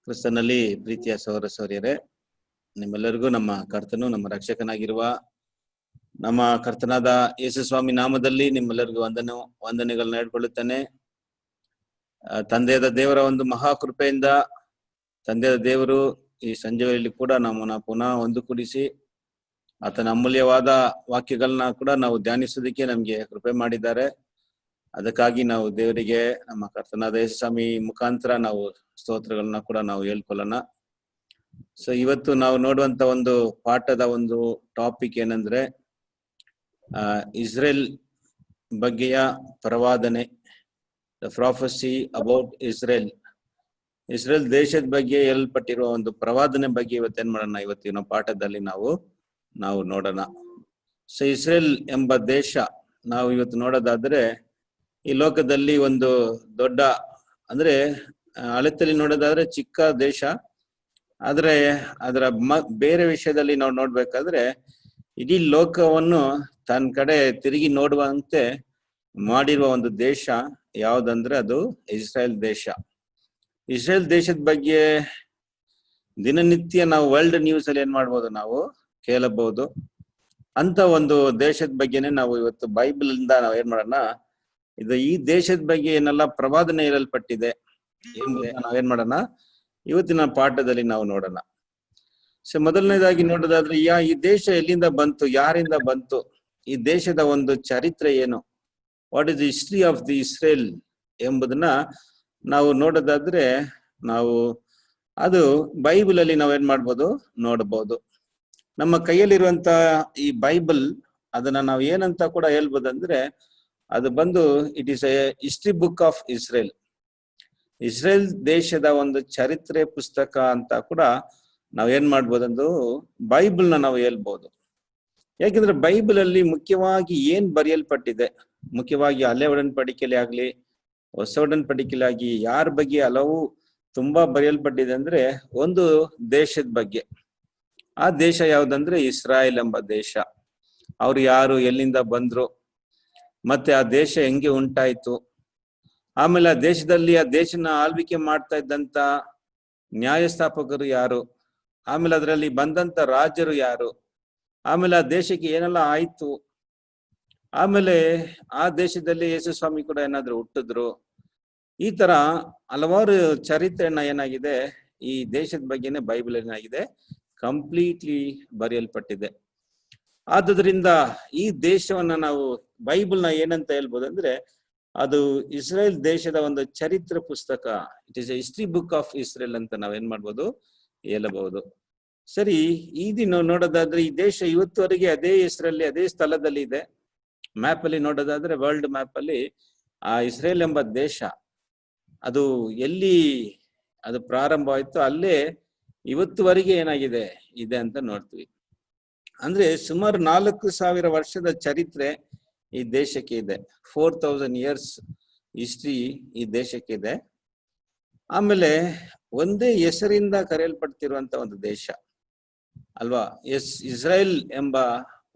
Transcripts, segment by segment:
ಕ್ರಿಸ್ತನಲ್ಲಿ ಪ್ರೀತಿಯ ಸಹೋದರ ಸಹೋದರಿಯರೇ, ನಿಮ್ಮೆಲ್ಲರಿಗೂ ನಮ್ಮ ಕರ್ತನು ನಮ್ಮ ರಕ್ಷಕನಾಗಿರುವ ನಮ್ಮ ಕರ್ತನಾದ ಯೇಸು ಸ್ವಾಮಿ ನಾಮದಲ್ಲಿ ನಿಮ್ಮೆಲ್ಲರಿಗೂ ವಂದನೆಗಳನ್ನ ಹೇಳ್ಕೊಳ್ಳುತ್ತೇನೆ. ತಂದೆಯಾದ ದೇವರ ಒಂದು ಮಹಾಕೃಪೆಯಿಂದ ತಂದೆಯಾದ ದೇವರು ಈ ಸಂಜೆಯಲ್ಲಿ ಕೂಡ ನಮ್ಮನ್ನ ಪುನಃ ಒಂದುಗೂಡಿಸಿ ಆತನ ಅಮೂಲ್ಯವಾದ ವಾಕ್ಯಗಳನ್ನ ಕೂಡ ನಾವು ಧ್ಯಾನಿಸೋದಕ್ಕೆ ನಮ್ಗೆ ಕೃಪೆ ಮಾಡಿದ್ದಾರೆ. ಅದಕ್ಕಾಗಿ ನಾವು ದೇವರಿಗೆ ನಮ್ಮ ಕರ್ತನಾದ ಯೇಸು ಸ್ವಾಮಿ ಮುಖಾಂತರ ನಾವು ಸ್ತೋತ್ರಗಳನ್ನ ಕೂಡ ನಾವು ಹೇಳ್ಕೊಳ್ಳೋಣ. ಸೊ ಇವತ್ತು ನಾವು ನೋಡುವಂತ ಒಂದು ಪಾಠದ ಒಂದು ಟಾಪಿಕ್ ಏನಂದ್ರೆ ಇಸ್ರೇಲ್ ಬಗ್ಗೆಯ ಪ್ರವಾದನೆ, the prophecy about Israel. Israel ದೇಶದ ಬಗ್ಗೆ ಹೇಳಲ್ಪಟ್ಟಿರುವ ಒಂದು ಪ್ರವಾದನೆ ಬಗ್ಗೆ ಇವತ್ತೇನ್ ಮಾಡೋಣ, ಇವತ್ತಿನ ಪಾಠದಲ್ಲಿ ನಾವು ನೋಡೋಣ. ಸೊ ಇಸ್ರೇಲ್ ಎಂಬ ದೇಶ ನಾವು ಇವತ್ತು ನೋಡೋದಾದ್ರೆ ಈ ಲೋಕದಲ್ಲಿ ಒಂದು ದೊಡ್ಡ, ಅಂದ್ರೆ ಅಳತೆಯಲ್ಲಿ ನೋಡೋದಾದ್ರೆ ಚಿಕ್ಕ ದೇಶ, ಆದ್ರೆ ಅದರ ಬೇರೆ ವಿಷಯದಲ್ಲಿ ನಾವು ನೋಡ್ಬೇಕಾದ್ರೆ ಇಡೀ ಲೋಕವನ್ನು ತನ್ನ ಕಡೆ ತಿರುಗಿ ನೋಡುವಂತೆ ಮಾಡಿರುವ ಒಂದು ದೇಶ ಯಾವ್ದಂದ್ರೆ ಅದು ಇಸ್ರೇಲ್ ದೇಶ. ಇಸ್ರೇಲ್ ದೇಶದ ಬಗ್ಗೆ ದಿನನಿತ್ಯ ನಾವು ವರ್ಲ್ಡ್ ನ್ಯೂಸ್ ಅಲ್ಲಿ ಏನ್ ಮಾಡ್ಬೋದು, ನಾವು ಕೇಳಬಹುದು. ಅಂತ ಒಂದು ದೇಶದ ಬಗ್ಗೆನೆ ನಾವು ಇವತ್ತು ಬೈಬಲ್ ಇಂದ ನಾವ್ ಏನ್ ಮಾಡೋಣ, ಇದು ಈ ದೇಶದ ಬಗ್ಗೆ ಏನೆಲ್ಲ ಪ್ರವಾದನೆ ಇರಲ್ಪಟ್ಟಿದೆ ಎಂಬುದನ್ನ ನಾವೇನ್ ಮಾಡೋಣ ಇವತ್ತಿನ ಪಾಠದಲ್ಲಿ ನಾವು ನೋಡೋಣ. ಸೊ ಮೊದಲನೇದಾಗಿ ನೋಡೋದಾದ್ರೆ ಈ ದೇಶ ಎಲ್ಲಿಂದ ಬಂತು, ಯಾರಿಂದ ಬಂತು, ಈ ದೇಶದ ಒಂದು ಚರಿತ್ರೆ ಏನು, what is the history of the Israel ಎಂಬುದನ್ನ ನಾವು ನೋಡೋದಾದ್ರೆ ನಾವು ಅದು ಬೈಬಲ್ ಅಲ್ಲಿ ನಾವೇನ್ ಮಾಡ್ಬೋದು, ನೋಡಬಹುದು. ನಮ್ಮ ಕೈಯಲ್ಲಿರುವಂತ ಈ ಬೈಬಲ್ ಅದನ್ನ ನಾವು ಏನಂತ ಕೂಡ ಹೇಳ್ಬೋದಂದ್ರೆ ಅದು ಬಂದು it is A history book of Israel. Israel ದೇಶದ ಒಂದು ಚರಿತ್ರೆ ಪುಸ್ತಕ ಅಂತ ಕೂಡ ನಾವೇನ್ ಮಾಡ್ಬೋದಂದು ಬೈಬಲ್ನ ನಾವು ಹೇಳ್ಬೋದು. ಯಾಕೆಂದ್ರೆ ಬೈಬಲ್ ಅಲ್ಲಿ ಮುಖ್ಯವಾಗಿ ಏನ್ ಬರೆಯಲ್ಪಟ್ಟಿದೆ, ಮುಖ್ಯವಾಗಿ ಹಳೆ ಒಡன்பಡಿಕೆಯಲ್ಲಿ ಆಗ್ಲಿ ಹೊಸ ಒಡன்பಡಿಕೆಯಲ್ಲಿ ಆಗಿ ಯಾರ ಬಗ್ಗೆ ಹಲವು ತುಂಬಾ ಬರೆಯಲ್ಪಟ್ಟಿದೆ ಅಂದ್ರೆ ಒಂದು ದೇಶದ ಬಗ್ಗೆ. ಆ ದೇಶ ಯಾವ್ದಂದ್ರೆ ಇಸ್ರಾಯೇಲ್ ಎಂಬ ದೇಶ. ಅವ್ರು ಯಾರು, ಎಲ್ಲಿಂದ ಬಂದ್ರು, ಮತ್ತೆ ಆ ದೇಶ ಹೆಂಗೆ ಉಂಟಾಯ್ತು, ಆಮೇಲೆ ಆ ದೇಶದಲ್ಲಿ ಆ ದೇಶನ ಆಳ್ವಿಕೆ ಮಾಡ್ತಾ ಇದ್ದಂತ ನ್ಯಾಯಸ್ಥಾಪಕರು ಯಾರು, ಆಮೇಲೆ ಅದರಲ್ಲಿ ಬಂದಂತ ರಾಜರು ಯಾರು, ಆಮೇಲೆ ಆ ದೇಶಕ್ಕೆ ಏನೆಲ್ಲ ಆಯ್ತು, ಆಮೇಲೆ ಆ ದೇಶದಲ್ಲಿ ಯೇಸು ಸ್ವಾಮಿ ಕೂಡ ಏನಾದ್ರು ಹುಟ್ಟಿದ್ರು. ಈ ತರ ಹಲವಾರು ಚರಿತ್ರೆಯನ್ನ ಏನಾಗಿದೆ ಈ ದೇಶದ ಬಗ್ಗೆನೆ ಬೈಬಲ್ ಏನಾಗಿದೆ ಕಂಪ್ಲೀಟ್ಲಿ ಬರೆಯಲ್ಪಟ್ಟಿದೆ. ಆದುದರಿಂದ ಈ ದೇಶವನ್ನ ನಾವು ಬೈಬಲ್ನ ಏನಂತ ಹೇಳ್ಬೋದು ಅಂದ್ರೆ ಅದು ಇಸ್ರೇಲ್ ದೇಶದ ಒಂದು ಚರಿತ್ರೆ ಪುಸ್ತಕ. It is A history book of Israel ಅಂತ ನಾವೇನ್ ಮಾಡ್ಬೋದು, ಹೇಳಬಹುದು. ಸರಿ, ಈ ದಿನ ನೋಡೋದಾದ್ರೆ ಈ ದೇಶ ಇವತ್ತುವರೆಗೆ ಅದೇ ಹೆಸರಲ್ಲಿ ಅದೇ ಸ್ಥಳದಲ್ಲಿ ಇದೆ. ಮ್ಯಾಪ್ ಅಲ್ಲಿ ನೋಡೋದಾದ್ರೆ ವರ್ಲ್ಡ್ ಮ್ಯಾಪ್ ಅಲ್ಲಿ ಆ ಇಸ್ರೇಲ್ ಎಂಬ ದೇಶ ಅದು ಎಲ್ಲಿ ಅದು ಪ್ರಾರಂಭ ಆಯ್ತು ಅಲ್ಲೇ ಇವತ್ತುವರೆಗೆ ಏನಾಗಿದೆ ಇದೆ ಅಂತ ನೋಡ್ತೀವಿ. ಅಂದ್ರೆ ಸುಮಾರು 4000 ವರ್ಷದ ಚರಿತ್ರೆ ಈ ದೇಶಕ್ಕೆ ಇದೆ. 4000 years ಹಿಸ್ಟ್ರಿ ಈ ದೇಶಕ್ಕೆ ಇದೆ. ಆಮೇಲೆ ಒಂದೇ ಹೆಸರಿಂದ ಕರೆಯಲ್ಪಡ್ತಿರುವಂತ ಒಂದು ದೇಶ ಅಲ್ವಾ. ಇಸ್ರೇಲ್ ಎಂಬ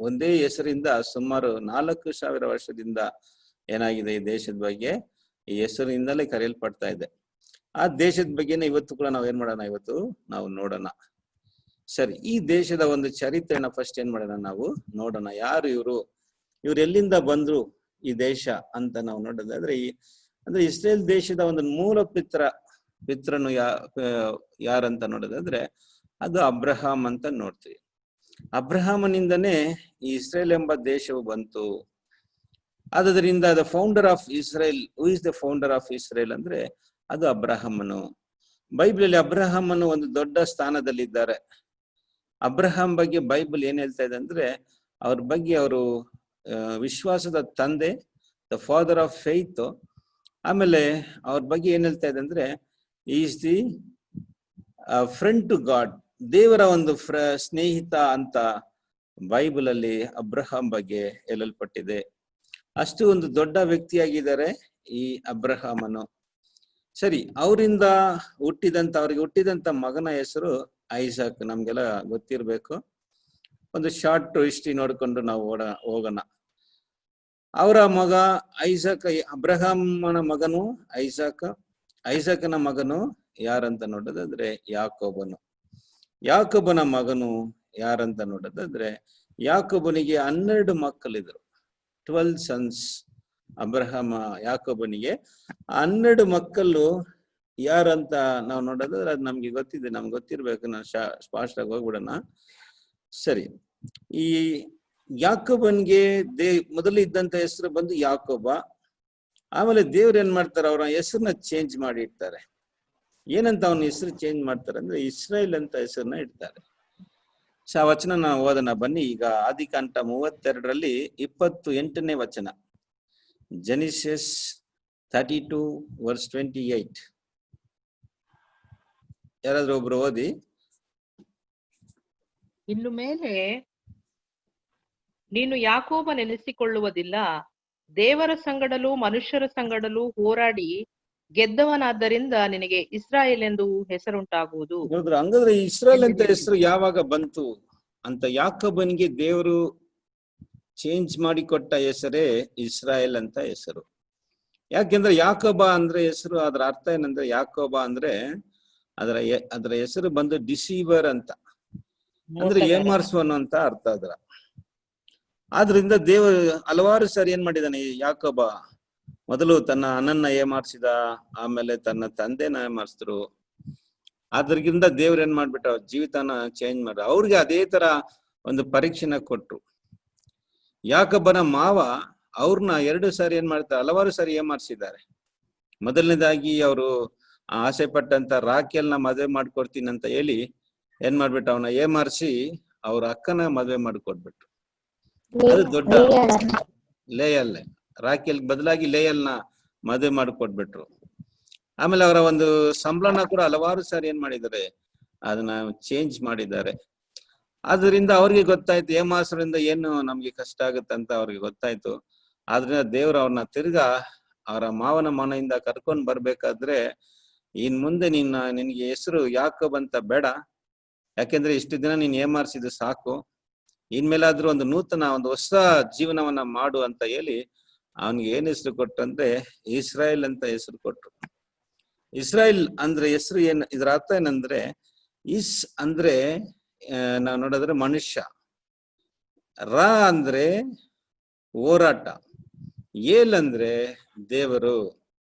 ಒಂದೇ ಹೆಸರಿಂದ ಸುಮಾರು 4000 ವರ್ಷದಿಂದ ಏನಾಗಿದೆ ಈ ದೇಶದ ಬಗ್ಗೆ ಈ ಹೆಸರಿನಿಂದಲೇ ಕರೆಯಲ್ಪಡ್ತಾ ಇದೆ. ಆ ದೇಶದ ಬಗ್ಗೆನೇ ಇವತ್ತು ಕೂಡ ನಾವ್ ಏನ್ ಮಾಡೋಣ, ಇವತ್ತು ನಾವು ನೋಡೋಣ. ಸರಿ, ಈ ದೇಶದ ಒಂದು ಚರಿತ್ರೆನ ಫಸ್ಟ್ ಏನ್ ಮಾಡೋಣ, ನಾವು ನೋಡೋಣ. ಯಾರು ಇವ್ರು ಎಲ್ಲಿಂದ ಬಂದ್ರು ಈ ದೇಶ ಅಂತ ನಾವು ನೋಡೋದಾದ್ರೆ ಅಂದ್ರೆ ಇಸ್ರೇಲ್ ದೇಶದ ಒಂದು ಮೂಲ ಪಿತ್ರನು ಯಾರಂತ ನೋಡೋದಾದ್ರೆ ಅದು ಅಬ್ರಹಾಂ ಅಂತ ನೋಡ್ತೀವಿ. ಅಬ್ರಹಾಮನಿಂದನೇ ಈ ಇಸ್ರೇಲ್ ಎಂಬ ದೇಶವು ಬಂತು. ಆದ್ರಿಂದ the founder of Israel, who is the founder of Israel ಅಂದ್ರೆ ಅದು ಅಬ್ರಹಾಮನು. ಬೈಬಲ್ ಅಲ್ಲಿ ಅಬ್ರಹಾಮನು ಒಂದು ದೊಡ್ಡ ಸ್ಥಾನದಲ್ಲಿದ್ದಾರೆ. ಅಬ್ರಹಾಂ ಬಗ್ಗೆ ಬೈಬಲ್ ಏನ್ ಹೇಳ್ತಾ ಇದೆ ಅಂದ್ರೆ ಅವ್ರ ಬಗ್ಗೆ ಅವರು ವಿಶ್ವಾಸದ ತಂದೆ, ದ ಫಾದರ್ ಆಫ್ ಫೇತ್. ಆಮೇಲೆ ಅವ್ರ ಬಗ್ಗೆ ಏನ್ ಹೇಳ್ತಾ ಇದೆ ಅಂದ್ರೆ is the friend to god, ದೇವರ ಒಂದು ಸ್ನೇಹಿತ ಅಂತ ಬೈಬಲ್ ಅಲ್ಲಿ ಅಬ್ರಹಾಂ ಬಗ್ಗೆ ಹೇಳಲ್ಪಟ್ಟಿದೆ. ಅಷ್ಟು ಒಂದು ದೊಡ್ಡ ವ್ಯಕ್ತಿಯಾಗಿದ್ದಾರೆ ಈ ಅಬ್ರಹಾಮನು. ಸರಿ, ಅವರಿಂದ ಅವ್ರಿಗೆ ಹುಟ್ಟಿದಂತ ಮಗನ ಹೆಸರು ಐಸಾಕ್. ನಮ್ಗೆಲ್ಲ ಗೊತ್ತಿರ್ಬೇಕು. ಒಂದು ಶಾರ್ಟ್ ಹಿಸ್ಟ್ರಿ ನೋಡ್ಕೊಂಡು ನಾವು ಹೋಗೋಣ. ಅವರ ಮಗ ಐಸಾಕ್, ಅಬ್ರಹಾಮನ ಮಗನು ಐಸಾಕ್, ಐಸಾಕನ ಮಗನು ಯಾರಂತ ನೋಡೋದಾದ್ರೆ ಯಾಕೋಬನು. ಯಾಕೋಬನ ಮಗನು ಯಾರಂತ ನೋಡೋದಾದ್ರೆ ಯಾಕೋಬನಿಗೆ 12 ಮಕ್ಕಳಿದ್ರು. 12 ಸನ್ಸ್. ಅಬ್ರಹಾಮ ಯಾಕೋಬನಿಗೆ 12 ಮಕ್ಕಳು ಯಾರಂತ ನಾವು ನೋಡೋದಾದ್ರೆ ಅದು ನಮ್ಗೆ ಗೊತ್ತಿದೆ, ನಮ್ಗೆ ಗೊತ್ತಿರ್ಬೇಕು. ನಾನು ಸ್ಪಷ್ಟವಾಗಿ ಹೋಗ್ಬಿಡೋಣ. ಸರಿ, ಈ ಯಾಕೋಬನ್ಗೆ ಮೊದಲು ಇದ್ದಂತ ಹೆಸರು ಬಂದು ಯಾಕೋಬ. ಆಮೇಲೆ ದೇವ್ರು ಏನ್ ಮಾಡ್ತಾರೆ, ಅವರ ಹೆಸರನ್ನ ಚೇಂಜ್ ಮಾಡಿ ಇಡ್ತಾರೆ. ಏನಂತ ಅವನ ಹೆಸರು ಚೇಂಜ್ ಮಾಡ್ತಾರೆ ಅಂದ್ರೆ ಇಸ್ರಾಯೇಲ್ ಅಂತ ಹೆಸರನ್ನ ಇಡ್ತಾರೆ. ಆ ವಚನ ನಾವು ಓದೋಣ ಬನ್ನಿ. ಈಗ ಆದಿಕಾಂಡ 32 28ನೇ ವಚನ. ಜೆನಿಸಿಸ್ 32:28. ಯಾರಾದ್ರೂ ಒಬ್ರು ಓದಿ. ಇನ್ನು ಮೇಲೆ ನೀನು ಯಾಕೋಬನೆನಿಸಿಕೊಳ್ಳುವುದಿಲ್ಲ, ದೇವರ ಸಂಗಡಲೂ ಮನುಷ್ಯರ ಸಂಗಡಲೂ ಹೋರಾಡಿ ಗೆದ್ದವನಾದ್ದರಿಂದ ನಿನಗೆ ಇಸ್ರಾಯೇಲ್ ಎಂದು ಹೆಸರುಂಟಾಗುವುದು. ಹಂಗಾದ್ರೆ ಇಸ್ರಾಯೇಲ್ ಅಂತ ಹೆಸರು ಯಾವಾಗ ಬಂತು ಅಂತ ಯಾಕೋಬನಿಗೆ ದೇವರು ಚೇಂಜ್ ಮಾಡಿಕೊಟ್ಟ ಹೆಸರೇ ಇಸ್ರಾಯೇಲ್ ಅಂತ ಹೆಸರು. ಯಾಕೆಂದ್ರೆ ಯಾಕೋಬ ಅಂದ್ರೆ ಹೆಸರು, ಅದರ ಅರ್ಥ ಏನಂದ್ರೆ ಯಾಕೋಬ ಅಂದ್ರೆ ಅದರ ಹೆಸರು ಬಂದು ಡಿಸೀವರ್ ಅಂತ, ಅಂದ್ರೆ ಏಮಾರಿಸುವನು ಅಂತ ಅರ್ಥ ಅದರ. ಆದ್ರಿಂದ ದೇವರು ಹಲವಾರು ಸಾರಿ ಏನ್ ಮಾಡಿದಾನೆ, ಯಾಕೋಬ ಮೊದಲು ತನ್ನ ಅಣ್ಣನ್ನ ಏಮಾರಿಸಿದ, ಆಮೇಲೆ ತನ್ನ ತಂದೆನ ಏಮಾರಿಸಿದ್ರು. ಅದ್ರಿಂದ ದೇವ್ರ ಏನ್ ಮಾಡ್ಬಿಟ್ಟ, ಜೀವಿತನ ಚೇಂಜ್ ಮಾಡ್ರ. ಅವ್ರಿಗೆ ಅದೇ ತರ ಒಂದು ಪರೀಕ್ಷೆನ ಕೊಟ್ರು. ಯಾಕೋಬನ ಮಾವ ಅವ್ರನ್ನ 2 ಸಾರಿ ಏನ್ ಮಾಡ್ತಾರೆ, ಹಲವಾರು ಸಾರಿ ಏಮಾರಿಸಿದ್ದಾರೆ. ಮೊದಲನೇದಾಗಿ ಅವರು ಆಸೆ ಪಟ್ಟಂತ ರಾಖೇಲ್ನ ಮದುವೆ ಮಾಡ್ಕೊಡ್ತೀನಿ ಅಂತ ಹೇಳಿ ಏನ್ ಮಾಡ್ಬಿಟ್ಟು ಅವನ ಏಮಾರಿಸಿ ಅವ್ರ ಅಕ್ಕನ ಮದುವೆ ಮಾಡ್ಕೊಟ್ಬಿಟ್ರು. ಅದು ದೊಡ್ಡ ಲೇಯಲ್, ರಾಖೇಲ್ ಬದಲಾಗಿ ಲೇಯಲ್ನ ಮದುವೆ ಮಾಡ್ಕೊಟ್ಬಿಟ್ರು. ಆಮೇಲೆ ಅವರ ಒಂದು ಸಂಬಳನ ಕೂಡ ಹಲವಾರು ಸಾರಿ ಏನ್ ಮಾಡಿದ್ದಾರೆ, ಅದನ್ನ ಚೇಂಜ್ ಮಾಡಿದ್ದಾರೆ. ಆದ್ರಿಂದ ಅವ್ರಿಗೆ ಗೊತ್ತಾಯ್ತು ಏಮಾಸರಿಂದ ಏನು ನಮ್ಗೆ ಕಷ್ಟ ಆಗುತ್ತಂತ ಅವ್ರಿಗೆ ಗೊತ್ತಾಯ್ತು. ಆದ್ರಿಂದ ದೇವ್ರು ಅವ್ರನ್ನ ತಿರ್ಗಾ ಅವರ ಮಾವನ ಮನೆಯಿಂದ ಕರ್ಕೊಂಡ್ ಬರ್ಬೇಕಾದ್ರೆ, ಇನ್ ಮುಂದೆ ನಿನ್ಗೆ ಹೆಸರು ಯಾಕೋಬ್ ಅಂತ ಬೇಡ, ಯಾಕೆಂದ್ರೆ ಇಷ್ಟು ದಿನ ನೀನ್ ಏಮಾರಿಸಿದ್ದು ಸಾಕು, ಇನ್ಮೇಲಾದ್ರೂ ಒಂದು ನೂತನ ಒಂದು ಹೊಸ ಜೀವನವನ್ನ ಮಾಡು ಅಂತ ಹೇಳಿ ಅವನಿಗೆ ಏನ್ ಹೆಸರು ಕೊಟ್ಟಂದ್ರೆ ಇಸ್ರಾಯೇಲ್ ಅಂತ ಹೆಸರು ಕೊಟ್ರು. ಇಸ್ರಾಯೇಲ್ ಅಂದ್ರೆ ಹೆಸರು ಇದ್ರ ಅರ್ಥ ಏನಂದ್ರೆ, ಇಸ್ ಅಂದ್ರೆ ನಾವ್ ನೋಡಿದ್ರೆ ಮನುಷ್ಯ, ರಾ ಅಂದ್ರೆ ಹೋರಾಟ, ಏಲ್ ಅಂದ್ರೆ ದೇವರು.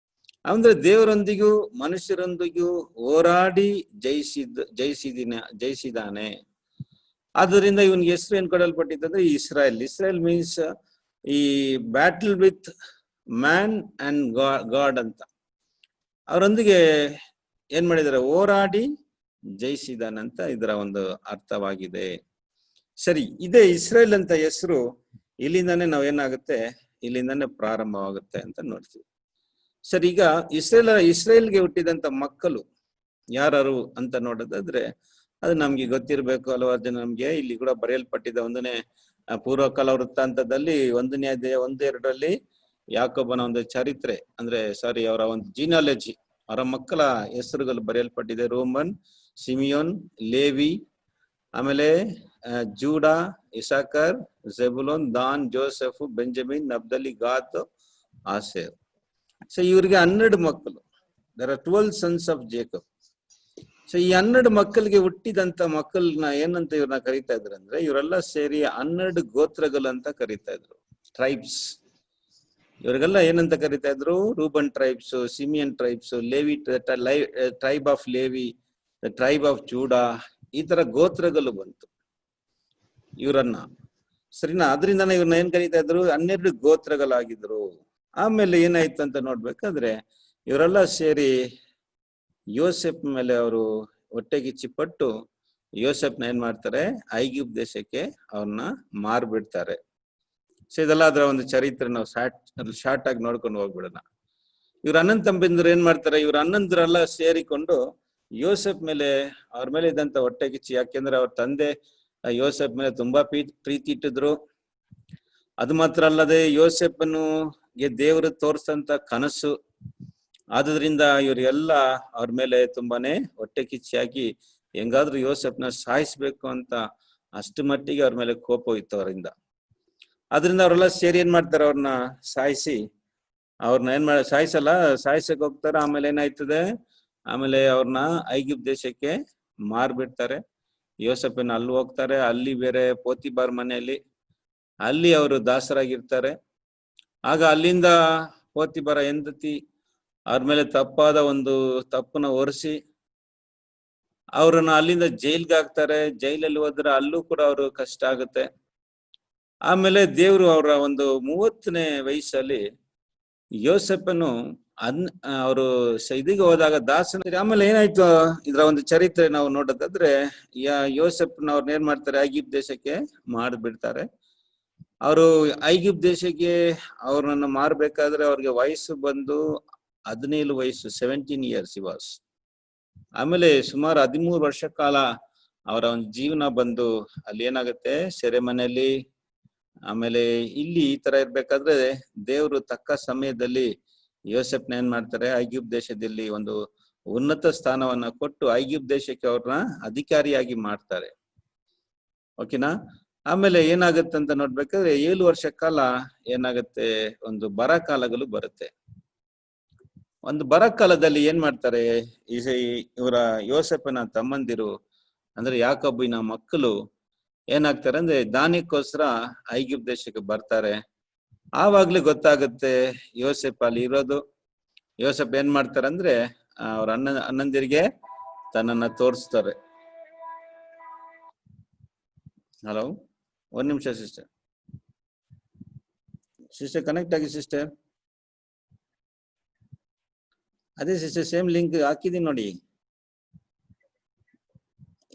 ಅಂದ್ರೆ ದೇವರೊಂದಿಗೂ ಮನುಷ್ಯರೊಂದಿಗೂ ಹೋರಾಡಿ ಜಯಿಸಿದಾನೆ. ಆದ್ದರಿಂದ ಇವನ್ಗೆ ಹೆಸರು ಏನ್ ಕೊಡಲ್ಪಟ್ಟಿದ್ರೆ ಇಸ್ರಾಯೇಲ್. ಇಸ್ರಾಯೇಲ್ ಮೀನ್ಸ್ ಈ battle with man and god ಅಂತ. ಅವರೊಂದಿಗೆ ಏನ್ ಮಾಡಿದಾರೆ, ಹೋರಾಡಿ ಜಯಿಸಿದಾನಂತ ಇದರ ಒಂದು ಅರ್ಥವಾಗಿದೆ. ಸರಿ, ಇದೇ ಇಸ್ರೇಲ್ ಅಂತ ಹೆಸರು ಇಲ್ಲಿಂದಾನೇ ನಾವೇನಾಗುತ್ತೆ, ಇಲ್ಲಿಂದಾನೇ ಪ್ರಾರಂಭವಾಗುತ್ತೆ ಅಂತ ನೋಡ್ತೀವಿ. ಸರಿ, ಈಗ ಇಸ್ರೇಲ್ಗೆ ಹುಟ್ಟಿದಂತ ಮಕ್ಕಳು ಯಾರು ಅಂತ ನೋಡೋದಾದ್ರೆ ಅದು ನಮ್ಗೆ ಗೊತ್ತಿರ್ಬೇಕು. ಹಲವಾರು ಜನ ನಮ್ಗೆ ಇಲ್ಲಿ ಕೂಡ ಬರೆಯಲ್ಪಟ್ಟಿದ್ದ 1ನೇ ಪೂರ್ವಕಾಲ ವೃತ್ತಾಂತದಲ್ಲಿ 1ನೇ ಅಧ್ಯಾಯ 1-2 ಯಾಕೋಬನ ಒಂದು ಚರಿತ್ರೆ, ಅಂದ್ರೆ ಅವರ ಒಂದು ಜೀನಾಲಜಿ, ಅವರ ಮಕ್ಕಳ ಹೆಸರುಗಳು ಬರೆಯಲ್ಪಟ್ಟಿದೆ. ರೋಮನ್, ಸಿಮಿಯೋನ್, ಲೇವಿ, ಆಮೇಲೆ Judah, Issachar, Zebulun, Dan, Joseph, Benjamin, Naphtali, Gad, Asher. So ಇವ್ರಿಗೆ 12 ಮಕ್ಕಳು. There are 12 sons of Jacob. So ಈ 12 ಮಕ್ಕಳಿಗೆ ಹುಟ್ಟಿದಂತ ಮಕ್ಕಳನ್ನ ಏನಂತ ಇವ್ರನ್ನ ಕರೀತಾ ಇದ್ರು ಅಂದ್ರೆ, ಇವರೆಲ್ಲ ಸೇರಿ 12 ಗೋತ್ರಗಳು ಅಂತ ಕರೀತಾ ಇದ್ರು, ಟ್ರೈಬ್ಸ್. ಇವ್ರಿಗೆಲ್ಲ ಏನಂತ ಕರೀತಾ ಇದ್ರು, Ruben tribes, Simeon tribes, Levi tribe of Levi, tribe of Judah, ಈ ತರ ಗೋತ್ರಗಳು ಬಂತು ಇವರನ್ನ. ಸರಿನಾ? ಅದರಿಂದಾನೆ ಇವ್ರನ್ನ ಏನ್ ಕರೀತಾ ಇದ್ರು, 12 ಗೋತ್ರಗಳಾಗಿದ್ರು. ಆಮೇಲೆ ಏನಾಯ್ತು ಅಂತ ನೋಡ್ಬೇಕಾದ್ರೆ ಇವರೆಲ್ಲ ಸೇರಿ ಯೋಸೆಫ್ ಮೇಲೆ ಅವರು ಹೊಟ್ಟೆಗಿಚ್ಚಿಪಟ್ಟು ಯೋಸೆಫ್ನ ಏನ್ ಮಾಡ್ತಾರೆ, ಐಗುಪ್ತ ದೇಶಕ್ಕೆ ಅವ್ರನ್ನ ಮಾರ್ಬಿಡ್ತಾರೆ. ಸೊ ಇದೆಲ್ಲ ಅದರ ಒಂದು ಚರಿತ್ರೆ. ನಾವು ಶಾರ್ಟ್ ಆಗಿ ನೋಡ್ಕೊಂಡು ಹೋಗ್ಬಿಡೋಣ. ಇವ್ರ ಅಣ್ಣನ್ ತಂಬಂದ್ರು ಏನ್ ಮಾಡ್ತಾರೆ, ಇವ್ರ ಅಣ್ಣಂದ್ರೆಲ್ಲ ಸೇರಿಕೊಂಡು ಯೋಸೆಫ್ ಮೇಲೆ, ಅವ್ರ ಮೇಲೆ ಇದ್ದಂತ ಹೊಟ್ಟೆಗಿಚ್ಚಿ, ಯಾಕೆಂದ್ರೆ ಅವ್ರ ತಂದೆ ಯೋಸೆಫ್ ಮೇಲೆ ತುಂಬಾ ಪ್ರೀತಿ ಇಟ್ಟಿದ್ರು. ಅದು ಮಾತ್ರ ಅಲ್ಲದೆ ಯೋಸೆಫನು ದೇವರು ತೋರ್ಸಂತ ಕನಸು, ಆದ್ರಿಂದ ಇವರಿಗೆಲ್ಲ ಅವ್ರ ಮೇಲೆ ತುಂಬಾನೇ ಹೊಟ್ಟೆ ಕಿಚ್ಚಾಗಿ ಹೆಂಗಾದ್ರೂ ಯೋಸೆಫ್ನ ಸಾಯಿಸ್ಬೇಕು ಅಂತ ಅಷ್ಟು ಮಟ್ಟಿಗೆ ಅವ್ರ ಮೇಲೆ ಕೋಪ ಇತ್ತು ಅವರಿಂದ. ಆದ್ರಿಂದ ಅವರೆಲ್ಲ ಸೇರಿ ಏನ್ ಮಾಡ್ತಾರೆ, ಅವ್ರನ್ನ ಸಾಯಿಸಿ, ಅವ್ರನ್ನ ಸಾಯಿಸಕ್ ಹೋಗ್ತಾರೆ. ಆಮೇಲೆ ಏನಾಯ್ತದೆ, ಆಮೇಲೆ ಅವ್ರನ್ನ ಐಗುಪ್ತ ದೇಶಕ್ಕೆ ಮಾರ್ಬಿಡ್ತಾರೆ. ಯೋಸೆಫನ ಅಲ್ಲಿ ಹೋಗ್ತಾರೆ, ಅಲ್ಲಿ ಬೇರೆ ಪೋತಿಬಾರ್ ಮನೆಯಲ್ಲಿ ಅಲ್ಲಿ ಅವರು ದಾಸರಾಗಿರ್ತಾರೆ. ಆಗ ಅಲ್ಲಿಂದ ಪೋತಿಬಾರ ಹೆಂಡತಿ ಅವ್ರ ಮೇಲೆ ತಪ್ಪಾದ ಒಂದು ತಪ್ಪನ್ನ ಹೊರಿಸಿ ಅವ್ರನ್ನ ಅಲ್ಲಿಂದ ಜೈಲ್ಗೆ ಹಾಕ್ತಾರೆ. ಜೈಲಲ್ಲಿ ಹೋದ್ರೆ ಅಲ್ಲೂ ಕೂಡ ಅವರು ಕಷ್ಟ ಆಗುತ್ತೆ. ಆಮೇಲೆ ದೇವ್ರು ಅವರ ಒಂದು 30ನೇ ವಯಸ್ಸಲ್ಲಿ ಯೋಸೆಫನು ಅವರು ಇದೀಗ ಹೋದಾಗ ದಾಸನ. ಆಮೇಲೆ ಏನಾಯ್ತು ಇದ್ರ ಒಂದು ಚರಿತ್ರೆ ನಾವು ನೋಡೋದಾದ್ರೆ, ಯೋಸೆಫ್ನ ಅವ್ರನ್ನ ಏನ್ ಮಾಡ್ತಾರೆ, ಐಗಿಪ್ತ ದೇಶಕ್ಕೆ ಮಾಡಿಬಿಡ್ತಾರೆ. ಅವರು ಐಗಿಪ್ತ ದೇಶಕ್ಕೆ ಅವ್ರನ್ನ ಮಾರ್ಬೇಕಾದ್ರೆ ಅವ್ರಿಗೆ ವಯಸ್ಸು ಬಂದು 17 ವಯಸ್ಸು, 17 ಇಯರ್ಸ್ ಇವಾಸ್. ಆಮೇಲೆ ಸುಮಾರು 13 ವರ್ಷ ಕಾಲ ಅವರ ಒಂದು ಜೀವನ ಬಂದು ಅಲ್ಲಿ ಏನಾಗುತ್ತೆ, ಸೆರೆಮನೆಯಲ್ಲಿ. ಆಮೇಲೆ ಇಲ್ಲಿ ಈ ತರ ಇರ್ಬೇಕಾದ್ರೆ ದೇವರು ತಕ್ಕ ಸಮಯದಲ್ಲಿ ಯೋಸೆಫ್ನ ಏನ್ ಮಾಡ್ತಾರೆ, ಐಗಿಪ್ತ ದೇಶದಲ್ಲಿ ಒಂದು ಉನ್ನತ ಸ್ಥಾನವನ್ನ ಕೊಟ್ಟು ಐಗಿಪ್ತ ದೇಶಕ್ಕೆ ಅವ್ರನ್ನ ಅಧಿಕಾರಿಯಾಗಿ ಮಾಡ್ತಾರೆ. ಓಕೆನಾ. ಆಮೇಲೆ ಏನಾಗುತ್ತೆ ಅಂತ ನೋಡ್ಬೇಕಾದ್ರೆ 7 ವರ್ಷ ಕಾಲ ಏನಾಗುತ್ತೆ, ಒಂದು ಬರ ಕಾಲಗಳು ಬರುತ್ತೆ. ಒಂದು ಬರ ಕಾಲದಲ್ಲಿ ಏನ್ ಮಾಡ್ತಾರೆ, ಇವರ ಯೋಸೆಫನ ತಮ್ಮಂದಿರು ಅಂದ್ರೆ ಯಾಕೋಬಿನ ಮಕ್ಕಳು ಏನಾಗ್ತಾರೆ ಅಂದ್ರೆ ದಾನಿಗೋಸ್ಕರ ಐಗಿಪ್ತ ದೇಶಕ್ಕೆ ಬರ್ತಾರೆ. ಆವಾಗ್ಲೇ ಗೊತ್ತಾಗುತ್ತೆ ಯೋಸೆಫ್ ಅಲ್ಲಿ ಇರೋದು. ಯೋಸೆಫ್ ಏನ್ ಮಾಡ್ತಾರೆ ಅಂದ್ರೆ ಅವ್ರ ಅಣ್ಣಂದಿರಿಗೆ ತನ್ನನ್ನ ತೋರಿಸ್ತಾರೆ. ಹಲೋ, ಒಂದ್ ನಿಮಿಷ ಸಿಸ್ಟರ್. ಸಿಸ್ಟರ್ ಕನೆಕ್ಟ್ ಆಗಿ ಸಿಸ್ಟರ್. ಅದೇ ಸಿಸ್ಟರ್ ಸೇಮ್ ಲಿಂಕ್ ಹಾಕಿದೀನಿ ನೋಡಿ.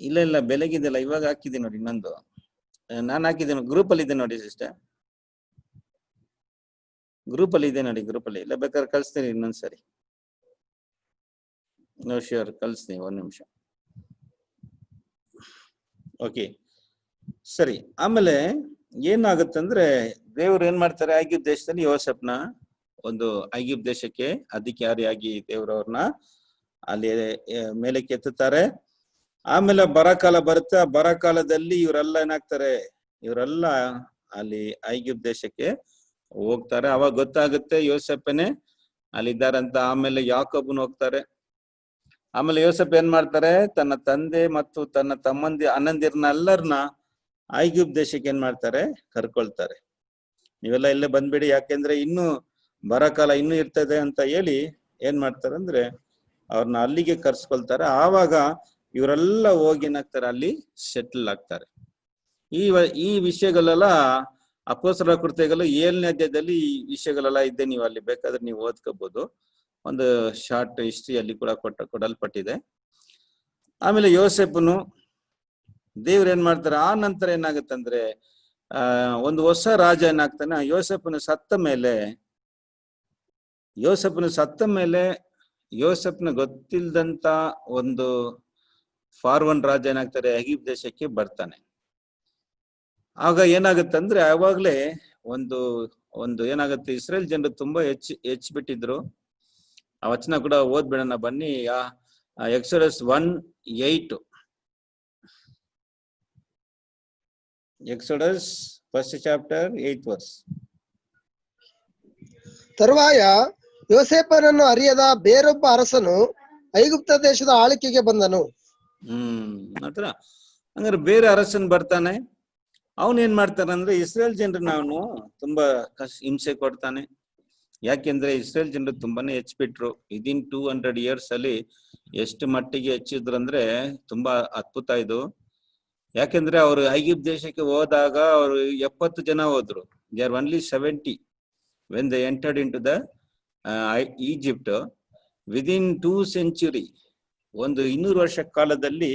ಇಲ್ಲ ಬೆಳಗಿದೆಲ್ಲ, ಇವಾಗ ಹಾಕಿದ್ದೀನಿ ನೋಡಿ. ಇನ್ನೊಂದು ನಾನು ಹಾಕಿದ್ದೀನಿ, ಗ್ರೂಪ್ ಅಲ್ಲಿ ಇದೆ ನೋಡಿ ಸಿಸ್ಟರ್. ಗ್ರೂಪ್ ಅಲ್ಲಿ ಇದೆ ನೋಡಿ, ಗ್ರೂಪ್ ಅಲ್ಲಿ. ಇಲ್ಲ ಬೇಕಾದ್ರೆ ಕಳಿಸ್ತೀನಿ ಇನ್ನೊಂದ್ಸರಿ. ನೋ ಶ್ಯೂರ್, ಕಳಿಸ್ತೀನಿ, ಒಂದ್ ನಿಮಿಷ. ಓಕೆ ಸರಿ. ಆಮೇಲೆ ಏನಾಗುತ್ತಂದ್ರೆ ದೇವ್ರು ಏನ್ ಮಾಡ್ತಾರೆ, ಐಗಿಪ್ತ ದೇಶದಲ್ಲಿ ಯೋಸೆಫ್ನ ಒಂದು ಐಗಿಪ್ತ ದೇಶಕ್ಕೆ ಅಧಿಕಾರಿಯಾಗಿ ದೇವ್ರವ್ರನ್ನ ಅಲ್ಲಿ ಮೇಲಕ್ಕೆ ಎತ್ತುತ್ತಾರೆ. ಆಮೇಲೆ ಬರಕಾಲ ಬರುತ್ತೆ. ಆ ಬರಕಾಲದಲ್ಲಿ ಇವರೆಲ್ಲ ಏನಾಗ್ತಾರೆ, ಇವರೆಲ್ಲ ಅಲ್ಲಿ ಐಗಿಪ್ತ ದೇಶಕ್ಕೆ ಹೋಗ್ತಾರೆ. ಅವಾಗ ಗೊತ್ತಾಗುತ್ತೆ ಯೋಸೆಫನೇ ಅಲ್ಲಿದ್ದಾರಂತ. ಆಮೇಲೆ ಯಾಕೋಬನ್ ಹೋಗ್ತಾರೆ. ಆಮೇಲೆ ಯೋಸೆಫ್ ಏನ್ ಮಾಡ್ತಾರೆ, ತನ್ನ ತಂದೆ ಮತ್ತು ತನ್ನ ಅಣ್ಣಂದಿರನ್ನೆಲ್ಲರನ್ನ ಐಗಿಪ್ತ ದೇಶಕ್ಕೆ ಏನ್ ಮಾಡ್ತಾರೆ, ಕರ್ಕೊಳ್ತಾರೆ. ನೀವೆಲ್ಲ ಇಲ್ಲೇ ಬಂದ್ಬಿಡಿ, ಯಾಕೆಂದ್ರೆ ಇನ್ನು ಬರಕಾಲ ಇನ್ನೂ ಇರ್ತದೆ ಅಂತ ಹೇಳಿ ಏನ್ ಮಾಡ್ತಾರೆ ಅಂದ್ರೆ ಅವ್ರನ್ನ ಅಲ್ಲಿಗೆ ಕರ್ಸ್ಕೊಳ್ತಾರೆ. ಆವಾಗ ಇವರೆಲ್ಲ ಹೋಗಿ ಏನಾಗ್ತಾರೆ, ಅಲ್ಲಿ ಸೆಟ್ಲ್ ಆಗ್ತಾರೆ. ಈ ವಿಷಯಗಳೆಲ್ಲ ಅಪೊಸ್ತಲರ ಕೃತ್ಯಗಳು 7ನೇ ಅಧ್ಯಾಯದಲ್ಲಿ ಈ ವಿಷಯಗಳೆಲ್ಲ ಇದೆ. ನೀವು ಅಲ್ಲಿ ಬೇಕಾದ್ರೆ ನೀವು ಓದ್ಕೋಬಹುದು. ಒಂದು ಶಾರ್ಟ್ ಹಿಸ್ಟ್ರಿ ಅಲ್ಲಿ ಕೂಡ ಕೊಡಲ್ಪಟ್ಟಿದೆ. ಆಮೇಲೆ ಯೋಸೆಫನು ದೇವ್ರು ಏನ್ ಮಾಡ್ತಾರೆ, ಆ ನಂತರ ಏನಾಗುತ್ತಂದ್ರೆ ಒಂದು ಹೊಸ ರಾಜ ಏನಾಗ್ತಾನೆ. ಯೋಸೆಫನು ಸತ್ತ ಮೇಲೆ ಯೋಸೆಫ್ನ ಗೊತ್ತಿಲ್ದಂತ ಒಂದು ಫಾರ್ವನ್ ರಾಜ ಏನಾಗ್ತಾರೆ, ಐಗಿಪ್ತ ದೇಶಕ್ಕೆ ಬರ್ತಾನೆ. ಆಗ ಏನಾಗುತ್ತಂದ್ರೆ ಅವಾಗ್ಲೇ ಒಂದು ಏನಾಗುತ್ತೆ, ಇಸ್ರೇಲ್ ಜನರು ತುಂಬಾ ಹೆಚ್ಚಿಬಿಟ್ಟಿದ್ರು. ಆ ವಚನ ಕೂಡ ಓದ್ಬಿಡೋಣ ಬನ್ನಿ. Exodus 1:8. Exodus 1st chapter 8th verse. ತರುವಾಯ ಯೋಸೇಫನನ್ನು ಅರಿಯದ ಬೇರೊಬ್ಬ ಅರಸನು ಐಗುಪ್ತ ದೇಶದ ಆಳ್ವಿಕೆಗೆ ಬಂದನು. ಮಾತ್ರ ಹಂಗಾರೆ ಬೇರೆ ಅರಸನ್ ಬರ್ತಾನೆ. ಅವನ್ ಏನ್ ಮಾಡ್ತಾನಂದ್ರೆ ಇಸ್ರೇಲ್ ಜನರನ್ನ ಅವನು ತುಂಬಾ ಹಿಂಸೆ ಕೊಡ್ತಾನೆ. ಯಾಕೆಂದ್ರೆ ಇಸ್ರೇಲ್ ಜನರು ತುಂಬಾನೇ ಹೆಚ್ಚಿಬಿಟ್ರು. ವಿದಿನ್ 200 years ಅಲ್ಲಿ ಎಷ್ಟು ಮಟ್ಟಿಗೆ ಹೆಚ್ಚಿದ್ರು ಅಂದ್ರೆ ತುಂಬಾ ಅದ್ಭುತ ಇದು. ಯಾಕೆಂದ್ರೆ ಅವರು ಐಗಿಪ್ತ ದೇಶಕ್ಕೆ ಹೋದಾಗ ಅವರು 70 ಜನ ಹೋದ್ರು. They are only 70 when they entered into the Egypt. Within 2 century, ಒಂದು 200 ವರ್ಷ ಕಾಲದಲ್ಲಿ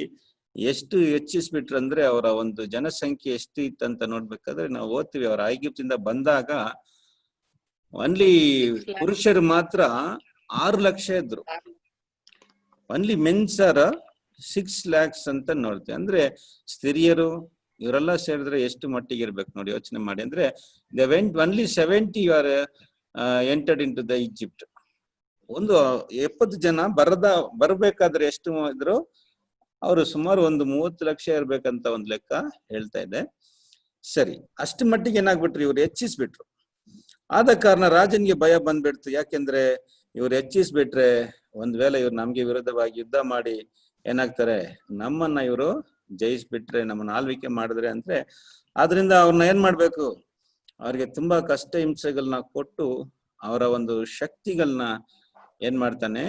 ಎಷ್ಟು ಹೆಚ್ಚಿಸ್ಬಿಟ್ರು ಅಂದ್ರೆ ಅವರ ಒಂದು ಜನಸಂಖ್ಯೆ ಎಷ್ಟು ಇತ್ತಂತ ನೋಡ್ಬೇಕಾದ್ರೆ ನಾವು ಓದ್ತೀವಿ. ಅವರ ಐಗಿಪ್ತಿಂದ ಬಂದಾಗ ಓನ್ಲಿ ಪುರುಷರು ಮಾತ್ರ 6 ಲಕ್ಷ ಇದ್ರು. ಓನ್ಲಿ ಮೆನ್ಸ್ ಆರ್ 6 lakhs ಅಂತ ನೋಡ್ತೀವಿ. ಅಂದ್ರೆ ಸ್ತ್ರೀಯರು ಇವರೆಲ್ಲ ಸೇರಿದ್ರೆ ಎಷ್ಟು ಮಟ್ಟಿಗೆ ಇರ್ಬೇಕು ನೋಡಿ, ಯೋಚನೆ ಮಾಡಿ. ಅಂದ್ರೆ they went only 70 are entered into the Egypt. ಒಂದು 70 ಜನ ಬರ್ಬೇಕಾದ್ರೆ ಎಷ್ಟು ಇದ್ರು, ಅವರು ಸುಮಾರು ಒಂದು 30 ಲಕ್ಷ ಇರ್ಬೇಕಂತ ಒಂದು ಲೆಕ್ಕ ಹೇಳ್ತಾ ಇದೆ. ಸರಿ, ಅಷ್ಟು ಮಟ್ಟಿಗೆ ಏನಾಗ್ಬಿಟ್ರು, ಇವ್ರು ಹೆಚ್ಚಿಸ್ಬಿಟ್ರು. ಆದ ಕಾರಣ ರಾಜನ್ಗೆ ಭಯ ಬಂದ್ಬಿಡ್ತು. ಯಾಕೆಂದ್ರೆ ಇವ್ರು ಹೆಚ್ಚಿಸ್ಬಿಟ್ರೆ ಒಂದ್ ವೇಳೆ ಇವ್ರು ನಮ್ಗೆ ವಿರುದ್ಧವಾಗಿ ಯುದ್ಧ ಮಾಡಿ ಏನಾಗ್ತಾರೆ, ನಮ್ಮನ್ನ ಇವರು ಜಯಿಸ್ಬಿಟ್ರೆ, ನಮ್ಮನ್ನ ಆಳ್ವಿಕೆ ಮಾಡಿದ್ರೆ ಅಂದ್ರೆ ಆದ್ರಿಂದ ಅವ್ರನ್ನ ಏನ್ ಮಾಡ್ಬೇಕು, ಅವ್ರಿಗೆ ತುಂಬಾ ಕಷ್ಟ ಹಿಂಸೆಗಳನ್ನ ಕೊಟ್ಟು ಅವರ ಒಂದು ಶಕ್ತಿಗಳನ್ನ ಏನ್ ಮಾಡ್ತಾನೆ,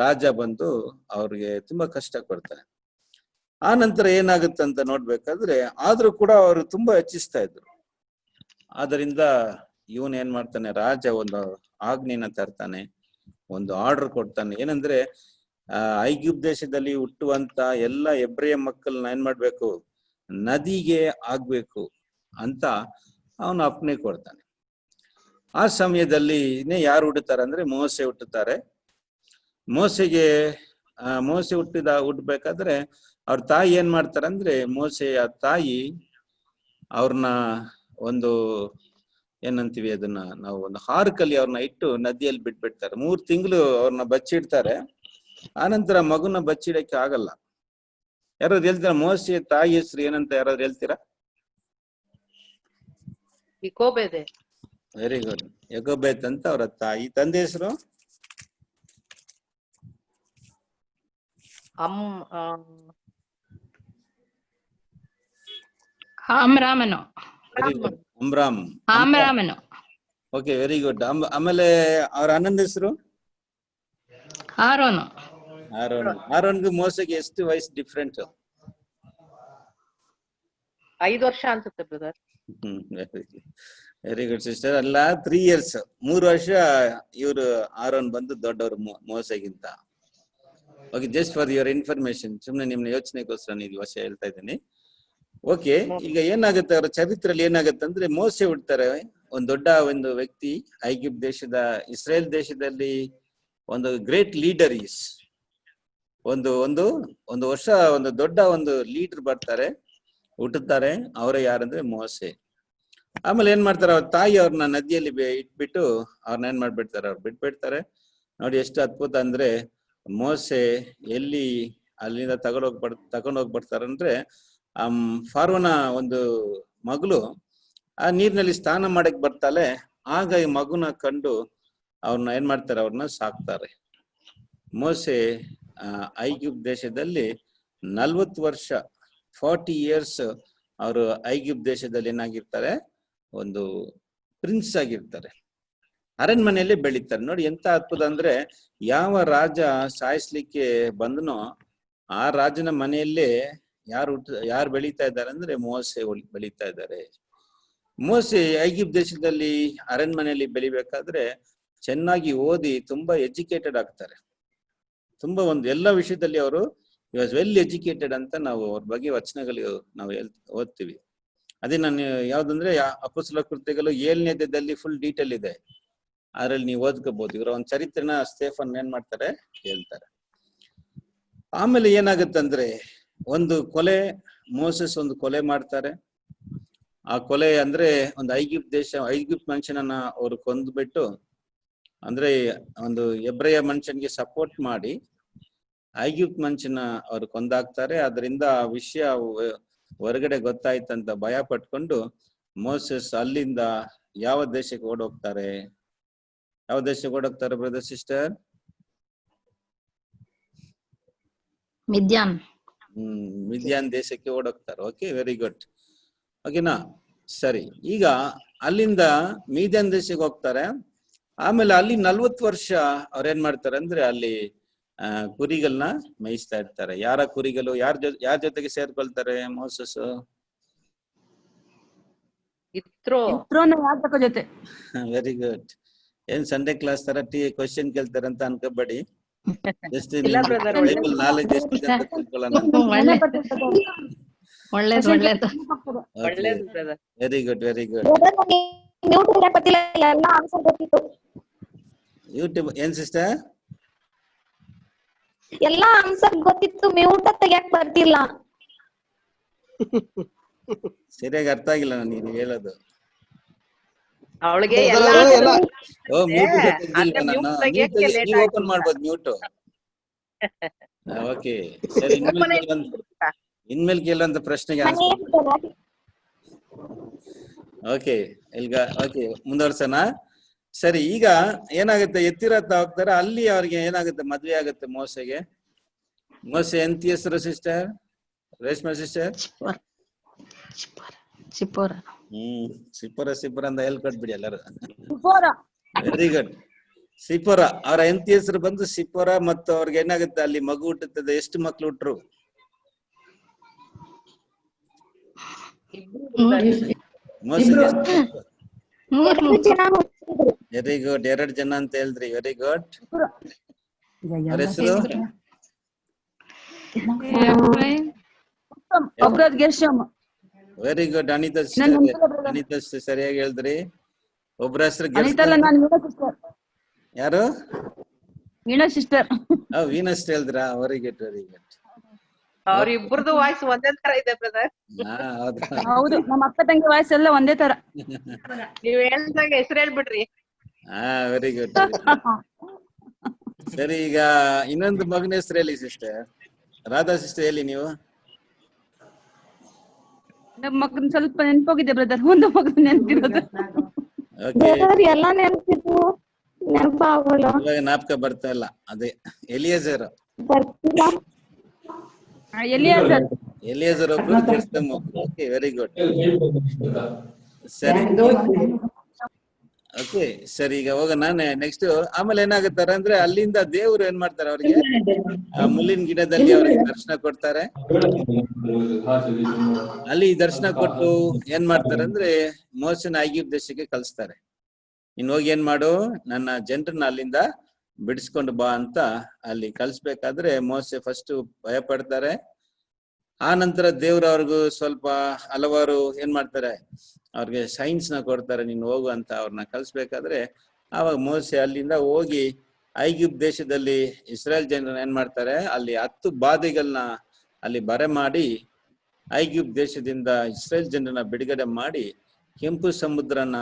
ರಾಜ ಬಂದು ಅವ್ರಿಗೆ ತುಂಬಾ ಕಷ್ಟ ಕೊಡ್ತಾನೆ. ಆ ನಂತರ ಏನಾಗುತ್ತಂತ ನೋಡ್ಬೇಕಾದ್ರೆ ಆದ್ರೂ ಕೂಡ ಅವರು ತುಂಬಾ ಹೆಚ್ಚಿಸ್ತಾ ಇದ್ರು. ಆದ್ರಿಂದ ಇವನ್ ಏನ್ ಮಾಡ್ತಾನೆ, ರಾಜ ಒಂದು ಆಜ್ಞೆನ ತರ್ತಾನೆ, ಒಂದು ಆರ್ಡರ್ ಕೊಡ್ತಾನೆ. ಏನಂದ್ರೆ ಐಗುಪ್ತ ದೇಶದಲ್ಲಿ ಹುಟ್ಟುವಂತ ಎಲ್ಲ ಎಬ್ರಿಯ ಮಕ್ಕಳನ್ನ ಏನ್ ಮಾಡ್ಬೇಕು, ನದಿಗೆ ಆಗ್ಬೇಕು ಅಂತ ಅವನು ಅಪ್ಪಣೆ ಕೊಡ್ತಾನೆ. ಆ ಸಮಯದಲ್ಲಿ ಯಾರು ಹುಟ್ಟುತ್ತಾರೆ ಅಂದ್ರೆ ಮೋಸೆ ಹುಟ್ಟುತ್ತಾರೆ. ಮೋಸೆ ಹುಟ್ಟಬೇಕಾದ್ರೆ ಅವ್ರ ತಾಯಿ ಏನ್ ಮಾಡ್ತಾರೆ ಅಂದ್ರೆ, ಮೋಸೆಯ ತಾಯಿ ಅವ್ರನ್ನ ಒಂದು ಏನಂತೀವಿ ಅದನ್ನ ನಾವು, ಒಂದು ಹಾರ್ಕಲ್ಲಿ ಅವ್ರನ್ನ ಇಟ್ಟು ನದಿಯಲ್ಲಿ ಬಿಟ್ಬಿಡ್ತಾರೆ. 3 ತಿಂಗಳು ಅವ್ರನ್ನ ಬಚ್ಚಿಡ್ತಾರೆ. ಆನಂತರ ಮಗುನ ಬಚ್ಚಿಡಕ್ಕೆ ಆಗಲ್ಲ. ಯಾರಾದ್ರು ಹೇಳ್ತೀರಾ ಮೋಸೆಯ ತಾಯಿ ಹೆಸರು ಏನಂತ ಯಾರಾದ್ರು ಹೇಳ್ತೀರಾ? ಇಕೋಬೇದೆ. Very good. ಯಕೋಬೇತ್ ಅಂತ ಅವರ ತಾಯಿ. ತಂದೆ ಹೆಸರು? ಅಮ್ರಾಮನು. Very good, Amram. ಅಮ್ರಾಮನು. Okay, very good. ಆಮೇಲೆ ಅವ್ರ ಅಣ್ಣನ ಹೆಸರು? ಆರೋನು. ಆರೋನ್ಗೂ ಮೋಸೆಗೆ ಎಷ್ಟು ವಯಸ್ಸು ಡಿಫ್ರೆಂಟ್? 5 ವರ್ಷ ಅನ್ಸುತ್ತೆ ಬ್ರದರ್. Very good sister. ಅಲ್ಲ, 3 years, 3 ವರ್ಷ ಇವರು ಆರೋನ್ ಬಂದು ದೊಡ್ಡವರು ಮೋಸೆಗಿಂತ. Okay, just for your information, ಸುಮ್ನೆ ನಿಮ್ನ ಯೋಚನೆಗೋಸ್ಕರ ನೀವು ವಿಷಯ ಹೇಳ್ತಾ ಇದ್ದೀನಿ. ಓಕೆ, ಈಗ ಏನಾಗುತ್ತೆ ಅವರ ಚರಿತ್ರೆಯಲ್ಲಿ ಏನಾಗುತ್ತೆ ಅಂದ್ರೆ, ಮೋಸೆ ಹುಡ್ತಾರೆ, ಒಂದು ದೊಡ್ಡ ಒಂದು ವ್ಯಕ್ತಿ, ಐಗುಪ್ತ ದೇಶದ, ಇಸ್ರೇಲ್ ದೇಶದಲ್ಲಿ ಒಂದು ಗ್ರೇಟ್ ಲೀಡರ್ ಈಸ್, ಒಂದು ವರ್ಷ ಒಂದು ದೊಡ್ಡ ಒಂದು ಲೀಡರ್ ಬರ್ತಾರೆ, ಹುಟ್ಟುತ್ತಾರೆ. ಅವರೇ ಯಾರಂದ್ರೆ ಮೋಸೆ. ಆಮೇಲೆ ಏನ್ ಮಾಡ್ತಾರೆ, ಅವ್ರ ತಾಯಿ ಅವ್ರನ್ನ ನದಿಯಲ್ಲಿ ಇಟ್ಬಿಟ್ಟು ಅವ್ರನ್ನ ಏನ್ ಮಾಡ್ಬಿಡ್ತಾರೆ, ಅವ್ರು ಬಿಟ್ಬಿಡ್ತಾರೆ. ನೋಡಿ ಎಷ್ಟು ಅದ್ಭುತ ಅಂದ್ರೆ, ಮೋಸೆ ಎಲ್ಲಿ ಅಲ್ಲಿಂದ ತಗೊಂಡೋಗಿ ಬರ್ತಾರೆ ಅಂದ್ರೆ, ಫಾರೋನ ಒಂದು ಮಗಳು ಆ ನೀರಿನಲ್ಲಿ ಸ್ನಾನ ಮಾಡಕ್ ಬರ್ತಾಳೆ. ಆಗ ಈ ಮಗುನ ಕಂಡು ಅವ್ರನ್ನ ಏನ್ ಮಾಡ್ತಾರೆ, ಅವ್ರನ್ನ ಸಾಕ್ತಾರೆ. ಮೋಸೆ ಐಗುಪ್ತ ದೇಶದಲ್ಲಿ 40 ವರ್ಷ 40 years ಅವರು ಐಗುಪ್ತ ದೇಶದಲ್ಲಿ ಏನಾಗಿರ್ತಾರೆ, ಒಂದು ಪ್ರಿನ್ಸ್ ಆಗಿರ್ತಾರೆ. ಅರಣ್ಮನೆಯಲ್ಲಿ ಬೆಳೀತಾರೆ. ನೋಡಿ ಎಂತ ಅದ್ಭುತ ಅಂದ್ರೆ, ಯಾವ ರಾಜ ಸಾಯಿಸ್ಲಿಕ್ಕೆ ಬಂದನೋ ಆ ರಾಜನ ಮನೆಯಲ್ಲೇ ಯಾರು ಬೆಳೀತಾ ಇದ್ದಾರೆ ಅಂದ್ರೆ ಮೋಸೆ ಬೆಳೀತಾ ಇದ್ದಾರೆ. ಮೋಸೆ ಐಗುಪ್ತ ದೇಶದಲ್ಲಿ ಅರಣ್ಮನೆಯಲ್ಲಿ ಬೆಳಿಬೇಕಾದ್ರೆ ಚೆನ್ನಾಗಿ ಓದಿ ತುಂಬಾ ಎಜುಕೇಟೆಡ್ ಆಗ್ತಾರೆ. ತುಂಬಾ ಎಲ್ಲ ವಿಷಯದಲ್ಲಿ ಅವರು ವಾಸ್ ವೆಲ್ ಎಜುಕೇಟೆಡ್ ಅಂತ ನಾವು ಅವ್ರ ಬಗ್ಗೆ ವಚನಗಳು ನಾವು ಓದ್ತೀವಿ. ಅದೇ ನಾನು ಯಾವ್ದಂದ್ರೆ ಅಪೊಸ್ತಲ ಕೃತ್ಯಗಳು 7ನೇ ಅಧ್ಯಾಯದಲ್ಲಿ ಫುಲ್ ಡೀಟೇಲ್ ಇದೆ, ಅದ್ರಲ್ಲಿ ನೀವು ಓದ್ಕೋಬಹುದು. ಇವರ ಒಂದು ಚರಿತ್ರೆನ ಸ್ಟೇಫನ್ ಏನ್ ಮಾಡ್ತಾರೆ, ಹೇಳ್ತಾರೆ. ಆಮೇಲೆ ಏನಾಗುತ್ತಂದ್ರೆ, ಒಂದು ಕೊಲೆ, ಮೋಸೆಸ್ ಒಂದು ಕೊಲೆ ಮಾಡ್ತಾರೆ. ಆ ಕೊಲೆ ಅಂದ್ರೆ ಒಂದು ಐಗುಪ್ತ ಮನುಷ್ಯನನ್ನ ಅವರು ಕೊಂದ್ಬಿಟ್ಟು, ಅಂದ್ರೆ ಒಂದು ಎಬ್ರೆಯ ಮನುಷ್ಯನಿಗೆ ಸಪೋರ್ಟ್ ಮಾಡಿ ಐಗುಪ್ತ ಮನುಷ್ಯನ ಅವ್ರು ಕೊಂದಾಕ್ತಾರೆ. ಅದರಿಂದ ಆ ವಿಷಯ ಹೊರಗಡೆ ಗೊತ್ತಾಯ್ತಂತ ಭಯ ಪಟ್ಕೊಂಡು ಮೋಸೆಸ್ ಅಲ್ಲಿಂದ ಯಾವ ದೇಶಕ್ಕೆ ಓಡೋಗ್ತಾರೆ? ಯಾವ ದೇಶಕ್ಕೆ ಓಡೋಗ್ತಾರೆ ಬ್ರದರ್ ಸಿಸ್ಟರ್? ಮಿದ್ಯಾನ್ ದೇಶಕ್ಕೆ ಓಡೋಗ್ತಾರೆ. Okay, very good. ಓಕೆನಾ, ಸರಿ. ಈಗ ಅಲ್ಲಿಂದ ಮಿದ್ಯಾನ್ ದೇಶಕ್ಕೆ ಹೋಗ್ತಾರೆ. ಆಮೇಲೆ ಅಲ್ಲಿ 40 ವರ್ಷ ಅವ್ರೇನ್ ಮಾಡ್ತಾರೆ ಅಂದ್ರೆ, ಅಲ್ಲಿ ಕುರಿಗಳನ್ನ ಮೇಯಿಸ್ತಾ ಇರ್ತಾರೆ. ಯಾರ ಕುರಿಗಳು? ಯಾರ ಜೊತೆಗೆ ಸೇರ್ಕೊಳ್ತಾರೆ ಮೋಸಸ್? ಜೊತೆ. Very good. ಏನ್ ಸಂಡೇ ಕ್ಲಾಸ್ ತರ ಕ್ವಶನ್ ಕೇಳ್ತಾರೆ ಅಂತ ಅನ್ಕೋಬೇಡಿ. ಜಸ್ಟ್ ಬೈಬಲ್ ನಾಲೆಜ್ ಎಷ್ಟಿದೆ ಅಂತ ತಿಳ್ಕೊಳ್ಳೋಣ. Very good, very good. YouTube ಏನ್ ಸಿಸ್ಟರ್? ಎಲ್ಲಾ ಆನ್ಸರ್ ಗೊತ್ತಿತ್ತು, ಮ್ಯೂಟ್ ತೆಗಿಯಕ್ ಬರ್ತಿಲ್ಲ. ಸರಿಯಾಗಿ ಅರ್ಥ ಆಗಿಲ್ಲ ನೀನು ಹೇಳೋದು. ಅವಳಿಗೆ ನೀವು ಓಪನ್ ಮಾಡ್ಬೋದು ಮ್ಯೂಟ್. ಓಕೆ, ಸರಿ. ಇನ್ಮೇಲೆ ಕೇಳುವಂತ ಪ್ರಶ್ನೆಗೆ ಓಕೆ, ಓಕೆ ಮುಂದುವರ್ಸೋಣ. ಸರಿ, ಈಗ ಏನಾಗುತ್ತೆ, ಎತ್ತಿರತ್ತ ಹೋಗ್ತಾರೆ, ಅಲ್ಲಿ ಅವ್ರಿಗೆ ಏನಾಗುತ್ತೆ, ಮದ್ವೆ ಆಗುತ್ತೆ ಮೋಸೆಗೆ. ಮೋಸೆ ಎಂತ ಹೆಸರು ಸಿಸ್ಟರ್, ರೇಷ್ಮಾ ಸಿಸ್ಟರ್? ಚಿಪ್ಪೋರ ಸಿಪ್ಪರ ಅಂತ ಹೇಳ್ಕೊಟ್ಬಿಡಿ ಎಲ್ಲರೂ. Very good. ಸಿಪ್ಪರ ಅವ್ರ ಎಂತ ಹೆಸರು ಬಂದು ಸಿಪ್ಪರ, ಮತ್ತು ಅವ್ರಿಗೆ ಏನಾಗುತ್ತೆ, ಅಲ್ಲಿ ಮಗು ಹುಟ್ಟುತ್ತದೆ. ಎಷ್ಟು ಮಕ್ಳು ಹುಟ್ರು? ಮೋಸೆಗೆ ಎರಡು ಜನ ಹುಟ್ಟಿದ್ರು. ವೆರಿ ಗುಡ್, 2 ಜನ ಅಂತ ಹೇಳಿದ್ರಿ. Very good. ಅವ್ರ ಹೆಸರು ವೆರಿ ಗುಡ್. ಅನಿತಾ ಸಿಸ್ಟರ್ ಸರಿಯಾಗಿ ಹೇಳಿದ್ರಿ. ಒಬ್ರ ಹೆಸರು ಯಾರು? ವೀಣಾ ಸಿಸ್ಟರ್. ವೀನಸ್ ಹೇಳಿದ್ರಾ? Very good, very good. ಅವ್ರಿಬ್ರದ್ದು ವಾಯ್ಸ್ ಒಂದೇ ತರ ಇದೆ ಬ್ರದರ್. ಹೌದು, ನಮ್ಮ ಅಕ್ಕ ತಂಗಿ ವಾಯ್ಸ್ ಎಲ್ಲ ಒಂದೇ ತರ. ನೀವ್ ಹೇಳ್ದಾಗ ಹೆಸರು ಹೇಳ್ಬಿಡ್ರಿ. Very good. ಸರಿ, ಈಗ ಇನ್ನೊಂದು ಮಗನ ಹೆಸರು ಹೇಳಿ ಸಿಸ್ಟರ್. ರಾಧಾ ಸಿಸ್ಟರ್ ಹೇಳಿ ನೀವು. ನಮ್ಮ ಮಗನ್ ಸ್ವಲ್ಪ ನೆನ್ಪೋಗಿದೆ ಬ್ರದರ್, ಒಂದು ಮಗನ್ ನೆನ್ಪಿರೋದು. ಬೇರೆಯವ್ರು ಎಲ್ಲ ನೆನಪಿದ್ರು, ನೆನಪಾಗಲ್ಲ. ಇವಾಗ ಜ್ಞಾಪಕ ಬರ್ತಾ ಇಲ್ಲ. ಅದೇ ಎಲಿಯೇಜರ್. ಬರ್ತಿಲ್ಲ. ಎಲಿಯೇಜರ್ ಒಬ್ರು, ಜೆಸ್ತಮ್ ಒಬ್ರು. Okay, very good. ಸರಿ, ಓಕೆ ಸರಿ. ಈಗ ಹೋಗ ನಾನೇ ನೆಕ್ಸ್ಟ್. ಆಮೇಲೆ ಏನಾಗುತ್ತಾರೆ ಅಂದ್ರೆ, ಅಲ್ಲಿಂದ ದೇವ್ರು ಏನ್ ಮಾಡ್ತಾರೆ, ಅವ್ರಿಗೆ ಆ ಮುಳ್ಳಿನ ಗಿಡದಲ್ಲಿ ಅವ್ರಿಗೆ ದರ್ಶನ ಕೊಡ್ತಾರೆ. ಅಲ್ಲಿ ದರ್ಶನ ಕೊಟ್ಟು ಏನ್ ಮಾಡ್ತಾರೆ ಅಂದ್ರೆ, ಮೋಸೆನ ಐಗುಪ್ತ ದೇಶಕ್ಕೆ ಕಳಿಸ್ತಾರೆ. ಇನ್ ಹೋಗಿ ಏನ್ ಮಾಡು, ನನ್ನ ಜನರನ್ನ ಅಲ್ಲಿಂದ ಬಿಡಿಸ್ಕೊಂಡು ಬಾ ಅಂತ ಅಲ್ಲಿ ಕಳ್ಸ್ಬೇಕಾದ್ರೆ ಮೋಸೆ ಫಸ್ಟ್ ಭಯ ಪಡ್ತಾರೆ. ಆ ನಂತರ ದೇವ್ರು ಅವ್ರಿಗೂ ಸ್ವಲ್ಪ ಹಲವಾರು ಏನ್ ಮಾಡ್ತಾರೆ, ಅವ್ರಿಗೆ ಸೈನ್ಸ್ ನ ಕೊಡ್ತಾರೆ, ನೀನು ಹೋಗು ಅಂತ ಅವ್ರನ್ನ ಕಳ್ಸ್ಬೇಕಾದ್ರೆ. ಆವಾಗ ಮೋಸೆ ಅಲ್ಲಿಂದ ಹೋಗಿ ಐಗುಪ್ತ ದೇಶದಲ್ಲಿ ಇಸ್ರಾಯೇಲ್ ಜನರನ್ನ ಏನ್ ಮಾಡ್ತಾರೆ, ಅಲ್ಲಿ 10 ಬಾಧೆಗಳನ್ನ ಅಲ್ಲಿ ಬರೆ ಮಾಡಿ ಐಗುಪ್ತ ದೇಶದಿಂದ ಇಸ್ರಾಯೇಲ್ ಜನರನ್ನ ಬಿಡುಗಡೆ ಮಾಡಿ, ಕೆಂಪು ಸಮುದ್ರನ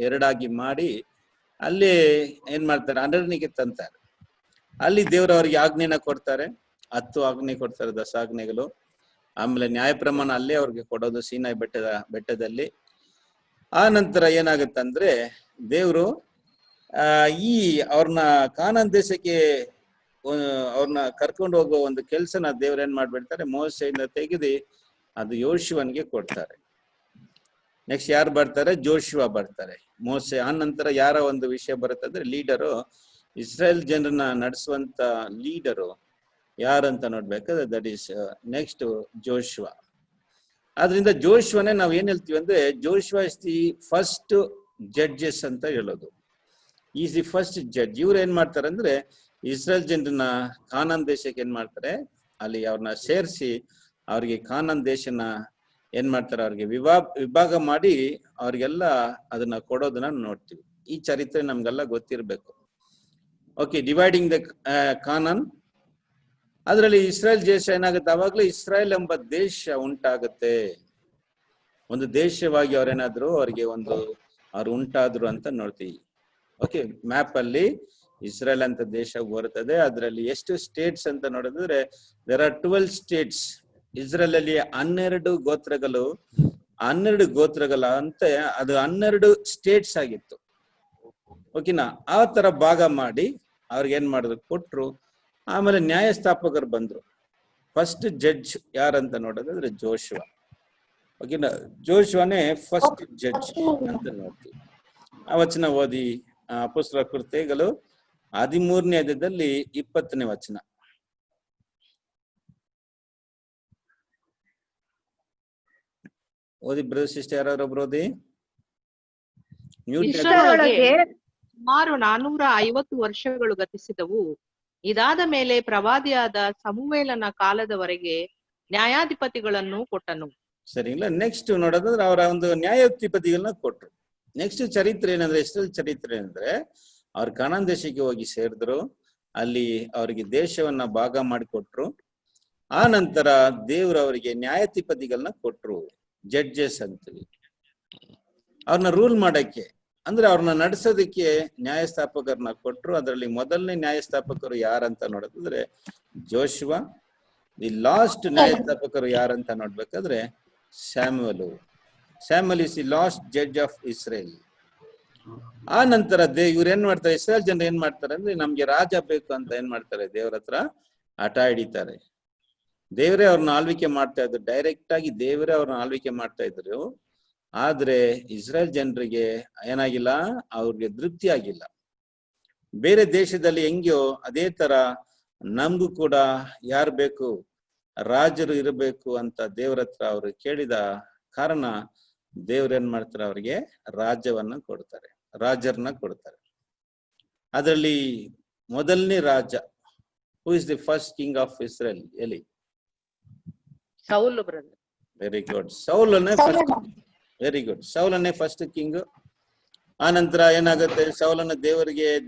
2 ಮಾಡಿ ಅಲ್ಲಿ ಏನ್ ಮಾಡ್ತಾರೆ, ಅರಣ್ಯಕ್ಕೆ ತಂತಾರೆ. ಅಲ್ಲಿ ದೇವ್ರು ಅವ್ರಿಗೆ ಆಜ್ಞೆನ ಕೊಡ್ತಾರೆ. 10 ಆಜ್ಞೆ ಕೊಡ್ತಾರೆ, 10 ಆಜ್ಞೆಗಳು. ಆಮೇಲೆ ನ್ಯಾಯ ಪ್ರಮಾಣ ಅಲ್ಲೇ ಅವ್ರಿಗೆ ಕೊಡೋದು, ಸೀನಾಯಿ ಬೆಟ್ಟದಲ್ಲಿ. ಆ ನಂತರ ಏನಾಗುತ್ತಂದ್ರೆ, ದೇವ್ರು ಈ ಅವ್ರನ್ನ ಕಾನಾನ್ ದೇಶಕ್ಕೆ ಅವ್ರನ್ನ ಕರ್ಕೊಂಡು ಹೋಗೋ ಒಂದು ಕೆಲ್ಸನ ದೇವ್ರ ಏನ್ ಮಾಡ್ಬಿಡ್ತಾರೆ, ಮೋಸೆಯಿಂದ ತೆಗೆದು ಅದು ಯೋಶುವನ್ಗೆ ಕೊಡ್ತಾರೆ. ನೆಕ್ಸ್ಟ್ ಯಾರು ಬರ್ತಾರೆ? ಜೋಶುವ ಬರ್ತಾರೆ. ಮೋಸೆ ಆ ನಂತರ ಯಾರ ಒಂದು ವಿಷಯ ಬರುತ್ತೆ ಅಂದ್ರೆ, ಲೀಡರು, ಇಸ್ರಾಯೇಲ್ ಜನರನ್ನ ನಡೆಸುವಂತ ಲೀಡರು ಯಾರಂತ ನೋಡ್ಬೇಕಾದ್ರೆ, ದಟ್ ಈಸ್ ನೆಕ್ಸ್ಟ್ ಜೋಶುವ. ಆದ್ರಿಂದ ಜೋಶುವನೇ ನಾವ್ ಏನ್ ಹೇಳ್ತೀವಿ ಅಂದ್ರೆ, Joshua is the first judges ಅಂತ ಹೇಳೋದು. Is the first judge. ಇವ್ರು ಏನ್ ಮಾಡ್ತಾರೆ ಅಂದ್ರೆ, ಇಸ್ರಾಯೇಲ್ ಜನರನ್ನ ಕಾನಾನ್ ದೇಶಕ್ಕೆ ಏನ್ ಮಾಡ್ತಾರೆ, ಅಲ್ಲಿ ಅವ್ರನ್ನ ಸೇರಿಸಿ ಅವ್ರಿಗೆ ಕಾನಾನ್ ದೇಶನ ಏನ್ ಮಾಡ್ತಾರೆ, ಅವ್ರಿಗೆ ವಿಭಾಗ ಮಾಡಿ ಅವ್ರಿಗೆಲ್ಲ ಅದನ್ನ ಕೊಡೋದನ್ನ ನೋಡ್ತೀವಿ. ಈ ಚರಿತ್ರೆ ನಮ್ಗೆಲ್ಲ ಗೊತ್ತಿರ್ಬೇಕು. ಓಕೆ, ಡಿವೈಡಿಂಗ್ ದ ಕಾನಾನ್. ಅದರಲ್ಲಿ ಇಸ್ರಾಯೇಲ್ ದೇಶ ಏನಾಗುತ್ತೆ, ಅವಾಗ್ಲೂ ಇಸ್ರಾಯೇಲ್ ಎಂಬ ದೇಶ ಉಂಟಾಗುತ್ತೆ. ಒಂದು ದೇಶವಾಗಿ ಅವ್ರೇನಾದ್ರು ಅವ್ರಿಗೆ ಅವ್ರು ಉಂಟಾದ್ರು ಅಂತ ನೋಡ್ತೀವಿ. ಓಕೆ, ಮ್ಯಾಪ್ ಅಲ್ಲಿ ಇಸ್ರೇಲ್ ಅಂತ ದೇಶ ಬರುತ್ತದೆ. ಅದರಲ್ಲಿ ಎಷ್ಟು ಸ್ಟೇಟ್ಸ್ ಅಂತ ನೋಡಿದ್ರೆ, ದೇರ್ ಆರ್ 12 ಸ್ಟೇಟ್ಸ್. ಇಸ್ರೇಲ್ ಅಲ್ಲಿ 12 ಗೋತ್ರಗಳು, 12 ಗೋತ್ರಗಳ ಅಂತ ಅದು 12 ಸ್ಟೇಟ್ಸ್ ಆಗಿತ್ತು. ಓಕೆನಾ? ಆ ತರ ಭಾಗ ಮಾಡಿ ಅವ್ರಿಗೆ ಏನ್ ಮಾಡಿದ್ರು, ಕೊಟ್ರು. ಆಮೇಲೆ ನ್ಯಾಯಸ್ಥಾಪಕರು ಬಂದ್ರು. ಫಸ್ಟ್ ಜಡ್ಜ್ ಯಾರಂತ ನೋಡೋದಾದ್ರೆ ಜೋಶುವ. ಓಕೆನಾ? ಜೋಶುವನೇ ಫಸ್ಟ್ ಜಡ್ಜ್ ಅಂತ ನೋಡ್ತೀವಿ. ಆ ವಚನ ಓದಿ, ಅಪೊಸ್ತಲರ ಕೃತ್ಯಗಳು 13ನೇ ಅಧ್ಯಾಯದಲ್ಲಿ 20ನೇ ವಚನ. ಓದಿ ಬ್ರದರ್ ಸಿಸ್ಟರ್, ಯಾರೊಬ್ರು ಓದಿ. ಇಷ್ಟರೊಳಗೆ ಸುಮಾರು 450 ವರ್ಷಗಳು ಗತಿಸಿದವು. ಇದಾದ ಮೇಲೆ ಪ್ರವಾದಿಯಾದ ಸಮುವೇಲನ ಕಾಲದವರೆಗೆ ನ್ಯಾಯಾಧಿಪತಿಗಳನ್ನು ಕೊಟ್ಟನು. ಸರಿ, ಇಲ್ಲ ನೆಕ್ಸ್ಟ್ ನೋಡೋದಾದ್ರೆ ಅವರ ಒಂದು ನ್ಯಾಯಾಧಿಪತಿಗಳನ್ನ ಕೊಟ್ರು. ನೆಕ್ಸ್ಟ್ ಚರಿತ್ರೆ ಏನಂದ್ರೆ, ಇಸ್ರೇಲ್ ಚರಿತ್ರೆ ಅಂದ್ರೆ, ಅವ್ರು ಕಾನಾನ್ ದೇಶಕ್ಕೆ ಹೋಗಿ ಸೇರಿದ್ರು. ಅಲ್ಲಿ ಅವರಿಗೆ ದೇಶವನ್ನ ಭಾಗ ಮಾಡಿಕೊಟ್ರು. ಆ ನಂತರ ದೇವ್ರು ಅವರಿಗೆ ನ್ಯಾಯಾಧಿಪತಿಗಳನ್ನ ಕೊಟ್ರು, ಜಡ್ಜಸ್ ಅಂತೀವಿ. ಅವ್ರನ್ನ ರೂಲ್ ಮಾಡಕ್ಕೆ, ಅಂದ್ರೆ ಅವ್ರನ್ನ ನಡೆಸೋದಕ್ಕೆ ನ್ಯಾಯಸ್ಥಾಪಕರನ್ನ ಕೊಟ್ರು. ಅದರಲ್ಲಿ ಮೊದಲನೇ ನ್ಯಾಯಸ್ಥಾಪಕರು ಯಾರಂತ ನೋಡೋದಾದ್ರೆ ಜೋಶುವ. ದಿ ಲಾಸ್ಟ್ ನ್ಯಾಯಸ್ಥಾಪಕರು ಯಾರಂತ ನೋಡ್ಬೇಕಾದ್ರೆ Samuel. Samuel is the last judge of Israel. ಆ ನಂತರ ಇವ್ರು ಏನ್ ಮಾಡ್ತಾರೆ, ಇಸ್ರಾಯೇಲ್ ಜನರು ಏನ್ ಮಾಡ್ತಾರೆ ಅಂದ್ರೆ ನಮ್ಗೆ ರಾಜ ಬೇಕು ಅಂತ ಏನ್ ಮಾಡ್ತಾರೆ, ದೇವ್ರ ಹತ್ರ ಹಠ ಹಿಡಿತಾರೆ. ದೇವರೇ ಅವ್ರನ್ನ ಆಳ್ವಿಕೆ ಮಾಡ್ತಾ ಇದ್ರು, ಡೈರೆಕ್ಟ್ ಆಗಿ ದೇವರೇ ಅವ್ರನ್ನ ಆಳ್ವಿಕೆ ಮಾಡ್ತಾ ಇದ್ರು. ಆದ್ರೆ ಇಸ್ರಾಯೇಲ್ ಜನರಿಗೆ ಏನಾಗಿಲ್ಲ, ಅವ್ರಿಗೆ ತೃಪ್ತಿ ಆಗಿಲ್ಲ. ಬೇರೆ ದೇಶದಲ್ಲಿ ಹೆಂಗ್ಯೋ ಅದೇ ತರ ನಮ್ಗೂ ಕೂಡ ಯಾರು ಬೇಕು, ರಾಜರು ಇರಬೇಕು ಅಂತ ದೇವ್ರ ಹತ್ರ ಅವ್ರು ಕೇಳಿದ ಕಾರಣ ದೇವ್ರ ಏನ್ ಮಾಡ್ತಾರೆ, ಅವ್ರಿಗೆ ರಾಜ್ಯವನ್ನ ಕೊಡ್ತಾರೆ, ರಾಜರನ್ನ ಕೊಡ್ತಾರೆ. ಅದರಲ್ಲಿ ಮೊದಲನೇ ರಾಜ, who is the first king of Israel? Eli? Saul brother. Very good. ಸೌಲನ್ನೇ ಫಸ್ಟ್. Very good. ಸೌಲನ್ನೇ ಫಸ್ಟ್ ಕಿಂಗ್. ಆ ನಂತರ ಏನಾಗುತ್ತೆ, ಸೌಲನ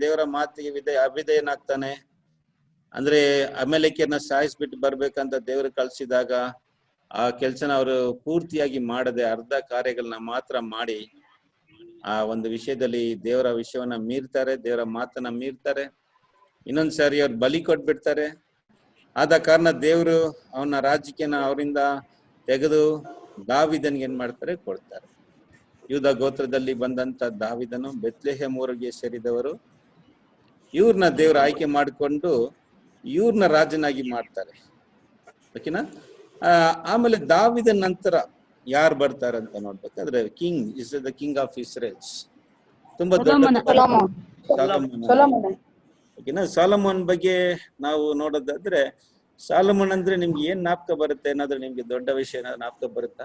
ದೇವರ ಮಾತಿಗೆ ಅವಿಧೇಯನಾಗ್ತಾನೆ. ಅಂದ್ರೆ ಅಮೆಲೇಕ್ಯರನ್ನ ಸಾಯಿಸ್ಬಿಟ್ಟು ಬರ್ಬೇಕಂತ ದೇವರು ಕಳ್ಸಿದಾಗ ಆ ಕೆಲ್ಸನ ಅವರು ಪೂರ್ತಿಯಾಗಿ ಮಾಡದೆ ಅರ್ಧ ಕಾರ್ಯಗಳನ್ನ ಮಾತ್ರ ಮಾಡಿ ಆ ಒಂದು ವಿಷಯದಲ್ಲಿ ದೇವರ ವಿಷಯವನ್ನ ಮೀರ್ತಾರೆ, ದೇವರ ಮಾತನ್ನ ಮೀರ್ತಾರೆ. ಇನ್ನೊಂದ್ಸಾರಿ ಅವ್ರು ಬಲಿ ಕೊಟ್ಬಿಡ್ತಾರೆ. ಆದ ಕಾರಣ ದೇವರು ಅವನ ರಾಜ್ಯಕ್ಕೆನ ಅವರಿಂದ ತೆಗೆದು ದಾವಿದನ್ಗೆ ಏನ್ ಮಾಡ್ತಾರೆ, ಕೊಡ್ತಾರೆ. ಯೂದ ಗೋತ್ರದಲ್ಲಿ ಬಂದಂತ ದಾವಿದನು ಬೆತ್ಲೆಹೇಮ್ ಊರಿಗೆ ಸೇರಿದವರು. ಇವ್ರನ್ನ ದೇವ್ರ ಆಯ್ಕೆ ಮಾಡಿಕೊಂಡು ಇವ್ರನ್ನ ರಾಜನಾಗಿ ಮಾಡ್ತಾರೆ. ಓಕೆನಾ? ಆಮೇಲೆ ದಾವಿದನ ನಂತರ ಯಾರು ಬರ್ತಾರೆ ಅಂತ ನೋಡ್ಬೇಕಾದ್ರೆ king is the king of Israel's. ತುಂಬಾ ದೊಡ್ಡ ಓಕೆನಾ? ಸಾಲಮೋನ್ ಬಗ್ಗೆ ನಾವು ನೋಡೋದಾದ್ರೆ, ಸಾಲಮೋನ್ ಅಂದ್ರೆ ನಿಮ್ಗೆ ಏನ್ ಜ್ಞಾಪಕ ಬರುತ್ತೆ? ಏನಾದ್ರೂ ನಿಮ್ಗೆ ದೊಡ್ಡ ವಿಷಯ ಏನಾದ್ರು ಜ್ಞಾಪಕ ಬರುತ್ತಾ?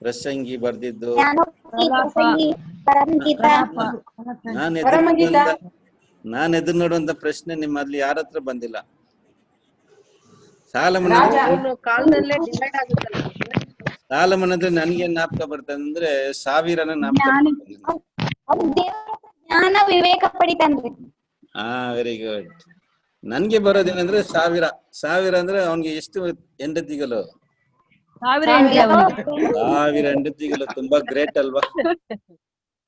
ಪ್ರಸಂಗಿ ಬರ್ದಿದ್ದು. ನಾನ್ ಎದುರು ನೋಡುವಂತ ಪ್ರಶ್ನೆ ನಿಮ್ಮಲ್ಲಿ ಯಾರ ಹತ್ರ ಬಂದಿಲ್ಲ. ಸಾಲಮನ್ ಕಾಲದಲ್ಲೇ ಡಿವೈಡ್ ಆಗುತ್ತಲ್ಲ. ಸಾಲಮನ್ ಅಂದ್ರೆ ನನ್ಗೆ ಜ್ಞಾಪಕ ಬರ್ತದೆ ಅಂದ್ರೆ ಸಾವಿರನ ಜ್ಞಾಪಕ. ವಿವೇಕ ಪಡಿತಾನ್ರಿ. ಹಾ, ವೆರಿ ಗುಡ್. ನನ್ಗೆ ಬರೋದೇನಂದ್ರೆ ಸಾವಿರ ಅಂದ್ರೆ ಅವನ್ಗೆ ಎಷ್ಟು ಹೆಂಡತಿಗಳು? 1000 ಹೆಂಡತಿಗಳು. ತುಂಬಾ ಗ್ರೇಟ್ ಅಲ್ವಾ?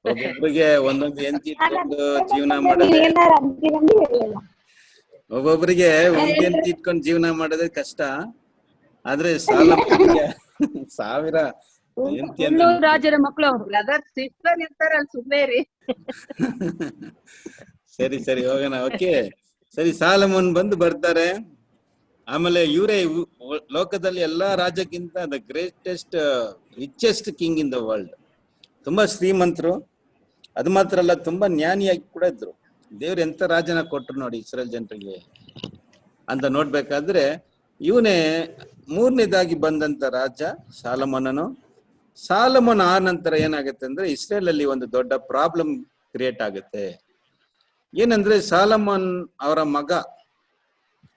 ಒಬ್ಬೊಬ್ರಿಗೆ ಒಂದೊಂದು ಹೆಂಡತಿ ಇಟ್ಕೊಂಡು ಜೀವನ ಮಾಡೋದೇ, ಒಬ್ಬೊಬ್ರಿಗೆ ಒಂದ್ ಹೆಂಡತಿ ಇಟ್ಕೊಂಡು ಜೀವನ ಮಾಡೋದೇ ಕಷ್ಟ. ಆದ್ರೆ ಸಾಲಮನ್ಗೆ 1000 ಹೆಂಡತಿ ಅಂತ. ರಾಜರ ಮಕ್ಕಳು ಅವರು. ಬ್ರದರ್ ಸಿಸ್ಟರ್ ಇರ್ತಾರಲ್ಲ, ಸುಮ್ಮನೆ ರೀ. ಸರಿ ಹೋಗೋಣ. ಓಕೆ, ಸರಿ. ಸಾಲಮೋನ್ ಬಂದು ಬರ್ತಾರೆ. ಆಮೇಲೆ ಇವರೇ ಲೋಕದಲ್ಲಿ ಎಲ್ಲಾ ರಾಜ್ಯಕ್ಕಿಂತ the greatest richest king in the world. ತುಂಬಾ ಶ್ರೀಮಂತರು. ಅದು ಮಾತ್ರ ಅಲ್ಲ, ತುಂಬಾ ಜ್ಞಾನಿಯಾಗಿ ಕೂಡ ಇದ್ರು. ದೇವ್ರು ಎಂತ ರಾಜನ ಕೊಟ್ರು ನೋಡಿ ಇಸ್ರೇಲ್ ಜನರಿಗೆ ಅಂತ ನೋಡ್ಬೇಕಾದ್ರೆ, ಇವನೇ 3ನೇದಾಗಿ ಬಂದಂತ ರಾಜ ಸಾಲಮೋನನು. ಸಾಲಮೋನ್ ಆ ನಂತರ ಏನಾಗುತ್ತೆ ಅಂದ್ರೆ ಇಸ್ರೇಲ್ ಅಲ್ಲಿ ಒಂದು ದೊಡ್ಡ ಪ್ರಾಬ್ಲಮ್ ಕ್ರಿಯೇಟ್ ಆಗುತ್ತೆ. ಏನಂದ್ರೆ ಸಾಲಮೋನ್ ಅವರ ಮಗ,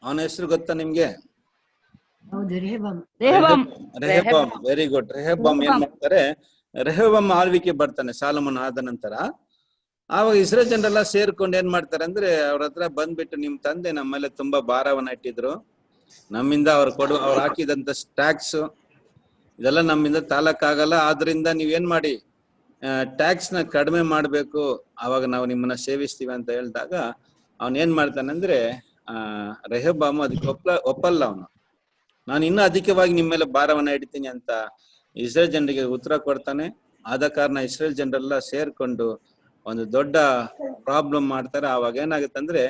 ಅವನ ಹೆಸರು ಗೊತ್ತಾ ನಿಮ್ಗೆ? ರೆಹಬ್ಬಾಮ್. Very good. ರೆಹಬ್ಬಾಮ್ ಏನ್ ಮಾಡ್ತಾರೆ, ರೆಹಬ್ಬಾಮ್ ಆಳ್ವಿಕೆ ಬರ್ತಾನೆ ಸಾಲಮೋನ್ ಆದ ನಂತರ. ಆವಾಗ ಇಸ್ರೇಲ್ ಜನರೆಲ್ಲ ಸೇರ್ಕೊಂಡು ಏನ್ ಮಾಡ್ತಾರೆ ಅಂದ್ರೆ ಅವ್ರ ಹತ್ರ ಬಂದ್ಬಿಟ್ಟು, ನಿಮ್ ತಂದೆ ನಮ್ಮ ಮೇಲೆ ತುಂಬಾ ಭಾರವನ್ನ ಇಟ್ಟಿದ್ರು, ನಮ್ಮಿಂದ ಅವ್ರು ಹಾಕಿದಂತ ಟ್ಯಾಕ್ಸ್ ಇದೆಲ್ಲ ನಮ್ಮಿಂದ ತಾಲಕ್ಕಾಗಲ್ಲ, ಆದ್ರಿಂದ ನೀವೇನ್ ಮಾಡಿ ಟ್ಯಾಕ್ಸ್ ನ ಕಡಿಮೆ ಮಾಡ್ಬೇಕು, ಅವಾಗ ನಾವು ನಿಮ್ಮನ್ನ ಸೇವಿಸ್ತೀವಿ ಅಂತ ಹೇಳಿದಾಗ ಅವನ್ ಏನ್ ಮಾಡ್ತಾನಂದ್ರೆ ರೆಹಬ್ಬಾಮ್ ಅದಕ್ಕೆ ಒಪ್ಪಲ್ಲ. ಅವನು ನಾನು ಇನ್ನೂ ಅಧಿಕವಾಗಿ ನಿಮ್ಮ ಮೇಲೆ ಭಾರವನ್ನ ಇಡ್ತೀನಿ ಅಂತ ಇಸ್ರೇಲ್ ಜನರಿಗೆ ಉತ್ತರ ಕೊಡ್ತಾನೆ. ಆದ ಕಾರಣ ಇಸ್ರೇಲ್ ಜನರೆಲ್ಲ ಸೇರ್ಕೊಂಡು ಒಂದು ದೊಡ್ಡ ಪ್ರಾಬ್ಲಮ್ ಮಾಡ್ತಾರೆ. ಆವಾಗ ಏನಾಗುತ್ತೆ ಅಂದ್ರೆ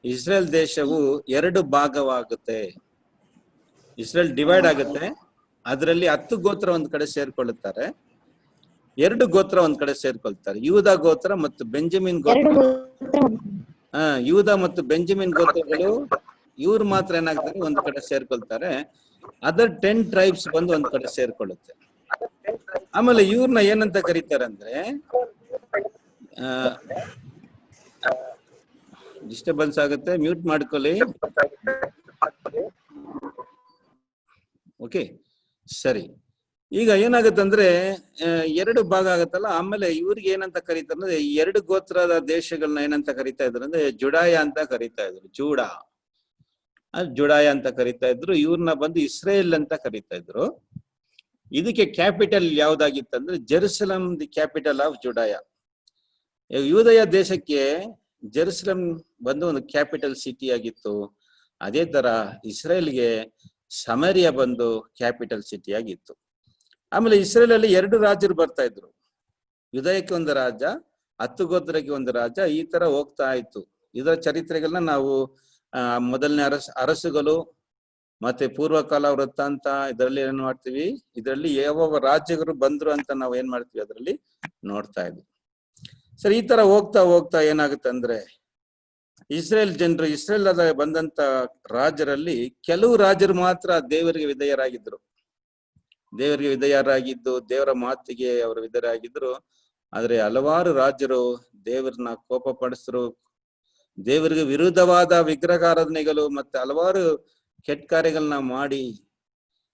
ಇಸ್ರೇಲ್ ದೇಶವು 2 ಭಾಗವಾಗುತ್ತೆ. ಇಸ್ರೇಲ್ ಡಿವೈಡ್ ಆಗುತ್ತೆ. ಅದರಲ್ಲಿ 10 ಗೋತ್ರ ಒಂದ್ ಕಡೆ ಸೇರ್ಕೊಳ್ಳುತ್ತಾರೆ, 2 ಗೋತ್ರ ಒಂದ್ ಕಡೆ ಸೇರ್ಕೊಳ್ತಾರೆ, ಯೂದ ಗೋತ್ರ ಮತ್ತು ಬೆಂಜಮಿನ್ ಗೋತ್ರ. ಯೂದ ಮತ್ತು ಬೆಂಜಮಿನ್ ಗೋತ್ರಗಳು ಇವ್ರು ಮಾತ್ರ ಏನಾಗ್ತಾರೆ, ಒಂದ್ ಕಡೆ ಸೇರ್ಕೊಳ್ತಾರೆ. ಅದರ್ 10 ಟ್ರೈಬ್ಸ್ ಬಂದು ಒಂದ್ ಕಡೆ ಸೇರ್ಕೊಳ್ಳುತ್ತೆ. ಆಮೇಲೆ ಇವ್ರನ್ನ ಏನಂತ ಕರೀತಾರೆ ಅಂದ್ರೆ, ಡಿಸ್ಟರ್ಬೆನ್ಸ್ ಆಗುತ್ತೆ, ಮ್ಯೂಟ್ ಮಾಡ್ಕೊಳ್ಳಿ. ಓಕೆ, ಸರಿ. ಈಗ ಏನಾಗತ್ತಂದ್ರೆ 2 ಭಾಗ ಆಗತ್ತಲ್ಲ. ಆಮೇಲೆ ಇವ್ರಿಗೆ ಏನಂತ ಕರೀತಾರೆ ಅಂದ್ರೆ, 2 ಗೋತ್ರದ ದೇಶಗಳನ್ನ ಏನಂತ ಕರೀತಾ ಇದ್ರು ಅಂದ್ರೆ ಜುಡಾಯ ಅಂತ ಕರೀತಾ ಇದ್ರು. ಜುಡಾಯ ಅಂತ ಕರೀತಾ ಇದ್ರು. ಇವ್ರನ್ನ ಬಂದು ಇಸ್ರೇಲ್ ಅಂತ ಕರೀತಾ ಇದ್ರು. ಇದಕ್ಕೆ capital ಯಾವ್ದಾಗಿತ್ತಂದ್ರೆ Jerusalem, the capital of ಜುಡಾಯ. ಯೂದಯ ದೇಶಕ್ಕೆ ಜೆರುಸಲಂ ಬಂದು ಒಂದು ಕ್ಯಾಪಿಟಲ್ ಸಿಟಿ ಆಗಿತ್ತು. ಅದೇ ತರ ಇಸ್ರೇಲ್ಗೆ ಸಮರಿಯ ಬಂದು ಕ್ಯಾಪಿಟಲ್ ಸಿಟಿ ಆಗಿತ್ತು. ಆಮೇಲೆ ಇಸ್ರೇಲ್ ಅಲ್ಲಿ 2 ರಾಜರು ಬರ್ತಾ ಇದ್ರು. ಯುದಯಕ್ಕೆ ಒಂದು ರಾಜ, 10 ಗೋತ್ರಕ್ಕೆ ಒಂದು ರಾಜ, ಈ ತರ ಹೋಗ್ತಾ ಇತ್ತು. ಇದರ ಚರಿತ್ರೆಗಳನ್ನ ನಾವು ಮೊದಲನೇ ಅರಸುಗಳು ಮತ್ತೆ ಪೂರ್ವಕಾಲ ವೃತ್ತಾಂತ ಇದರಲ್ಲಿ ಏನ್ ಮಾಡ್ತೀವಿ, ಇದರಲ್ಲಿ ಯಾವ ರಾಜ್ಯಗಳು ಬಂದ್ರು ಅಂತ ನಾವು ಏನ್ ಮಾಡ್ತೀವಿ ಅದರಲ್ಲಿ ನೋಡ್ತಾ ಇದ್ವಿ. ಸರಿ, ಈ ತರ ಹೋಗ್ತಾ ಹೋಗ್ತಾ ಏನಾಗುತ್ತೆ ಅಂದ್ರೆ ಇಸ್ರೇಲ್ ಜನರು, ಇಸ್ರೇಲ್ ಬಂದಂತ ರಾಜರಲ್ಲಿ ಕೆಲವು ರಾಜರು ಮಾತ್ರ ದೇವರಿಗೆ ವಿಧೇಯರಾಗಿದ್ರು. ದೇವರಿಗೆ ವಿಧೇಯರಾಗಿದ್ದು ದೇವರ ಮಾತಿಗೆ ಅವರು ವಿಧೇಯರಾಗಿದ್ರು. ಆದ್ರೆ ಹಲವಾರು ರಾಜರು ದೇವರನ್ನ ಕೋಪ ಪಡಿಸಿದ್ರು. ದೇವರಿಗೆ ವಿರುದ್ಧವಾದ ವಿಗ್ರಹಾರಾಧನೆಗಳು ಮತ್ತೆ ಹಲವಾರು ಕೆಟ್ಟ ಕಾರ್ಯಗಳನ್ನ ಮಾಡಿ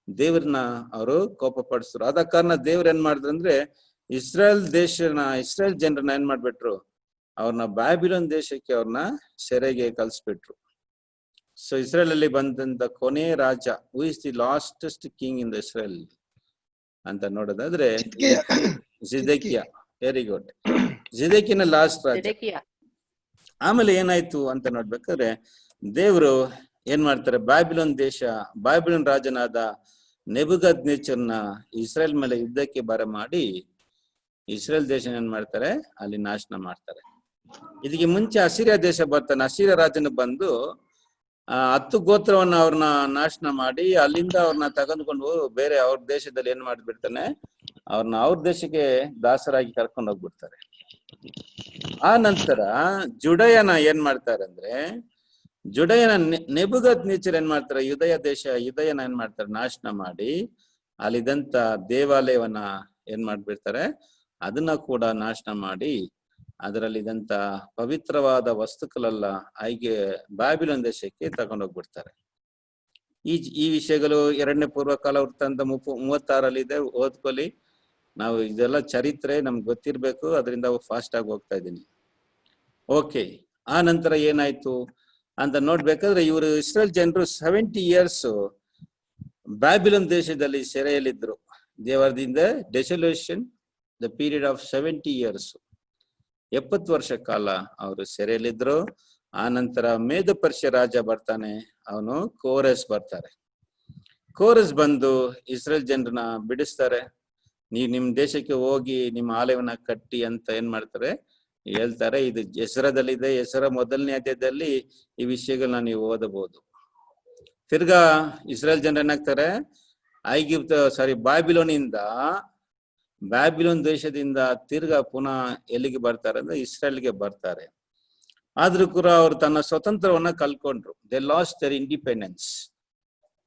ದೇವ್ರನ್ನ ಅವರು ಕೋಪ ಪಡಿಸಿದ್ರು. ಆದ ಕಾರಣ ದೇವ್ರ ಏನ್ ಮಾಡಿದ್ರು ಅಂದ್ರೆ ಇಸ್ರೇಲ್ ಜನರನ್ನ ಏನ್ ಮಾಡ್ಬಿಟ್ರು, ಅವ್ರನ್ನ ಬ್ಯಾಬಿಲೋನ್ ದೇಶಕ್ಕೆ ಅವ್ರನ್ನ ಸೆರೆಗೆ ಕಳ್ಸ್ಬಿಟ್ರು. ಸೊ ಇಸ್ರೇಲ್ ಅಲ್ಲಿ ಬಂದಂತ ಕೊನೆ ರಾಜ, who is the lastest king in the Israel ಅಂತ ನೋಡೋದಾದ್ರೆ ಜಿದೆಕಿಯ. ವೆರಿ ಗುಡ್, ಜಿದೆಕಿನ ಲಾಸ್ಟ್ ರಾಜ. ಆಮೇಲೆ ಏನಾಯ್ತು ಅಂತ ನೋಡ್ಬೇಕಾದ್ರೆ ದೇವ್ರು ಏನ್ ಮಾಡ್ತಾರೆ, ಬ್ಯಾಬಿಲೋನ್ ರಾಜನಾದ ನೆಬೂಕದ್ನೆಚ್ಚರನ ಇಸ್ರೇಲ್ ಮೇಲೆ ಯುದ್ಧಕ್ಕೆ ಬರಮಾಡಿ ಇಸ್ರೇಲ್ ದೇಶ ಏನ್ ಮಾಡ್ತಾರೆ, ಅಲ್ಲಿ ನಾಶನ ಮಾಡ್ತಾರೆ. ಇದಕ್ಕೆ ಮುಂಚೆ ಅಸಿರಿಯ ದೇಶ ಬರ್ತಾನೆ. ಅಸಿರಿಯ ರಾಜನ ಬಂದು 10 ಗೋತ್ರವನ್ನ ಅವ್ರನ್ನ ನಾಶನ ಮಾಡಿ ಅಲ್ಲಿಂದ ಅವ್ರನ್ನ ತೆಗೆದುಕೊಂಡು ಬೇರೆ ಅವ್ರ ದೇಶದಲ್ಲಿ ಏನ್ ಮಾಡ್ಬಿಡ್ತಾನೆ, ಅವ್ರ ದೇಶಕ್ಕೆ ದಾಸರಾಗಿ ಕರ್ಕೊಂಡು ಹೋಗ್ಬಿಡ್ತಾರೆ. ಆ ನಂತರ ಜುಡಯನ ಏನ್ ಮಾಡ್ತಾರೆ ಅಂದ್ರೆ, ಜುಡಯನ ನೆಬೂಕದ್ನೆಚ್ಚರ್ ಏನ್ ಮಾಡ್ತಾರೆ, ಯುದಯನ ಏನ್ ಮಾಡ್ತಾರೆ, ನಾಶನ ಮಾಡಿ ಅಲ್ಲಿದ್ದಂತ ದೇವಾಲಯವನ್ನ ಏನ್ ಮಾಡ್ಬಿಡ್ತಾರೆ, ಅದನ್ನ ಕೂಡ ನಾಶನ ಮಾಡಿ ಅದರಲ್ಲಿದ್ದಂತ ಪವಿತ್ರವಾದ ವಸ್ತುಗಳೆಲ್ಲ ಹಾಗೆ ಬ್ಯಾಬಿಲೋನ್ ದೇಶಕ್ಕೆ ತಗೊಂಡೋಗ್ಬಿಡ್ತಾರೆ. ಈ ವಿಷಯಗಳು 2ನೇ ಪೂರ್ವಕಾಲ ವೃತ್ತಾಂತ 36 ಇದೆ, ಓದ್ಕೊಳ್ಳಿ. ನಾವು ಇದೆಲ್ಲ ಚರಿತ್ರೆ ನಮ್ಗೆ ಗೊತ್ತಿರ್ಬೇಕು, ಅದರಿಂದ ಫಾಸ್ಟ್ ಆಗಿ ಹೋಗ್ತಾ ಇದ್ದೀನಿ. ಓಕೆ, ಆ ನಂತರ ಏನಾಯ್ತು ಅಂತ ನೋಡ್ಬೇಕಾದ್ರೆ ಇವರು ಇಸ್ರೇಲ್ ಜನರು 70 years ಬ್ಯಾಬಿಲೋನ್ ದೇಶದಲ್ಲಿ ಸೆರೆಯಲ್ಲಿದ್ರು. ದೇವರದಿಂದ ಡೆಸೊಲೇಷನ್, ದ ಪೀರಿಯಡ್ ಆಫ್ 70 years, 70 ವರ್ಷ ಕಾಲ ಅವರು ಸೆರೆಯಲ್ಲಿದ್ರು. ಆ ನಂತರ ಮೇದ ಪರ್ಷಿಯ ರಾಜ ಬರ್ತಾನೆ, ಅವನು ಕೋರೆಸ್ ಬರ್ತಾರೆ. ಕೋರೆಸ್ ಬಂದು ಇಸ್ರೇಲ್ ಜನರನ್ನ ಬಿಡಿಸ್ತಾರೆ. ನೀವು ನಿಮ್ ದೇಶಕ್ಕೆ ಹೋಗಿ ನಿಮ್ಮ ಆಲಯವನ್ನ ಕಟ್ಟಿ ಅಂತ ಏನ್ ಮಾಡ್ತಾರೆ, ಹೇಳ್ತಾರೆ. ಇದು ಹೆಸರದಲ್ಲಿದೆ. ಹೆಸರ 1ನೇ ಅಧ್ಯಾಯದಲ್ಲಿ ಈ ವಿಷಯಗಳನ್ನ ನೀವು ಓದಬಹುದು. ತಿರ್ಗಾ ಇಸ್ರೇಲ್ ಜನರು ಏನಾಗ್ತಾರೆ, ಬ್ಯಾಬಿಲೋನ್ ದೇಶದಿಂದ ತಿರ್ಗಾ ಪುನಃ ಎಲ್ಲಿಗೆ ಬರ್ತಾರೆ ಅಂದ್ರೆ ಇಸ್ರೇಲ್ಗೆ ಬರ್ತಾರೆ. ಆದ್ರೂ ಕೂಡ ಅವ್ರು ತನ್ನ ಸ್ವತಂತ್ರವನ್ನ ಕಲ್ಕೊಂಡ್ರು. They lost their independence.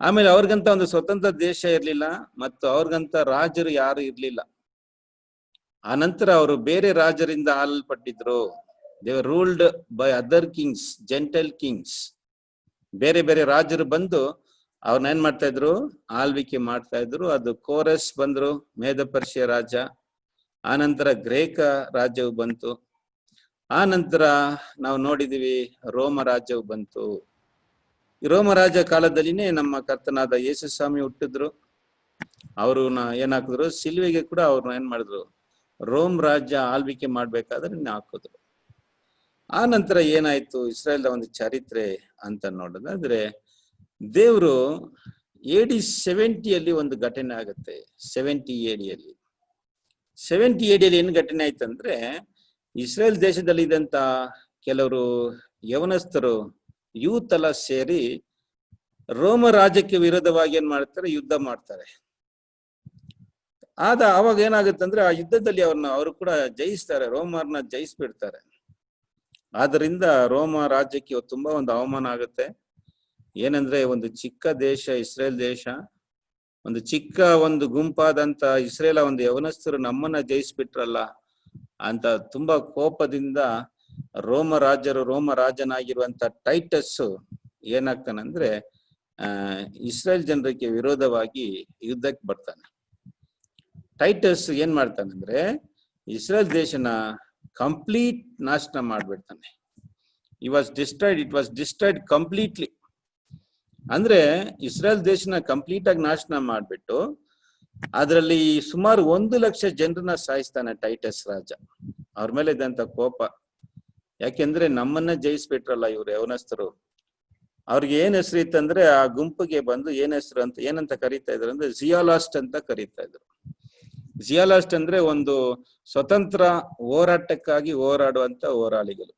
ಆಮೇಲೆ ಅವ್ರಿಗಂತ ಒಂದು ಸ್ವತಂತ್ರ ದೇಶ ಇರ್ಲಿಲ್ಲ ಮತ್ತು ಅವ್ರಿಗಂತ ರಾಜರು ಯಾರು ಇರ್ಲಿಲ್ಲ. ಆ ನಂತರ ಅವರು ಬೇರೆ ರಾಜರಿಂದ ಆಳಲ್ಪಟ್ಟಿದ್ರು. They were ruled by other kings, gentle kings. ಬೇರೆ ಬೇರೆ ರಾಜರು ಬಂದು ಅವ್ರನ್ನ ಏನ್ ಮಾಡ್ತಾ ಇದ್ರು, ಆಳ್ವಿಕೆ ಮಾಡ್ತಾ ಇದ್ರು. ಅದು ಕೋರೆಸ್ ಬಂದ್ರು, ಮೇದ ಪರ್ಷಿಯ ರಾಜ. ಆ ನಂತರ ಗ್ರೇಕ ರಾಜ್ಯವು ಬಂತು. ಆ ನಂತರ ನಾವು ನೋಡಿದೀವಿ ರೋಮ ರಾಜ್ಯವು ಬಂತು. ಈ ರೋಮ ರಾಜ ಕಾಲದಲ್ಲಿನೇ ನಮ್ಮ ಕರ್ತನಾದ ಯೇಸು ಸ್ವಾಮಿ ಹುಟ್ಟಿದ್ರು. ಅವ್ರನ್ನ ಏನ್ ಹಾಕಿದ್ರು, ಸಿಲ್ವೆಗೆ ಕೂಡ ಅವ್ರನ್ನ ಏನ್ ಮಾಡಿದ್ರು, ರೋಮ್ ರಾಜ್ಯ ಆಳ್ವಿಕೆ ಮಾಡ್ಬೇಕಾದ್ರೆ ಹಾಕಿದ್ರು. ಆ ನಂತರ ಏನಾಯ್ತು ಇಸ್ರೇಲ್ ಒಂದು ಚರಿತ್ರೆ ಅಂತ ನೋಡೋದಾದ್ರೆ, ದೇವ್ರು AD 70 ಒಂದು ಘಟನೆ ಆಗುತ್ತೆ. 70 AD ಏನ್ ಘಟನೆ ಆಯ್ತಂದ್ರೆ, ಇಸ್ರೇಲ್ ದೇಶದಲ್ಲಿ ಇದ್ದಂತ ಕೆಲವರು ಯವನಸ್ಥರು ಯೂತ್ ಎಲ್ಲ ಸೇರಿ ರೋಮ ರಾಜ್ಯಕ್ಕೆ ವಿರೋಧವಾಗಿ ಏನ್ ಮಾಡ್ತಾರೆ, ಯುದ್ಧ ಮಾಡ್ತಾರೆ. ಅವಾಗ ಏನಾಗುತ್ತಂದ್ರೆ ಆ ಯುದ್ಧದಲ್ಲಿ ಅವರು ಕೂಡ ಜಯಿಸ್ತಾರೆ, ರೋಮರ್ನ ಜಯಿಸ್ಬಿಡ್ತಾರೆ. ಆದ್ರಿಂದ ರೋಮ ರಾಜ್ಯಕ್ಕೆ ತುಂಬಾ ಒಂದು ಅವಮಾನ ಆಗುತ್ತೆ. ಏನಂದ್ರೆ ಒಂದು ಚಿಕ್ಕ ದೇಶ ಇಸ್ರೇಲ್ ದೇಶ, ಒಂದು ಚಿಕ್ಕ ಒಂದು ಗುಂಪಾದಂತ ಇಸ್ರೇಲ ಒಂದು ಯವನಸ್ಥರು ನಮ್ಮನ್ನ ಜಯಿಸ್ಬಿಟ್ರಲ್ಲ ಅಂತ ತುಂಬಾ ಕೋಪದಿಂದ ರೋಮ ರಾಜನಾಗಿರುವಂತ ಟೈಟಸ್ ಏನಾಗ್ತಾನಂದ್ರೆ ಇಸ್ರೇಲ್ ಜನರಿಗೆ ವಿರೋಧವಾಗಿ ಯುದ್ಧಕ್ಕೆ ಬರ್ತಾನೆ. ಟೈಟಸ್ ಏನ್ ಮಾಡ್ತಾನಂದ್ರೆ ಇಸ್ರೇಲ್ ದೇಶನ ಕಂಪ್ಲೀಟ್ ನಾಶನ ಮಾಡ್ಬಿಡ್ತಾನೆ. It was destroyed completely. ಅಂದ್ರೆ ಇಸ್ರೇಲ್ ದೇಶನ ಕಂಪ್ಲೀಟ್ ಆಗಿ ನಾಶನ ಮಾಡ್ಬಿಟ್ಟು ಅದರಲ್ಲಿ ಸುಮಾರು 1 ಲಕ್ಷ ಜನರನ್ನ ಸಾಯಿಸ್ತಾನೆ ಟೈಟಸ್ ರಾಜ. ಅವ್ರ ಮೇಲೆ ಇದ್ದಂತ ಕೋಪ, ಯಾಕೆಂದ್ರೆ ನಮ್ಮನ್ನ ಜಯಿಸ್ಬಿಟ್ರಲ್ಲ ಇವ್ರು ಯವನಸ್ಥರು. ಅವ್ರಿಗೆ ಏನ್ ಹೆಸರು ಇತ್ತಂದ್ರೆ, ಆ ಗುಂಪಿಗೆ ಬಂದು ಏನ್ ಹೆಸರು ಅಂತ ಏನಂತ ಕರೀತಾ ಇದ್ರು ಅಂದ್ರೆ ಜಿಯಾಲಾಸ್ಟ್ ಅಂತ ಕರೀತಾ ಇದ್ರು. ಜಿಯಾಲಾಸ್ಟ್ ಅಂದ್ರೆ ಒಂದು ಸ್ವತಂತ್ರ ಹೋರಾಟಕ್ಕಾಗಿ ಹೋರಾಡುವಂತ ಹೋರಾಳಿಗಳು.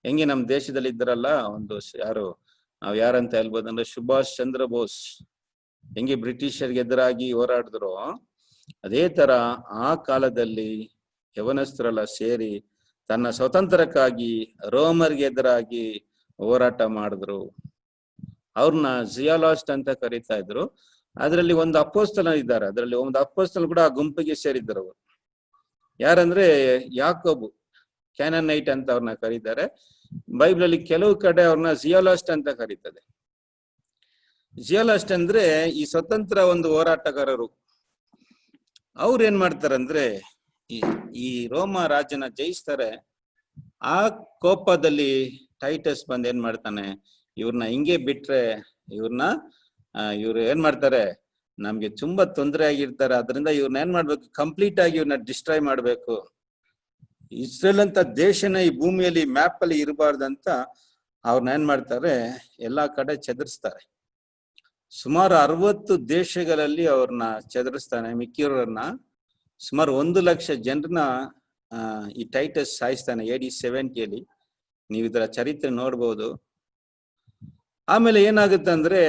ಹೆಂಗೆ ನಮ್ಮ ದೇಶದಲ್ಲಿ ಇದ್ದಾರಲ್ಲ ಒಂದು ನಾವ್ ಯಾರಂತ ಹೇಳ್ಬೋದಂದ್ರೆ ಸುಭಾಷ್ ಚಂದ್ರ ಬೋಸ್ ಹೆಂಗೆ ಬ್ರಿಟಿಷರ್ಗೆ ಎದುರಾಗಿ ಹೋರಾಡಿದ್ರು, ಅದೇ ತರ ಆ ಕಾಲದಲ್ಲಿ ಯವನಸ್ಥರೆಲ್ಲ ಸೇರಿ ತನ್ನ ಸ್ವತಂತ್ರಕ್ಕಾಗಿ ರೋಮರ್ಗೆ ಎದುರಾಗಿ ಹೋರಾಟ ಮಾಡಿದ್ರು. ಅವ್ರನ್ನ ಜಿಯಾಲಾಸ್ಟ್ ಅಂತ ಕರೀತಾ ಇದ್ರು. ಅದರಲ್ಲಿ ಒಂದು ಅಪೊಸ್ತಲ ಇದ್ದಾರೆ, ಅದರಲ್ಲಿ ಒಂದು ಅಪೊಸ್ತಲ ಕೂಡ ಆ ಗುಂಪಿಗೆ ಸೇರಿದ್ರು. ಅವರು ಯಾರಂದ್ರೆ ಯಾಕೋಬು ಕ್ಯಾನನೈಟ್ ಅಂತ ಅವ್ರನ್ನ ಕರೀತಾರೆ. ಬೈಬಲ್ ಅಲ್ಲಿ ಕೆಲವು ಕಡೆ ಅವ್ರನ್ನ ಜಿಯಾಲಾಸ್ಟ್ ಅಂತ ಕರೀತದೆ. ಜಿಯಾಲಾಸ್ಟ್ ಅಂದ್ರೆ ಈ ಸ್ವತಂತ್ರ ಒಂದು ಹೋರಾಟಗಾರರು. ಅವ್ರು ಏನ್ ಮಾಡ್ತಾರಂದ್ರೆ ಈ ರೋಮ ರಾಜ್ಯನ ಜಯಿಸ್ತಾರೆ. ಆ ಕೋಪದಲ್ಲಿ ಟೈಟಸ್ ಬಂದ್ ಏನ್ ಮಾಡ್ತಾನೆ, ಇವ್ರನ್ನ ಹಿಂಗೆ ಬಿಟ್ರೆ ಇವ್ರು ಏನ್ ಮಾಡ್ತಾರೆ, ನಮ್ಗೆ ತುಂಬಾ ತೊಂದರೆ ಆಗಿರ್ತಾರೆ, ಅದರಿಂದ ಇವ್ರನ್ನ ಏನ್ ಮಾಡ್ಬೇಕು, ಕಂಪ್ಲೀಟ್ ಆಗಿ ಇವ್ರನ್ನ ಡಿಸ್ಟ್ರಾಯ್ ಮಾಡ್ಬೇಕು. ಇಸ್ರೇಲ್ ಅಂತ ದೇಶನ ಈ ಭೂಮಿಯಲ್ಲಿ ಮ್ಯಾಪ್ ಅಲ್ಲಿ ಇರಬಾರ್ದಂತ ಅವ್ರನ್ನ ಏನ್ ಮಾಡ್ತಾರೆ, ಎಲ್ಲಾ ಕಡೆ ಚದರಿಸ್ತಾರೆ. ಸುಮಾರು 60 ದೇಶಗಳಲ್ಲಿ ಅವ್ರನ್ನ ಚದರಿಸ್ತಾನೆ. ಮಿಕ್ಕಿರೋರನ್ನ ಸುಮಾರು 1 ಲಕ್ಷ ಜನರನ್ನ ಈ ಟೈಟಸ್ ಸಾಯಿಸ್ತಾನೆ AD 70 ನೀವು ಇದರ ಚರಿತ್ರೆ ನೋಡ್ಬೋದು. ಆಮೇಲೆ ಏನಾಗುತ್ತೆ ಅಂದ್ರೆ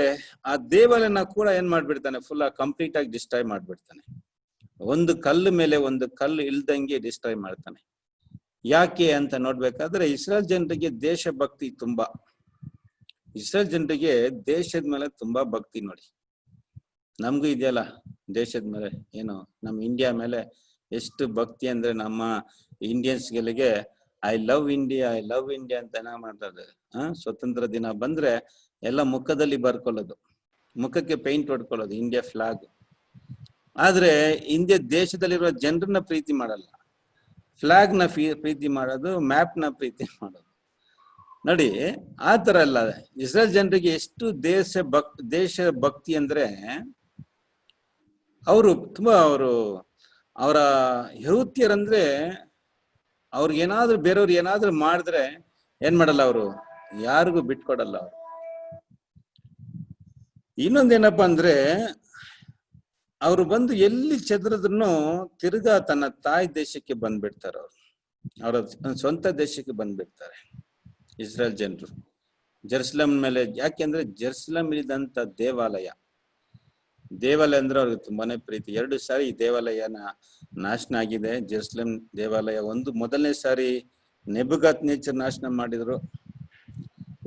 ಆ ದೇವಾಲಯನ ಕೂಡ ಏನ್ ಮಾಡ್ಬಿಡ್ತಾನೆ, ಫುಲ್ ಕಂಪ್ಲೀಟ್ ಆಗಿ ಡಿಸ್ಟ್ರಾಯ್ ಮಾಡ್ಬಿಡ್ತಾನೆ. ಒಂದು ಕಲ್ಲು ಮೇಲೆ ಒಂದು ಕಲ್ಲು ಇಲ್ದಂಗೆ ಡಿಸ್ಟ್ರಾಯ್ ಮಾಡ್ತಾನೆ. ಯಾಕೆ ಅಂತ ನೋಡ್ಬೇಕಾದ್ರೆ ಇಸ್ರೇಲ್ ಜನರಿಗೆ ದೇಶಭಕ್ತಿ ತುಂಬಾ, ಇಸ್ರೇಲ್ ಜನರಿಗೆ ದೇಶದ ಮೇಲೆ ತುಂಬಾ ಭಕ್ತಿ. ನೋಡಿ, ನಮ್ಗೂ ಇದೆಯಲ್ಲ ದೇಶದ ಮೇಲೆ, ಏನು ನಮ್ಮ ಇಂಡಿಯಾ ಮೇಲೆ ಎಷ್ಟು ಭಕ್ತಿ ಅಂದ್ರೆ ನಮ್ಮ ಇಂಡಿಯನ್ಸ್ಗಳಿಗೆ ಐ ಲವ್ ಇಂಡಿಯಾ ಅಂತ ಮಾಡ್ತಾರೆ. ಸ್ವತಂತ್ರ ದಿನ ಬಂದ್ರೆ ಎಲ್ಲ ಮುಖದಲ್ಲಿ ಬರ್ಕೊಳ್ಳೋದು, ಮುಖಕ್ಕೆ ಪೇಂಟ್ ಹೊಡ್ಕೊಳ್ಳೋದು ಇಂಡಿಯಾ ಫ್ಲಾಗ್. ಆದ್ರೆ ಇಂಡಿಯಾ ದೇಶದಲ್ಲಿರುವ ಜನರನ್ನ ಪ್ರೀತಿ ಮಾಡಲ್ಲ, ಫ್ಲಾಗ್ ನ ಪ್ರೀತಿ ಮಾಡೋದು, ಮ್ಯಾಪ್ ನ ಪ್ರೀತಿ ಮಾಡೋದು. ನೋಡಿ, ಆ ತರ ಅಲ್ಲ. ಇಸ್ರೇಲ್ ಜನರಿಗೆ ಎಷ್ಟು ದೇಶ ಭಕ್ತಿ ಅಂದ್ರೆ ಅವರ ಯಹೂದ್ಯರಂದ್ರೆ ಅವ್ರಿಗೇನಾದ್ರೂ ಬೇರೆಯವ್ರು ಏನಾದ್ರೂ ಮಾಡಿದ್ರೆ ಏನ್ ಮಾಡಲ್ಲ, ಅವರು ಯಾರಿಗೂ ಬಿಟ್ಕೊಡಲ್ಲ. ಅವರು ಇನ್ನೊಂದೇನಪ್ಪಾ ಅಂದ್ರೆ ಅವರು ಬಂದು ಎಲ್ಲಿ ಚದ್ರದ್ರೂ ತಿರ್ಗಾ ತನ್ನ ತಾಯಿ ದೇಶಕ್ಕೆ ಬಂದ್ಬಿಡ್ತಾರೆ. ಅವರ ಸ್ವಂತ ದೇಶಕ್ಕೆ ಬಂದ್ಬಿಡ್ತಾರೆ ಇಸ್ರೇಲ್ ಜನರು. ಜೆರುಸಲೇಮ್ ಮೇಲೆ, ಯಾಕೆಂದ್ರೆ ಜೆರುಸಲೇಮ್ ಇದ್ದಂತ ದೇವಾಲಯ ಅಂದ್ರೆ ಅವ್ರಿಗೆ ತುಂಬಾನೇ ಪ್ರೀತಿ. 2 ಸಾರಿ ಈ ದೇವಾಲಯನ ನಾಶನ ಆಗಿದೆ. ಜೆರುಸಲೇಮ್ ದೇವಾಲಯ ಮೊದಲನೇ ಸಾರಿ ನೆಬುಕದ್ನೆಚ್ಚರ್ ನಾಶನ ಮಾಡಿದ್ರು.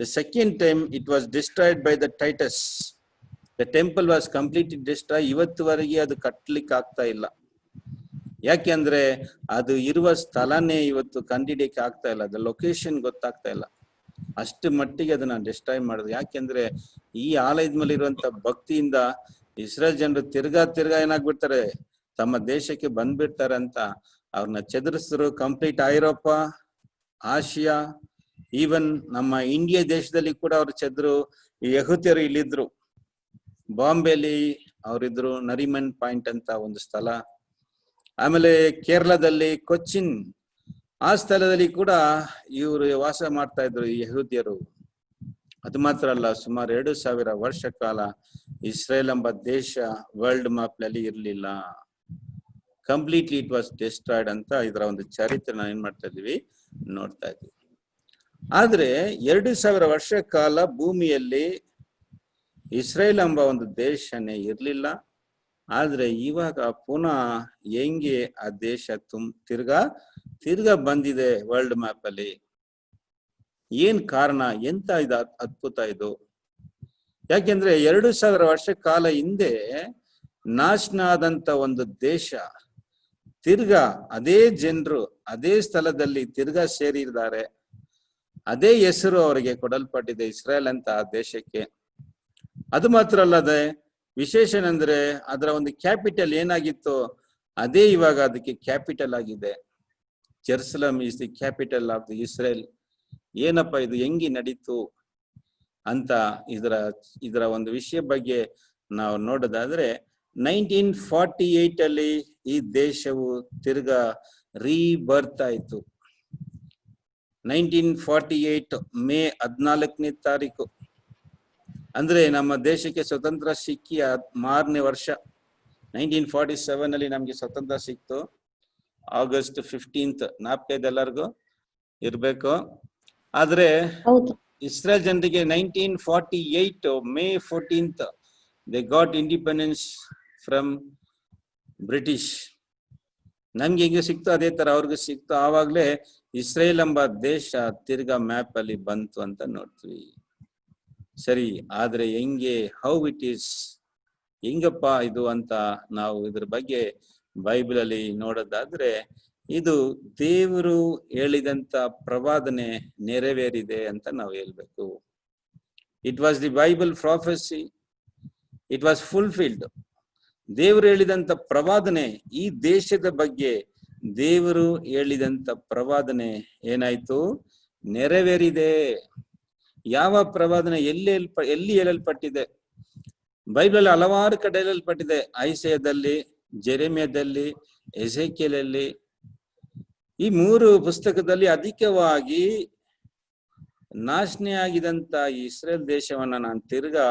The second time it was destroyed by the Titus. The temple was completely destroyed. ಇವತ್ತುವರೆಗೆ ಅದು ಕಟ್ಟಲಿಕ್ಕೆ ಆಗ್ತಾ ಇಲ್ಲ. ಯಾಕೆಂದ್ರೆ ಅದು ಇರುವ ಸ್ಥಳನೇ ಇವತ್ತು ಕಂಡಿಡಿಯಕ್ಕೆ ಆಗ್ತಾ ಇಲ್ಲ, ಅದು ಲೊಕೇಶನ್ ಗೊತ್ತಾಗ್ತಾ ಇಲ್ಲ. ಅಷ್ಟು ಮಟ್ಟಿಗೆ ಅದನ್ನ ಡಿಸ್ಟ್ರಾಯ್ ಮಾಡಿದ್ರು. ಯಾಕೆಂದ್ರೆ ಈ ಆಲಯದ ಮೇಲೆ ಇರುವಂತ ಭಕ್ತಿಯಿಂದ ಇಸ್ರೇಲ್ ಜನರು ತಿರ್ಗಾ ಏನಾಗ್ಬಿಡ್ತಾರೆ, ತಮ್ಮ ದೇಶಕ್ಕೆ ಬಂದ್ಬಿಡ್ತಾರೆ ಅಂತ ಅವ್ರನ್ನ ಚದುರಿಸಿದ್ರು. ಕಂಪ್ಲೀಟ್ ಐರೋಪ, ಆಸಿಯಾ, ಈವನ್ ನಮ್ಮ ಇಂಡಿಯಾ ದೇಶದಲ್ಲಿ ಕೂಡ ಅವ್ರು ಚದ್ರು. ಈ ಯಹೂದ್ಯರು ಇಲ್ಲಿದ್ರು, ಬಾಂಬೆಲಿ ಅವರಿದ್ರು, ನರಿಮನ್ ಪಾಯಿಂಟ್ ಅಂತ ಒಂದು ಸ್ಥಳ. ಆಮೇಲೆ ಕೇರಳದಲ್ಲಿ ಕೊಚ್ಚಿನ್, ಆ ಸ್ಥಳದಲ್ಲಿ ಕೂಡ ಇವರು ವಾಸ ಮಾಡ್ತಾ ಇದ್ರು ಈ ಯಹೂದ್ಯರು. ಅದು ಮಾತ್ರ ಅಲ್ಲ, ಸುಮಾರು 2000 ವರ್ಷ ಕಾಲ ಇಸ್ರೇಲ್ ಎಂಬ ದೇಶ ವರ್ಲ್ಡ್ ಮ್ಯಾಪ್ ನಲ್ಲಿ ಇರ್ಲಿಲ್ಲ. ಕಂಪ್ಲೀಟ್ಲಿ ಇಟ್ ವಾಸ್ ಡಿಸ್ಟ್ರಾಯ್ಡ್ ಅಂತ ಇದರ ಒಂದು ಚರಿತ್ರೆ ನಾವು ಏನ್ ಮಾಡ್ತಾ ಇದೀವಿ, ನೋಡ್ತಾ ಇದ್ವಿ. ಆದ್ರೆ 2000 ವರ್ಷ ಕಾಲ ಭೂಮಿಯಲ್ಲಿ ಇಸ್ರೇಲ್ ಎಂಬ ಒಂದು ದೇಶನೇ ಇರ್ಲಿಲ್ಲ. ಆದ್ರೆ ಇವಾಗ ಪುನಃ ಹೆಂಗೆ ಆ ದೇಶ ತಿರ್ಗಾ ಬಂದಿದೆ ವರ್ಲ್ಡ್ ಮ್ಯಾಪ್ ಅಲ್ಲಿ. ಏನ್ ಕಾರಣ, ಎಂತ ಇದು ಅದ್ಭುತ ಇದು. ಯಾಕೆಂದ್ರೆ 2000 ವರ್ಷ ಕಾಲ ಹಿಂದೆ ನಾಶನ ಆದಂತ ಒಂದು ದೇಶ ತಿರ್ಗಾ ಅದೇ ಜನರು ಅದೇ ಸ್ಥಳದಲ್ಲಿ ತಿರ್ಗಾ ಸೇರಿದ್ದಾರೆ. ಅದೇ ಹೆಸರು ಅವರಿಗೆ ಕೊಡಲ್ಪಟ್ಟಿದೆ, ಇಸ್ರೇಲ್ ಅಂತ ಆ ದೇಶಕ್ಕೆ. ಅದು ಮಾತ್ರ ಅಲ್ಲದೆ ವಿಶೇಷ ಏನಂದ್ರೆ ಅದರ ಒಂದು ಕ್ಯಾಪಿಟಲ್ ಏನಾಗಿತ್ತು, ಅದೇ ಇವಾಗ ಅದಕ್ಕೆ ಕ್ಯಾಪಿಟಲ್ ಆಗಿದೆ. Jerusalem is the capital of the Israel. ಏನಪ್ಪಾ ಇದು ಹೆಂಗಿ ನಡೀತು ಅಂತ ಇದರ ಒಂದು ವಿಷಯ ಬಗ್ಗೆ ನಾವು ನೋಡೋದಾದ್ರೆ 1948 ಅಲ್ಲಿ ಈ ದೇಶವು ತಿರ್ಗಾ ರೀಬರ್ತ್ ಆಯ್ತು. 1948 ಮೇ 14ನೇ ತಾರೀಕು ಅಂದ್ರೆ ನಮ್ಮ ದೇಶಕ್ಕೆ ಸ್ವತಂತ್ರ ಸಿಕ್ಕಿ 6ನೇ ವರ್ಷ. 1947 ಅಲ್ಲಿ ನಮ್ಗೆ ಸ್ವತಂತ್ರ ಸಿಕ್ತು. August 15th ಜ್ಞಾಪಕ ಇದೆ ಎಲ್ಲರಿಗೂ ಇರ್ಬೇಕು. ಆದ್ರೆ ಹೌದು. ಇಸ್ರೇಲ್ ಜನರಿಗೆ 1948 May 14th they got independence from British. ನಮ್ಗೆ ಹೆಂಗೆ ಸಿಕ್ತು ಅದೇ ತರ ಅವ್ರಿಗೂ ಸಿಕ್ತು. ಆವಾಗ್ಲೇ ಇಸ್ರೇಲ್ ಎಂಬ ದೇಶ ತಿರ್ಗಾ ಮ್ಯಾಪ್ ಅಲ್ಲಿ ಬಂತು ಅಂತ ನೋಡ್ತೀವಿ. ಸರಿ, ಆದ್ರೆ ಹೆಂಗೆ, ಹೌ ಇಟ್ ಈಸ್, ಹೆಂಗಪ್ಪ ಇದು ಅಂತ ನಾವು ಇದ್ರ ಬಗ್ಗೆ ಬೈಬಲ್ ಅಲ್ಲಿ ನೋಡೋದಾದ್ರೆ, ಇದು ದೇವರು ಹೇಳಿದಂತ ಪ್ರವಾದನೆ ನೆರವೇರಿದೆ ಅಂತ ನಾವು ಹೇಳ್ಬೇಕು. It was the Bible prophecy, it was fulfilled. ದೇವರು ಹೇಳಿದಂತ ಪ್ರವಾದನೆ, ಈ ದೇಶದ ಬಗ್ಗೆ ದೇವರು ಹೇಳಿದಂತ ಪ್ರವಾದನೆ ಏನಾಯ್ತು, ನೆರವೇರಿದೆ. ಯಾವ ಪ್ರವಾದನೆ ಎಲ್ಲಿ ಹೇಳಲ್ಪಟ್ಟಿದೆ? ಬೈಬಲ್ ಹಲವಾರು ಕಡೆ ಹೇಳಲ್ಪಟ್ಟಿದೆ. ಐಸೆಯದಲ್ಲಿ, ಜೆರೆಮಿಯದಲ್ಲಿ, ಎಸೆಕಿಯಲಲ್ಲಿ, ಈ 3 ಪುಸ್ತಕದಲ್ಲಿ ಅಧಿಕವಾಗಿ ನಾಶನೆ ಆಗಿದಂತ ಇಸ್ರೇಲ್ ದೇಶವನ್ನ ನಾನು ತಿರ್ಗಾ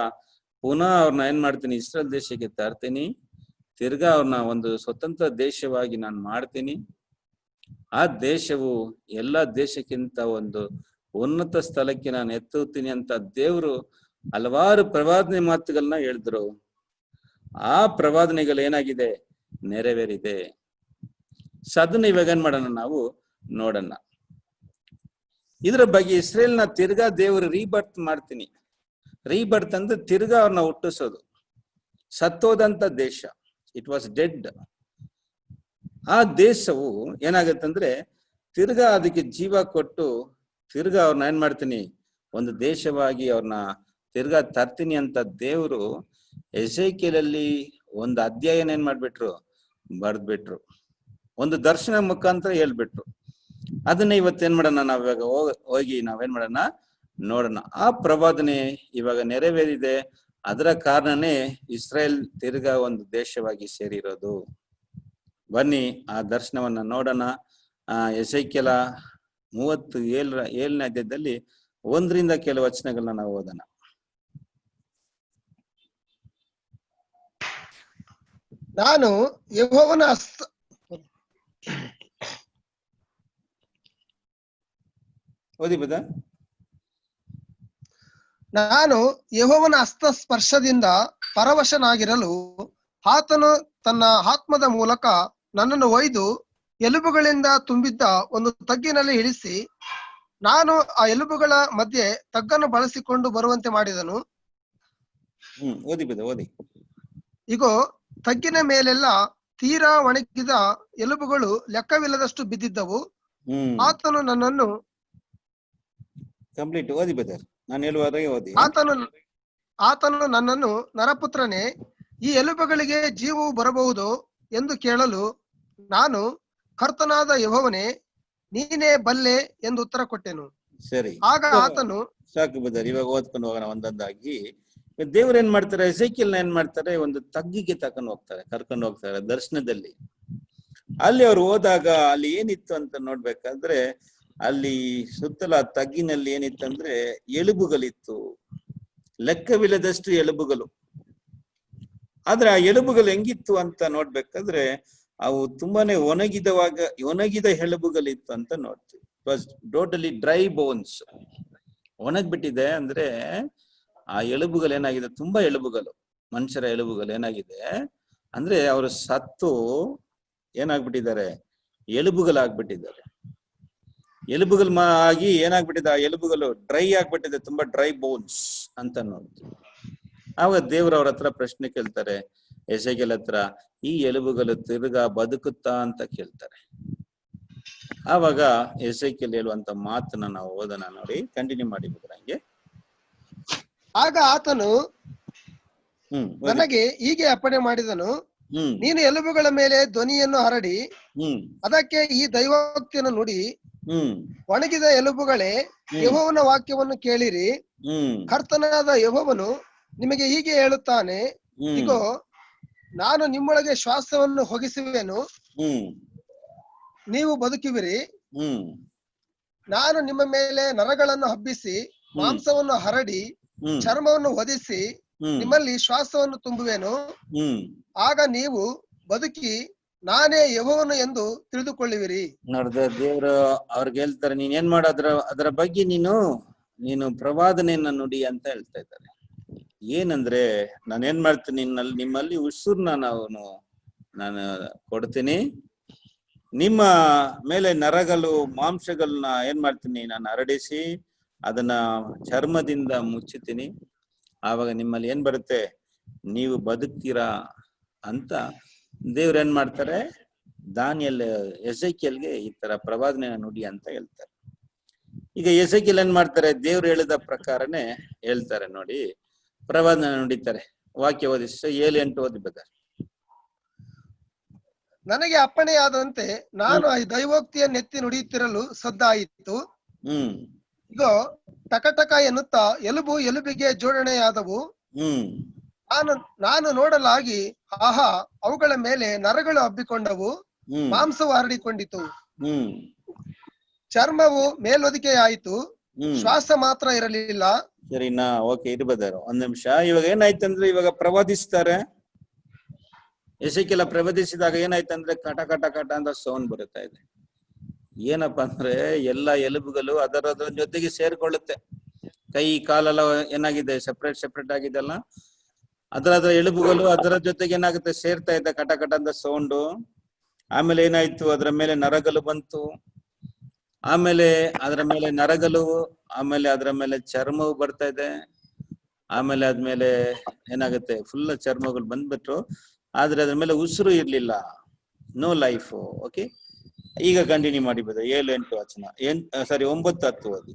ಪುನಃ ಅವ್ರನ್ನ ಏನ್ ಮಾಡ್ತೀನಿ, ಇಸ್ರೇಲ್ ದೇಶಕ್ಕೆ ತರ್ತೀನಿ, ತಿರ್ಗಾ ಅವ್ರನ್ನ ಒಂದು ಸ್ವತಂತ್ರ ದೇಶವಾಗಿ ನಾನು ಮಾಡ್ತೀನಿ. ಆ ದೇಶವು ಎಲ್ಲ ದೇಶಕ್ಕಿಂತ ಒಂದು ಉನ್ನತ ಸ್ಥಳಕ್ಕೆ ನಾನು ಎತ್ತುತ್ತೀನಿ ಅಂತ ದೇವರು ಹಲವಾರು ಪ್ರವಾದನೆ ಮಾತುಗಳನ್ನ ಹೇಳಿದ್ರು. ಆ ಪ್ರವಾದನೆಗಳು ಏನಾಗಿದೆ, ನೆರವೇರಿದೆ. ಅದನ್ನ ಇವಾಗ ಏನ್ ಮಾಡೋಣ, ನಾವು ನೋಡೋಣ. ಇದ್ರ ಬಗ್ಗೆ ಇಸ್ರೇಲ್ನ ತಿರ್ಗಾ ದೇವರು ರೀಬರ್ತ್ ಮಾಡ್ತೀನಿ. ರೀಬರ್ತ್ ಅಂದ್ರೆ ತಿರ್ಗಾ ಅವ್ರನ್ನ ಹುಟ್ಟಿಸೋದು. ಸತ್ತೋದಂತ ದೇಶ, ಇಟ್ ವಾಸ್ ಡೆಡ್. ಆ ದೇಶವು ಏನಾಗತ್ತಂದ್ರೆ ತಿರ್ಗಾ ಅದಕ್ಕೆ ಜೀವ ಕೊಟ್ಟು ತಿರ್ಗಾ ಅವ್ರನ್ನ ಏನ್ ಮಾಡ್ತೀನಿ, ಒಂದು ದೇಶವಾಗಿ ಅವ್ರನ್ನ ತಿರ್ಗಾ ತರ್ತೀನಿ ಅಂತ ದೇವರು ಎಸೆಕಿಯಲಲ್ಲಿ ಒಂದು ಅಧ್ಯಾಯನ ಏನ್ ಮಾಡ್ಬಿಟ್ರು, ಬರ್ದ್ಬಿಟ್ರು. ಒಂದು ದರ್ಶನ ಮುಖಾಂತರ ಹೇಳ್ಬಿಟ್ರು. ಅದನ್ನ ಇವತ್ತೇನ್ ಮಾಡೋಣ, ನಾವ್ ಇವಾಗ ಹೋಗಿ ನಾವೇನ್ ಮಾಡೋಣ, ನೋಡೋಣ. ಆ ಪ್ರವಾದನೆ ಇವಾಗ ನೆರವೇರಿದೆ. ಅದರ ಕಾರಣನೇ ಇಸ್ರೇಲ್ ತಿರ್ಗಾ ಒಂದು ದೇಶವಾಗಿ ಸೇರಿರೋದು. ಬನ್ನಿ ಆ ದರ್ಶನವನ್ನ ನೋಡೋಣ. ಎಸೆಕಿಯಲ 37ನೇ ಅಧ್ಯಾಯದಲ್ಲಿ 1ರಿಂದ ಕೆಲವು ವಚನಗಳನ್ನ ನಾವು ಓದೋಣ. ನಾನು ಯೆಹೋವನ ಓದಿ ಬದ. ನಾನು ಯೆಹೋವನ ಹಸ್ತ ಸ್ಪರ್ಶದಿಂದ ಪರವಶನಾಗಿರಲು ಆತನು ತನ್ನ ಆತ್ಮದ ಮೂಲಕ ನನ್ನನ್ನು ಒಯ್ದು ಎಲುಬುಗಳಿಂದ ತುಂಬಿದ್ದ ಒಂದು ತಗ್ಗಿನಲ್ಲಿ ಇಳಿಸಿ, ನಾನು ಆ ಎಲುಬುಗಳ ಮಧ್ಯೆ ತಗ್ಗನ್ನು ಬಳಸಿಕೊಂಡು ಬರುವಂತೆ ಮಾಡಿದನು. ಓದಿ ಬದ, ಓದಿ. ಇಗೋ, ತಗ್ಗಿನ ಮೇಲೆಲ್ಲ ತೀರಾ ಒಣಗಿದ ಎಲುಬುಗಳು ಲೆಕ್ಕವಿಲ್ಲದಷ್ಟು ಬಿದ್ದಿದ್ದವು. ಆತನು ನನ್ನನ್ನು ಕಂಪ್ಲೀಟ್ ಓದಿ ಬದರ್, ನಾನು ಹೇಳುವವರೆಗೆ ಓದಿ. ಆತನು ನನ್ನನ್ನು, ನರಪುತ್ರನೇ, ಈ ಎಲುಬುಗಳಿಗೆ ಜೀವವು ಬರಬಹುದು ಎಂದು ಕೇಳಲು ನಾನು, ಕರ್ತನಾದ ಯೆಹೋವನೇ, ನೀನೇ ಬಲ್ಲೆ ಎಂದು ಉತ್ತರ ಕೊಟ್ಟೆನು. ಸರಿ, ಆಗ ಆತನು, ಸಾಕು ಬದರ್, ಇವಾಗ ಓದ್ಕೊಂಡು ಹೋಗೋಣ ಒಂದೊಂದಾಗಿ. ದೇವ್ರು ಏನ್ ಮಾಡ್ತಾರೆ, ಎಸೆಕಿಯಲ್ನ ಏನ್ ಮಾಡ್ತಾರೆ, ಒಂದು ತಗ್ಗಿಗೆ ಕರ್ಕೊಂಡು ಹೋಗ್ತಾರೆ ದರ್ಶನದಲ್ಲಿ. ಅಲ್ಲಿ ಅವ್ರು ಹೋದಾಗ ಅಲ್ಲಿ ಏನಿತ್ತು ಅಂತ ನೋಡ್ಬೇಕಾದ್ರೆ, ಅಲ್ಲಿ ಸುತ್ತಲ ತಗ್ಗಿನಲ್ಲಿ ಏನಿತ್ತಂದ್ರೆ ಎಲುಬುಗಳಿತ್ತು, ಲೆಕ್ಕವಿಲ್ಲದಷ್ಟು ಎಲುಬುಗಳು. ಆದ್ರೆ ಆ ಎಲುಬುಗಳು ಹೆಂಗಿತ್ತು ಅಂತ ನೋಡ್ಬೇಕಾದ್ರೆ, ಅವು ತುಂಬಾನೇ ಒಣಗಿದ ಎಲುಬುಗಳಿತ್ತು ಅಂತ ನೋಡ್ತೀವಿ. It was totally dry bones. ಒಣಗ್ಬಿಟ್ಟಿದೆ ಅಂದ್ರೆ ಆ ಎಲುಬುಗಳು ಏನಾಗಿದೆ, ತುಂಬಾ ಎಲುಬುಗಳು, ಮನುಷ್ಯರ ಎಲುಬುಗಳು ಏನಾಗಿದೆ ಅಂದ್ರೆ ಅವರು ಸತ್ತು ಏನಾಗ್ಬಿಟ್ಟಿದ್ದಾರೆ, ಎಲುಬುಗಳಾಗ್ಬಿಟ್ಟಿದ್ದಾರೆ. ಎಲುಬುಗಳು ಆಗಿ ಏನಾಗ್ಬಿಟ್ಟಿದೆ, ಆ ಎಲುಬುಗಳು ಡ್ರೈ ಆಗ್ಬಿಟ್ಟಿದೆ, ತುಂಬಾ ಡ್ರೈ ಬೋನ್ಸ್ ಅಂತ ನೋಡ್ತೀವಿ. ಆವಾಗ ದೇವ್ರ ಅವ್ರ ಹತ್ರ ಪ್ರಶ್ನೆ ಕೇಳ್ತಾರೆ, ಎಸೆಕಿಯಲ್ ಹತ್ರ, ಈ ಎಲುಬುಗಳು ತಿರ್ಗಾ ಬದುಕುತ್ತಾ ಅಂತ ಕೇಳ್ತಾರೆ. ಆವಾಗ ಎಸೆಕಿಯಲ್ ಹೇಳುವಂತ ಮಾತನ್ನ ನಾವು ಓದೋಣ, ನೋಡಿ, ಕಂಟಿನ್ಯೂ ಮಾಡಿ ಹಂಗೆ. ಆಗ ಆತನು ನನಗೆ ಹೀಗೆ ಅಪ್ಪಣೆ ಮಾಡಿದನು, ನೀನು ಎಲುಬುಗಳ ಮೇಲೆ ಧ್ವನಿಯನ್ನು ಹರಡಿ ಅದಕ್ಕೆ ಈ ದೈವೋಕ್ತಿಯನ್ನು ನುಡಿ, ಒಣಗಿದ ಎಲುಬುಗಳೇ, ಯೆಹೋವನ ವಾಕ್ಯವನ್ನು ಕೇಳಿರಿ. ಕರ್ತನಾದ ಯೆಹೋವನು ನಿಮಗೆ ಹೀಗೆ ಹೇಳುತ್ತಾನೆ, ಇಗೋ, ನಾನು ನಿಮ್ಮೊಳಗೆ ಶ್ವಾಸವನ್ನು ಹೊಗಿಸುವೆನು, ನೀವು ಬದುಕುವಿರಿ. ನಾನು ನಿಮ್ಮ ಮೇಲೆ ನರಗಳನ್ನು ಹಬ್ಬಿಸಿ ಮಾಂಸವನ್ನು ಹರಡಿ ಚರ್ಮವನ್ನು ಹೊದಿಸಿ ನಿಮ್ಮಲ್ಲಿ ಶ್ವಾಸವನ್ನು ತುಂಬುವೆನು. ಹ್ಮ್ ಆಗ ನೀವು ಬದುಕಿ ನಾನೇ ಯೆಹೋವನು ಎಂದು ತಿಳಿದುಕೊಳ್ಳುವಿರಿ. ನೋಡಿದ್ರೆ ದೇವ್ರು ಅವ್ರಿಗೆ ಹೇಳ್ತಾರೆ, ನೀನ್ ಏನ್ ಮಾಡ ಅದರ ಬಗ್ಗೆ ನೀನು ಪ್ರವಾದನೆಯನ್ನ ನುಡಿ ಅಂತ ಹೇಳ್ತಾ ಇದ್ದಾರೆ. ಏನಂದ್ರೆ ನಾನೇನ್ ಮಾಡ್ತೀನಿ, ನಿಮ್ಮಲ್ಲಿ ಉಸಿರ್ನ ನಾನು ಕೊಡ್ತೀನಿ, ನಿಮ್ಮ ಮೇಲೆ ನರಗಳು ಮಾಂಸಗಳನ್ನ ಏನ್ ಮಾಡ್ತೀನಿ ನಾನು ಹರಡಿಸಿ ಅದನ್ನ ಚರ್ಮದಿಂದ ಮುಚ್ಚುತ್ತೀನಿ. ಆವಾಗ ನಿಮ್ಮಲ್ಲಿ ಏನ್ ಬರುತ್ತೆ, ನೀವು ಬದುಕ್ತೀರಾ ಅಂತ ದೇವ್ರ ಏನ್ ಮಾಡ್ತಾರೆ, ದಾನಿಯಲ್ ಎಸೆಕಿಯಲ್ಗೆ ಈ ತರ ಪ್ರವಾದನೆ ನುಡಿ ಅಂತ ಹೇಳ್ತಾರೆ. ಈಗ ಎಸೆಕಿಯಲ್ ಏನ್ ಮಾಡ್ತಾರೆ, ದೇವ್ರು ಹೇಳಿದ ಪ್ರಕಾರನೇ ಹೇಳ್ತಾರೆ. ನೋಡಿ, ಪ್ರವಾದನೆ ನುಡಿತಾರೆ. ವಾಕ್ಯ ಓದಿ 7:8 ಓದಿ ಬದ್ದಾರೆ. ನನಗೆ ಅಪ್ಪಣೆಯಾದಂತೆ ನಾನು ಈ ದೈವೋಕ್ತಿಯನ್ನೆತ್ತಿ ನುಡಿಯುತ್ತಿರಲು ಸದ್ದಾಯಿತು. ಇಗೋ, ಟಕಟಕ ಎನ್ನುತ್ತಾ ಎಲುಬು ಎಲುಬಿಗೆ ಜೋಡಣೆಯಾದವು. ನಾನು ನೋಡಲಾಗಿ, ಆಹಾ, ಅವುಗಳ ಮೇಲೆ ನರಗಳು ಹಬ್ಬಿಕೊಂಡವು, ಮಾಂಸವು ಹರಡಿಕೊಂಡಿತು, ಚರ್ಮವು ಮೇಲ್ವೊದಿಕೆಯಾಯಿತು, ಶ್ವಾಸ ಮಾತ್ರ ಇರಲಿಲ್ಲ. ಸರಿನಾ? ಓಕೆ, ಇರ್ಬದಾರ ಒಂದ್ ನಿಮಿಷ. ಇವಾಗ ಏನಾಯ್ತಂದ್ರೆ, ಇವಾಗ ಪ್ರವಾದಿಸ್ತಾರೆ. ಎಸೆಕಿಯಲ್ ಪ್ರವಾದಿಸಿದಾಗ ಏನಾಯ್ತಂದ್ರೆ ಕಟ ಕಟ ಕಟ ಅಂತ ಸೌಂಡ್ ಬರುತ್ತಾ ಇದೆ. ಏನಪ್ಪಾ ಅಂದ್ರೆ ಎಲ್ಲಾ ಎಲುಬುಗಳು ಅದರ ಜೊತೆಗೆ ಸೇರ್ಕೊಳ್ಳುತ್ತೆ. ಕೈ ಕಾಲೆಲ್ಲ ಏನಾಗಿದೆ, ಸೆಪರೇಟ್ ಆಗಿದೆಲ್ಲ, ಅದರ ಎಲುಬುಗಳು ಅದರ ಜೊತೆಗೆ ಏನಾಗುತ್ತೆ, ಸೇರ್ತಾ ಇದೆ, ಕಟ ಕಟ ಅಂತ ಸೌಂಡು. ಆಮೇಲೆ ಏನಾಯ್ತು, ಅದರ ಮೇಲೆ ನರಗಳು ಬಂತು, ಆಮೇಲೆ ಅದರ ಮೇಲೆ ನರಗಳು, ಆಮೇಲೆ ಅದರ ಮೇಲೆ ಚರ್ಮವು ಬರ್ತಾ ಇದೆ, ಆಮೇಲೆ ಆದ್ಮೇಲೆ ಏನಾಗುತ್ತೆ, ಫುಲ್ ಚರ್ಮಗಳು ಬಂದ್ಬಿಟ್ರು, ಆದ್ರೆ ಅದ್ರ ಮೇಲೆ ಉಸಿರು ಇರ್ಲಿಲ್ಲ, ನೋ ಲೈಫ್. ಓಕೆ, ಈಗ ಕಂಟಿನ್ಯೂ ಮಾಡಿ ಬದ 7-8 ವಚನ, 9-10 ಓದಿ.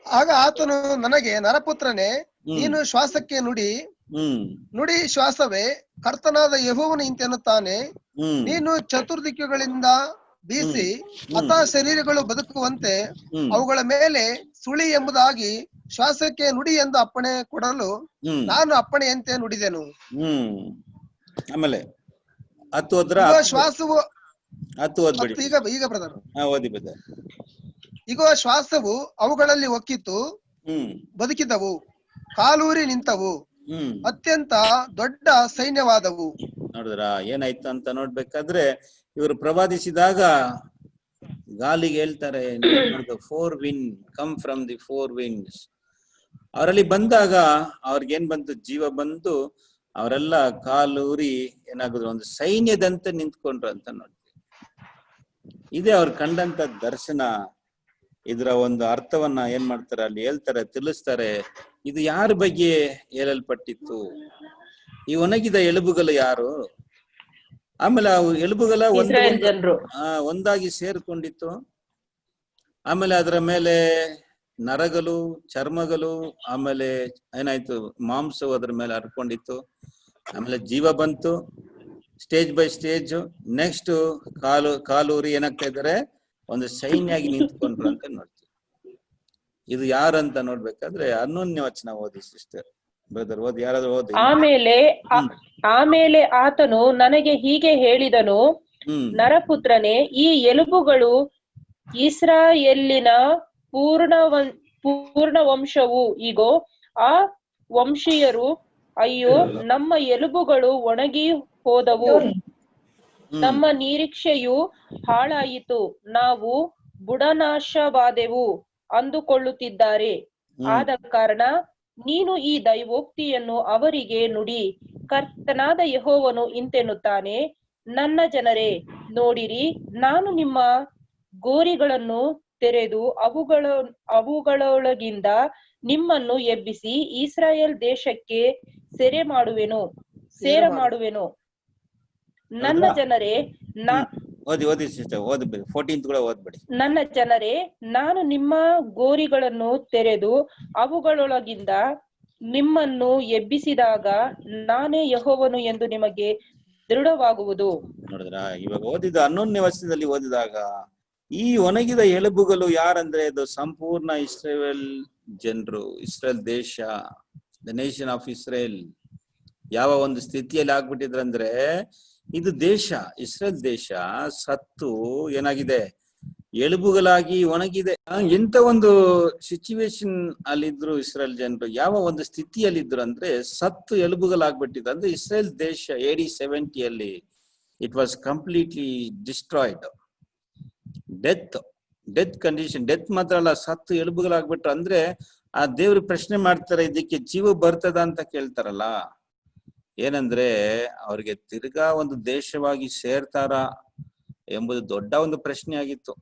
ಆಗ ಆತನು ನನಗೆ, ನರಪುತ್ರನೇ, ನೀನು ಶ್ವಾಸಕ್ಕೆ ನುಡಿ ಶ್ವಾಸವೇ, ಕರ್ತನಾದ ಯೆಹೋವನು ಇಂತೆನ್ನುತ್ತಾನೆ, ನೀನು ಚತುರ್ದಿಕ್ಕುಗಳಿಂದ ಬೀಸಿ ಮತ ಶರೀರಗಳು ಬದುಕುವಂತೆ ಅವುಗಳ ಮೇಲೆ ಸುಳಿ ಎಂಬುದಾಗಿ ಶ್ವಾಸಕ್ಕೆ ನುಡಿ ಎಂದು ಅಪ್ಪಣೆ ಕೊಡಲು ನಾನು ಅಪ್ಪಣೆಯಂತೆ ನುಡಿದೆನು. ಆಮೇಲೆ 10 ಓದ್ರ. ಶ್ವಾಸವು 10 ಓದ್ಬೇಡಿ ಈಗ ಬ್ರದರ್ ಓದಿ ಬದ. ಈಗ ಶ್ವಾಸವು ಅವುಗಳಲ್ಲಿ ಒಕ್ಕಿತು, ಬದುಕಿದವು, ಕಾಲೂರಿ ನಿಂತವು, ಅತ್ಯಂತ ದೊಡ್ಡ ಸೈನ್ಯವಾದವು. ನೋಡಿದ್ರ ಏನಾಯ್ತು ಅಂತ ನೋಡ್ಬೇಕಾದ್ರೆ, ಇವರು ಪ್ರವಾದಿಸಿದಾಗ ಗಾಲಿಗೆ ಹೇಳ್ತಾರೆ, 4 wind come from the 4 winds. ಅವರಲ್ಲಿ ಬಂದಾಗ ಅವ್ರಿಗೇನ್ ಬಂತು, ಜೀವ ಬಂತು, ಅವರೆಲ್ಲ ಕಾಲೂರಿ ಏನಾಗುದ್ರು, ಒಂದು ಸೈನ್ಯದಂತೆ ನಿಂತ್ಕೊಂಡ್ರು ಅಂತ ನೋಡ್ತೀವಿ. ಇದೇ ಅವ್ರು ಕಂಡಂತ ದರ್ಶನ. ಇದರ ಒಂದು ಅರ್ಥವನ್ನ ಏನ್ ಮಾಡ್ತಾರೆ, ಅಲ್ಲಿ ಹೇಳ್ತಾರೆ, ತಿಳಿಸ್ತಾರೆ. ಇದು ಯಾರ ಬಗ್ಗೆ ಹೇಳಲ್ಪಟ್ಟಿತ್ತು? ಈ ಒಣಗಿದ ಎಲುಬುಗಳು ಯಾರು? ಆಮೇಲೆ ಅವು ಎಲುಬುಗಳ ಒಂದಾಗಿ ಸೇರ್ಕೊಂಡಿತ್ತು. ಆಮೇಲೆ ಅದರ ಮೇಲೆ ನರಗಳು, ಚರ್ಮಗಳು, ಆಮೇಲೆ ಏನಾಯ್ತು, ಮಾಂಸವು ಅದ್ರ ಮೇಲೆ ಹರ್ಕೊಂಡಿತ್ತು. ಆಮೇಲೆ ಜೀವ ಬಂತು, ಸ್ಟೇಜ್ ಬೈ ಸ್ಟೇಜ್. ನೆಕ್ಸ್ಟ್ ಕಾಲೂರಿ ಏನಾಗ್ತಾ ಇದ್ದಾರೆ, ಒಂದು ಸೈನ್ಯ ಆಗಿ ನಿಂತ್ಕೊಂಡ್ರು ಅಂತ ನೋಡ್ತೀವಿ. ಇದು ಯಾರಂತ ನೋಡ್ಬೇಕಾದ್ರೆ 11ನೇ ವಚನ ಓದಿ ಸಿಸ್ಟರ್. ಬ್ರದರ್ ಓದಿ, ಯಾರಾದ್ರೂ ಓದಿ. ಆಮೇಲೆ ಆತನು ನನಗೆ ಹೀಗೆ ಹೇಳಿದನು, ನರಪುತ್ರನೇ, ಈ ಎಲುಬುಗಳು ಇಸ್ರಾಯೇಲಿನ ಪೂರ್ಣ ವಂಶವು. ಈಗೋ, ಆ ವಂಶೀಯರು, ಅಯ್ಯೋ, ನಮ್ಮ ಎಲುಬುಗಳು ಒಣಗಿ ಹೋದವು, ನಮ್ಮ ನಿರೀಕ್ಷೆಯು ಹಾಳಾಯಿತು, ನಾವು ಬುಡನಾಶವಾದೆವು ಅಂದುಕೊಳ್ಳುತ್ತಿದ್ದಾರೆ. ಆದ ಕಾರಣ ನೀನು ಈ ದೈವೋಕ್ತಿಯನ್ನು ಅವರಿಗೆ ನುಡಿ, ಕರ್ತನಾದ ಯೆಹೋವನು ಇಂತೆನ್ನುತ್ತಾನೆ, ನನ್ನ ಜನರೇ, ನೋಡಿರಿ, ನಾನು ನಿಮ್ಮ ಗೋರಿಗಳನ್ನು ತೆರೆದು ಅವುಗಳೊಳಗಿಂದ ನಿಮ್ಮನ್ನು ಎಬ್ಬಿಸಿ ಇಸ್ರಾಯೇಲ್ ದೇಶಕ್ಕೆ ಸೇರ ಮಾಡುವೆನು. ನನ್ನ ಜನರೇ, ನನ್ನ ಜನರೇ, ನಾನು ನಿಮ್ಮ ಗೋರಿಗಳನ್ನು ತೆರೆದು ಅವುಗಳೊಳಗಿಂದ ನಿಮ್ಮನ್ನು ಎಬ್ಬಿಸಿದಾಗ ನಾನೇ ಯೆಹೋವನು ಎಂದು ನಿಮಗೆ ದೃಢವಾಗುವುದು. ನೋಡಿದ್ರ, ಇವಾಗ ಓದಿದ 11ನೇ ವಚನದಲ್ಲಿ ಓದಿದಾಗ ಈ ಒಣಗಿದ ಎಲುಬುಗಳು ಯಾರಂದ್ರೆ ಇದು ಸಂಪೂರ್ಣ ಇಸ್ರೇಲ್ ಜನರು, ಇಸ್ರೇಲ್ ದೇಶ, ದ ನೇಷನ್ ಆಫ್ ಇಸ್ರೇಲ್ ಯಾವ ಒಂದು ಸ್ಥಿತಿಯಲ್ಲಿ ಆಗ್ಬಿಟ್ಟಿದ್ರಂದ್ರೆ, ಇದು ದೇಶ, ಇಸ್ರೇಲ್ ದೇಶ ಸತ್ತು ಏನಾಗಿದೆ, ಎಲುಬುಗಳಾಗಿ ಒಣಗಿದೆ. ಎಂತ ಒಂದು ಸಿಚುವೇಶನ್ ಅಲ್ಲಿದ್ರು ಇಸ್ರೇಲ್ ಜನರು, ಯಾವ ಒಂದು ಸ್ಥಿತಿಯಲ್ಲಿದ್ರು ಅಂದ್ರೆ ಸತ್ತು ಎಲುಬುಗಳಾಗ್ಬಿಟ್ಟಿದ್ರು. ಅಂದ್ರೆ ಇಸ್ರೇಲ್ ದೇಶ AD 70 it was completely destroyed. Death condition, death ಮಾತ್ರ ಅಲ್ಲ, ಸತ್ತು ಎಲುಬುಗಳಾಗ್ಬಿಟ್ರು. ಅಂದ್ರೆ ಆ ದೇವ್ರು ಪ್ರಶ್ನೆ ಮಾಡ್ತಾರೆ, ಇದಕ್ಕೆ ಜೀವ ಬರ್ತದ ಅಂತ ಕೇಳ್ತಾರಲ್ಲ. ಏನಂದ್ರೆ ಅವ್ರಿಗೆ ತಿರ್ಗಾ ಒಂದು ದೇಶವಾಗಿ ಸೇರ್ತಾರ ಎಂಬುದು ದೊಡ್ಡ ಒಂದು ಪ್ರಶ್ನೆ ಆಗಿತ್ತು.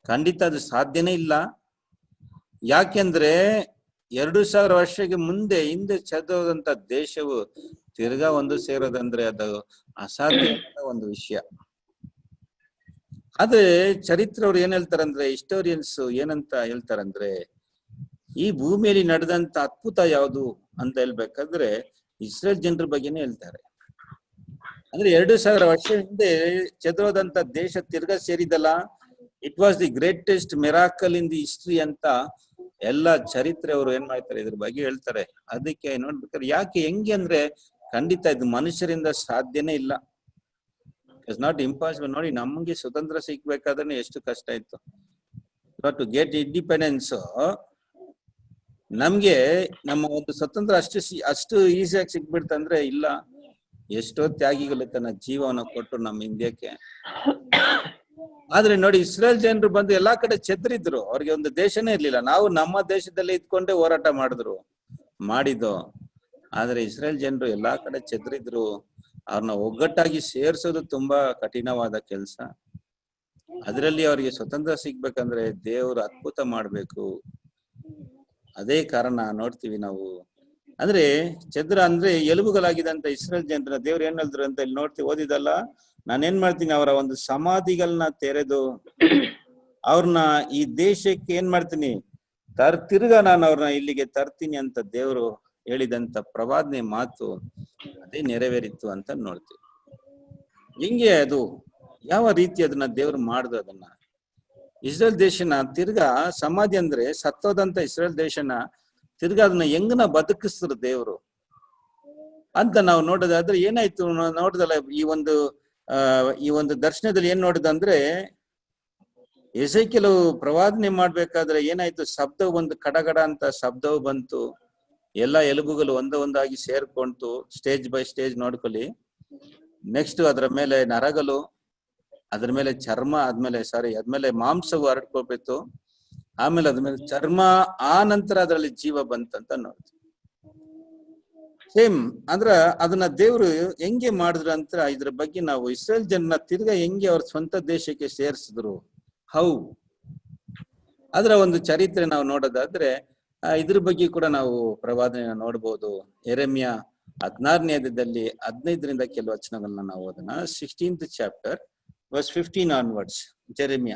ಖಂಡಿತ ಅದು ಸಾಧ್ಯನೇ ಇಲ್ಲ. ಯಾಕೆಂದ್ರೆ 2000 ವರ್ಷಕ್ಕೆ ಹಿಂದೆ ಚದೋದಂತ ದೇಶವು ತಿರ್ಗಾ ಒಂದು ಸೇರೋದಂದ್ರೆ ಅದು ಅಸಾಧ್ಯ ಒಂದು ವಿಷಯ. ಆದ್ರೆ ಚರಿತ್ರೆ ಅವ್ರು ಏನ್ ಹೇಳ್ತಾರಂದ್ರೆ, ಹಿಸ್ಟೋರಿಯನ್ಸ್ ಏನಂತ ಹೇಳ್ತಾರಂದ್ರೆ, ಈ ಭೂಮಿಯಲ್ಲಿ ನಡೆದಂತ ಅದ್ಭುತ ಯಾವುದು ಅಂತ ಹೇಳ್ಬೇಕಾದ್ರೆ ಇಸ್ರೇಲ್ ಜನರ ಬಗ್ಗೆನೇ ಹೇಳ್ತಾರೆ. ಅಂದ್ರೆ 2000 ವರ್ಷ ಹಿಂದೆ ಚದರೋದಂತ ದೇಶ ತಿರ್ಗಾ ಸೇರಿದಲ್ಲ, it was the greatest miracle in the history ಅಂತ ಎಲ್ಲ ಚರಿತ್ರೆ ಅವರು ಏನ್ ಮಾಡ್ತಾರೆ, ಇದ್ರ ಬಗ್ಗೆ ಹೇಳ್ತಾರೆ. ಅದಕ್ಕೆ ನೋಡ್ಬೇಕಾದ್ರೆ ಯಾಕೆ ಹೆಂಗೆ ಅಂದ್ರೆ ಖಂಡಿತ ಇದು ಮನುಷ್ಯರಿಂದ ಸಾಧ್ಯನೇ ಇಲ್ಲ. It's not impossible. ನೋಡಿ, ನಮ್ಗೆ ಸ್ವತಂತ್ರ ಸಿಗ್ಬೇಕಾದ್ರೆ ಎಷ್ಟು ಕಷ್ಟ ಇತ್ತು. ಬಟ್ ಟು ಗೆಟ್ ಇಂಡಿಪೆಂಡೆನ್ಸ್, ನಮ್ಗೆ ನಮ್ಮ ಒಂದು ಸ್ವತಂತ್ರ ಅಷ್ಟು ಈಸಿಯಾಗಿ ಸಿಗ್ಬಿಡ್ತಂದ್ರೆ ಇಲ್ಲ. ಎಷ್ಟೋ ತ್ಯಾಗಿಗಳು ತನ್ನ ಜೀವನ ಕೊಟ್ಟು ನಮ್ಮ ಇಂಡಿಯಾಕ್ಕೆ. ಆದ್ರೆ ನೋಡಿ, ಇಸ್ರೇಲ್ ಜನರು ಬಂದು ಎಲ್ಲಾ ಕಡೆ ಚೆದ್ರಿದ್ರು, ಅವ್ರಿಗೆ ಒಂದು ದೇಶನೇ ಇರ್ಲಿಲ್ಲ. ನಾವು ನಮ್ಮ ದೇಶದಲ್ಲಿ ಇದ್ಕೊಂಡೇ ಹೋರಾಟ ಮಾಡಿದ್ದು. ಆದ್ರೆ ಇಸ್ರೇಲ್ ಜನರು ಎಲ್ಲಾ ಕಡೆ ಚೆದ್ರಿದ್ರು. ಅವ್ರನ್ನ ಒಗ್ಗಟ್ಟಾಗಿ ಸೇರ್ಸೋದು ತುಂಬಾ ಕಠಿಣವಾದ ಕೆಲಸ. ಅದರಲ್ಲಿ ಅವ್ರಿಗೆ ಸ್ವತಂತ್ರ ಸಿಗ್ಬೇಕಂದ್ರೆ ದೇವರು ಅದ್ಭುತ ಮಾಡ್ಬೇಕು. ಅದೇ ಕಾರಣ ನೋಡ್ತೀವಿ ನಾವು. ಅಂದ್ರೆ ಚದ್ರ ಅಂದ್ರೆ ಎಲುಬುಗಳಾಗಿದಂತ ಇಸ್ರೇಲ್ ಜನರ ದೇವ್ರು ಏನ್ ಹೇಳಿದ್ರು ಅಂತ ಇಲ್ಲಿ ನೋಡ್ತೀವಿ, ಓದಿದಲ್ಲ. ನಾನೇನ್ ಮಾಡ್ತೀನಿ, ಅವರ ಒಂದು ಸಮಾಧಿಗಳನ್ನ ತೆರೆದು ಅವ್ರನ್ನ ಈ ದೇಶಕ್ಕೆ ಏನ್ ಮಾಡ್ತೀನಿ, ತಿರ್ಗಾ ನಾನು ಅವ್ರನ್ನ ಇಲ್ಲಿಗೆ ತರ್ತೀನಿ ಅಂತ ದೇವರು ಹೇಳಿದಂತ ಪ್ರವಾದನೆ ಮಾತು ಅದೇ ನೆರವೇರಿತ್ತು ಅಂತ ನೋಡ್ತೀವಿ. ಹೆಂಗೆ ಅದು, ಯಾವ ರೀತಿ ಅದನ್ನ ದೇವ್ರು ಮಾಡುದು, ಅದನ್ನ ಇಸ್ರೇಲ್ ದೇಶನ ತಿರ್ಗಾ ಸಮಾಧಿ ಅಂದ್ರೆ ಸತ್ತೋದಂತ ಇಸ್ರೇಲ್ ದೇಶನ ತಿರ್ಗಾ ಅದನ್ನ ಹೆಂಗನ ಬದುಕಿಸಿದ್ರು ದೇವ್ರು ಅಂತ ನಾವು ನೋಡೋದಾದ್ರೆ ಏನಾಯ್ತು ನೋಡಿದಲ್ಲ. ಈ ಒಂದು ದರ್ಶನದಲ್ಲಿ ಏನ್ ನೋಡಿದಂದ್ರೆ, ಎಸೇಕಿಯೇಲ ಪ್ರವಾದನೆ ಮಾಡ್ಬೇಕಾದ್ರೆ ಏನಾಯ್ತು, ಶಬ್ದ ಒಂದು ಕಡಗಡ ಅಂತ ಶಬ್ದವು ಬಂತು. ಎಲ್ಲಾ ಎಲುಬುಗಳು ಒಂದಾಗಿ ಸೇರ್ಕೊಂತು. ಸ್ಟೇಜ್ ಬೈ ಸ್ಟೇಜ್ ನೋಡ್ಕೊಳ್ಳಿ. ನೆಕ್ಸ್ಟ್ ಅದ್ರ ಮೇಲೆ ನರಗಳು, ಅದ್ರ ಮೇಲೆ ಚರ್ಮ, ಅದ್ಮೇಲೆ ಮಾಂಸವು ಹರಡ್ಕೋಬೇಕು. ಆಮೇಲೆ ಅದ್ಮೇಲೆ ಚರ್ಮ, ಆ ನಂತರ ಅದರಲ್ಲಿ ಜೀವ ಬಂತಂತ ನೋಡ್ತೀವಿ. ಸೇಮ್ ಅಂದ್ರ ಅದನ್ನ ದೇವ್ರು ಹೆಂಗೆ ಮಾಡಿದ್ರು ಅಂತ ಇದ್ರ ಬಗ್ಗೆ ನಾವು ಇಸ್ರೇಲ್ ಜನನ ತಿರ್ಗಾ ಹೆಂಗೆ ಅವ್ರ ಸ್ವಂತ ದೇಶಕ್ಕೆ ಸೇರ್ಸಿದ್ರು, ಹೌ ಅದರ ಒಂದು ಚರಿತ್ರೆ ನಾವು ನೋಡೋದಾದ್ರೆ ಇದ್ರ ಬಗ್ಗೆ ಕೂಡ ನಾವು ಪ್ರವಾದನೆ ನೋಡ್ಬೋದು. ಯೆರೆಮೀಯ 16ನೇ ಅಧ್ಯಾಯದಲ್ಲಿ 15ರಿಂದ ಕೆಲವು ವಚನಗಳನ್ನ ನಾವು ಓದೋಣ. 16th chapter verse 15 onwards. ಯೆರೆಮೀಯ.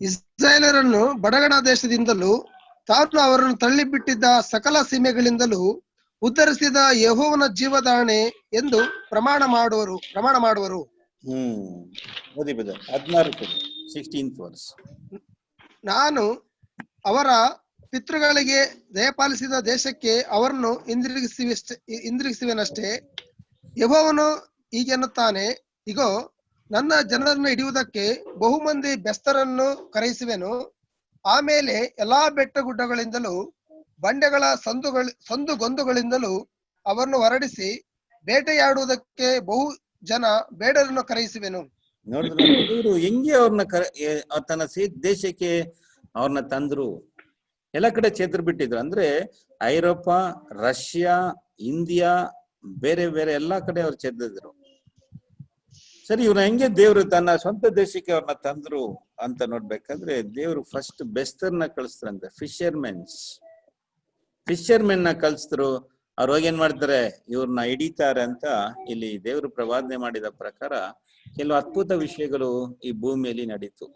ಇಸ್ರಾಯೇಲರನ್ನು ಬಡಗಣ ದೇಶದಿಂದಲೂ ತಾನು ಅವರನ್ನು ತಳ್ಳಿಬಿಟ್ಟಿದ್ದ ಸಕಲ ಸೀಮೆಗಳಿಂದಲೂ ಉದ್ಧರಿಸಿದ ಯೆಹೋವನ ಜೀವದಾಣೆ ಎಂದು ಪ್ರಮಾಣ ಮಾಡುವರು. ಓದಿ ಬ್ರದರ್, 16th verse. ನಾನು ಅವರ ಪಿತೃಗಳಿಗೆ ದಯಪಾಲಿಸಿದ ದೇಶಕ್ಕೆ ಅವರನ್ನು ಹಿಂದಿರುಗಿಸುವೆನಷ್ಟೇ. ಯೆಹೋವನು ಹೀಗೆನ್ನುತ್ತಾನೆ, ಇಗೋ, ನನ್ನ ಜನರನ್ನು ಹಿಡಿಯುವುದಕ್ಕೆ ಬಹುಮಂದಿ ಬೆಸ್ತರನ್ನು ಕರೆಯಿಸುವೆನು. ಆಮೇಲೆ ಎಲ್ಲಾ ಬೆಟ್ಟಗುಡ್ಡಗಳಿಂದಲೂ ಬಂಡೆಗಳ ಸಂದುಗೊಂದುಗಳಿಂದಲೂ ಅವರನ್ನು ಹೊರಡಿಸಿ ಬೇಟೆಯಾಡುವುದಕ್ಕೆ ಬಹು ಜನ ಬೇಡರನ್ನು ಕರೆಯಿಸುವೆನು. ನೋಡಿದ್ರೆ ಇವರು ಹೆಂಗೆ ಅವ್ರನ್ನ ತನ್ನ ದೇಶಕ್ಕೆ ಅವ್ರನ್ನ ತಂದ್ರು. ಎಲ್ಲ ಕಡೆ ಚೇತ್ರ ಬಿಟ್ಟಿದ್ರು. ಅಂದ್ರೆ ಐರೋಪ, ರಷ್ಯಾ, ಇಂಡಿಯಾ, ಬೇರೆ ಬೇರೆ ಎಲ್ಲಾ ಕಡೆ ಅವ್ರು ಚೆದ್ದಿದ್ರು. ಸರಿ, ಇವ್ರ ಹೆಂಗೆ ದೇವ್ರು ತನ್ನ ಸ್ವಂತ ದೇಶಕ್ಕೆ ಅವ್ರನ್ನ ತಂದ್ರು ಅಂತ ನೋಡ್ಬೇಕಾದ್ರೆ ದೇವ್ರು ಫಸ್ಟ್ ಬೆಸ್ತರ್ನ ಕಳಿಸ್ತಾರಂತೆ. ಫಿಶರ್ಮೆನ್ ನ ಕಳಿಸಿದ್ರು. ಅವ್ರ ಹೋಗಿ ಏನ್ ಮಾಡ್ತಾರೆ, ಇವ್ರನ್ನ ಹಿಡಿತಾರೆ ಅಂತ ಇಲ್ಲಿ ದೇವ್ರು ಪ್ರವಾದನೆ ಮಾಡಿದ ಪ್ರಕಾರ ಕೆಲವು ಅದ್ಭುತ ವಿಷಯಗಳು ಈ ಭೂಮಿಯಲ್ಲಿ ನಡೀತು.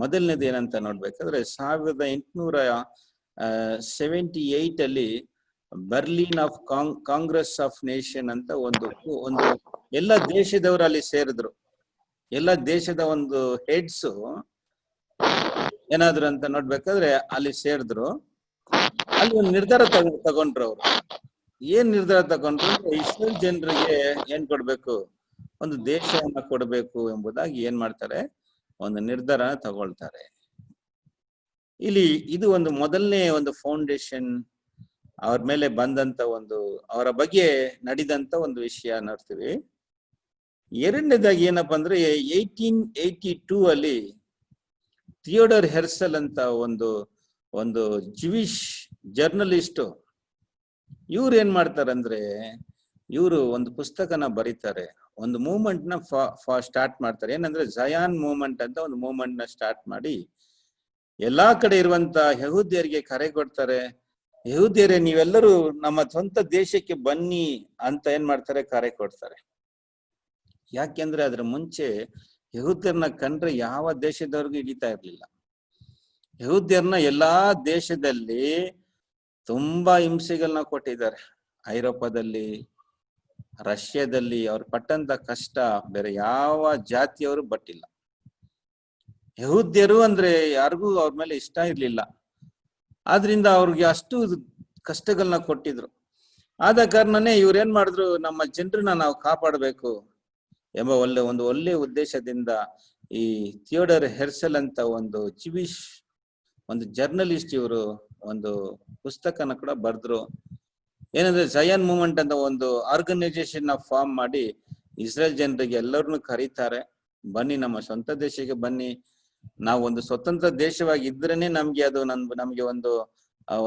ಮೊದಲನೇದು ಏನಂತ ನೋಡ್ಬೇಕಾದ್ರೆ 1878 ಅಲ್ಲಿ Berlin of Congress of nation ಅಂತ ಒಂದು ಎಲ್ಲ ದೇಶದವರು ಅಲ್ಲಿ ಸೇರಿದ್ರು. ಎಲ್ಲ ದೇಶದ ಒಂದು ಹೆಡ್ಸ್ ಏನಾದ್ರು ಅಂತ ನೋಡ್ಬೇಕಾದ್ರೆ ಅಲ್ಲಿ ಸೇರಿದ್ರು. ಅಲ್ಲಿ ಒಂದು ನಿರ್ಧಾರ ತಗೊಂಡ್ರು. ಅವರು ಏನ್ ನಿರ್ಧಾರ ತಗೊಂಡ್ರು ಅಂದ್ರೆ ಇಸ್ರೇಲ್ ಜನರಿಗೆ ಏನ್ ಕೊಡ್ಬೇಕು, ಒಂದು ದೇಶವನ್ನ ಕೊಡಬೇಕು ಎಂಬುದಾಗಿ ಏನ್ ಮಾಡ್ತಾರೆ, ಒಂದು ನಿರ್ಧಾರ ತಗೊಳ್ತಾರೆ. ಇಲ್ಲಿ ಇದು ಒಂದು ಮೊದಲನೇ ಒಂದು ಫೌಂಡೇಶನ್, ಅವ್ರ ಮೇಲೆ ಬಂದಂತ ಒಂದು, ಅವರ ಬಗ್ಗೆ ನಡೆದಂತ ಒಂದು ವಿಷಯ ನೋಡ್ತೀವಿ. ಎರಡನೇದಾಗಿ ಏನಪ್ಪಾ ಅಂದ್ರೆ 1882 ಅಲ್ಲಿ ಥಿಯೋಡರ್ ಹೆರ್ಸಲ್ ಅಂತ ಒಂದು ಜಿವಿಶ್ ಜರ್ನಲಿಸ್ಟ್, ಇವ್ರು ಏನ್ ಮಾಡ್ತಾರಂದ್ರೆ ಇವರು ಒಂದು ಪುಸ್ತಕನ ಬರೀತಾರೆ, ಒಂದು ಮೂವ್ಮೆಂಟ್ ನ ಸ್ಟಾರ್ಟ್ ಮಾಡ್ತಾರೆ. ಏನಂದ್ರೆ ಜಯಾನ್ ಮೂವ್ಮೆಂಟ್ ಅಂತ ಒಂದು ಮೂವ್ಮೆಂಟ್ ನ ಸ್ಟಾರ್ಟ್ ಮಾಡಿ ಎಲ್ಲಾ ಕಡೆ ಇರುವಂತ ಯಹೂದ್ಯರಿಗೆ ಕರೆ ಕೊಡ್ತಾರೆ. ಯಹೂದ್ಯರೇ ನೀವೆಲ್ಲರೂ ನಮ್ಮ ಸ್ವಂತ ದೇಶಕ್ಕೆ ಬನ್ನಿ ಅಂತ ಏನ್ ಮಾಡ್ತಾರೆ, ಕರೆ ಕೊಡ್ತಾರೆ. ಯಾಕೆಂದ್ರೆ ಅದ್ರ ಮುಂಚೆ ಯಹೂದ್ಯರನ್ನ ಕಂಡ್ರೆ ಯಾವ ದೇಶದವ್ರಿಗೂ ಹಿಡಿತಾ ಇರ್ಲಿಲ್ಲ. ಯಹೂದ್ಯರನ್ನ ಎಲ್ಲಾ ದೇಶದಲ್ಲಿ ತುಂಬಾ ಹಿಂಸೆಗಳನ್ನ ಕೊಟ್ಟಿದ್ದಾರೆ. ಐರೋಪಾದಲ್ಲಿ, ರಷ್ಯಾದಲ್ಲಿ ಅವ್ರು ಪಟ್ಟಂತ ಕಷ್ಟ ಬೇರೆ ಯಾವ ಜಾತಿಯವರು ಪಟ್ಟಿಲ್ಲ. ಯಹೂದ್ಯರು ಅಂದ್ರೆ ಯಾರಿಗೂ ಅವ್ರ ಮೇಲೆ ಇಷ್ಟ ಇರ್ಲಿಲ್ಲ. ಆದ್ರಿಂದ ಅವ್ರಿಗೆ ಅಷ್ಟು ಕಷ್ಟಗಳನ್ನ ಕೊಟ್ಟಿದ್ರು. ಆದ ಕಾರಣನೇ ಇವ್ರೇನ್ ಮಾಡಿದ್ರು, ನಮ್ಮ ಜನರನ್ನ ನಾವು ಕಾಪಾಡಬೇಕು ಎಂಬ ಒಳ್ಳೆ ಉದ್ದೇಶದಿಂದ ಈ ಥಿಯೋಡರ್ ಹೆರ್ಸಲ್ ಅಂತ ಒಂದು ಜಿವಿಶ್ ಒಂದು ಜರ್ನಲಿಸ್ಟ್ ಇವರು ಒಂದು ಪುಸ್ತಕನ ಕೂಡ ಬರೆದ್ರು. ಏನಂದ್ರೆ ಜಯನ್ ಮೂವ್ಮೆಂಟ್ ಅಂತ ಒಂದು ಆರ್ಗನೈಸೇಷನ್ ನ ಫಾರ್ಮ್ ಮಾಡಿ ಇಸ್ರೇಲ್ ಜನರಿಗೆ ಎಲ್ಲರನ್ನು ಕರೀತಾರೆ, ಬನ್ನಿ ನಮ್ಮ ಸ್ವಂತ ದೇಶಕ್ಕೆ ಬನ್ನಿ, ನಾವು ಒಂದು ಸ್ವತಂತ್ರ ದೇಶವಾಗಿ ಇದ್ರೇನೆ ನಮ್ಗೆ ಅದು ನಮ್ಗೆ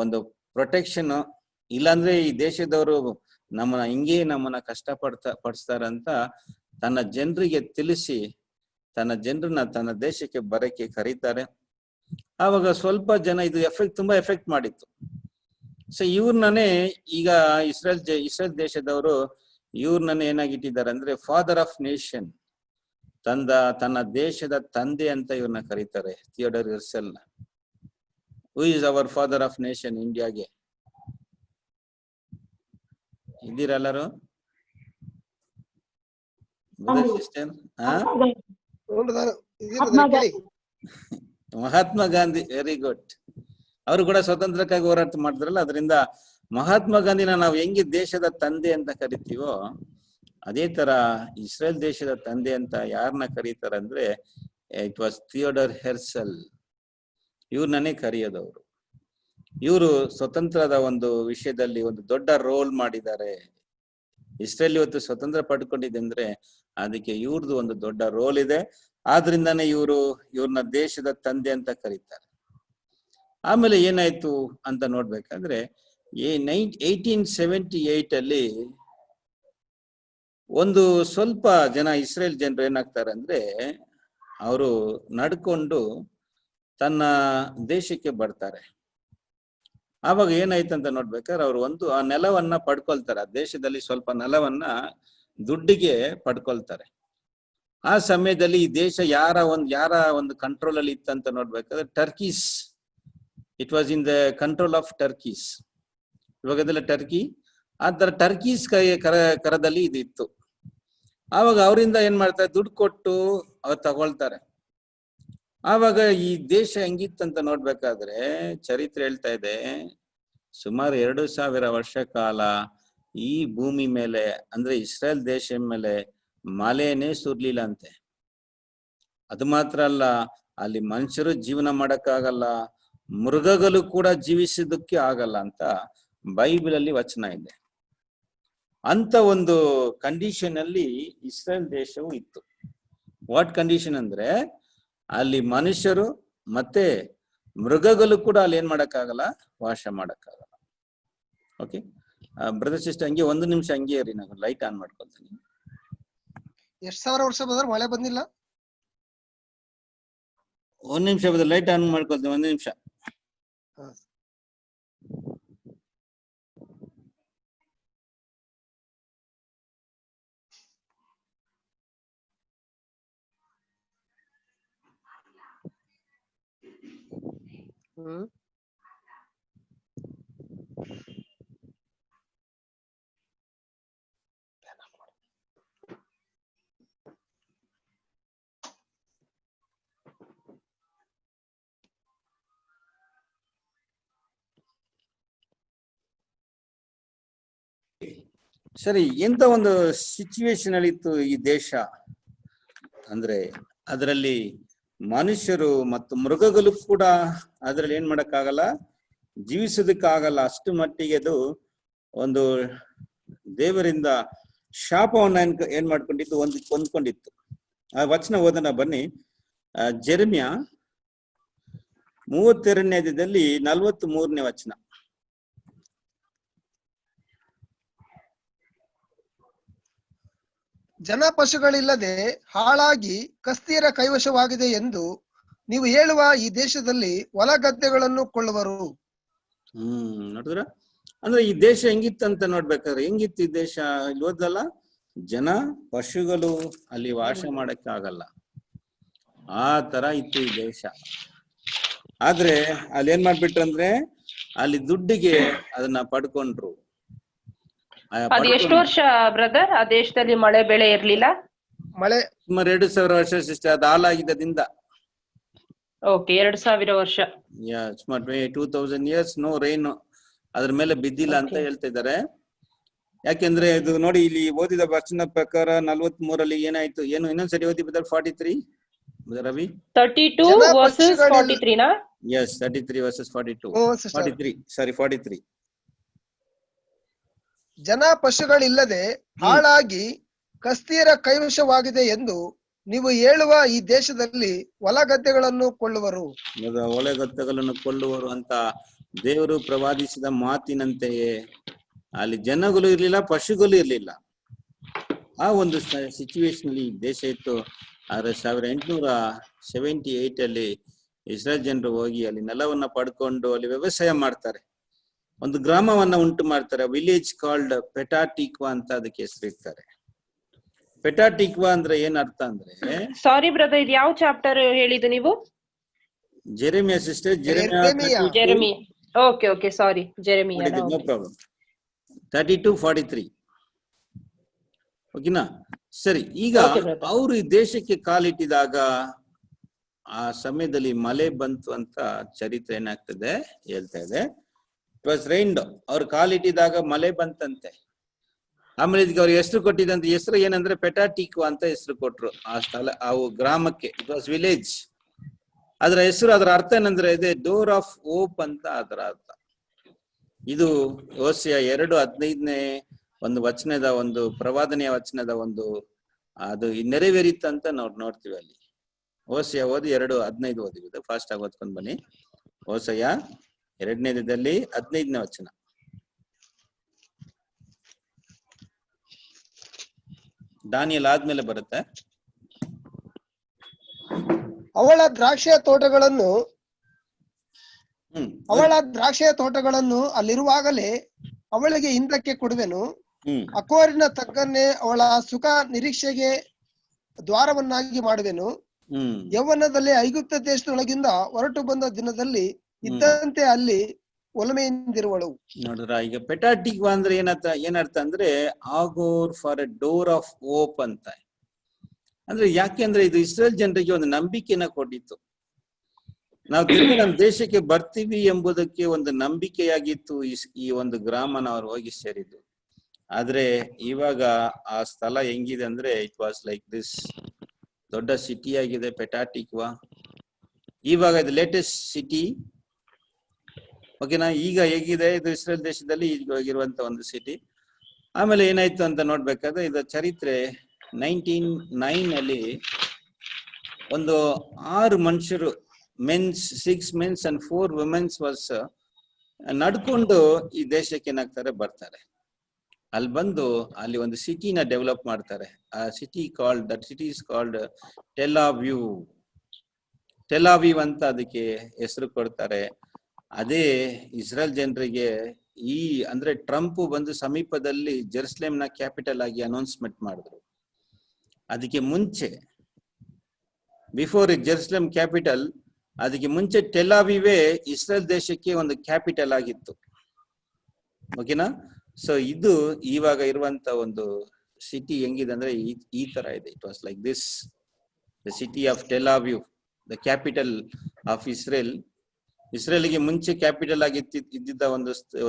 ಒಂದು ಪ್ರೊಟೆಕ್ಷನ್, ಇಲ್ಲಾಂದ್ರೆ ಈ ದೇಶದವರು ನಮ್ಮನ್ನ ಕಷ್ಟ ಪಡಿಸ್ತಾರಂತ ತನ್ನ ಜನರಿಗೆ ತಿಳಿಸಿ ತನ್ನ ಜನರನ್ನ ತನ್ನ ದೇಶಕ್ಕೆ ಬರಕ್ಕೆ ಕರೀತಾರೆ. ಆವಾಗ ಸ್ವಲ್ಪ ಜನ ಇದು ತುಂಬಾ ಎಫೆಕ್ಟ್ ಮಾಡಿತ್ತು. ಸೊ ಇವ್ರನ್ನೇ ಈಗ ಇಸ್ರೇಲ್ ದೇಶದವರು ಇವ್ರನ್ನೇ ಏನಾಗಿಟ್ಟಿದ್ದಾರೆ ಅಂದ್ರೆ ಫಾದರ್ ಆಫ್ ನೇಷನ್, ತನ್ನ ದೇಶದ ತಂದೆ ಅಂತ ಇವ್ರನ್ನ ಕರೀತಾರೆ. Theodor Herzl who is our father of nation ಇಂಡಿಯಾಗೆ. ಇದ್ದೀರೆಲ್ಲರೂ sister? Mahatma Gandhi, very good. ಅವರು ಕೂಡ ಸ್ವತಂತ್ರಕ್ಕಾಗಿ ಹೋರಾಟ ಮಾಡಿದ್ರಲ್ಲ, ಅದರಿಂದ ಮಹಾತ್ಮ ಗಾಂಧಿನ ನಾವು ಹೆಂಗೆ ದೇಶದ ತಂದೆ ಅಂತ ಕರಿತೀವೋ ಅದೇ ತರ ಇಸ್ರೇಲ್ ದೇಶದ ತಂದೆ ಅಂತ ಯಾರನ್ನ ಕರೀತಾರಂದ್ರೆ ಇಟ್ ವಾಸ್ ಥಿಯೋಡರ್ ಹೆರ್ಸಲ್. ಇವ್ರನ್ನೇ ಕರೆಯೋದವ್ರು. ಇವರು ಸ್ವತಂತ್ರದ ಒಂದು ವಿಷಯದಲ್ಲಿ ಒಂದು ದೊಡ್ಡ ರೋಲ್ ಮಾಡಿದ್ದಾರೆ. ಇಸ್ರೇಲ್ ಇವತ್ತು ಸ್ವತಂತ್ರ ಪಡ್ಕೊಂಡಿದೆ ಅಂದ್ರೆ ಅದಕ್ಕೆ ಇವ್ರದ್ದು ಒಂದು ದೊಡ್ಡ ರೋಲ್ ಇದೆ. ಆದ್ರಿಂದಾನೇ ಇವ್ರನ್ನ ದೇಶದ ತಂದೆ ಅಂತ ಕರೀತಾರೆ. ಆಮೇಲೆ ಏನಾಯ್ತು ಅಂತ ನೋಡ್ಬೇಕಾದ್ರೆ 1878 ಅಲ್ಲಿ ಒಂದು ಸ್ವಲ್ಪ ಜನ ಇಸ್ರೇಲ್ ಜನರು ಏನಾಗ್ತಾರೆ ಅಂದ್ರೆ ಅವರು ನಡ್ಕೊಂಡು ತನ್ನ ದೇಶಕ್ಕೆ ಬರ್ತಾರೆ. ಆವಾಗ ಏನಾಯ್ತಂತ ನೋಡ್ಬೇಕಾದ್ರೆ ಅವ್ರು ಆ ನೆಲವನ್ನ ಪಡ್ಕೊಳ್ತಾರೆ. ಆ ದೇಶದಲ್ಲಿ ಸ್ವಲ್ಪ ನೆಲವನ್ನ ದುಡ್ಡಿಗೆ ಪಡ್ಕೊಳ್ತಾರೆ. ಆ ಸಮಯದಲ್ಲಿ ಈ ದೇಶ ಯಾರ ಒಂದು ಕಂಟ್ರೋಲ್ ಅಲ್ಲಿ ಇತ್ತಂತ ನೋಡ್ಬೇಕಾದ್ರೆ Turkeys, it was in the control of Turkeys. ಇವಾಗದೆಲ್ಲ ಟರ್ಕಿ, ಆ ತರ ಟರ್ಕೀಸ್ ಕರದಲ್ಲಿ ಇದು ಇತ್ತು. ಆವಾಗ ಅವರಿಂದ ಏನ್ ಮಾಡ್ತಾರೆ, ದುಡ್ಡು ಕೊಟ್ಟು ಅವ್ರು ತಗೊಳ್ತಾರೆ. ಆವಾಗ ಈ ದೇಶ ಹೆಂಗಿತ್ತಂತ ನೋಡ್ಬೇಕಾದ್ರೆ ಚರಿತ್ರೆ ಹೇಳ್ತಾ ಇದೆ, ಸುಮಾರು 2000 ವರ್ಷ ಕಾಲ ಈ ಭೂಮಿ ಮೇಲೆ ಅಂದ್ರೆ ಇಸ್ರೇಲ್ ದೇಶ ಮೇಲೆ ಮಳೆನೇ ಸುರ್ಲಿಲ್ಲ ಅಂತೆ. ಅದು ಮಾತ್ರ ಅಲ್ಲ, ಅಲ್ಲಿ ಮನುಷ್ಯರು ಜೀವನ ಮಾಡಕ್ಕಾಗಲ್ಲ, ಮೃಗಗಳು ಕೂಡ ಜೀವಿಸೋದಕ್ಕೆ ಆಗಲ್ಲ ಅಂತ ಬೈಬಲ್ ಅಲ್ಲಿ ವಚನ ಇದೆ. ಅಂತ ಒಂದು ಕಂಡೀಷನ್ ಅಲ್ಲಿ ಇಸ್ರೇಲ್ ದೇಶವು ಇತ್ತು. ವಾಟ್ ಕಂಡೀಷನ್ ಅಂದ್ರೆ ಅಲ್ಲಿ ಮನುಷ್ಯರು ಮತ್ತೆ ಮೃಗಗಳು ಕೂಡ ಅಲ್ಲಿ ಏನ್ ಮಾಡಕ್ಕಾಗಲ್ಲ, ವಾಸ ಮಾಡಕ್ಕಾಗಲ್ಲ. ಓಕೆ ಬ್ರದರ್ ಸಿಸ್ಟರ್, ಹಂಗೆ 1 ನಿಮಿಷ ಹಂಗೆ ಇರಿ, ನಾನು ಲೈಟ್ ಆನ್ ಮಾಡ್ಕೊಳ್ತೀನಿ. ಎಷ್ಟು ಸಾವಿರ ವರ್ಷ ಬಂದ್ರೆ ಮಳೆ ಬಂದಿಲ್ಲ? 1 ನಿಮಿಷ ಬ್ರದರ್, ಲೈಟ್ ಆನ್ ಮಾಡ್ಕೊಳ್ತೀನಿ, 1 ನಿಮಿಷ. ಸರಿ, ಎಂತ ಒಂದು ಸಿಚುವೇಶನ್ ಅಲ್ಲಿ ಇತ್ತು ಈ ದೇಶ ಅಂದ್ರೆ ಅದರಲ್ಲಿ ಮನುಷ್ಯರು ಮತ್ತು ಮೃಗಗಳು ಕೂಡ ಅದರಲ್ಲಿ ಏನ್ ಮಾಡಕ್ಕಾಗಲ್ಲ, ಜೀವಿಸೋದಕ್ಕಾಗಲ್ಲ. ಅಷ್ಟು ಮಟ್ಟಿಗೆ ಅದು ಒಂದು ದೇವರಿಂದ ಶಾಪವನ್ನ ಏನ್ ಮಾಡ್ಕೊಂಡಿತ್ತು, ಹೊಂದ್ಕೊಂಡಿತ್ತು. ಆ ವಚನ ಓದೋಣ ಬನ್ನಿ. ಜೆರೆಮ್ಯ 32ನೇ ಅಧ್ಯಾಯದಲ್ಲಿ 43ನೇ ವಚನ. ಜನ ಪಶುಗಳಿಲ್ಲದೆ ಹಾಳಾಗಿ ಕಸ್ತಿಯರ ಕೈವಶವಾಗಿದೆ ಎಂದು ನೀವು ಹೇಳುವ ಈ ದೇಶದಲ್ಲಿ ಹೊಲ ಗದ್ದೆಗಳನ್ನು ಕೊಳ್ಳುವರು. ನೋಡಿದ್ರ ಅಂದ್ರೆ ಈ ದೇಶ ಹೆಂಗಿತ್ತಂತ ನೋಡ್ಬೇಕಾದ್ರೆ ಹೆಂಗಿತ್ತು ಈ ದೇಶ ಇಲ್ಲಿ ಓದಲ್ಲ, ಜನ ಪಶುಗಳು ಅಲ್ಲಿ ವಾಸ ಮಾಡಕ್ಕೆ ಆಗಲ್ಲ, ಆ ತರ ಇತ್ತು ಈ ದೇಶ. ಆದ್ರೆ ಅಲ್ಲಿ ಏನ್ ಮಾಡ್ಬಿಟ್ರಂದ್ರೆ ಅಲ್ಲಿ ದುಡ್ಡಿಗೆ ಅದನ್ನ ಪಡ್ಕೊಂಡ್ರು. ಅದು ಎಷ್ಟು ವರ್ಷ ಬ್ರದರ್ ಆ ದೇಶದಲ್ಲಿ ಮಳೆ ಬೆಳೆ ಇರ್ಲಿಲ್ಲ? ಮಳೆ ಸುಮಾರು 2000 ವರ್ಷ ಸಿಸ್ಟರ್, ಅದು ಹಾಲಾಗಿದ್ದರಿಂದ. ಓಕೆ, 2000 ವರ್ಷ. ಸುಮಾರು 2000 years ನೋ ರೈನ್ ಅದ್ರ ಮೇಲೆ ಬಿದ್ದಿಲ್ಲ ಅಂತ ಹೇಳ್ತಾ ಇದ್ದಾರೆ. ಯಾಕೆಂದ್ರೆ ಇದು ನೋಡಿ, ಇಲ್ಲಿ ಓದಿದ ವಚನ ಪ್ರಕಾರ 43ಅಲ್ಲಿ ಏನಾಯ್ತು, ಏನು ಇನ್ನೊಂದ್ಸರಿ ಓದಿ ಬದಲ್ 43 ರವಿ 32 verses 43 ನಾ? Yes, 33 verses 42. 43. ಜನ ಪಶುಗಳಿಲ್ಲದೆ ಹಾಳಾಗಿ ಕಸ್ತಿಯರ ಕೈವಶವಾಗಿದೆ ಎಂದು ನೀವು ಹೇಳುವ ಈ ದೇಶದಲ್ಲಿ ಹೊಲ ಗದ್ದೆಗಳನ್ನು ಕೊಳ್ಳುವರು. ಹೊಲ ಗದ್ದೆಗಳನ್ನು ಕೊಳ್ಳುವರು ಅಂತ ದೇವರು ಪ್ರವಾದಿಸಿದ ಮಾತಿನಂತೆಯೇ ಅಲ್ಲಿ ಜನಗಳು ಇರ್ಲಿಲ್ಲ, ಪಶುಗಳು ಇರ್ಲಿಲ್ಲ. ಆ ಒಂದು ಸಿಚುವೇಶನ್ ಅಲ್ಲಿ ದೇಶ ಇತ್ತು. ಆದ್ರೆ 1878 ಅಲ್ಲಿ ಇಸ್ರೇಲ್ ಜನರು ಹೋಗಿ ಅಲ್ಲಿ ನೆಲವನ್ನ ಪಡ್ಕೊಂಡು ಅಲ್ಲಿ ವ್ಯವಸಾಯ ಮಾಡ್ತಾರೆ, ಒಂದು ಗ್ರಾಮವನ್ನ ಉಂಟು ಮಾಡ್ತಾರೆ. ವಿಲೇಜ್ ಕಾಲ್ಡ್ ಪೆಟಾಟಿಕ್ವಾ ಅಂತ ಅದಕ್ಕೆ ಹೆಸರಿಡ್ತಾರೆ. ಪೆಟಾಟಿಕ್ವಾ ಅಂದ್ರೆ ಏನ್ ಅರ್ಥ ಅಂದ್ರೆ, ಸಾರಿ ಬ್ರದರ್, ಇದು ಯಾವ ಚಾಪ್ಟರ್ ಹೇಳಿದ್ದು ನೀವು? Jeremiah sister, Jeremiah. Okay sorry, Jeremiah. No problem. 32-43 ಓಕೆನಾ? ಸರಿ, ಈಗ ಅವರು ಈ ದೇಶಕ್ಕೆ ಕಾಲಿಟ್ಟಿದಾಗ ಆ ಸಮಯದಲ್ಲಿ ಮಳೆ ಬಂತು ಅಂತ ಚರಿತ್ರೆ ಏನಾಗ್ತದೆ ಹೇಳ್ತಾ ಇದೆ. It was rained. ಅವ್ರು ಕಾಲಿಟ್ಟಿದಾಗ ಮಳೆ ಬಂತಂತೆ. ಆಮೇಲೆ ಇದಕ್ಕೆ ಅವ್ರಿಗೆ ಹೆಸರು ಕೊಟ್ಟಿದಂತ ಹೆಸರು ಏನಂದ್ರೆ ಪೆಟಾಟಿಕ್ವಾ ಅಂತ ಹೆಸರು ಕೊಟ್ರು ಆ ಸ್ಥಳ, ಆ ಗ್ರಾಮಕ್ಕೆ. It was village. ಅದರ ಹೆಸರು, ಅದರ ಅರ್ಥ ಏನಂದ್ರೆ ಇದೆ ಡೋರ್ ಆಫ್ ಹೋಪ್ ಅಂತ ಅದರ ಅರ್ಥ. ಇದು ಹೋಶೇಯ 2:15ನೇ ಒಂದು ವಚನದ ಒಂದು ಪ್ರವಾದನೆಯ ವಚನದ ಒಂದು ಅದು ನೆರವೇರಿತ್ತಂತ ನಾವು ನೋಡ್ತೀವಿ ಅಲ್ಲಿ. ಹೋಶೇಯ ಓದಿ 2:15 ಓದಿಬಿಟ್ಟು ಫಾಸ್ಟ್ ಆಗಿ ಓದ್ಕೊಂಡ್ ಬನ್ನಿ. ಹೋಶೇಯ 2ನೇ ಅಧ್ಯಾಯದಲ್ಲಿ 15ನೇ ವಚನ. ದಾನಿಯೇಲ್ ಆದ್ಮೇಲೆ ಬರುತ್ತೆ. ಅವಳ ದ್ರಾಕ್ಷಿಯ ತೋಟಗಳನ್ನು ಅಲ್ಲಿರುವಾಗಲೇ ಅವಳಿಗೆ ಹಿಂದಕ್ಕೆ ಕೊಡುವೆನು. ಅಕೋರಿನ ತಕ್ಕನ್ನೇ ಅವಳ ಸುಖ ನಿರೀಕ್ಷೆಗೆ ದ್ವಾರವನ್ನಾಗಿ ಮಾಡುವೆನು. ಯೌವನದಲ್ಲಿ ಐಗುಪ್ತ ದೇಶದೊಳಗಿಂದ ಹೊರಟು ಬಂದ ದಿನದಲ್ಲಿ ಇದ್ದಂತೆ ಅಲ್ಲಿ ಒಲಮೆಯಿಂದಿರುವಳು. ನೋಡ್ರ, ಈಗ ಪೆಟಾಟಿಕ್ವಾ ಅಂದ್ರೆ ಏನರ್ಥ ಅಂದ್ರೆ ಆಗೋರ್ for a door of hope ಅಂತ. ಅಂದ್ರೆ ಯಾಕೆಂದ್ರೆ ಇದು ಇಸ್ರೇಲ್ ಜನರಿಗೆ ಒಂದು ನಂಬಿಕೆನ ಕೊಟ್ಟಿತ್ತು. ನಾವು ತಿರುಗಿ ನಮ್ಮ ದೇಶಕ್ಕೆ ಬರ್ತೀವಿ ಎಂಬುದಕ್ಕೆ ಒಂದು ನಂಬಿಕೆಯಾಗಿತ್ತು ಈ ಒಂದು ಗ್ರಾಮನ ಅವ್ರು ಹೋಗಿ ಸೇರಿದ್ದು. ಆದ್ರೆ ಇವಾಗ ಆ ಸ್ಥಳ ಹೆಂಗಿದೆ ಅಂದ್ರೆ ಇಟ್ ವಾಸ್ ಲೈಕ್ ದಿಸ್, ದೊಡ್ಡ ಸಿಟಿ ಆಗಿದೆ ಪೆಟಾಟಿಕ್ವಾ. ಇವಾಗ ಇದು ಲೇಟೆಸ್ಟ್ ಸಿಟಿ, ಓಕೆನಾ? ಈಗ ಹೇಗಿದೆ ಇದು ಇಸ್ರೇಲ್ ದೇಶದಲ್ಲಿ ಈಗಿರುವಂತ ಒಂದು ಸಿಟಿ. ಆಮೇಲೆ ಏನಾಯ್ತು ಅಂತ ನೋಡ್ಬೇಕಾದ್ರೆ ಇದು ಚರಿತ್ರೆ 1909 ಅಲ್ಲಿ ಒಂದು 6 ಮನುಷ್ಯರು, 6 men and 4 women was ನಡ್ಕೊಂಡು ಈ ದೇಶಕ್ಕೆ ಏನಾಗ್ತಾರೆ ಬರ್ತಾರೆ. ಅಲ್ಲಿ ಬಂದು ಅಲ್ಲಿ ಒಂದು ಸಿಟಿನ ಡೆವಲಪ್ ಮಾಡ್ತಾರೆ. ಆ city is called tell Aviv ಅಂತ ಅದಕ್ಕೆ ಹೆಸರು ಕೊಡ್ತಾರೆ. ಅದೇ ಇಸ್ರೇಲ್ ಜನರಿಗೆ ಅಂದ್ರೆ ಟ್ರಂಪ್ ಬಂದು ಸಮೀಪದಲ್ಲಿ ಜೆರುಸಲೇಂನ ಕ್ಯಾಪಿಟಲ್ ಆಗಿ ಅನೌನ್ಸ್ಮೆಂಟ್ ಮಾಡಿದ್ರು. ಅದಕ್ಕೆ ಮುಂಚೆ ಬಿಫೋರ್ ಜೆರುಸಲೇಂ ಕ್ಯಾಪಿಟಲ್, ಅದಕ್ಕೆ ಮುಂಚೆ ಟೆಲ್ ಅವಿವೇ ಇಸ್ರೇಲ್ ದೇಶಕ್ಕೆ ಒಂದು ಕ್ಯಾಪಿಟಲ್ ಆಗಿತ್ತು. ಓಕೆನಾ? ಸೊ ಇದು ಇವಾಗ ಇರುವಂತ ಒಂದು ಸಿಟಿ ಹೆಂಗಿದೆ ಅಂದ್ರೆ ಈ ತರ ಇದೆ. It was like this, the city of Tel Aviv, the capital of Israel. ಇಸ್ರೇಲ್ಗೆ ಮುಂಚೆ ಕ್ಯಾಪಿಟಲ್ ಆಗಿ ಇದ್ದಿದ್ದ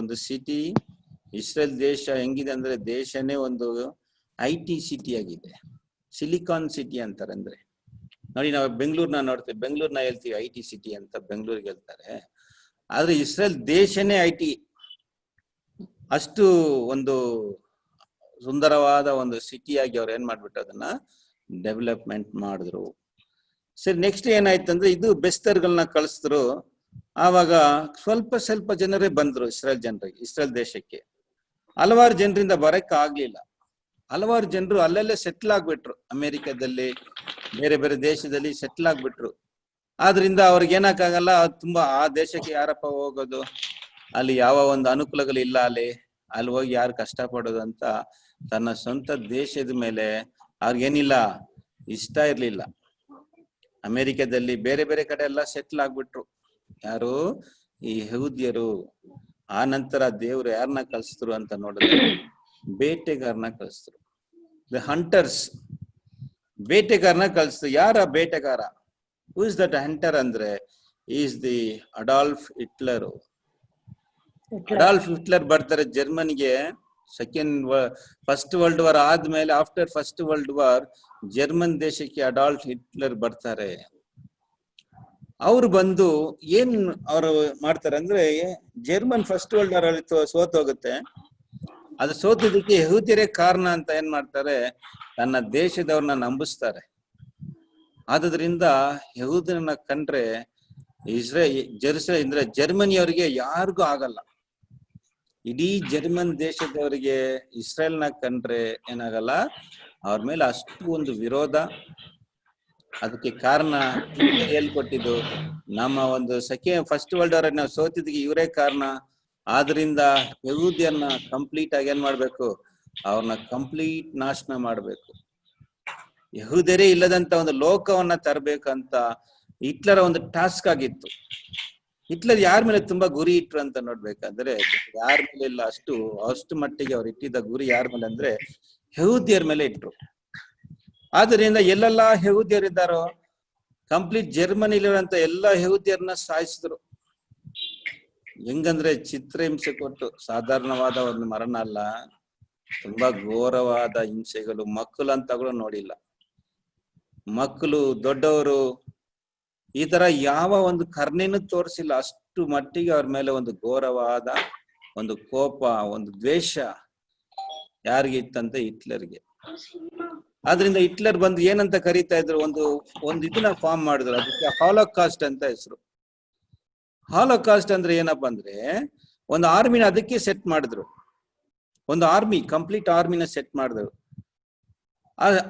ಒಂದು ಸಿಟಿ ಇಸ್ರೇಲ್ ದೇಶ ಹೆಂಗಿದೆ ಅಂದ್ರೆ ದೇಶನೇ ಒಂದು IT ಸಿಟಿ ಆಗಿದೆ, ಸಿಲಿಕಾನ್ ಸಿಟಿ ಅಂತಾರೆ. ಅಂದ್ರೆ ನೋಡಿ, ನಾವು ಬೆಂಗಳೂರ್ನ ನೋಡ್ತೇವೆ, ಬೆಂಗಳೂರ್ನ ಹೇಳ್ತೀವಿ IT ಸಿಟಿ ಅಂತ, ಬೆಂಗಳೂರಿಗೆ ಹೇಳ್ತಾರೆ. ಆದ್ರೆ ಇಸ್ರೇಲ್ ದೇಶನೇ IT, ಅಷ್ಟು ಒಂದು ಸುಂದರವಾದ ಒಂದು ಸಿಟಿಯಾಗಿ ಅವ್ರು ಏನ್ ಮಾಡ್ಬಿಟ್ಟು ಅದನ್ನ ಡೆವಲಪ್ಮೆಂಟ್ ಮಾಡಿದ್ರು. ಸರಿ, ನೆಕ್ಸ್ಟ್ ಏನಾಯ್ತಂದ್ರೆ ಇದು ಬೆಸ್ತರ್ಗಳನ್ನ ಕಳಿಸಿದ್ರು. ಆವಾಗ ಸ್ವಲ್ಪ ಜನರೇ ಬಂದ್ರು ಇಸ್ರೇಲ್ ದೇಶಕ್ಕೆ. ಹಲವಾರು ಜನರಿಂದ ಬರಕ್ ಆಗ್ಲಿಲ್ಲ. ಹಲವಾರು ಜನರು ಅಲ್ಲೆಲ್ಲೇ ಸೆಟ್ಲ್ ಆಗ್ಬಿಟ್ರು, ಅಮೆರಿಕದಲ್ಲಿ ಬೇರೆ ಬೇರೆ ದೇಶದಲ್ಲಿ ಸೆಟ್ಲ್ ಆಗ್ಬಿಟ್ರು. ಆದ್ರಿಂದ ಅವ್ರಿಗೆ ಏನಕ್ಕಾಗಲ್ಲ, ತುಂಬಾ ಆ ದೇಶಕ್ಕೆ ಯಾರಪ್ಪ ಹೋಗೋದು, ಅಲ್ಲಿ ಯಾವ ಒಂದು ಅನುಕೂಲಗಳು ಇಲ್ಲ, ಅಲ್ಲಿ ಹೋಗಿ ಯಾರು ಕಷ್ಟ ಪಡೋದು ಅಂತ ತನ್ನ ಸ್ವಂತ ದೇಶದ ಮೇಲೆ ಅವ್ರಿಗೇನಿಲ್ಲ, ಇಷ್ಟ ಇರ್ಲಿಲ್ಲ. ಅಮೆರಿಕದಲ್ಲಿ ಬೇರೆ ಬೇರೆ ಕಡೆ ಎಲ್ಲ ಸೆಟ್ಲ್ ಆಗ್ಬಿಟ್ರು. ಯಾರು? ಈ ಯಹೂದ್ಯರು. ಆ ನಂತರ ದೇವ್ರು ಯಾರನ್ನ ಕಳಿಸಿದ್ರು ಅಂತ ನೋಡಿದ್ರೆ ಬೇಟೆಗಾರನ ಕಳಿಸಿದ್ರು. ದ ಹಂಟರ್ಸ್, ಬೇಟೆಗಾರನ ಕಳಿಸಿದ್ರು. ಯಾರ ಬೇಟೆಗಾರ? ಹೂ ಇಸ್ ದಟ್ ಹಂಟರ್ ಅಂದ್ರೆ is the Adolf Hitler. Adolf Hitler ಬರ್ತಾರೆ ಜರ್ಮನಿಗೆ. ಫಸ್ಟ್ ವರ್ಲ್ಡ್ ವಾರ್ ಆದ್ಮೇಲೆ, after first world war German ದೇಶಕ್ಕೆ ಅಡಾಲ್ಫ್ ಹಿಟ್ಲರ್ ಬರ್ತಾರೆ. ಅವ್ರು ಬಂದು ಏನ್ ಅವ್ರು ಮಾಡ್ತಾರೆ ಅಂದ್ರೆ, ಜರ್ಮನ್ ಫಸ್ಟ್ ವರ್ಲ್ಡ್ ವಾರ್ ಅಲ್ಲಿ ಸೋತೋಗುತ್ತೆ. ಅದು ಸೋತಿದ್ದಕ್ಕೆ ಯಹೂದ್ಯರೇ ಕಾರಣ ಅಂತ ಏನ್ ಮಾಡ್ತಾರೆ, ತನ್ನ ದೇಶದವ್ರನ್ನ ನಂಬಿಸ್ತಾರೆ. ಆದ್ರಿಂದ ಯಹೂದ್ಯರನ್ನ ಕಂಡ್ರೆ ಜರ್ಮನಿಯವರಿಗೆ ಯಾರಿಗೂ ಆಗಲ್ಲ. ಇಡೀ ಜರ್ಮನ್ ದೇಶದವರಿಗೆ ಇಸ್ರೇಲ್ನ ಕಂಡ್ರೆ ಏನಾಗಲ್ಲ, ಅವ್ರ ಮೇಲೆ ಅಷ್ಟು ಒಂದು ವಿರೋಧ. ಅದಕ್ಕೆ ಕಾರಣ ಹೇಳ್ಕೊಟ್ಟಿದ್ದು, ನಮ್ಮ ಒಂದು ಫಸ್ಟ್ ವರ್ಲ್ಡ್ ವಾರ್ ನಾವು ಸೋತಿದ್ದಕ್ಕೆ ಇವರೇ ಕಾರಣ. ಆದ್ರಿಂದ ಯಹೂದ್ಯರನ್ನ ಕಂಪ್ಲೀಟ್ ಆಗಿ ಏನ್ ಮಾಡ್ಬೇಕು, ಅವ್ರನ್ನ ಕಂಪ್ಲೀಟ್ ನಾಶನ ಮಾಡ್ಬೇಕು. ಯಹೂದ್ಯರೇ ಇಲ್ಲದಂತ ಒಂದು ಲೋಕವನ್ನ ತರಬೇಕಂತ ಹಿಟ್ಲರ್ ಒಂದು ಟಾಸ್ಕ್ ಆಗಿತ್ತು. ಹಿಟ್ಲರ್ ಯಾರ ಮೇಲೆ ತುಂಬಾ ಗುರಿ ಇಟ್ರು ಅಂತ ನೋಡ್ಬೇಕಾದ್ರೆ, ಯಾರ ಮೇಲೆ ಇಲ್ಲ, ಅಷ್ಟು ಮಟ್ಟಿಗೆ ಅವ್ರು ಇಟ್ಟಿದ್ದ ಗುರಿ ಯಾರ ಮೇಲೆ ಅಂದ್ರೆ ಯಹೂದ್ಯರ ಮೇಲೆ ಇಟ್ರು. ಆದ್ರಿಂದ ಎಲ್ಲೆಲ್ಲ ಯಹೂದ್ಯರಿದ್ದಾರೋ ಕಂಪ್ಲೀಟ್ ಜರ್ಮನಿಲಿರುವಂತ ಎಲ್ಲಾ ಯಹೂದ್ಯರನ್ನ ಸಾಯಿಸಿದ್ರು. ಹೆಂಗಂದ್ರೆ ಚಿತ್ರಹಿಂಸೆ ಕೊಟ್ಟು, ಸಾಧಾರಣವಾದ ಒಂದು ಮರಣ ಅಲ್ಲ, ತುಂಬಾ ಘೋರವಾದ ಹಿಂಸೆಗಳು. ಮಕ್ಕಳು ಅಂತಗಳು ನೋಡಿಲ್ಲ, ಮಕ್ಕಳು ದೊಡ್ಡವರು ಈ ತರ ಯಾವ ಒಂದು ಕರ್ಣೆನೂ ತೋರಿಸಿಲ್ಲ. ಅಷ್ಟು ಮಟ್ಟಿಗೆ ಅವ್ರ ಮೇಲೆ ಒಂದು ಘೋರವಾದ ಒಂದು ಕೋಪ, ಒಂದು ದ್ವೇಷ ಯಾರಿಗೆ ಇತ್ತಂತೆ, ಹಿಟ್ಲರ್ಗೆ. ಆದ್ರಿಂದ ಹಿಟ್ಲರ್ ಬಂದು ಏನಂತ ಕರೀತಾ ಇದ್ರು, ಒಂದು ಇದನ್ನ ಫಾರ್ಮ್ ಮಾಡಿದ್ರು, ಅದಕ್ಕೆ ಹಾಲೋಕಾಸ್ಟ್ ಅಂತ ಹೆಸರು. ಹಾಲೋಕಾಸ್ಟ್ ಅಂದ್ರೆ ಏನಪ್ಪಾ ಅಂದ್ರೆ, ಒಂದು ಆರ್ಮಿನ ಅದಕ್ಕೆ ಸೆಟ್ ಮಾಡಿದ್ರು. ಒಂದು ಆರ್ಮಿ, ಕಂಪ್ಲೀಟ್ ಆರ್ಮಿನ ಸೆಟ್ ಮಾಡಿದ್ರು.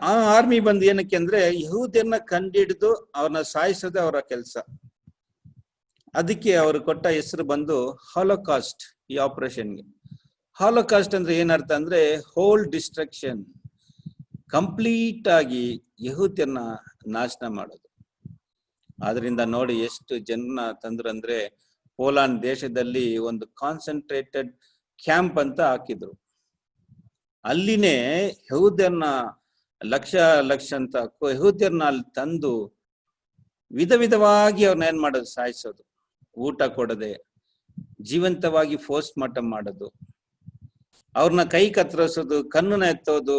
ಆ ಆರ್ಮಿ ಬಂದು ಏನಕ್ಕೆ ಅಂದ್ರೆ, ಯಹೂದ್ಯರನ್ನ ಕಂಡಿಡಿದು ಅವ್ರನ್ನ ಸಾಯಿಸೋದೇ ಅವರ ಕೆಲಸ. ಅದಕ್ಕೆ ಅವರು ಕೊಟ್ಟ ಹೆಸರು ಬಂದು ಹಾಲೋಕಾಸ್ಟ್. ಈ ಆಪರೇಷನ್ಗೆ ಹಾಲೋಕಾಸ್ಟ್ ಅಂದ್ರೆ ಏನರ್ಥ ಅಂದ್ರೆ, ಹೋಲ್ ಡಿಸ್ಟ್ರಕ್ಷನ್, ಕಂಪ್ಲೀಟ್ ಆಗಿ ಯಹೂದ್ಯರನ್ನ ನಾಶನ ಮಾಡೋದು. ಆದ್ರಿಂದ ನೋಡಿ ಎಷ್ಟು ಜನ ತಂದ್ರು ಅಂದ್ರೆ, ಪೋಲಾಂಡ್ ದೇಶದಲ್ಲಿ ಒಂದು ಕಾನ್ಸಂಟ್ರೇಟೆಡ್ ಕ್ಯಾಂಪ್ ಅಂತ ಹಾಕಿದ್ರು. ಅಲ್ಲಿನೇ ಯಹೂದ್ಯರನ್ನ ಲಕ್ಷ ಅಂತ ಯಹೂದ್ಯರನ್ನ ಅಲ್ಲಿ ತಂದು ವಿಧವಾಗಿ ಅವ್ರನ್ನ ಏನ್ ಮಾಡೋದು, ಸಾಯಿಸೋದು, ಊಟ ಕೊಡದೆ ಜೀವಂತವಾಗಿ ಪೋಸ್ಟ್ ಮಾರ್ಟಮ್ ಮಾಡೋದು, ಅವ್ರನ್ನ ಕೈ ಕತ್ತರಿಸೋದು, ಕಣ್ಣನ್ನ ಎತ್ತೋದು.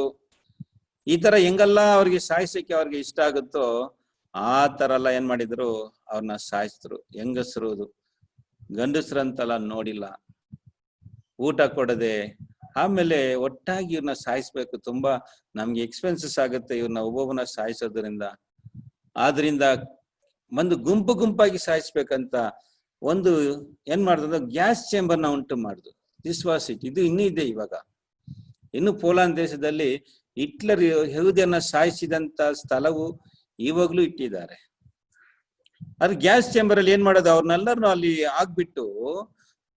ಈ ತರ ಹೆಂಗೆಲ್ಲ ಅವ್ರಿಗೆ ಸಾಯಿಸಕ್ಕೆ ಅವ್ರಿಗೆ ಇಷ್ಟ ಆಗುತ್ತೋ ಆ ತರ ಎಲ್ಲ ಏನ್ ಮಾಡಿದ್ರು, ಅವ್ರನ್ನ ಸಾಯಿಸಿದ್ರು. ಹೆಂಗಸರು ಗಂಡಸ್ರಂತೆಲ್ಲ ನೋಡಿಲ್ಲ, ಊಟ ಕೊಡದೆ. ಆಮೇಲೆ ಒಟ್ಟಾಗಿ ಇವ್ರನ್ನ ಸಾಯಿಸ್ಬೇಕು, ತುಂಬಾ ನಮ್ಗೆ ಎಕ್ಸ್ಪೆನ್ಸಸ್ ಆಗುತ್ತೆ ಇವ್ರನ್ನ ಒಬ್ಬೊಬ್ಬನ ಸಾಯಿಸೋದ್ರಿಂದ. ಆದ್ರಿಂದ ಒಂದು ಗುಂಪಾಗಿ ಸಾಯಿಸ್ಬೇಕಂತ ಒಂದು ಏನ್ ಮಾಡಿದ್ರು, ಗ್ಯಾಸ್ ಚೇಂಬರ್ನ ಉಂಟು ಮಾಡುದು. This was it. ಇದು ಇನ್ನೂ ಇದೆ ಇವಾಗ. ಇನ್ನು ಪೋಲಾಂಡ್ ದೇಶದಲ್ಲಿ ಹಿಟ್ಲರ್ ಯಹೂದ್ಯರನ್ನ ಸಾಯಿಸಿದಂತ ಸ್ಥಳವು ಇವಾಗ್ಲೂ ಇಟ್ಟಿದ್ದಾರೆ. ಅದು ಗ್ಯಾಸ್ ಚೇಂಬರ್ ಅಲ್ಲಿ ಏನ್ ಮಾಡೋದು, ಅವ್ರನ್ನೆಲ್ಲರನ್ನು ಅಲ್ಲಿ ಆಗ್ಬಿಟ್ಟು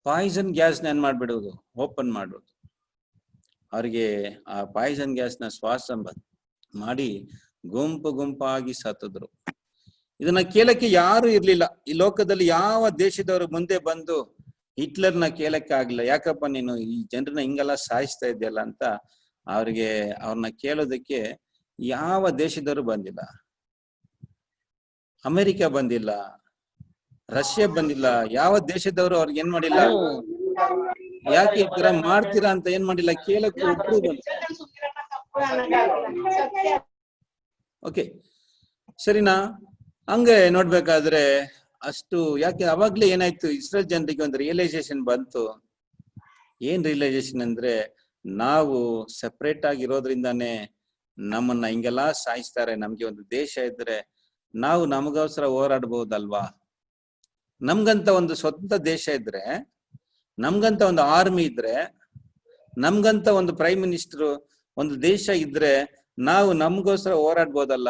ಪಾಯ್ಸನ್ ಗ್ಯಾಸ್ನ ಏನ್ ಮಾಡ್ಬಿಡೋದು, ಓಪನ್ ಮಾಡೋದು. ಅವ್ರಿಗೆ ಆ ಪಾಯ್ಸನ್ ಗ್ಯಾಸ್ನ ಶ್ವಾಸ ಮಾಡಿ ಗುಂಪಾಗಿ ಸತ್ತಿದ್ರು. ಇದನ್ನ ಕೇಳಕ್ಕೆ ಯಾರು ಇರ್ಲಿಲ್ಲ ಈ ಲೋಕದಲ್ಲಿ. ಯಾವ ದೇಶದವರು ಮುಂದೆ ಬಂದು ಹಿಟ್ಲರ್ನ ಕೇಳಕ್ಕೆ ಆಗ್ಲಿಲ್ಲ, ಯಾಕಪ್ಪ ನೀನು ಈ ಜನರನ್ನ ಹಿಂಗೆಲ್ಲ ಸಾಯಿಸ್ತಾ ಇದೆಯಲ್ಲ ಅಂತ ಅವ್ರನ್ನ ಕೇಳೋದಕ್ಕೆ ಯಾವ ದೇಶದವರು ಬಂದಿಲ್ಲ. ಅಮೆರಿಕ ಬಂದಿಲ್ಲ, ರಷ್ಯಾ ಬಂದಿಲ್ಲ, ಯಾವ ದೇಶದವರು ಅವ್ರಿಗೆ ಏನ್ ಮಾಡಿಲ್ಲ, ಯಾಕೆ ಈ ತರ ಮಾಡ್ತೀರಾ ಅಂತ ಏನ್ ಮಾಡಿಲ್ಲ, ಕೇಳಕ್ಕೆ ಒಬ್ರು ಬಂತು. ಓಕೆ ಸರಿನಾ? ಹಂಗೆ ನೋಡ್ಬೇಕಾದ್ರೆ ಅಷ್ಟು ಯಾಕೆ ಅವಾಗ್ಲೇ ಏನಾಯ್ತು, ಇಸ್ರೇಲ್ ಜನರಿಗೆ ಒಂದು ರಿಯಲೈಸೇಷನ್ ಬಂತು. ಏನ್ ರಿಯಲೈಸೇಷನ್ ಅಂದ್ರೆ, ನಾವು ಸೆಪರೇಟ್ ಆಗಿರೋದ್ರಿಂದಾನೇ ನಮ್ಮನ್ನ ಹಿಂಗೆಲ್ಲ ಸಾಯಿಸ್ತಾರೆ. ನಮ್ಗೆ ಒಂದು ದೇಶ ಇದ್ರೆ ನಾವು ನಮಗೋಸ್ಕರ ಹೋರಾಡ್ಬಹುದಲ್ವಾ? ನಮ್ಗಂತ ಒಂದು ಸ್ವಂತ ದೇಶ ಇದ್ರೆ, ನಮ್ಗಂತ ಒಂದು ಆರ್ಮಿ ಇದ್ರೆ, ನಮ್ಗಂತ ಒಂದು ಪ್ರೈಮ್ ಮಿನಿಸ್ಟರ್, ಒಂದು ದೇಶ ಇದ್ರೆ ನಾವು ನಮ್ಗೋಸ್ಕರ ಹೋರಾಡ್ಬೋದಲ್ಲ?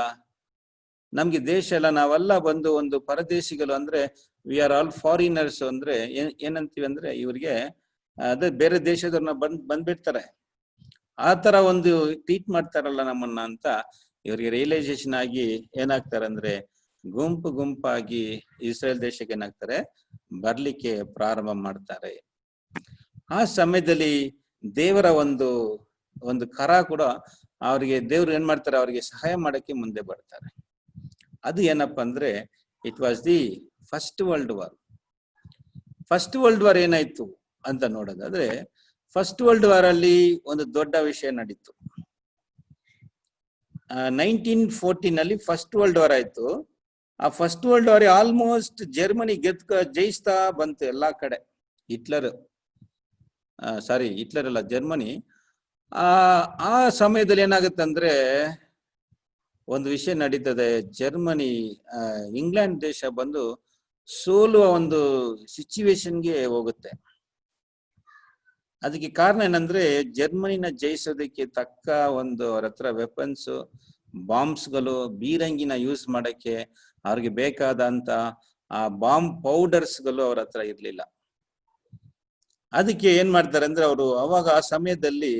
ನಮ್ಗೆ ದೇಶ ಎಲ್ಲ ನಾವೆಲ್ಲ ಬಂದು ಒಂದು ಪರದೇಶಿಗಳು, ಅಂದ್ರೆ ವಿ ಆರ್ ಆಲ್ ಫಾರಿನರ್ಸ್. ಅಂದ್ರೆ ಏನಂತೀವಿ ಅಂದ್ರೆ, ಇವ್ರಿಗೆ ಅದೇ ಬೇರೆ ದೇಶದವ್ರನ್ನ ಬಂದ್ಬಿಡ್ತಾರೆ, ಆ ತರ ಒಂದು ಟ್ರೀಟ್ ಮಾಡ್ತಾರಲ್ಲ ನಮ್ಮನ್ನ ಅಂತ ಇವ್ರಿಗೆ ರಿಯಲೈಸೇಷನ್ ಆಗಿ ಏನಾಗ್ತಾರೆ ಅಂದ್ರೆ, ಗುಂಪು ಗುಂಪಾಗಿ ಇಸ್ರೇಲ್ ದೇಶಕ್ಕೆ ಏನಾಗ್ತಾರೆ, ಬರ್ಲಿಕ್ಕೆ ಪ್ರಾರಂಭ ಮಾಡ್ತಾರೆ. ಆ ಸಮಯದಲ್ಲಿ ದೇವರ ಒಂದು ಕರ ಕೂಡ ಅವ್ರಿಗೆ, ದೇವ್ರು ಏನ್ ಮಾಡ್ತಾರೆ, ಅವ್ರಿಗೆ ಸಹಾಯ ಮಾಡಕ್ಕೆ ಮುಂದೆ ಬರ್ತಾರೆ. ಅದು ಏನಪ್ಪಾ ಅಂದ್ರೆ, it was the first world war. First world war ಏನಾಯ್ತು ಅಂತ ನೋಡೋದಾದ್ರೆ, ಫಸ್ಟ್ ವರ್ಲ್ಡ್ ವಾರ್ ಅಲ್ಲಿ ಒಂದು ದೊಡ್ಡ ವಿಷಯ ನಡೀತು. 1914 ಫಸ್ಟ್ ವರ್ಲ್ಡ್ ವಾರ್ ಆಯ್ತು. ಆ first world war almost Germany ಜಯಿಸ್ತಾ ಬಂತು ಎಲ್ಲಾ ಕಡೆ. ಹಿಟ್ಲರ್ ಅಲ್ಲ, ಜರ್ಮನಿ. ಆ ಸಮಯದಲ್ಲಿ ಏನಾಗುತ್ತೆ ಅಂದ್ರೆ, ಒಂದು ವಿಷಯ ನಡೀತದೆ. ಜರ್ಮನಿ ಇಂಗ್ಲೆಂಡ್ ದೇಶ ಬಂದು ಸೋಲುವ ಒಂದು ಸಿಚುವೇಶನ್ಗೆ ಹೋಗುತ್ತೆ. ಅದಕ್ಕೆ ಕಾರಣ ಏನಂದ್ರೆ, ಜರ್ಮನಿನ ಜಯಿಸೋದಕ್ಕೆ ತಕ್ಕ ಒಂದು ಅವ್ರ ಹತ್ರ ವೆಪನ್ಸ್, ಬಾಂಬ್ಸ್ಗಳು, ಬೀರಂಗಿನ ಯೂಸ್ ಮಾಡಕ್ಕೆ ಅವ್ರಿಗೆ ಬೇಕಾದಂತ ಆ ಬಾಂಬ್ ಪೌಡರ್ಸ್ಗಳು ಅವ್ರ ಹತ್ರ ಇರ್ಲಿಲ್ಲ. ಅದಕ್ಕೆ ಏನ್ ಮಾಡ್ತಾರೆ ಅಂದ್ರೆ, ಅವರು ಅವಾಗ ಆ ಸಮಯದಲ್ಲಿ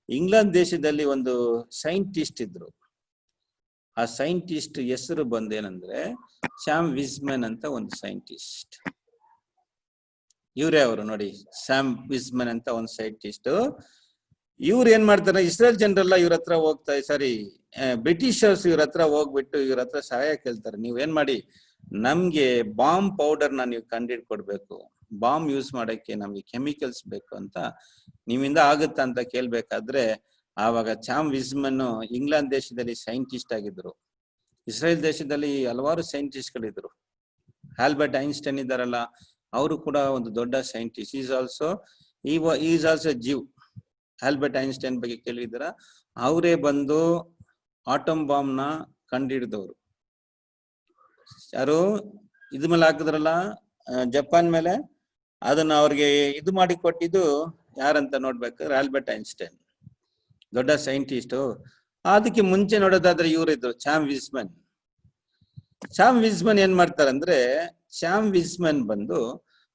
ಇಂಗ್ಲೆಂಡ್ ದೇಶದಲ್ಲಿ ಒಂದು ಸೈಂಟಿಸ್ಟ್ ಇದ್ರು. ಆ ಸೈಂಟಿಸ್ಟ್ ಹೆಸರು ಬಂದೇನಂದ್ರೆ ಸ್ಯಾಮ್ ವಿಸ್ಮನ್ ಅಂತ ಒಂದು ಸೈಂಟಿಸ್ಟ್. ಇವರೇ ಅವರು ನೋಡಿ, ಸ್ಯಾಮ್ ವಿಸ್ಮನ್ ಅಂತ ಒಂದು ಸೈಂಟಿಸ್ಟ್. ಇವ್ರು ಏನ್ ಮಾಡ್ತಾರೆ, ಇಸ್ರೇಲ್ ಜನರೆಲ್ಲ ಇವ್ರ ಹತ್ರ ಬ್ರಿಟಿಷರ್ಸ್ ಇವ್ರ ಹತ್ರ ಹೋಗ್ಬಿಟ್ಟು ಇವ್ರ ಹತ್ರ ಸಹಾಯ ಕೇಳ್ತಾರೆ. ನೀವ್ ಏನ್ ಮಾಡಿ, ನಮ್ಗೆ ಬಾಂಬ್ ಪೌಡರ್ನ ನೀವು ಕಂಡಿಡ್ಕೊಡ್ಬೇಕು, ಬಾಂಬ್ ಯೂಸ್ ಮಾಡಕ್ಕೆ ನಮ್ಗೆ ಕೆಮಿಕಲ್ಸ್ ಬೇಕು ಅಂತ, ನೀವಿಂದ ಆಗುತ್ತಾ ಅಂತ ಕೇಳ್ಬೇಕಾದ್ರೆ, ಆವಾಗ ಸ್ಯಾಮ್ ವಿಸ್ಮನ್ ಇಂಗ್ಲೆಂಡ್ ದೇಶದಲ್ಲಿ ಸೈಂಟಿಸ್ಟ್ ಆಗಿದ್ರು. ಇಸ್ರೇಲ್ ದೇಶದಲ್ಲಿ ಹಲವಾರು ಸೈಂಟಿಸ್ಟ್ಗಳಿದ್ರು. ಆಲ್ಬರ್ಟ್ ಐನ್ಸ್ಟೈನ್ ಇದ್ದಾರಲ್ಲ, ಅವರು ಕೂಡ ಒಂದು ದೊಡ್ಡ scientist. Is also Jew. Albert Einstein ಬಗ್ಗೆ ಕೇಳಿದಾರ? ಅವರೇ ಬಂದು ಆಟಮ್ ಬಾಂಬ್ ನ ಕಂಡಿಡಿದವರು. ಯಾರು ಇದ್ ಮೇಲೆ ಹಾಕಿದ್ರಲ್ಲ, ಜಪಾನ್ ಮೇಲೆ, ಅದನ್ನ ಅವ್ರಿಗೆ ಇದು ಮಾಡಿ ಕೊಟ್ಟಿದ್ದು ಯಾರಂತ ನೋಡ್ಬೇಕಾದ್ರೆ ಆಲ್ಬರ್ಟ್ ಐನ್ಸ್ಟೈನ್, ದೊಡ್ಡ ಸೈಂಟಿಸ್ಟ್. ಅದಕ್ಕೆ ಮುಂಚೆ ನೋಡೋದಾದ್ರೆ ಇವರಿದ್ರು ಸ್ಯಾಮ್ ವಿಸ್ಮನ್. ಸ್ಯಾಮ್ ವಿಸ್ಮನ್ ಏನ್ ಮಾಡ್ತಾರಂದ್ರೆ, ಸ್ಯಾಮ್ ವಿಸ್ಮನ್ ಬಂದು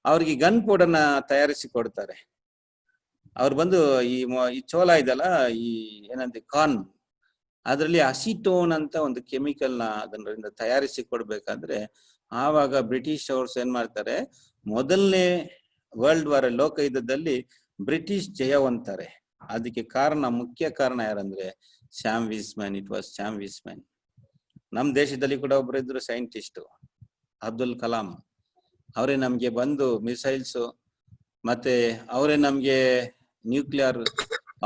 ಅವ್ರಿಗೆ ಗನ್ ಪೌಡರ್ನ ತಯಾರಿಸಿ ಕೊಡ್ತಾರೆ. ಅವ್ರು ಬಂದು ಈ ಚೋಳ ಇದಲ್ಲ, ಈ ಏನಂತ ಕಾರ್ನ್, ಅದರಲ್ಲಿ ಅಸಿಟೋನ್ ಅಂತ ಒಂದು ಕೆಮಿಕಲ್ನ ಅದರಿಂದ ತಯಾರಿಸಿ ಕೊಡ್ಬೇಕಾದ್ರೆ, ಆವಾಗ ಬ್ರಿಟಿಷ್ ಅವ್ರು ಏನ್ ಮಾಡ್ತಾರೆ, ಮೊದಲನೇ ವರ್ಲ್ಡ್ ವಾರ್ ಲೋಕ ಯುದ್ಧದಲ್ಲಿ ಬ್ರಿಟಿಷ್ ಜಯವಂತಾರೆ. ಅದಕ್ಕೆ ಮುಖ್ಯ ಕಾರಣ ಯಾರಂದ್ರೆ Sam Weizmann. It was Sam Weizmann. ನಮ್ ದೇಶದಲ್ಲಿ ಕೂಡ ಒಬ್ರು ಇದ್ರು ಸೈಂಟಿಸ್ಟ್, ಅಬ್ದುಲ್ ಕಲಾಂ. ಅವರೇ ನಮ್ಗೆ ಬಂದು ಮಿಸೈಲ್ಸ್, ಮತ್ತೆ ಅವರೇ ನಮ್ಗೆ ನ್ಯೂಕ್ಲಿಯರ್,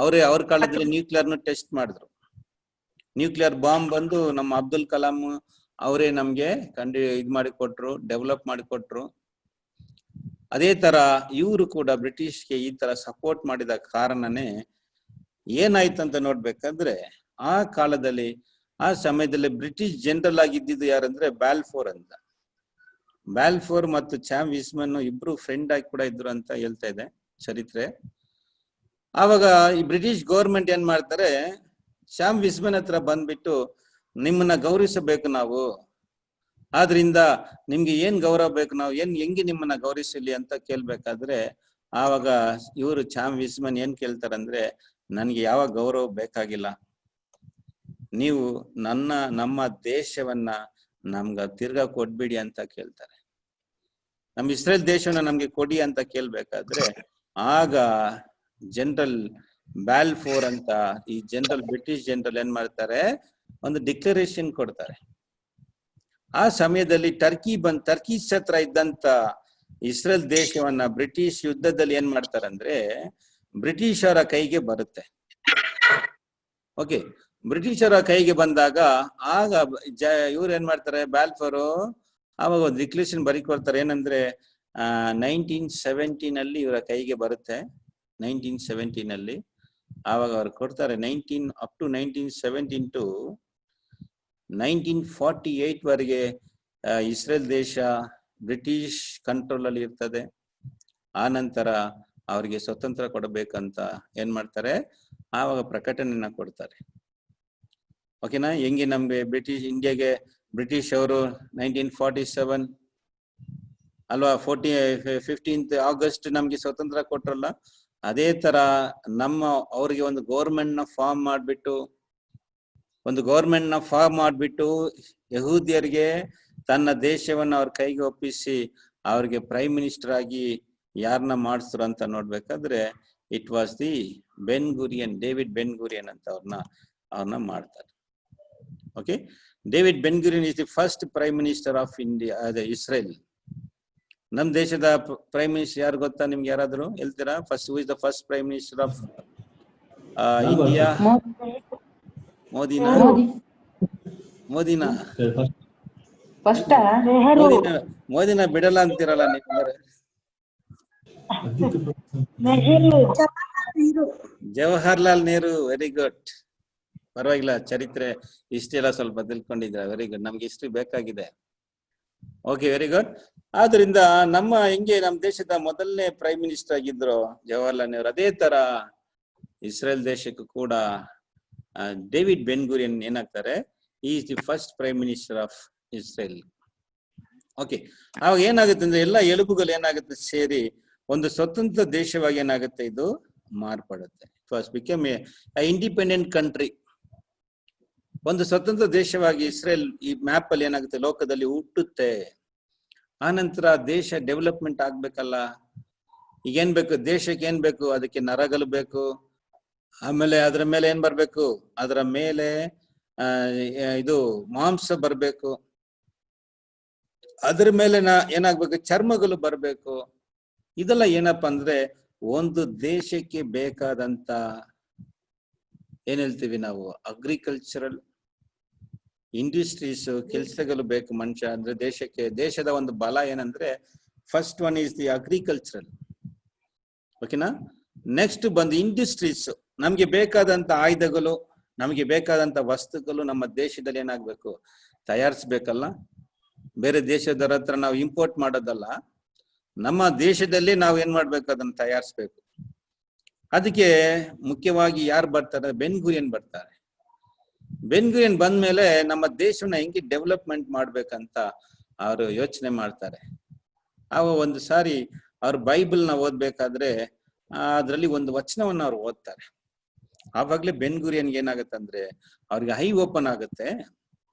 ಅವ್ರ ಕಾಲದಲ್ಲಿ ನ್ಯೂಕ್ಲಿಯರ್ನು ಟೆಸ್ಟ್ ಮಾಡಿದ್ರು. ನ್ಯೂಕ್ಲಿಯರ್ ಬಾಂಬ್ ಬಂದು ನಮ್ಮ ಅಬ್ದುಲ್ ಕಲಾಂ ಅವರೇ ನಮ್ಗೆ ಮಾಡಿಕೊಟ್ರು, ಡೆವಲಪ್ ಮಾಡಿಕೊಟ್ರು. ಅದೇ ತರ ಇವರು ಕೂಡ ಬ್ರಿಟಿಷ್ಗೆ ಈ ತರ ಸಪೋರ್ಟ್ ಮಾಡಿದ ಕಾರಣನೇ ಏನಾಯ್ತು ಅಂತ ನೋಡ್ಬೇಕಾದ್ರೆ, ಆ ಕಾಲದಲ್ಲಿ ಆ ಸಮಯದಲ್ಲಿ ಬ್ರಿಟಿಷ್ ಜನರಲ್ ಆಗಿದ್ದು ಯಾರಂದ್ರೆ ಬ್ಯಾಲ್ಫೋರ್ ಅಂತ. ಬ್ಯಾಲ್ಫೋರ್ ಮತ್ತು ಸ್ಯಾಮ್ ವಿಸ್ಮನ್ ಇಬ್ರು ಫ್ರೆಂಡ್ ಆಗಿ ಕೂಡ ಇದ್ರು ಅಂತ ಹೇಳ್ತಾ ಇದೆ ಚರಿತ್ರೆ. ಆವಾಗ ಈ ಬ್ರಿಟಿಷ್ ಗೌರ್ಮೆಂಟ್ ಏನ್ ಮಾಡ್ತಾರೆ, ಸ್ಯಾಮ್ ವಿಸ್ಮನ್ ಹತ್ರ ಬಂದ್ಬಿಟ್ಟು, ನಿಮ್ಮನ್ನ ಗೌರವಿಸಬೇಕು ನಾವು, ಆದ್ರಿಂದ ನಿಮ್ಗೆ ಏನ್ ಗೌರವ ಬೇಕು, ನಾವು ಹೆಂಗೆ ನಿಮ್ಮನ್ನ ಗೌರವಿಸಲಿ ಅಂತ ಕೇಳ್ಬೇಕಾದ್ರೆ, ಆವಾಗ ಇವರು ಸ್ಯಾಮ್ ವಿಸ್ಮನ್ ಏನ್ ಕೇಳ್ತಾರಂದ್ರೆ, ನನ್ಗೆ ಯಾವ ಗೌರವ ಬೇಕಾಗಿಲ್ಲ, ನೀವು ನಮ್ಮ ದೇಶವನ್ನ ನಮ್ಗ ತಿರ್ಗಾ ಕೊಡ್ಬಿಡಿ ಅಂತ ಕೇಳ್ತಾರೆ. ನಮ್ ಇಸ್ರೇಲ್ ದೇಶವನ್ನ ನಮ್ಗೆ ಕೊಡಿ ಅಂತ ಕೇಳ್ಬೇಕಾದ್ರೆ, ಆಗ ಜನರಲ್ ಬ್ಯಾಲ್ಫೋರ್ ಅಂತ ಈ ಬ್ರಿಟಿಷ್ ಜನರಲ್ ಏನ್ ಮಾಡ್ತಾರೆ, ಒಂದು ಡಿಕ್ಲರೇಷನ್ ಕೊಡ್ತಾರೆ. ಆ ಸಮಯದಲ್ಲಿ ಟರ್ಕೀಸ್ ಹತ್ರ ಇದ್ದಂತ ಇಸ್ರೇಲ್ ದೇಶವನ್ನ ಬ್ರಿಟಿಷ್ ಯುದ್ಧದಲ್ಲಿ ಏನ್ ಮಾಡ್ತಾರಂದ್ರೆ ಬ್ರಿಟಿಷರ ಕೈಗೆ ಬರುತ್ತೆ. ಓಕೆ, ಬ್ರಿಟಿಷರ ಕೈಗೆ ಬಂದಾಗ ಆಗ ಇವ್ರು ಏನ್ ಮಾಡ್ತಾರೆ, ಬ್ಯಾಲ್ಫೋರ್ ಆವಾಗ ಒಂದು ಡಿಕ್ಲೇಷನ್ ಬರೀಕೊಳ್ತಾರೆ, ಏನಂದ್ರೆ 1917 ಇವರ ಕೈಗೆ ಬರುತ್ತೆ. 1917 ಆವಾಗ ಅವ್ರು ಕೊಡ್ತಾರೆ. ಅಪ್ ಟು 1917 ಟು 1948 ವರೆಗೆ ಇಸ್ರೇಲ್ ದೇಶ ಬ್ರಿಟಿಷ್ ಕಂಟ್ರೋಲ್ ಅಲ್ಲಿ ಇರ್ತದೆ. ಆ ನಂತರ ಅವ್ರಿಗೆ ಸ್ವತಂತ್ರ ಕೊಡಬೇಕಂತ ಏನ್ ಮಾಡ್ತಾರೆ, ಆವಾಗ ಪ್ರಕಟಣೆಯನ್ನ ಕೊಡ್ತಾರೆ. ಓಕೆನಾ? ಹೆಂಗೆ ನಮ್ಗೆ ಇಂಡಿಯಾಗೆ ಬ್ರಿಟಿಷ್ ಅವರು 1947 ಅಲ್ವಾ, 15th ಆಗಸ್ಟ್ ನಮ್ಗೆ ಸ್ವತಂತ್ರ ಕೊಟ್ರಲ್ಲ, ಅದೇ ತರ ಅವ್ರಿಗೆ ಒಂದು ಗೌರ್ಮೆಂಟ್ ನ ಫಾರ್ಮ್ ಮಾಡ್ಬಿಟ್ಟು ಯಹೂದ್ಯರಿಗೆ ತನ್ನ ದೇಶವನ್ನ ಅವ್ರ ಕೈಗೆ ಒಪ್ಪಿಸಿ ಅವ್ರಿಗೆ ಪ್ರೈಮ್ ಮಿನಿಸ್ಟರ್ ಆಗಿ ಯಾರನ್ನ ಮಾಡಿಸ್ರು ಅಂತ ನೋಡ್ಬೇಕಾದ್ರೆ it was the David Ben Gurion ಅಂತ ಅವ್ರನ್ನ ಮಾಡ್ತಾರೆ. Okay, David Ben Gurion is the first prime minister of India, Israel. ನಮ್ ದೇಶದ ಪ್ರೈಮ್ ಮಿನಿಸ್ಟರ್ ಯಾರು ಗೊತ್ತಾ ನಿಮ್ಗೆ? ಯಾರಾದ್ರೂ ಹೇಳ್ತೀರಾ? Who is the first prime minister of India? ಮೋದಿನ ಬಿಡಲ್ಲ ಅಂತೀರಲ್ಲ ನೀವು. ಜವಾಹರ್ಲಾಲ್ ನೆಹರು. ವೆರಿ ಗುಡ್, ಪರವಾಗಿಲ್ಲ, ಚರಿತ್ರೆ ಹಿಸ್ಟ್ರಿ ಎಲ್ಲ ಸ್ವಲ್ಪ ತಿಳ್ಕೊಂಡಿದ್ರ. ವೆರಿ ಗುಡ್, ನಮ್ಗೆ ಹಿಸ್ಟ್ರಿ ಬೇಕಾಗಿದೆ. Okay, very good. ಆದ್ರಿಂದ ನಮ್ಮ ದೇಶದ ಮೊದಲನೇ ಪ್ರೈಮ್ ಮಿನಿಸ್ಟರ್ ಆಗಿದ್ರು ಜವಾಹರ್ಲಾಲ್ ನೆಹರು, ಅದೇ ತರ ಇಸ್ರೇಲ್ ದೇಶಕ್ಕೂ ಕೂಡ ಡೇವಿಡ್ ಬೆನ್ ಗುರಿಯನ್ ಏನಾಗ್ತಾರೆ, is the first prime minister of Israel. Okay, ಅವಾಗ ಏನಾಗುತ್ತೆ ಅಂದ್ರೆ ಎಲ್ಲ ಎಲುಬುಗಳು ಏನಾಗುತ್ತೆ ಸೇರಿ ಒಂದು ಸ್ವತಂತ್ರ ದೇಶವಾಗಿ ಏನಾಗುತ್ತೆ, ಇದು ಮಾರ್ಪಡುತ್ತೆ. First become a independent country. ಒಂದು ಸ್ವತಂತ್ರ ದೇಶವಾಗಿ ಇಸ್ರೇಲ್ ಈ ಮ್ಯಾಪ್ ಅಲ್ಲಿ ಏನಾಗುತ್ತೆ, ಲೋಕದಲ್ಲಿ ಹುಟ್ಟುತ್ತೆ. ಆನಂತರ ದೇಶ ಡೆವಲಪ್ಮೆಂಟ್ ಆಗ್ಬೇಕಲ್ಲ, ಈಗ ಏನ್ ಬೇಕು ದೇಶಕ್ಕೆ? ಏನ್ ಬೇಕು? ಅದಕ್ಕೆ ನರಗಳು ಬೇಕು. ಆಮೇಲೆ ಅದ್ರ ಮೇಲೆ ಏನ್ ಬರ್ಬೇಕು? ಅದರ ಮೇಲೆ ಇದು ಮಾಂಸ ಬರ್ಬೇಕು. ಅದ್ರ ಮೇಲೆ ಏನಾಗ್ಬೇಕು? ಚರ್ಮಗಳು ಬರ್ಬೇಕು. ಇದೆಲ್ಲ ಏನಪ್ಪಾ ಅಂದ್ರೆ ಒಂದು ದೇಶಕ್ಕೆ ಬೇಕಾದಂತ ಏನ್ ಹೇಳ್ತೀವಿ ನಾವು, ಅಗ್ರಿಕಲ್ಚರಲ್ ಇಂಡಸ್ಟ್ರೀಸ್, ಕೆಲಸಗಳು ಬೇಕು ಮನುಷ್ಯ ಅಂದ್ರೆ ದೇಶದ ಒಂದು ಬಲ ಏನಂದ್ರೆ first one is the agricultural. ಓಕೆನಾ? ನೆಕ್ಸ್ಟ್ ಬಂದು ಇಂಡಸ್ಟ್ರೀಸ್. ನಮ್ಗೆ ಬೇಕಾದಂತ ಆಯುಧಗಳು, ನಮ್ಗೆ ಬೇಕಾದಂತ ವಸ್ತುಗಳು ನಮ್ಮ ದೇಶದಲ್ಲಿ ಏನಾಗ್ಬೇಕು, ತಯಾರಿಸ್ಬೇಕಲ್ಲ. ಬೇರೆ ದೇಶದವರ ಹತ್ರ ನಾವು ಇಂಪೋರ್ಟ್ ಮಾಡೋದಲ್ಲ, ನಮ್ಮ ದೇಶದಲ್ಲಿ ನಾವು ಏನ್ ಮಾಡ್ಬೇಕು, ಅದನ್ನ ತಯಾರಿಸ್ಬೇಕು. ಅದಕ್ಕೆ ಮುಖ್ಯವಾಗಿ ಯಾರು ಬರ್ತಾರೆ? ಬೆನ್ ಗುರಿಯನ್ ಬರ್ತಾರೆ. ಬೆನ್ ಗುರಿಯನ್ ಬಂದ್ಮೇಲೆ ನಮ್ಮ ದೇಶವನ್ನ ಹೆಂಗೆ ಡೆವಲಪ್ಮೆಂಟ್ ಮಾಡ್ಬೇಕಂತ ಅವರು ಯೋಚನೆ ಮಾಡ್ತಾರೆ. ಒಂದು ಸಾರಿ ಅವ್ರ ಬೈಬಲ್ನ ಓದ್ಬೇಕಾದ್ರೆ ಅದ್ರಲ್ಲಿ ಒಂದು ವಚನವನ್ನ ಅವ್ರು ಓದ್ತಾರೆ. ಆವಾಗ್ಲೇ ಬೆನ್ ಗುರಿಯನ್ಗೆ ಏನಾಗುತ್ತೆ ಅಂದ್ರೆ ಅವ್ರಿಗೆ ಐ ಓಪನ್ ಆಗುತ್ತೆ.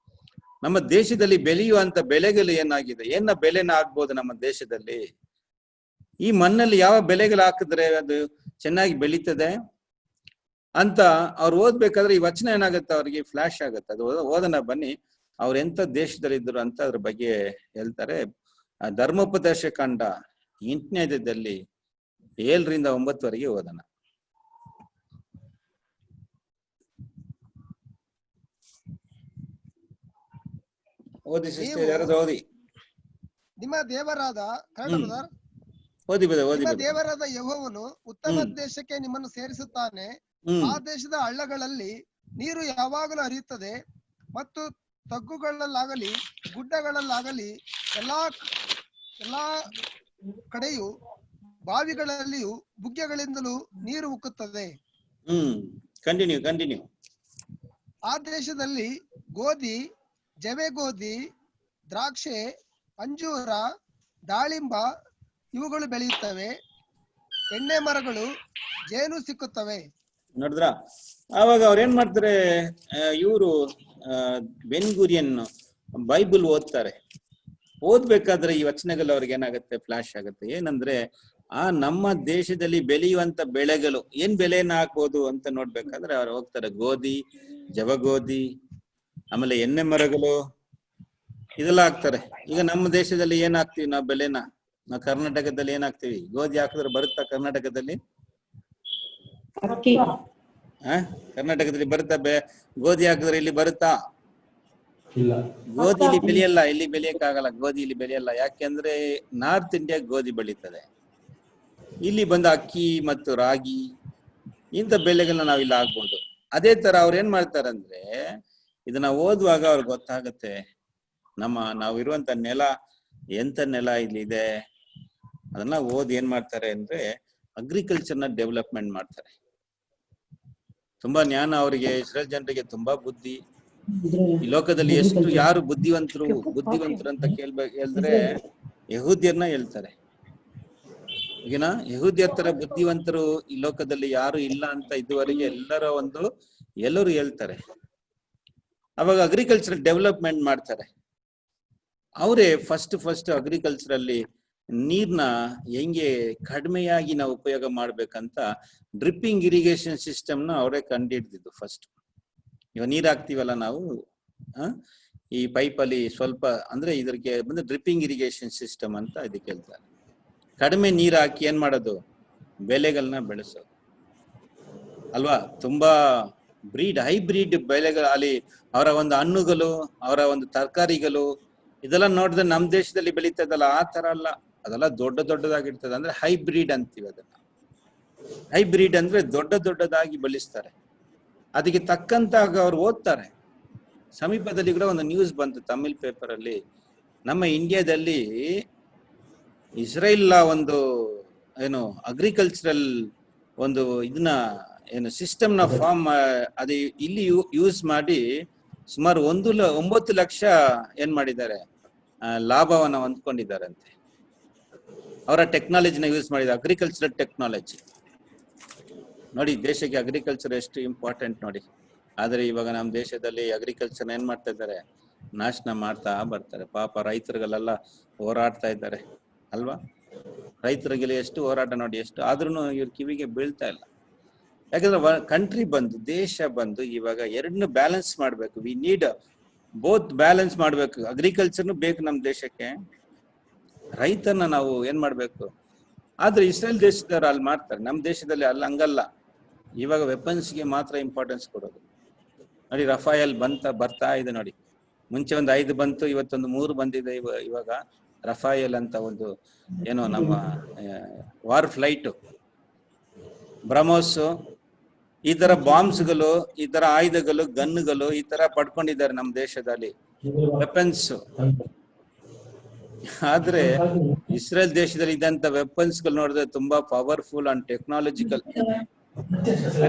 ನಮ್ಮ ದೇಶದಲ್ಲಿ ಬೆಳೆಯುವಂತ ಬೆಳೆಗಳು ಏನಾಗಿದೆ, ಬೆಳೆನ ಆಗ್ಬೋದು ನಮ್ಮ ದೇಶದಲ್ಲಿ, ಈ ಮಣ್ಣಲ್ಲಿ ಯಾವ ಬೆಳೆಗಳು ಹಾಕಿದ್ರೆ ಅದು ಚೆನ್ನಾಗಿ ಬೆಳೀತದೆ ಅಂತ ಅವ್ರು ಓದ್ಬೇಕಾದ್ರೆ ಈ ವಚನ ಏನಾಗುತ್ತೆ, ಅವ್ರಿಗೆ ಫ್ಲಾಶ್ ಆಗುತ್ತೆ. ಅದು ಓದನ ಬನ್ನಿ, ಅವ್ರು ಎಂತ ದೇಶದಲ್ಲಿದ್ರು ಅಂತ ಅದ್ರ ಬಗ್ಗೆ ಹೇಳ್ತಾರೆ. ಧರ್ಮೋಪದೇಶ ಕಾಂಡ 8ನೇ ಅಧ್ಯಾಯದಲ್ಲಿ 7ರಿಂದ 9 ಓದೋಣ. ಓದಿ ಸಿಸ್ಟರ್, ಯಾರಾದ್ರೂ ಓದಿ. ನಿಮ್ಮ ದೇವರಾದ ನಿಮ್ಮ ದೇವರಾದ ಯೆಹೋವನು ಉತ್ತಮ ದೇಶಕ್ಕೆ ನಿಮ್ಮನ್ನು ಸೇರಿಸುತ್ತಾನೆ. ಆ ದೇಶದ ಹಳ್ಳಗಳಲ್ಲಿ ನೀರು ಯಾವಾಗಲೂ ಹರಿಯುತ್ತದೆ ಮತ್ತು ತಗ್ಗುಗಳಲ್ಲಾಗಲಿ ಗುಡ್ಡಗಳಲ್ಲಾಗಲಿ ಎಲ್ಲಾ ಕಡೆಯೂ ಬಾವಿಗಳಲ್ಲಿಯೂ ಬುಗ್ಗೆಗಳಿಂದಲೂ ನೀರು ಉಕ್ಕುತ್ತದೆ. ಕಂಟಿನ್ಯೂ. ಆ ದೇಶದಲ್ಲಿ ಗೋಧಿ, ಜವೆಗೋಧಿ, ದ್ರಾಕ್ಷೆ, ಅಂಜೂರ, ದಾಳಿಂಬ ಇವುಗಳು ಬೆಳೆಯುತ್ತವೆ. ಎಣ್ಣೆ ಮರಗಳು, ಜೇನು ಸಿಕ್ಕುತ್ತವೆ. ನೋಡಿದ್ರ? ಆವಾಗ ಅವ್ರ ಏನ್ ಮಾಡ್ತಾರೆ, ಇವರು ಬೆನ್ ಗುರಿಯನ್ ಬೈಬಲ್ ಓದ್ತಾರೆ. ಓದ್ಬೇಕಾದ್ರೆ ಈ ವಚನಗಳು ಅವ್ರಿಗೆ ಏನಾಗುತ್ತೆ, ಫ್ಲಾಶ್ ಆಗುತ್ತೆ. ಏನಂದ್ರೆ ನಮ್ಮ ದೇಶದಲ್ಲಿ ಬೆಳೆಯುವಂತ ಬೆಳೆಗಳು ಏನ್ ಬೆಳೆಯನ್ನ ಹಾಕ್ಬೋದು ಅಂತ ನೋಡ್ಬೇಕಾದ್ರೆ ಅವ್ರು ಹೋಗ್ತಾರೆ. ಗೋಧಿ, ಜವಗೋಧಿ, ಆಮೇಲೆ ಎಣ್ಣೆ ಮರಗಳು ಇದೆಲ್ಲ ಹಾಕ್ತಾರೆ. ಈಗ ನಮ್ಮ ದೇಶದಲ್ಲಿ ಏನ್ ಹಾಕ್ತಿವಿ ನಾವು ಬೆಳೆನ? ನಾವು ಕರ್ನಾಟಕದಲ್ಲಿ ಏನಾಗ್ತೀವಿ? ಗೋಧಿ ಹಾಕಿದ್ರೆ ಬರುತ್ತಾ ಕರ್ನಾಟಕದಲ್ಲಿ? ಕರ್ನಾಟಕದಲ್ಲಿ ಬರುತ್ತಾ? ಗೋಧಿ ಹಾಕಿದ್ರೆ ಇಲ್ಲಿ ಬರುತ್ತಾ? ಗೋಧಿ ಇಲ್ಲಿ ಬೆಳೆಯಲ್ಲ, ಇಲ್ಲಿ ಬೆಳೆಯಕ್ಕಾಗಲ್ಲ. ಗೋಧಿ ಇಲ್ಲಿ ಬೆಳೆಯಲ್ಲ. ಯಾಕೆಂದ್ರೆ ನಾರ್ತ್ ಇಂಡಿಯಾ ಗೋಧಿ ಬೆಳೀತದೆ. ಇಲ್ಲಿ ಬಂದ ಅಕ್ಕಿ ಮತ್ತು ರಾಗಿ ಇಂಥ ಬೆಳೆಗಳನ್ನ ನಾವಿಲ್ಲಿ ಆಗ್ಬೋದು. ಅದೇ ತರ ಅವ್ರು ಏನ್ ಮಾಡ್ತಾರಂದ್ರೆ, ಇದನ್ನ ಓದುವಾಗ ಅವ್ರಿಗೆ ಗೊತ್ತಾಗುತ್ತೆ ನಾವಿರುವಂತ ನೆಲ ಎಂತ ನೆಲ ಇಲ್ಲಿದೆ. ಅದನ್ನ ಓದಿ ಏನ್ ಮಾಡ್ತಾರೆ ಅಂದ್ರೆ ಅಗ್ರಿಕಲ್ಚರ್ನ ಡೆವಲಪ್ಮೆಂಟ್ ಮಾಡ್ತಾರೆ. ತುಂಬಾ ಜ್ಞಾನ ಅವರಿಗೆ, ಇಸ್ರೇಲ್ ಜನರಿಗೆ ತುಂಬಾ ಬುದ್ಧಿ. ಈ ಲೋಕದಲ್ಲಿ ಯಾರು ಬುದ್ಧಿವಂತರು ಅಂತ ಹೇಳಿದ್ರೆ ಯಹೂದ್ಯರನ್ನ ಹೇಳ್ತಾರೆ. ಈಗಿನ ಯಹೂದ್ಯರ ತರ ಬುದ್ಧಿವಂತರು ಈ ಲೋಕದಲ್ಲಿ ಯಾರು ಇಲ್ಲ ಅಂತ ಇದುವರೆಗೆ ಎಲ್ಲರೂ ಹೇಳ್ತಾರೆ. ಅವಾಗ ಅಗ್ರಿಕಲ್ಚರ್ ಡೆವಲಪ್ಮೆಂಟ್ ಮಾಡ್ತಾರೆ. ಅವರೇ ಫಸ್ಟ್ ಅಗ್ರಿಕಲ್ಚರ್ ಅಲ್ಲಿ ನೀರ್ನ ಹೆಂಗೆ ಕಡಿಮೆಯಾಗಿ ನಾವು ಉಪಯೋಗ ಮಾಡ್ಬೇಕಂತ ಡ್ರಿಪ್ಪಿಂಗ್ ಇರಿಗೇಷನ್ ಸಿಸ್ಟಮ್ನ ಅವರೇ ಕಂಡುಹಿಡಿದಿದ್ದು ಫಸ್ಟ್. ಇವಾಗ ನೀರ್ ಹಾಕ್ತಿವಲ್ಲ ನಾವು, ಈ ಪೈಪಲ್ಲಿ ಸ್ವಲ್ಪ ಅಂದ್ರೆ ಇದಕ್ಕೆ ಬಂದು ಡ್ರಿಪ್ಪಿಂಗ್ ಇರಿಗೇಷನ್ ಸಿಸ್ಟಮ್ ಅಂತ ಇದಕ್ಕೆ ಹೇಳ್ತಾರೆ. ಕಡಿಮೆ ನೀರ್ ಹಾಕಿ ಏನ್ ಮಾಡೋದು? ಬೆಳೆಗಳನ್ನ ಬೆಳೆಸೋದು ಅಲ್ವಾ? ತುಂಬಾ ಹೈಬ್ರಿಡ್ ಬೆಳೆಗಳು ಅಲ್ಲಿ, ಅವರ ಒಂದು ಹಣ್ಣುಗಳು, ಅವರ ಒಂದು ತರಕಾರಿಗಳು ಇದೆಲ್ಲ ನೋಡಿದ್ರೆ ನಮ್ ದೇಶದಲ್ಲಿ ಬೆಳೀತದಲ್ಲ ಆ ತರ ಅಲ್ಲ. ಅದೆಲ್ಲ ದೊಡ್ಡದಾಗಿರ್ತದೆ. ಅಂದ್ರೆ ಹೈಬ್ರಿಡ್ ಅಂತೀವಿ ಅದನ್ನ. ಹೈಬ್ರಿಡ್ ಅಂದ್ರೆ ದೊಡ್ಡದಾಗಿ ಬೆಳೆಸ್ತಾರೆ. ಅದಕ್ಕೆ ತಕ್ಕಂತಾಗ ಅವ್ರು ಓದ್ತಾರೆ. ಸಮೀಪದಲ್ಲಿ ಕೂಡ ಒಂದು ನ್ಯೂಸ್ ಬಂತು ತಮಿಳ್ ಪೇಪರ್ ಅಲ್ಲಿ, ನಮ್ಮ ಇಂಡಿಯಾದಲ್ಲಿ ಇಸ್ರೇಲ್ ಒಂದು ಅಗ್ರಿಕಲ್ಚರಲ್ ಒಂದು ಇದನ್ನ ಸಿಸ್ಟಮ್ನ ಫಾರ್ಮ್ ಅದು ಇಲ್ಲಿ ಯೂಸ್ ಮಾಡಿ ಸುಮಾರು 9 ಲಕ್ಷ ಏನ್ ಮಾಡಿದ್ದಾರೆ, ಲಾಭವನ್ನ ಹೊಂದ್ಕೊಂಡಿದ್ದಾರಂತೆ. ಅವರ ಟೆಕ್ನಾಲಜಿನ ಯೂಸ್ ಮಾಡಿದ, ಅಗ್ರಿಕಲ್ಚರಲ್ ಟೆಕ್ನಾಲಜಿ. ನೋಡಿ ದೇಶಕ್ಕೆ ಅಗ್ರಿಕಲ್ಚರ್ ಎಷ್ಟು ಇಂಪಾರ್ಟೆಂಟ್ ನೋಡಿ. ಆದ್ರೆ ಇವಾಗ ನಮ್ಮ ದೇಶದಲ್ಲಿ ಅಗ್ರಿಕಲ್ಚರ್ ಏನ್ ಮಾಡ್ತಾ ಇದ್ದಾರೆ? ನಾಶನ ಮಾಡ್ತಾ ಬರ್ತಾರೆ. ಪಾಪ ರೈತರುಗಳೆಲ್ಲ ಹೋರಾಡ್ತಾ ಇದ್ದಾರೆ ಅಲ್ವಾ? ರೈತರಿಗೆ ಎಷ್ಟು ಹೋರಾಟ ನೋಡಿ, ಎಷ್ಟು ಆದ್ರೂ ಇವ್ರ ಕಿವಿಗೆ ಬೀಳ್ತಾ ಇಲ್ಲ. ಯಾಕಂದ್ರೆ ಕಂಟ್ರಿ ಬಂದು, ದೇಶ ಬಂದು ಇವಾಗ ಎರಡನ್ನೂ ಬ್ಯಾಲೆನ್ಸ್ ಮಾಡ್ಬೇಕು. ವಿ ನೀಡ್ ಬೋತ್ ಬ್ಯಾಲೆನ್ಸ್ ಮಾಡ್ಬೇಕು. ಅಗ್ರಿಕಲ್ಚರ್ನು ಬೇಕು ನಮ್ಮ ದೇಶಕ್ಕೆ, ರೈತನ ನಾವು ಏನ್ ಮಾಡ್ಬೇಕು. ಆದ್ರೆ ಇಸ್ರೇಲ್ ದೇಶದವ್ರು ಅಲ್ಲಿ ಮಾಡ್ತಾರೆ, ನಮ್ಮ ದೇಶದಲ್ಲಿ ಹಂಗಲ್ಲ. ಇವಾಗ ವೆಪನ್ಸ್ಗೆ ಮಾತ್ರ ಇಂಪಾರ್ಟೆನ್ಸ್ ಕೊಡೋದು. ನೋಡಿ ರಫಾಯಲ್ ಬರ್ತಾ ಇದೆ ನೋಡಿ. ಮುಂಚೆ ಒಂದು 5 ಬಂತು, ಇವತ್ತೊಂದು 3 ಬಂದಿದೆ. ಇವಾಗ ರಫಾಯಲ್ ಅಂತ ಒಂದು ನಮ್ಮ ವಾರ್ ಫ್ಲೈಟ್, ಬ್ರಹ್ಮೋಸ್, ಈ ತರ ಬಾಂಬ್ಸ್ಗಳು, ಈ ತರ ಆಯುಧಗಳು, ಗನ್ಗಳು ಈ ತರ ಪಡ್ಕೊಂಡಿದ್ದಾರೆ ನಮ್ಮ ದೇಶದಲ್ಲಿ, ವೆಪನ್ಸ್. ಆದ್ರೆ ಇಸ್ರೇಲ್ ದೇಶದಲ್ಲಿ ಇದ್ದಂತ ವೆಪನ್ಸ್ ಗಳು ನೋಡಿದ್ರೆ ತುಂಬಾ ಪವರ್ಫುಲ್ ಅಂಡ್ ಟೆಕ್ನಾಲಜಿಕಲ್.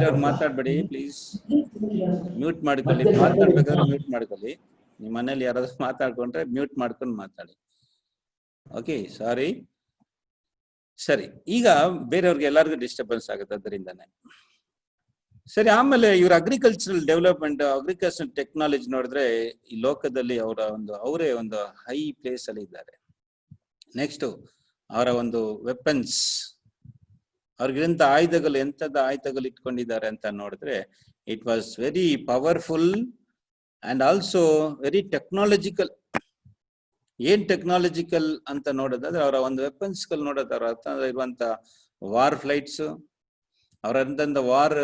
ಅವ್ರು ಮಾತಾಡ್ಬೇಡಿ ಪ್ಲೀಸ್, ಮ್ಯೂಟ್ ಮಾಡ್ಕೊಳ್ಳಿ. ಮಾತಾಡ್ಬೇಕಾದ್ರೆ ಮ್ಯೂಟ್ ಮಾಡ್ಕೊಳ್ಳಿ. ನಿಮ್ಮ ಮನೇಲಿ ಯಾರಾದ್ರೂ ಮಾತಾಡ್ಕೊಂಡ್ರೆ ಮ್ಯೂಟ್ ಮಾಡ್ಕೊಂಡು ಮಾತಾಡಿ. ಓಕೆ, ಸಾರಿ. ಸರಿ, ಈಗ ಬೇರೆಯವ್ರಿಗೆ ಎಲ್ಲರಿಗೂ ಡಿಸ್ಟರ್ಬೆನ್ಸ್ ಆಗುತ್ತೆ ಅದರಿಂದಾನೆ. ಸರಿ, ಆಮೇಲೆ ಇವ್ರ ಅಗ್ರಿಕಲ್ಚರಲ್ ಡೆವಲಪ್ಮೆಂಟ್, ಅಗ್ರಿಕಲ್ಚರಲ್ ಟೆಕ್ನಾಲಜಿ ನೋಡಿದ್ರೆ ಈ ಲೋಕದಲ್ಲಿ ಅವರೇ ಒಂದು ಹೈ ಪ್ಲೇಸ್ ಅಲ್ಲಿ ಇದ್ದಾರೆ. ನೆಕ್ಸ್ಟ್ ಅವರ ಒಂದು ವೆಪನ್ಸ್, ಅವ್ರಿಗಿಂತ ಆಯುಧಗಳು, ಎಂತದ ಆಯುಧಗಳು ಇಟ್ಕೊಂಡಿದ್ದಾರೆ ಅಂತ ನೋಡಿದ್ರೆ it was very powerful and also very technological. ಏನ್ ಟೆಕ್ನಾಲಜಿಕಲ್ ಅಂತ ನೋಡೋದಾದ್ರೆ ಅವರ ಒಂದು ವೆಪನ್ಸ್ ಗಳು ನೋಡೋದು, ಅವ್ರ ಹತ್ರ ಇರುವಂತ ವಾರ್ ಫ್ಲೈಟ್ಸ್, ಅವರಂತ ವಾರ್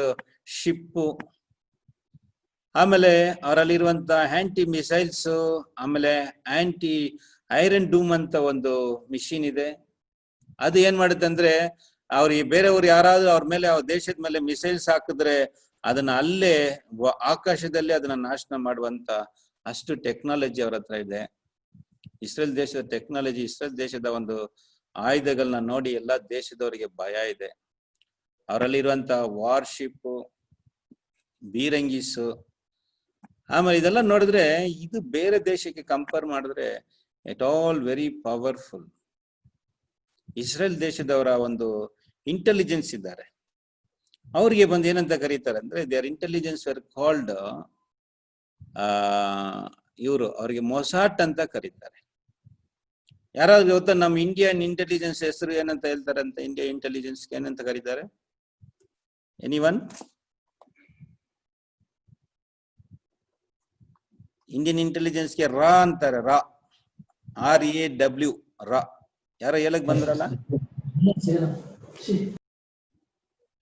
ಶಿಪ್, ಆಮೇಲೆ ಅವರಲ್ಲಿರುವಂತ ಆಂಟಿ ಮಿಸೈಲ್ಸ್, ಆಮೇಲೆ ಆಂಟಿ ಐರನ್ ಡೂಮ್ ಅಂತ ಒಂದು ಮಿಷಿನ್ ಇದೆ. ಅದು ಏನ್ ಮಾಡುತ್ತೆ ಅಂದ್ರೆ ಅವ್ರಿಗೆ ಬೇರೆಯವ್ರು ಯಾರಾದ್ರೂ ಅವ್ರ ಮೇಲೆ, ಅವ್ರ ದೇಶದ ಮೇಲೆ ಮಿಸೈಲ್ಸ್ ಹಾಕಿದ್ರೆ ಅದನ್ನ ಅಲ್ಲೇ ಆಕಾಶದಲ್ಲಿ ಅದನ್ನ ನಾಶನ ಮಾಡುವಂತ ಅಷ್ಟು ಟೆಕ್ನಾಲಜಿ ಅವ್ರ ಹತ್ರ ಇದೆ. ಇಸ್ರೇಲ್ ದೇಶದ ಟೆಕ್ನಾಲಜಿ, ಇಸ್ರೇಲ್ ದೇಶದ ಒಂದು ಆಯುಧಗಳನ್ನ ನೋಡಿ ಎಲ್ಲಾ ದೇಶದವರಿಗೆ ಭಯ ಇದೆ. ಅವರಲ್ಲಿರುವಂತ ವಾರ್ಶಿಪ್, ಬೀರಂಗೀಸು, ಆಮೇಲೆ ಇದೆಲ್ಲ ನೋಡಿದ್ರೆ ಇದು ಬೇರೆ ದೇಶಕ್ಕೆ ಕಂಪೇರ್ ಮಾಡಿದ್ರೆ it all very powerful. Israel ದೇಶದವರ ಒಂದು ಇಂಟೆಲಿಜೆನ್ಸ್ ಇದ್ದಾರೆ, ಅವ್ರಿಗೆ ಬಂದು ಏನಂತ ಕರೀತಾರೆ ಅಂದ್ರೆ ದೇರ್ ಇಂಟೆಲಿಜೆನ್ಸ್ ವೇರ್ ಕಾಲ್ಡ್, ಇವರು ಅವ್ರಿಗೆ ಮೊಸಾಟ್ ಅಂತ ಕರೀತಾರೆ. ಯಾರಾದ್ರೂ ಗೊತ್ತಾ ನಮ್ಮ ಇಂಡಿಯನ್ ಇಂಟೆಲಿಜೆನ್ಸ್ ಹೆಸರು ಏನಂತ ಹೇಳ್ತಾರೆ ಅಂತ? ಇಂಡಿಯಾ ಇಂಟೆಲಿಜೆನ್ಸ್ ಏನಂತ ಕರೀತಾರೆ? ಎನಿವನ್? ಇಂಡಿಯನ್ ಇಂಟೆಲಿಜೆನ್ಸ್ಗೆ ರಾ ಅಂತಾರೆ. RAW, ರಾ. ಯಾರೋ ಹೇಳಕ್ ಬಂದ್ರಲ್ಲ?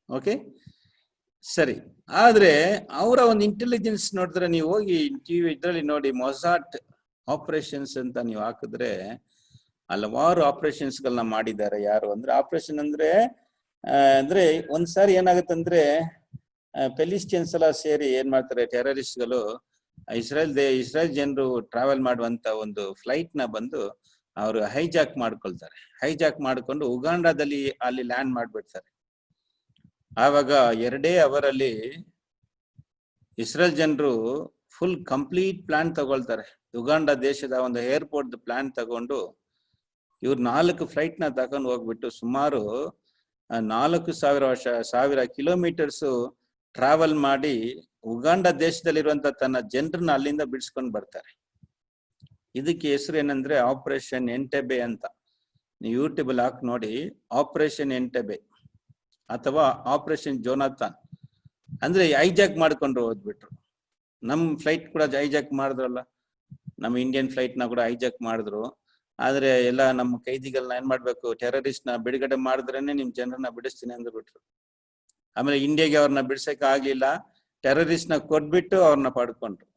ಓಕೆ, ಸರಿ. ಆದ್ರೆ ಅವರ ಒಂದು ಇಂಟೆಲಿಜೆನ್ಸ್ ನೋಡಿದ್ರೆ ನೀವು ಹೋಗಿ ಟಿವಿ ಇದ್ರಲ್ಲಿ ನೋಡಿ, ಮೊಸಾಟ್ ಆಪರೇಷನ್ಸ್ ಅಂತ ನೀವು ಹಾಕಿದ್ರೆ ಹಲವಾರು ಆಪರೇಷನ್ಸ್ ಗಳನ್ನ ಮಾಡಿದ್ದಾರೆ. ಯಾರು ಅಂದ್ರೆ ಆಪರೇಷನ್ ಅಂದ್ರೆ ಒಂದ್ಸಾರಿ ಏನಾಗುತ್ತಂದ್ರೆ ಪೆಲಿಸ್ಟಿಯನ್ಸ್ ಎಲ್ಲ ಸೇರಿ ಏನ್ ಮಾಡ್ತಾರೆ, ಟೆರರಿಸ್ಟ್ ಗಳು ಇಸ್ರೇಲ್ ಜನರು ಟ್ರಾವೆಲ್ ಮಾಡುವಂತ ಒಂದು ಫ್ಲೈಟ್ ನ ಬಂದು ಅವರು ಹೈಜಾಕ್ ಮಾಡ್ಕೊಳ್ತಾರೆ. ಹೈಜಾಕ್ ಮಾಡ್ಕೊಂಡು ಉಗಾಂಡಾದಲ್ಲಿ ಅಲ್ಲಿ ಲ್ಯಾಂಡ್ ಮಾಡ್ಬಿಡ್ತಾರೆ. ಆವಾಗ 2 ಅವರಲ್ಲಿ ಇಸ್ರೇಲ್ ಜನರು ಫುಲ್ ಕಂಪ್ಲೀಟ್ ಪ್ಲಾನ್ ತಗೊಳ್ತಾರೆ. ಉಗಾಂಡ ದೇಶದ ಒಂದು ಏರ್ಪೋರ್ಟ್ ಪ್ಲಾನ್ ತಗೊಂಡು ಇವ್ರು 4 ಫ್ಲೈಟ್ ನ ತಗೊಂಡು ಹೋಗ್ಬಿಟ್ಟು ಸುಮಾರು 4,000 ಕಿಲೋಮೀಟರ್ಸ್ ಟ್ರಾವೆಲ್ ಮಾಡಿ ಉಗಾಂಡ ದೇಶದಲ್ಲಿರುವಂತ ತನ್ನ ಜನರನ್ನ ಅಲ್ಲಿಂದ ಬಿಡಿಸ್ಕೊಂಡು ಬರ್ತಾರೆ. ಇದಕ್ಕೆ ಹೆಸರು ಏನಂದ್ರೆ ಆಪರೇಷನ್ ಎಂಟೆಬೆ ಅಂತ. ನೀವು ಯೂಟ್ಯೂಬ್ ಅಲ್ಲಿ ಹಾಕಿ ನೋಡಿ, ಆಪರೇಷನ್ ಎಂಟೆಬೆ ಅಥವಾ ಆಪರೇಷನ್ ಜೋನಾಥನ್. ಅಂದ್ರೆ ಹೈಜಾಕ್ ಮಾಡ್ಕೊಂಡು ಹೋದ್ಬಿಟ್ರು. ನಮ್ ಫ್ಲೈಟ್ ಕೂಡ ಹೈಜಾಕ್ ಮಾಡಿದ್ರಲ್ಲ, ನಮ್ಮ ಇಂಡಿಯನ್ ಫ್ಲೈಟ್ ನ ಕೂಡ ಹೈಜಾಕ್ ಮಾಡಿದ್ರು. ಆದ್ರೆ ಎಲ್ಲ ನಮ್ಮ ಕೈದಿಗಳನ್ನ ಏನ್ ಮಾಡ್ಬೇಕು, ಟೆರರಿಸ್ಟ್ ನ ಬಿಡುಗಡೆ ಮಾಡಿದ್ರೇನೆ ನಿಮ್ ಜನರನ್ನ ಬಿಡಿಸ್ತೀನಿ ಅಂದ್ಬಿಟ್ರು. ಆಮೇಲೆ ಇಂಡಿಯಾಗೆ ಅವ್ರನ್ನ ಬಿಡ್ಸಕ್ ಆಗ್ಲಿಲ್ಲ, ಟೆರರಿಸ್ಟ್ ನ ಕೊಟ್ಬಿಟ್ಟು ಅವ್ರನ್ನ ಪಡ್ಕೊಂಡ್ರು.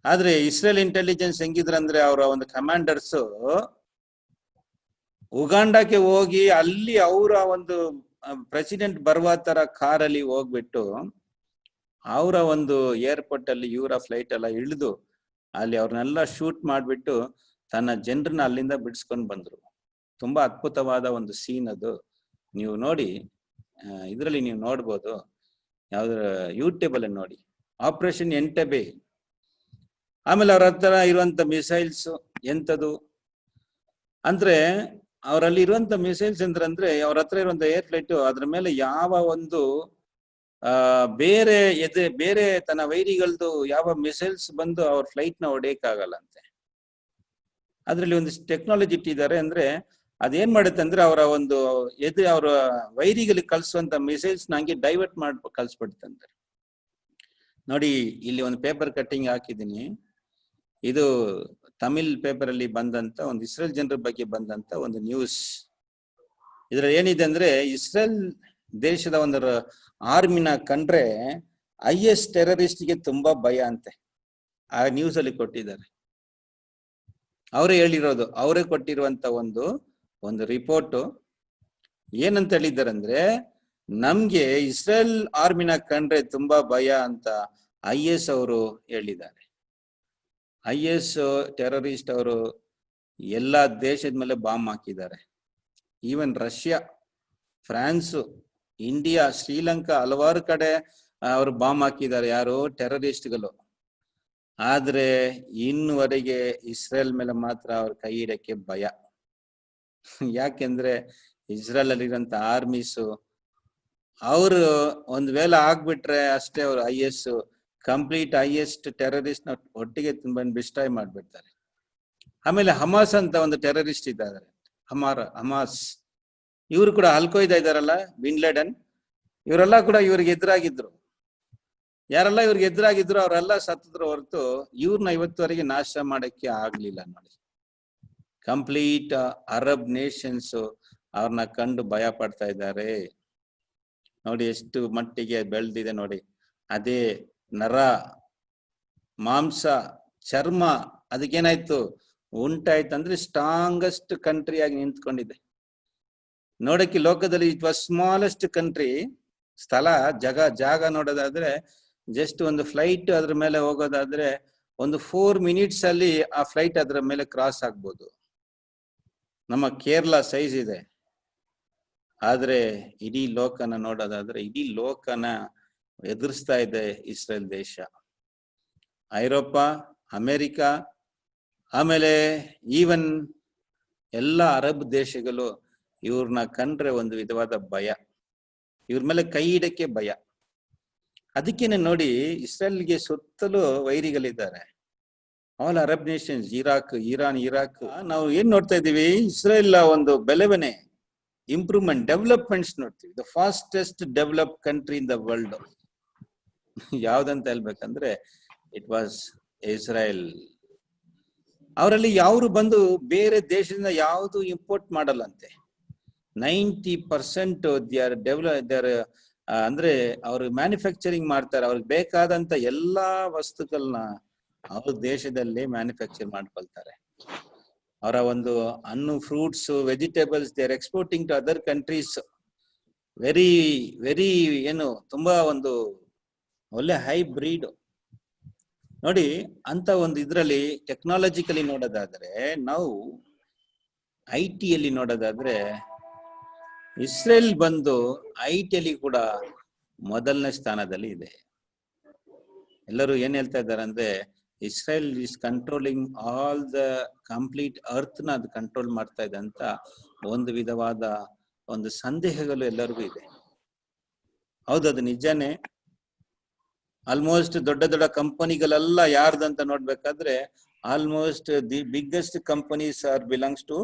ಆದ್ರೆ ಇಸ್ರೇಲ್ ಇಂಟೆಲಿಜೆನ್ಸ್ ಹೆಂಗಿದ್ರಂದ್ರೆ ಅವರ ಒಂದು ಕಮಾಂಡರ್ಸ್ ಉಗಾಂಡಕ್ಕೆ ಹೋಗಿ ಅಲ್ಲಿ ಅವರ ಒಂದು ಪ್ರೆಸಿಡೆಂಟ್ ಬರುವ ತರ ಕಾರಲ್ಲಿ ಹೋಗ್ಬಿಟ್ಟು ಅವರ ಒಂದು ಏರ್ಪೋರ್ಟ್ ಅಲ್ಲಿ ಇವರ ಫ್ಲೈಟ್ ಎಲ್ಲ ಇಳಿದು ಅಲ್ಲಿ ಅವ್ರನ್ನೆಲ್ಲ ಶೂಟ್ ಮಾಡ್ಬಿಟ್ಟು ತನ್ನ ಜನರನ್ನ ಅಲ್ಲಿಂದ ಬಿಡಿಸ್ಕೊಂಡು ಬಂದ್ರು. ತುಂಬಾ ಅದ್ಭುತವಾದ ಒಂದು ಸೀನ್ ಅದು. ನೀವು ನೋಡಿ, ಇದರಲ್ಲಿ ನೀವು ನೋಡ್ಬೋದು, ಯಾವ್ದ್ರ ಯೂಟ್ಯೂಬ್ ಅಲ್ಲಿ ನೋಡಿ, ಆಪರೇಷನ್ ಎಂಟೆಬೆ. ಆಮೇಲೆ ಅವ್ರ ಹತ್ರ ಇರುವಂತ ಮಿಸೈಲ್ಸ್ ಎಂತದು ಅಂದ್ರೆ, ಅವರಲ್ಲಿ ಇರುವಂತ ಮಿಸೈಲ್ಸ್ ಅಂದ್ರೆ ಅವ್ರ ಹತ್ರ ಇರುವಂತ ಏರ್ ಫ್ಲೈಟ್, ಅದ್ರ ಮೇಲೆ ಯಾವ ಒಂದು ಬೇರೆ ತನ್ನ ವೈರಿಗಳದ್ದು ಯಾವ ಮಿಸೈಲ್ಸ್ ಬಂದು ಅವ್ರ ಫ್ಲೈಟ್ ನ ಹೊಡೆಯಕ್ಕಾಗಲ್ಲಂತೆ. ಅದ್ರಲ್ಲಿ ಒಂದು ಟೆಕ್ನಾಲಜಿ ಇಟ್ಟಿದ್ದಾರೆ. ಅಂದ್ರೆ ಅದೇನ್ ಮಾಡುತ್ತೆ ಅಂದ್ರೆ ಅವರ ಒಂದು ಅವರ ವೈರಿಗಳಿಗೆ ಕಳ್ಸುವಂತ ಮಿಸೈಲ್ಸ್ ನಂಗೆ ಡೈವರ್ಟ್ ಮಾಡಿ ಕಳ್ಸ್ಬಿಡ್ತಂತೆ. ನೋಡಿ, ಇಲ್ಲಿ ಒಂದು ಪೇಪರ್ ಕಟ್ಟಿಂಗ್ ಹಾಕಿದ್ದೀನಿ. ಇದು ತಮಿಳ್ ಪೇಪರ್ ಅಲ್ಲಿ ಬಂದಂತ ಒಂದು ಇಸ್ರೇಲ್ ಜನರ ಬಗ್ಗೆ ಬಂದಂತ ಒಂದು ನ್ಯೂಸ್. ಇದ್ರಲ್ಲಿ ಏನಿದೆ ಅಂದ್ರೆ, ಇಸ್ರೇಲ್ ದೇಶದ ಒಂದು ಆರ್ಮಿನ ಕಂಡ್ರೆ IS ಟೆರರಿಸ್ಟ್ ಗೆ ತುಂಬಾ ಭಯ ಅಂತೆ. ಆ ನ್ಯೂಸ್ ಅಲ್ಲಿ ಕೊಟ್ಟಿದ್ದಾರೆ. ಅವರೇ ಹೇಳಿರೋದು, ಅವರೇ ಕೊಟ್ಟಿರುವಂತ ಒಂದು ರಿಪೋರ್ಟ್. ಏನಂತ ಹೇಳಿದ್ದಾರೆ ಅಂದ್ರೆ, ನಮ್ಗೆ ಇಸ್ರೇಲ್ ಆರ್ಮಿನ ಕಂಡ್ರೆ ತುಂಬಾ ಭಯ ಅಂತ IS ಅವರು ಹೇಳಿದ್ದಾರೆ. IS ಟೆರರಿಸ್ಟ್ ಅವರು ಎಲ್ಲಾ ದೇಶದ ಮೇಲೆ ಬಾಂಬ್ ಹಾಕಿದ್ದಾರೆ. Even Russia, France, India, Sri Lanka ಹಲವಾರು ಕಡೆ ಅವರು ಬಾಂಬ್ ಹಾಕಿದ್ದಾರೆ. ಯಾರು? ಟೆರರಿಸ್ಟ್ಗಳು. ಆದ್ರೆ ಇನ್ನುವರೆಗೆ ಇಸ್ರೇಲ್ ಮೇಲೆ ಮಾತ್ರ ಅವ್ರ ಕೈ ಇಡಕ್ಕೆ ಭಯ. ಯಾಕೆಂದ್ರೆ ಇಸ್ರೇಲ್ ಅಲ್ಲಿರುವಂತ ಆರ್ಮೀಸು ಅವರು ಒಂದ್ ವೇಳೆ ಆಗ್ಬಿಟ್ರೆ ಅಷ್ಟೇ, ಅವ್ರು IS ಕಂಪ್ಲೀಟ್ IS ಟೆರರಿಸ್ಟ್ ನ ಒಟ್ಟಿಗೆ ತುಂಬಾ ಡಿಸ್ಟ್ರಾಯ್ ಮಾಡ್ಬಿಡ್ತಾರೆ. ಆಮೇಲೆ ಹಮಾಸ್ ಅಂತ ಒಂದು ಟೆರರಿಸ್ಟ್ ಇದ್ದಾರೆ, ಹಮಾಸ್. ಇವರು ಕೂಡ ಅಲ್ಕೊಯ್ದಾ ಇದಾರಲ್ಲ, ಬಿನ್ ಲಾಡೆನ್, ಇವರೆಲ್ಲ ಕೂಡ ಇವ್ರಿಗೆ ಎದುರಾಗಿದ್ರು. ಯಾರೆಲ್ಲ ಇವ್ರಿಗೆ ಎದುರಾಗಿದ್ರು ಅವರೆಲ್ಲ ಸತ್ತಿದ್ರು ಹೊರತು ಇವ್ರನ್ನ ಇವತ್ತುವರೆಗೆ ನಾಶ ಮಾಡಕ್ಕೆ ಆಗ್ಲಿಲ್ಲ. ನೋಡಿ, ಕಂಪ್ಲೀಟ್ ಅರಬ್ ನೇಷನ್ಸ್ ಅವ್ರನ್ನ ಕಂಡು ಭಯ ಪಡ್ತಾ ಇದ್ದಾರೆ. ನೋಡಿ ಎಷ್ಟು ಮಟ್ಟಿಗೆ ಬೆಳೆದಿದೆ ನೋಡಿ. ಅದೇ ನರ, ಮಾಂಸ, ಚರ್ಮ ಅದಕ್ಕೇನಾಯ್ತು, ಉಂಟಾಯ್ತು ಅಂದ್ರೆ ಸ್ಟ್ರಾಂಗೆಸ್ಟ್ ಕಂಟ್ರಿ ಆಗಿ ನಿಂತ್ಕೊಂಡಿದೆ. ನೋಡಕ್ಕೆ ಲೋಕದಲ್ಲಿ ಇಟ್ ವಾಸ್ ಸ್ಮಾಲೆಸ್ಟ್ ಕಂಟ್ರಿ. ಸ್ಥಳ ಜಾಗ ನೋಡೋದಾದ್ರೆ ಜಸ್ಟ್ ಒಂದು ಫ್ಲೈಟ್ ಅದ್ರ ಮೇಲೆ ಹೋಗೋದಾದ್ರೆ ಒಂದು 4 ಮಿನಿಟ್ಸ್ ಅಲ್ಲಿ ಆ ಫ್ಲೈಟ್ ಅದ್ರ ಮೇಲೆ ಕ್ರಾಸ್ ಆಗ್ಬೋದು. ನಮ್ಮ ಕೇರಳ ಸೈಜ್ ಇದೆ. ಆದ್ರೆ ಇಡೀ ಲೋಕನ ನೋಡೋದಾದ್ರೆ ಇಡೀ ಲೋಕನ ಎದುರಿಸ್ತಾ ಇದೆ ಇಸ್ರೇಲ್ ದೇಶ. ಐರೋಪಾ, ಅಮೆರಿಕ, ಆಮೇಲೆ ಈವನ್ ಎಲ್ಲ ಅರಬ್ ದೇಶಗಳು ಇವ್ರನ್ನ ಕಂಡ್ರೆ ಒಂದು ವಿಧವಾದ ಭಯ, ಇವ್ರ ಮೇಲೆ ಕೈ ಇಡಕ್ಕೆ ಭಯ. ಅದಕ್ಕೇನೆ ನೋಡಿ, ಇಸ್ರೇಲ್ಗೆ ಸುತ್ತಲೂ ವೈರಿಗಳಿದ್ದಾರೆ. All Arab nations, Iran, Iraq. ನಾವು ಏನ್ ನೋಡ್ತಾ ಇದ್ದೀವಿ, ಇಸ್ರೇಲ್ ಒಂದು ಬೆಳವಣಿಗೆ, ಇಂಪ್ರೂವ್ಮೆಂಟ್, ಡೆವಲಪ್ಮೆಂಟ್ಸ್ ನೋಡ್ತೀವಿ. The fastest develop country in the world ಯಾವ್ದಂತ ಹೇಳ್ಬೇಕಂದ್ರೆ ಇಟ್ ವಾಸ್ ಇಸ್ರೇಲ್. ಅವರಲ್ಲಿ ಯಾರು ಬಂದು ಬೇರೆ ದೇಶದಿಂದ ಯಾವುದು ಇಂಪೋರ್ಟ್ ಮಾಡಲ್ಲಂತೆ. 90% ಅಂದ್ರೆ ಅವರು ಮ್ಯಾನುಫ್ಯಾಕ್ಚರಿಂಗ್ ಮಾಡ್ತಾರೆ. ಅವ್ರಿಗೆ ಬೇಕಾದಂತ ಎಲ್ಲಾ ವಸ್ತುಗಳನ್ನ ಅವ್ರ ದೇಶದಲ್ಲೇ ಮ್ಯಾನುಫ್ಯಾಕ್ಚರ್ ಮಾಡ್ಕೊಳ್ತಾರೆ. ಅವರ ಒಂದು ಹಣ್ಣು, fruits, vegetables they are exporting to other countries. Very very ಏನು ತುಂಬಾ ಒಂದು ಒಳ್ಳೆ ಹೈ ಬ್ರೀಡ್ ನೋಡಿ. ಅಂತ ಒಂದು ಇದ್ರಲ್ಲಿ ಟೆಕ್ನಾಲಜಿಕಲಿ ನೋಡೋದಾದ್ರೆ, ನಾವು IT ಯಲ್ಲಿ ನೋಡೋದಾದ್ರೆ, ಇಸ್ರೇಲ್ ಬಂದು IT ಯಲ್ಲಿ ಕೂಡ ಮೊದಲನೇ ಸ್ಥಾನದಲ್ಲಿ ಇದೆ. ಎಲ್ಲರೂ ಏನ್ ಹೇಳ್ತಾ ಇದ್ದಾರೆ ಅಂದ್ರೆ, Israel is controlling all the complete earth ನ ಅದು ಕಂಟ್ರೋಲ್ ಮಾಡ್ತಾ ಇದೆ ಅಂತ ಒಂದು ವಿಧವಾದ ಒಂದು ಸಂದೇಹಗಳು ಎಲ್ಲರಿಗೂ ಇದೆ. ಹೌದು, ಅದು ನಿಜಾನೇ. ಆಲ್ಮೋಸ್ಟ್ ದೊಡ್ಡ ದೊಡ್ಡ ಕಂಪನಿಗಳೆಲ್ಲ ಯಾರ್ದಂತ ನೋಡ್ಬೇಕಾದ್ರೆ, almost the biggest companies are belongs to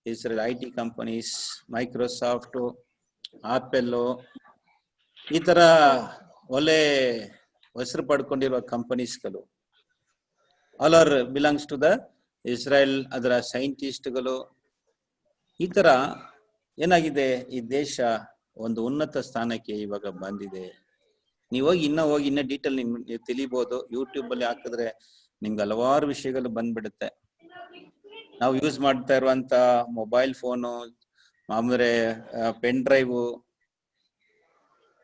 Israel. IT companies, Microsoft, Apple, ಈ ತರ ಒಳ್ಳೆ ಹೆಸರು ಪಡ್ಕೊಂಡಿರುವ ಕಂಪನೀಸ್ಗಳು all are belongs to the Israel. ಅದರ ಸೈಂಟಿಸ್ಟ್ಗಳು, ಈ ತರ ಏನಾಗಿದೆ, ಈ ದೇಶ ಒಂದು ಉನ್ನತ ಸ್ಥಾನಕ್ಕೆ ಇವಾಗ ಬಂದಿದೆ. ನೀವು ಹೋಗಿ ಇನ್ನ ಡೀಟೇಲ್ ನೀವು ತಿಳಿಬಹುದು. ಯೂಟ್ಯೂಬ್ ಅಲ್ಲಿ ಹಾಕಿದ್ರೆ ನಿಮ್ಗೆ ಹಲವಾರು ವಿಷಯಗಳು ಬಂದ್ಬಿಡುತ್ತೆ. ನಾವು ಯೂಸ್ ಮಾಡ್ತಾ ಇರುವಂತ ಮೊಬೈಲ್ ಫೋನು, ಆಮೇಲೆ ಪೆನ್ ಡ್ರೈವ್,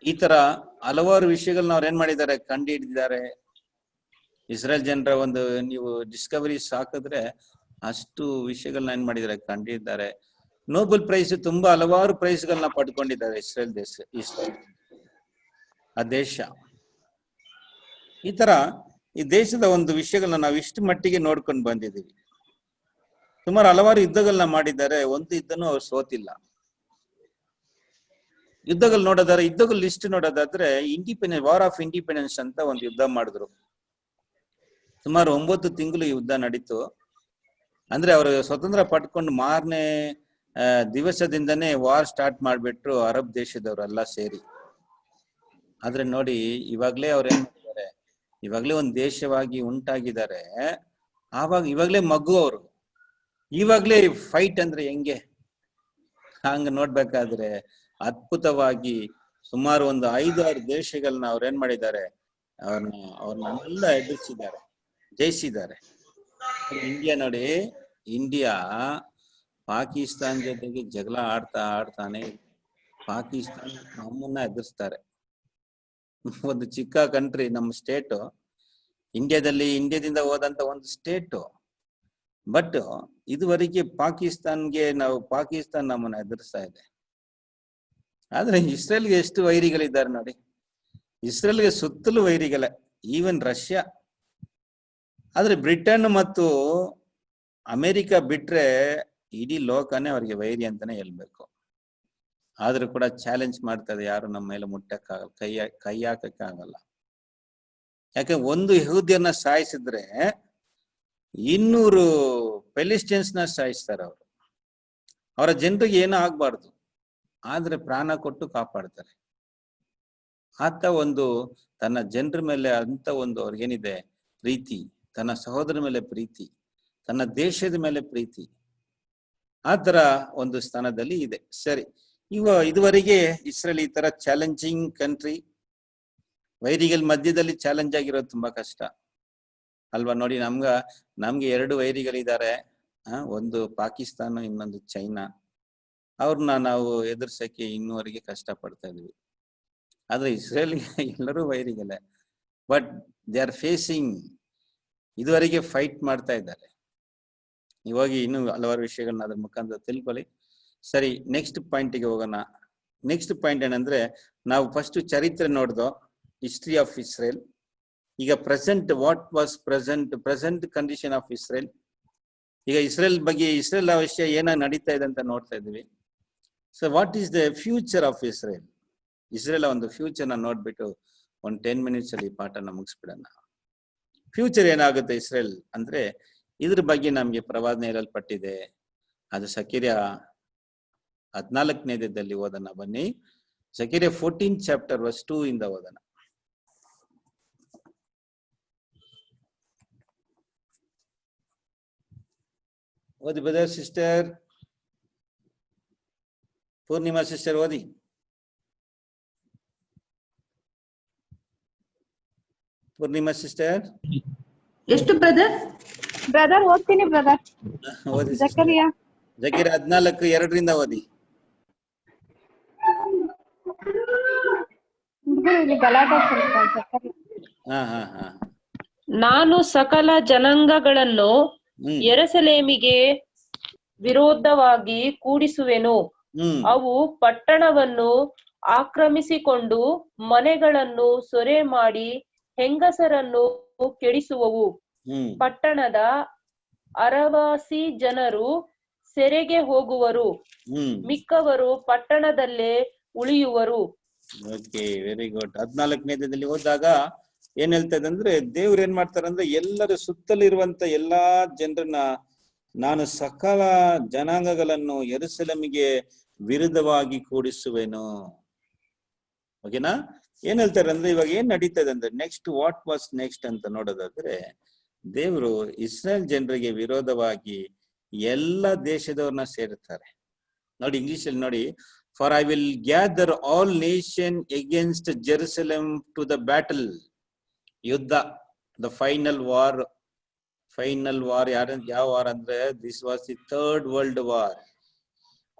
ಈ ತರ ಹಲವಾರು ವಿಷಯಗಳನ್ನ ಅವ್ರು ಏನ್ ಮಾಡಿದ್ದಾರೆ, ಕಂಡು ಹಿಡಿದಿದ್ದಾರೆ. ಇಸ್ರೇಲ್ ಜನರ ಒಂದು ನೀವು ಡಿಸ್ಕವರೀಸ್ ಹಾಕಿದ್ರೆ ಅಷ್ಟು ವಿಷಯಗಳನ್ನ ಏನ್ ಮಾಡಿದ್ದಾರೆ, ಕಂಡಿದ್ದಾರೆ. ನೋಬೆಲ್ ಪ್ರೈಸ್, ತುಂಬಾ ಹಲವಾರು ಪ್ರೈಸ್ಗಳನ್ನ ಪಡ್ಕೊಂಡಿದ್ದಾರೆ ಇಸ್ರೇಲ್ ಆ ದೇಶ. ಈ ತರ ಈ ದೇಶದ ಒಂದು ವಿಷಯಗಳನ್ನ ನಾವು ಇಷ್ಟು ಮಟ್ಟಿಗೆ ನೋಡ್ಕೊಂಡು ಬಂದಿದ್ದೀವಿ. ಸುಮಾರು ಹಲವಾರು ಯುದ್ಧಗಳನ್ನ ಮಾಡಿದ್ದಾರೆ, ಒಂದು ಯುದ್ಧನೂ ಅವ್ರು ಸೋತಿಲ್ಲ. ಯುದ್ಧಗಳು ನೋಡೋದಾದ್ರೆ, ಯುದ್ಧಗಳ ಲಿಸ್ಟ್ ನೋಡೋದಾದ್ರೆ, ವಾರ್ ಆಫ್ ಇಂಡಿಪೆಂಡೆನ್ಸ್ ಅಂತ ಒಂದು ಯುದ್ಧ ಮಾಡಿದ್ರು. ಸುಮಾರು 9 ತಿಂಗಳು ಯುದ್ಧ ನಡೀತು. ಅಂದ್ರೆ ಅವರು ಸ್ವತಂತ್ರ ಪಡ್ಕೊಂಡು ಮಾರನೇ ದಿವಸದಿಂದನೇ ವಾರ್ ಸ್ಟಾರ್ಟ್ ಮಾಡ್ಬಿಟ್ರು ಅರಬ್ ದೇಶದವರೆಲ್ಲ ಸೇರಿ. ಆದ್ರೆ ನೋಡಿ, ಇವಾಗ್ಲೇ ಅವ್ರು ಏನ್ ಮಾಡಿದ್ದಾರೆ, ಇವಾಗ್ಲೇ ಒಂದು ದೇಶವಾಗಿ ಉಂಟಾಗಿದ್ದಾರೆ. ಇವಾಗ್ಲೇ ಮಗು ಅವರು, ಇವಾಗ್ಲೇ ಫೈಟ್ ಅಂದ್ರೆ ಹೆಂಗೆ? ಹಂಗ ನೋಡ್ಬೇಕಾದ್ರೆ ಅದ್ಭುತವಾಗಿ ಸುಮಾರು ಒಂದು 5-6 ದೇಶಗಳನ್ನ ಅವ್ರು ಏನ್ ಮಾಡಿದ್ದಾರೆ, ಅವ್ರನ್ನೆಲ್ಲ ಎದುರಿಸಿದ್ದಾರೆ, ಜಯಿಸಿದ್ದಾರೆ. ಇಂಡಿಯಾ ನೋಡಿ, ಇಂಡಿಯಾ ಪಾಕಿಸ್ತಾನ್ ಜೊತೆಗೆ ಜಗಳ ಆಡ್ತಾನೆ ಪಾಕಿಸ್ತಾನ ನಮ್ಮನ್ನ ಎದುರಿಸ್ತಾರೆ. ಒಂದು ಚಿಕ್ಕ ಕಂಟ್ರಿ, ನಮ್ಮ ಸ್ಟೇಟ್ ಇಂಡಿಯಾದಿಂದ ಹೋದಂತ ಒಂದು ಸ್ಟೇಟ್. ಬಟ್ ಇದುವರೆಗೆ ಪಾಕಿಸ್ತಾನ್ ನಮ್ಮನ್ನ ಎದುರಿಸ್ತಾ ಇದೆ. ಆದ್ರೆ ಇಸ್ರೇಲ್ಗೆ ಎಷ್ಟು ವೈರಿಗಳಿದ್ದಾರೆ ನೋಡಿ. ಇಸ್ರೇಲ್ಗೆ ಸುತ್ತಲೂ ವೈರಿಗಳೇ, ಈವನ್ ರಷ್ಯಾ. ಆದ್ರೆ ಬ್ರಿಟನ್ ಮತ್ತು ಅಮೆರಿಕ ಬಿಟ್ರೆ ಇಡೀ ಲೋಕನೇ ಅವ್ರಿಗೆ ವೈರಿ ಅಂತಾನೆ ಹೇಳ್ಬೇಕು. ಆದ್ರೂ ಕೂಡ ಚಾಲೆಂಜ್ ಮಾಡ್ತದೆ, ಯಾರು ನಮ್ಮ ಮೇಲೆ ಮುಟ್ಟಕ್ಕಾಗಲ್ಲ, ಕೈ ಹಾಕಕ್ಕಾಗಲ್ಲ. ಯಾಕೆ, ಒಂದು ಯಹೂದ್ಯರನ್ನ ಸಾಯಿಸಿದ್ರೆ 200 ಫೆಲಿಸ್ಟಿಯನ್ಸ್ ನ ಸಾಯಿಸ್ತಾರೆ ಅವರು. ಅವರ ಜನರಿಗೆ ಏನೂ ಆಗ್ಬಾರ್ದು, ಆದ್ರೆ ಪ್ರಾಣ ಕೊಟ್ಟು ಕಾಪಾಡ್ತಾರೆ. ಆತ ಒಂದು ತನ್ನ ಜನರ ಮೇಲೆ ಅಂತ ಒಂದು ಅವ್ರಿಗೇನಿದೆ ಪ್ರೀತಿ, ತನ್ನ ಸಹೋದರ ಮೇಲೆ ಪ್ರೀತಿ, ತನ್ನ ದೇಶದ ಮೇಲೆ ಪ್ರೀತಿ, ಆ ತರ ಒಂದು ಸ್ಥಾನದಲ್ಲಿ ಇದೆ. ಸರಿ, ಇದುವರೆಗೆ ಇಸ್ರೇಲ್ ಈ ತರ ಚಾಲೆಂಜಿಂಗ್ ಕಂಟ್ರಿ, ವೈರಿಗಳ ಮಧ್ಯದಲ್ಲಿ ಚಾಲೆಂಜ್ ಆಗಿರೋದು ತುಂಬಾ ಕಷ್ಟ ಅಲ್ವಾ? ನೋಡಿ, ನಮ್ಗೆ 2 ವೈರಿಗಳಿದ್ದಾರೆ, ಒಂದು ಪಾಕಿಸ್ತಾನ, ಇನ್ನೊಂದು ಚೈನಾ. ಅವ್ರನ್ನ ನಾವು ಎದುರ್ಸಕ್ಕೆ ಇನ್ನೂವರೆಗೆ ಕಷ್ಟ ಪಡ್ತಾ ಇದೀವಿ. ಆದ್ರೆ ಇಸ್ರೇಲ್ಗೆ ಎಲ್ಲರೂ ವೈರಿಗಳೇ, ಬಟ್ ದೇ ಆರ್ ಫೇಸಿಂಗ್, ಇದುವರೆಗೆ ಫೈಟ್ ಮಾಡ್ತಾ ಇದ್ದಾರೆ. ಇವಾಗ ಇನ್ನೂ ಹಲವಾರು ವಿಷಯಗಳನ್ನ ಅದ್ರ ಮುಖಾಂತರ ತಿಳ್ಕೊಳ್ಳಿ. ಸರಿ, ನೆಕ್ಸ್ಟ್ ಪಾಯಿಂಟ್ಗೆ ಹೋಗೋಣ. ನೆಕ್ಸ್ಟ್ ಪಾಯಿಂಟ್ ಏನಂದ್ರೆ, ನಾವು ಫಸ್ಟ್ ಚರಿತ್ರೆ ನೋಡ್ದೋ, ಹಿಸ್ಟ್ರಿ ಆಫ್ ಇಸ್ರೇಲ್. ಈಗ present, what was present condition of Israel. ಈಗ ಇಸ್ರೇಲ್ ಬಗ್ಗೆ, ಇಸ್ರೇಲ್ ವಿಷಯ ಏನಾಗಿ ನಡೀತಾ ಇದೆ ಅಂತ ನೋಡ್ತಾ ಇದ್ವಿ. So what is the future of Israel? Israel ಒಂದು ಫ್ಯೂಚರ್ನ ನೋಡ್ಬಿಟ್ಟು ಒಂದು 10 ಮಿನಿಟ್ಸ್ ಅಲ್ಲಿ ಪಾಠನ ಮುಗಿಸ್ಬಿಡೋಣ. ಫ್ಯೂಚರ್ ಏನಾಗುತ್ತೆ ಇಸ್ರೇಲ್ ಅಂದ್ರೆ, ಇದ್ರ ಬಗ್ಗೆ ನಮ್ಗೆ ಪ್ರವಾದನೆ ಹೇಳಲ್ಪಟ್ಟಿದೆ. ಅದು ಸಕರ್ಯ 14ನೇ ಓದೋಣ. ಬನ್ನಿ, ಸಕರ್ಯ 14 ಚಾಪ್ಟರ್ ವರ್ಸ್ 2 ಇಂದ ಓದೋಣ. ಓದಿ ಬ್ರದರ್ ಸಿಸ್ಟರ್ ಪೂರ್ಣಿಮಾ ಸಿಸ್ಟರ್ ಓದಿ. ಪೂರ್ಣಿಮಾ ಸಿಸ್ಟರ್ ಎಷ್ಟು ಬ್ರದರ್? ಬ್ರದರ್ ಓದ್ತೀನಿ ಬ್ರದರ್. ಓದಿ ಜಕರಿಯಾ ಜಕೀರ 14:2 ಓದಿ. ಇಲ್ಲಿ ಗಲಾಟೆ ಸ್ವಲ್ಪ ಜಕರಿಯಾ. ಹಾ. ನಾನು ಸಕಲ ಜನಾಂಗಗಳನ್ನು ಯೆರೂಸಲೇಮಿಗೆ ವಿರೋಧವಾಗಿ ಕೂಡಿಸುವೆನು. ಅವು ಪಟ್ಟಣವನ್ನು ಆಕ್ರಮಿಸಿಕೊಂಡು ಮನೆಗಳನ್ನು ಸೊರೆ ಮಾಡಿ ಹೆಂಗಸರನ್ನು ಕೆಡಿಸುವವು. ಪಟ್ಟಣದ ಅರವಾಸಿ ಜನರು ಸೆರೆಗೆ ಹೋಗುವರು, ಮಿಕ್ಕವರು ಪಟ್ಟಣದಲ್ಲೇ ಉಳಿಯುವರು. Okay, very good. 14ನೇದಲ್ಲಿ ಹೋದಾಗ ಏನ್ ಹೇಳ್ತಾ ಇದೆ ಅಂದ್ರೆ, ದೇವ್ರು ಏನ್ ಮಾಡ್ತಾರಂದ್ರೆ ಎಲ್ಲರ ಸುತ್ತಲಿರುವಂತ ಎಲ್ಲಾ ಜನರನ್ನ ನಾನು ಸಕಲ ಜನಾಂಗಗಳನ್ನು ಯೆರೂಸಲೇಮಿಗೆ ವಿರುದ್ಧವಾಗಿ ಕೂಡಿಸುವೆನು. ಓಕೆನಾ? ಏನ್ ಹೇಳ್ತಾರೆ ಅಂದ್ರೆ, ಇವಾಗ ಏನ್ ನಡೀತಾ ಇದೆ ಅಂದ್ರೆ, ನೆಕ್ಸ್ಟ್ ವಾಟ್ ವಾಸ್ ನೆಕ್ಸ್ಟ್ ಅಂತ ನೋಡೋದಾದ್ರೆ, ದೇವರು ಇಸ್ರೇಲ್ ಜನರಿಗೆ ವಿರೋಧವಾಗಿ ಎಲ್ಲ ದೇಶದವ್ರನ್ನ ಸೇರ್ತಾರೆ. ನೋಡಿ ಇಂಗ್ಲಿಷ್ ಅಲ್ಲಿ ನೋಡಿ, for I will gather all nation against Jerusalem to the battle. ಯುದ್ಧ, the final war. Final war ಯಾವ ವಾರ್ ಅಂದ್ರೆ, this was the third world war.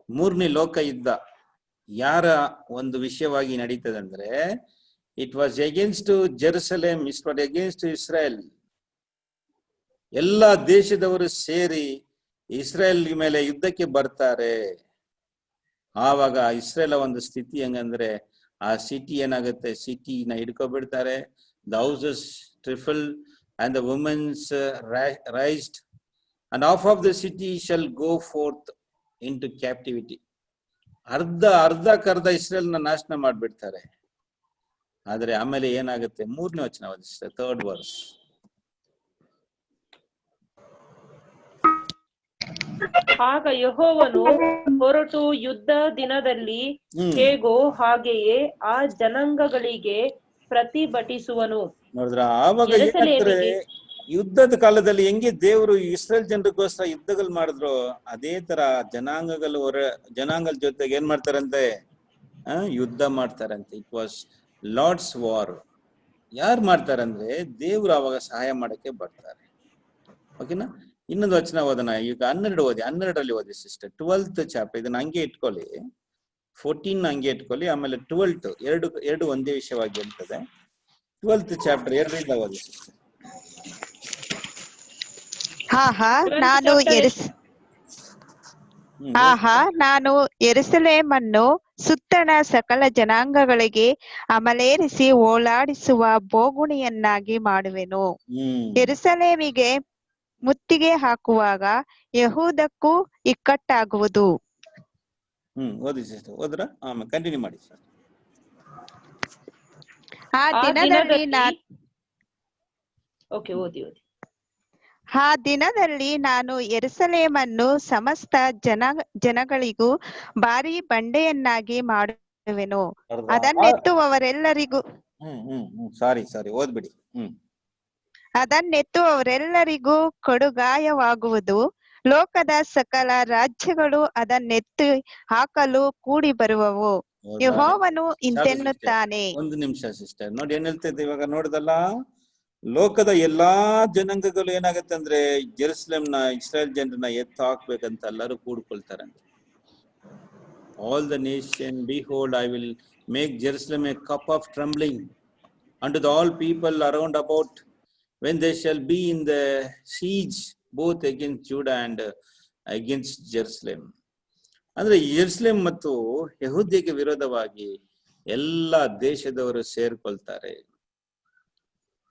3ನೇ ಲೋಕ ಯುದ್ಧ ಯಾರ ಒಂದು ವಿಷಯವಾಗಿ ನಡೀತದೆ ಅಂದ್ರೆ, it was against Jerusalem, it was against Israel. ಎಲ್ಲ ದೇಶದವರು ಸೇರಿ ಇಸ್ರೇಲ್ ಮೇಲೆ ಯುದ್ಧಕ್ಕೆ ಬರ್ತಾರೆ. ಆವಾಗ ಇಸ್ರೇಲ್ ಒಂದು ಸ್ಥಿತಿ ಹೆಂಗಂದ್ರೆ, ಆ ಸಿಟಿ ಏನಾಗುತ್ತೆ, ಸಿಟಿನ ಹಿಡ್ಕೊಬಿಡ್ತಾರೆ. The houses trifle and the women's raised, and half of the city shall go forth into captivity. ಅರ್ಧ ಇಸ್ರೇಲ್ ನ ನಾಶನ ಮಾಡ್ಬಿಡ್ತಾರೆ. ಆದ್ರೆ ಆಮೇಲೆ ಏನಾಗುತ್ತೆ, 3ನೇ ವಚನ ಓದಿ, 3rd verse. ಆಗ ಯೆಹೋವನು ಹೊರಟು ಯುದ್ಧ ದಿನದಲ್ಲಿ ಹೇಗೋ ಹಾಗೆಯೇ ಆ ಜನಾಂಗಗಳಿಗೆ ಪ್ರತಿಭಟಿಸುವನು. ನೋಡಿದ್ರ, ಆವಾಗ ಏನಾಗ್ತಾರೆ, ಯುದ್ಧದ ಕಾಲದಲ್ಲಿ ಹೆಂಗೆ ದೇವರು ಇಸ್ರೇಲ್ ಜನರಿಗೋಸ್ಕರ ಯುದ್ಧಗಳು ಮಾಡಿದ್ರು, ಅದೇ ತರ ಜನಾಂಗಗಳ ಜೊತೆಗೆ ಏನ್ ಮಾಡ್ತಾರಂತೆ, ಯುದ್ಧ ಮಾಡ್ತಾರಂತೆ. It was lord's war. ಯಾರು ಮಾಡ್ತಾರಂದ್ರೆ, ದೇವ್ರು ಅವಾಗ ಸಹಾಯ ಮಾಡಕ್ಕೆ ಬರ್ತಾರೆ. ಓಕೆನಾ? ಇನ್ನೊಂದು ವಚನ ಓದೋಣ. ಈಗ 12ರಲ್ಲಿ ಓದಿ ಸಿಸ್ಟರ್. 12th ಚಾಪ್ಟರ್, ಇದನ್ನ ಹಂಗೆ ಇಟ್ಕೊಳ್ಳಿ. 14 ಹಂಗೆ ಇಟ್ಕೊಳ್ಳಿ. ಆಮೇಲೆ 12 ಎರಡು ಒಂದೇ ವಿಷಯವಾಗಿ ಹೇಳ್ತದೆ. 12th ಚಾಪ್ಟರ್ 2ರಿಂದ ಓದಿ ಸಿಸ್ಟರ್. ನಾನು ಯೆರೂಸಲೇಮನ್ನು ಸುತ್ತಣ ಸಕಲ ಜನಾಂಗಗಳಿಗೆ ಅಮಲೇರಿಸಿ ಓಲಾಡಿಸುವ ಬೋಗುಣಿಯನ್ನಾಗಿ ಮಾಡುವೆನು. ಯೆರೂಸಲೇಮಿಗೆ ಮುತ್ತಿಗೆ ಹಾಕುವಾಗ ಯೆಹೂದಕ್ಕೂ ಇಕ್ಕಟ್ಟಾಗುವುದು. ಓದಿ ಸಿಸ್ಟರ್. ಓದ್ರ ಆಮೇಲೆ ಕಂಟಿನ್ಯೂ ಮಾಡಿ ಸರ್. ಆ ದಿನದಲ್ಲಿ ನಾನು ಯೆರೂಸಲೇಮನ್ನು ಸಮಸ್ತ ಜನಗಳಿಗೂ ಭಾರಿ ಬಂಡೆಯನ್ನಾಗಿ ಮಾಡುವೆನು. ಅದನ್ನೆತ್ತುವವರೆಲ್ಲರಿಗೂ ಕಡುಗಾಯವಾಗುವುದು. ಲೋಕದ ಸಕಲ ರಾಜ್ಯಗಳು ಅದನ್ನೆತ್ತಿ ಹಾಕಲು ಕೂಡಿ ಬರುವವು. ಯೆಹೋವನು ಇಂತೆನ್ನುತ್ತಾನೆ. ಒಂದು ನಿಮಿಷ ಸಿಸ್ಟರ್, ನೋಡಿ ಏನ್ ಹೇಳ್ತಿದ್ದೆ ಇವಾಗ. ನೋಡಿದಲ್ಲ, ಲೋಕದ ಎಲ್ಲಾ ಜನಾಂಗಗಳು ಏನಾಗತ್ತೆ ಅಂದ್ರೆ, ಜೆರುಸಲೇಮ್ನ ಇಸ್ರೇಲ್ ಜನರನ್ನ ಎತ್ತು ಹಾಕ್ಬೇಕಂತ ಎಲ್ಲರೂ ಕೂಡ್ಕೊಳ್ತಾರಂತೆ. All the nation behold I will make Jerusalem a cup of trembling unto the all people around about, when they shall be in the siege both against Judah and against Jerusalem. ಅಂದ್ರೆ ಯೆರೂಸಲೇಮ್ ಮತ್ತು ಯೆಹೂದ್ಯಕ್ಕೆ ವಿರೋಧವಾಗಿ ಎಲ್ಲ ದೇಶದವರು ಸೇರ್ಕೊಳ್ತಾರೆ.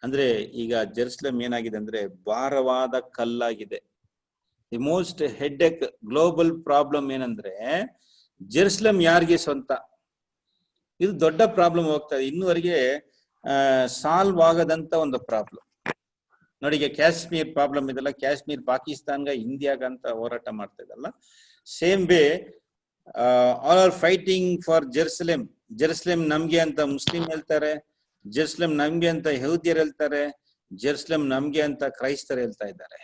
ಅಂದ್ರೆ ಈಗ ಜೆರುಸಲೇಮ್ ಏನಾಗಿದೆ ಅಂದ್ರೆ, ಭಾರವಾದ ಕಲ್ಲಾಗಿದೆ. The most headache global problem ಏನಂದ್ರೆ, ಜೆರುಸಲೇಮ್ ಯಾರಿಗೆ ಸ್ವಂತ, ಇದು ದೊಡ್ಡ ಪ್ರಾಬ್ಲಮ್ ಹೋಗ್ತಾ ಇದೆ. ಇನ್ನುವರೆಗೆ ಸಾಲ್ವ್ ಆಗದಂತ ಒಂದು ಪ್ರಾಬ್ಲಮ್. ನೋಡಿ, ಈಗ ಕಾಶ್ಮೀರ್ ಪ್ರಾಬ್ಲಮ್ ಇದೆಲ್ಲ, ಕಾಶ್ಮೀರ್ ಪಾಕಿಸ್ತಾನ್ಗ ಇಂಡಿಯಾಗ ಅಂತ ಹೋರಾಟ ಮಾಡ್ತಾ ಇದಲ್ಲ, same way all are fighting for Jerusalem. Jerusalem ನಮ್ಗೆ ಅಂತ ಮುಸ್ಲಿಂ ಹೇಳ್ತಾರೆ, ಜೆರುಸಲೇಮ್ ನಮ್ಗೆ ಅಂತ ಯಹೂದ್ಯರು ಹೇಳ್ತಾರೆ, ಜೆರುಸಲೇಮ್ ನಮ್ಗೆ ಅಂತ ಕ್ರೈಸ್ತರು ಹೇಳ್ತಾ ಇದ್ದಾರೆ.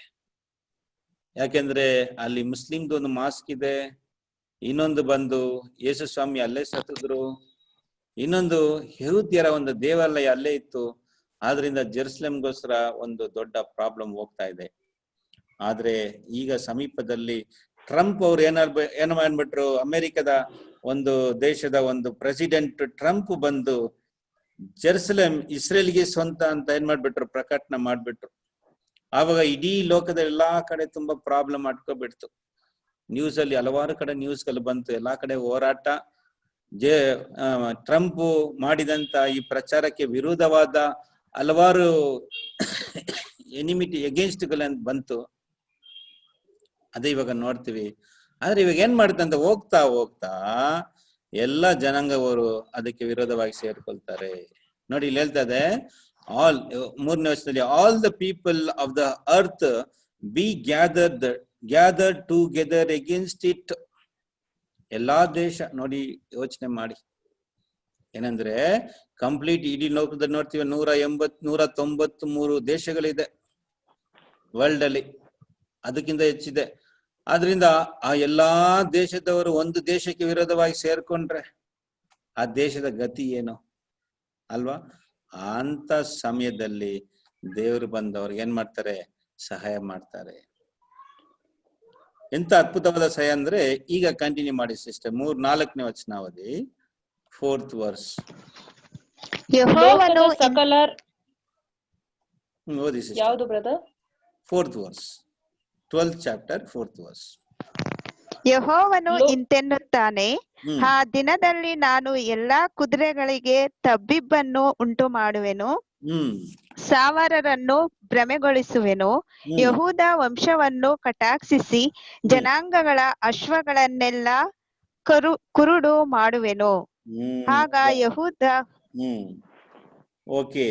ಯಾಕೆಂದ್ರೆ ಅಲ್ಲಿ ಮುಸ್ಲಿಮ್ದು ಒಂದು ಮಾಸ್ಕ್ ಇದೆ, ಇನ್ನೊಂದು ಬಂದು ಯೇಸು ಸ್ವಾಮಿ ಅಲ್ಲೇ ಸತ್ತಿದ್ರು, ಇನ್ನೊಂದು ಯಹೂದ್ಯರ ಒಂದು ದೇವಾಲಯ ಅಲ್ಲೇ ಇತ್ತು. ಆದ್ರಿಂದ ಜೆರುಸಲೇಮ್ಗೋಸ್ಕರ ಒಂದು ದೊಡ್ಡ ಪ್ರಾಬ್ಲಮ್ ಹೋಗ್ತಾ ಇದೆ. ಆದ್ರೆ ಈಗ ಸಮೀಪದಲ್ಲಿ ಟ್ರಂಪ್ ಅವ್ರು ಏನು ಮಾಡ್ಬಿಟ್ರು, ಅಮೆರಿಕದ ಒಂದು ದೇಶದ ಒಂದು ಪ್ರೆಸಿಡೆಂಟ್ ಟ್ರಂಪ್ ಬಂದು ಜೆರುಸಲೇಮ್ ಇಸ್ರೇಲ್ಗೆ ಸ್ವಂತ ಅಂತ ಏನ್ ಮಾಡ್ಬಿಟ್ರು, ಪ್ರಕಟಣೆ ಮಾಡ್ಬಿಟ್ರು. ಆವಾಗ ಇಡೀ ಲೋಕದ ಎಲ್ಲಾ ಕಡೆ ತುಂಬಾ ಪ್ರಾಬ್ಲಮ್ ಮಾಡ್ಕೊಬಿಡ್ತು. ನ್ಯೂಸ್ ಅಲ್ಲಿ ಹಲವಾರು ಕಡೆ ನ್ಯೂಸ್ಗಳು ಬಂತು, ಎಲ್ಲಾ ಕಡೆ ಹೋರಾಟ. ಟ್ರಂಪ್ ಮಾಡಿದಂತ ಈ ಪ್ರಚಾರಕ್ಕೆ ವಿರೋಧವಾದ ಹಲವಾರು ಎನಿಮಿಟಿ ಎಗೇನ್ಸ್ಟ್ ಗಳನ್ನ ಬಂತು. ಅದೇ ಇವಾಗ ನೋಡ್ತೀವಿ. ಆದ್ರೆ ಇವಾಗ ಏನ್ ಮಾಡುತ್ತಂತ ಹೋಗ್ತಾ ಹೋಗ್ತಾ ಎಲ್ಲ ಜನಾಂಗವರು ಅದಕ್ಕೆ ವಿರೋಧವಾಗಿ ಸೇರ್ಕೊಳ್ತಾರೆ. ನೋಡಿ ಇಲ್ಲಿ ಹೇಳ್ತದೆ, ಆಲ್ 3ನೇ ವರ್ಷದಲ್ಲಿ all the people of the earth B gathered together against it. ಎಲ್ಲಾ ದೇಶ ನೋಡಿ ಯೋಚನೆ ಮಾಡಿ, ಏನಂದ್ರೆ ಕಂಪ್ಲೀಟ್ ಇಡೀ ಲೋಕದಲ್ಲಿ ನೋಡ್ತೀವಿ 193 ದೇಶಗಳಿದೆ ವರ್ಲ್ಡ್ ಅಲ್ಲಿ, ಅದಕ್ಕಿಂತ ಹೆಚ್ಚಿದೆ. ಆದ್ರಿಂದ ಆ ಎಲ್ಲಾ ದೇಶದವರು ಒಂದು ದೇಶಕ್ಕೆ ವಿರೋಧವಾಗಿ ಸೇರ್ಕೊಂಡ್ರೆ ಆ ದೇಶದ ಗತಿ ಏನು ಅಲ್ವಾ? ಅಂತ ಸಮಯದಲ್ಲಿ ದೇವರು ಬಂದವ್ರಿಗೆ ಏನ್ ಮಾಡ್ತಾರೆ, ಸಹಾಯ ಮಾಡ್ತಾರೆ. ಎಂತ ಅದ್ಭುತವಾದ ಸಹಾಯ ಅಂದ್ರೆ, ಈಗ ಕಂಟಿನ್ಯೂ ಮಾಡಿ ಸಿಸ್ಟರ್, 4ನೇ ವಚನ ಓದಿ, 4th verse. ಯೆಹೋವನು ಲೋಕದ ಸಕಲ ಓದಿ ಸಿಸ್ಟರ್. ಯಾವುದು brother? 4th verse, 12th chapter, 4th verse. ಯೆಹೋವನು ಇಂತೆನ್ನುತ್ತಾನೆ, ಆ ದಿನದಲ್ಲಿ ನಾನು ಎಲ್ಲಾ ಕುದುರೆಗಳಿಗೆ ತಬ್ಬಿಬ್ಬನ್ನು ಉಂಟು ಮಾಡುವೆನು, ಸಾವರರನ್ನು ಭ್ರಮೆಗೊಳಿಸುವೆನು, ಯಹೂದ ವಂಶವನ್ನು ಕಟಾಕ್ಷಿಸಿ ಜನಾಂಗಗಳ ಅಶ್ವಗಳನ್ನೆಲ್ಲ ಕುರುಡು ಮಾಡುವೆನು. ಆಗ ಯಹೂದ ಓಕೆ,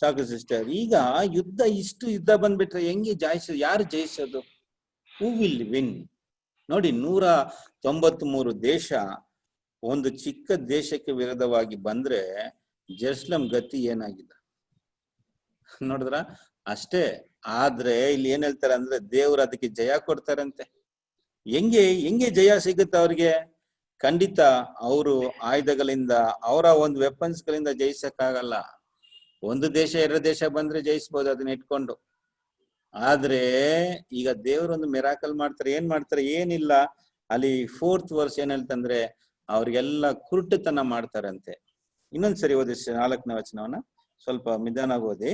ಸಾಕು ಸಿಸ್ಟರ್. ಈಗ ಯುದ್ಧ ಬಂದ್ಬಿಟ್ರೆ ಹೆಂಗೆ ಯಾರು ಜಯಿಸೋದು? Who will win? ನೋಡಿ, 193 ದೇಶ ಒಂದು ಚಿಕ್ಕ ದೇಶಕ್ಕೆ ವಿರೋಧವಾಗಿ ಬಂದ್ರೆ ಜೆರುಸಲೇಮ್ ಗತಿ ಏನಾಗಿದೆ ನೋಡಿದ್ರ ಅಷ್ಟೇ. ಆದ್ರೆ ಇಲ್ಲಿ ಏನ್ ಹೇಳ್ತಾರೆ ಅಂದ್ರೆ, ದೇವ್ರು ಅದಕ್ಕೆ ಜಯ ಕೊಡ್ತಾರಂತೆ. ಹೆಂಗೆ ಜಯ ಸಿಗುತ್ತೆ ಅವ್ರಿಗೆ? ಖಂಡಿತ ಅವರು ಆಯುಧಗಳಿಂದ, ಅವರ ಒಂದು ವೆಪನ್ಸ್ ಗಳಿಂದ ಜಯಿಸಕ್ಕಾಗಲ್ಲ. ಒಂದು ದೇಶ 2 ದೇಶ ಬಂದ್ರೆ ಜಯಿಸ್ಬೋದು ಅದನ್ನ ಇಟ್ಕೊಂಡು. ಆದ್ರೆ ಈಗ ದೇವರೊಂದು ಮಿರಾಕಲ್ ಮಾಡ್ತಾರೆ. ಏನ್ ಮಾಡ್ತಾರೆ? ಏನಿಲ್ಲ, ಅಲ್ಲಿ 4th verse ಏನ್ ಹೇಳ್ತಂದ್ರೆ, ಅವ್ರಿಗೆಲ್ಲ ಕುರುಟುತನ ಮಾಡ್ತಾರಂತೆ. ಇನ್ನೊಂದ್ಸರಿ ಓದಿ 4ನೇ ವಚನವನ್ನ, ಸ್ವಲ್ಪ ನಿಧಾನವಾಗಿ ಓದಿ.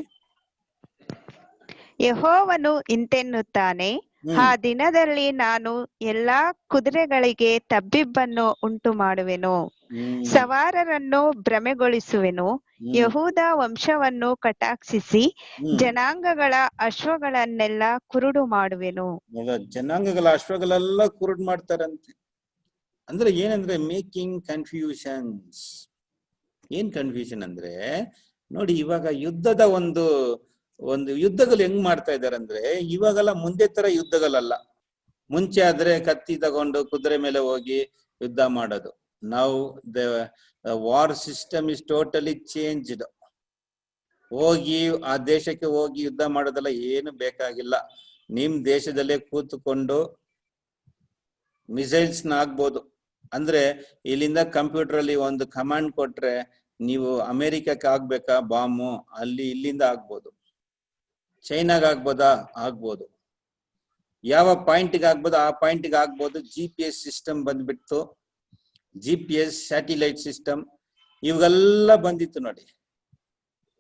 ಯೆಹೋವನು ಇಂತೆನ್ನುತ್ತಾನೆ, ಆ ದಿನದಲ್ಲಿ ನಾನು ಎಲ್ಲಾ ಕುದುರೆಗಳಿಗೆ ತಬ್ಬಿಬ್ಬನ್ನು ಉಂಟು ಮಾಡುವೆನು, ಸವಾರರನ್ನು ಭ್ರಮೆಗೊಳಿಸುವೆನು, ಯಹೂದ ವಂಶವನ್ನು ಕಟಾಕ್ಷಿಸಿ ಜನಾಂಗಗಳ ಅಶ್ವಗಳನ್ನೆಲ್ಲ ಕುರುಡು ಮಾಡುವೆನು. ಜನಾಂಗಗಳ ಅಶ್ವಗಳೆಲ್ಲ ಕುರುಡು ಮಾಡ್ತಾರಂತೆ. ಅಂದ್ರೆ ಏನಂದ್ರೆ ಮೇಕಿಂಗ್ ಕನ್ಫ್ಯೂಷನ್ಸ್. ಏನ್ ಕನ್ಫ್ಯೂಷನ್ ಅಂದ್ರೆ, ನೋಡಿ ಇವಾಗ ಯುದ್ಧದ ಒಂದು ಯುದ್ಧಗಳು ಹೆಂಗ್ ಮಾಡ್ತಾ ಇದಾರೆ ಅಂದ್ರೆ, ಇವಾಗೆಲ್ಲ ಮುಂದೆ ತರ ಯುದ್ಧಗಳಲ್ಲ. ಮುಂಚೆ ಆದ್ರೆ ಕತ್ತಿ ತಗೊಂಡು ಕುದುರೆ ಮೇಲೆ ಹೋಗಿ ಯುದ್ಧ ಮಾಡೋದು. ನಾವು the war system is totally changed. ಹೋಗಿ ಆ ದೇಶಕ್ಕೆ ಹೋಗಿ ಯುದ್ಧ ಮಾಡೋದೆಲ್ಲ ಏನು ಬೇಕಾಗಿಲ್ಲ. ನಿಮ್ ದೇಶದಲ್ಲೇ ಕೂತ್ಕೊಂಡು ಮಿಸೈಲ್ಸ್ ನ ಆಗ್ಬೋದು. ಅಂದ್ರೆ ಇಲ್ಲಿಂದ ಕಂಪ್ಯೂಟರ್ ಅಲ್ಲಿ ಒಂದು ಕಮಾಂಡ್ ಕೊಟ್ರೆ, ನೀವು ಅಮೆರಿಕಕ್ಕೆ ಆಗ್ಬೇಕಾ ಬಾಂಬು, ಇಲ್ಲಿಂದ ಆಗ್ಬೋದು. ಚೈನಾಗ ಆಗ್ಬೋದಾ? ಆಗ್ಬೋದು. ಯಾವ ಪಾಯಿಂಟ್ಗೆ ಆಗ್ಬೋದು ಆ ಪಾಯಿಂಟ್ಗೆ ಆಗ್ಬೋದು. GPS ಸಿಸ್ಟಮ್ ಬಂದ್ಬಿಟ್ಟು, GPS ಸ್ಯಾಟಿಲೈಟ್ ಸಿಸ್ಟಮ್ ಇವೆಲ್ಲ ಬಂದಿತ್ತು ನೋಡಿ.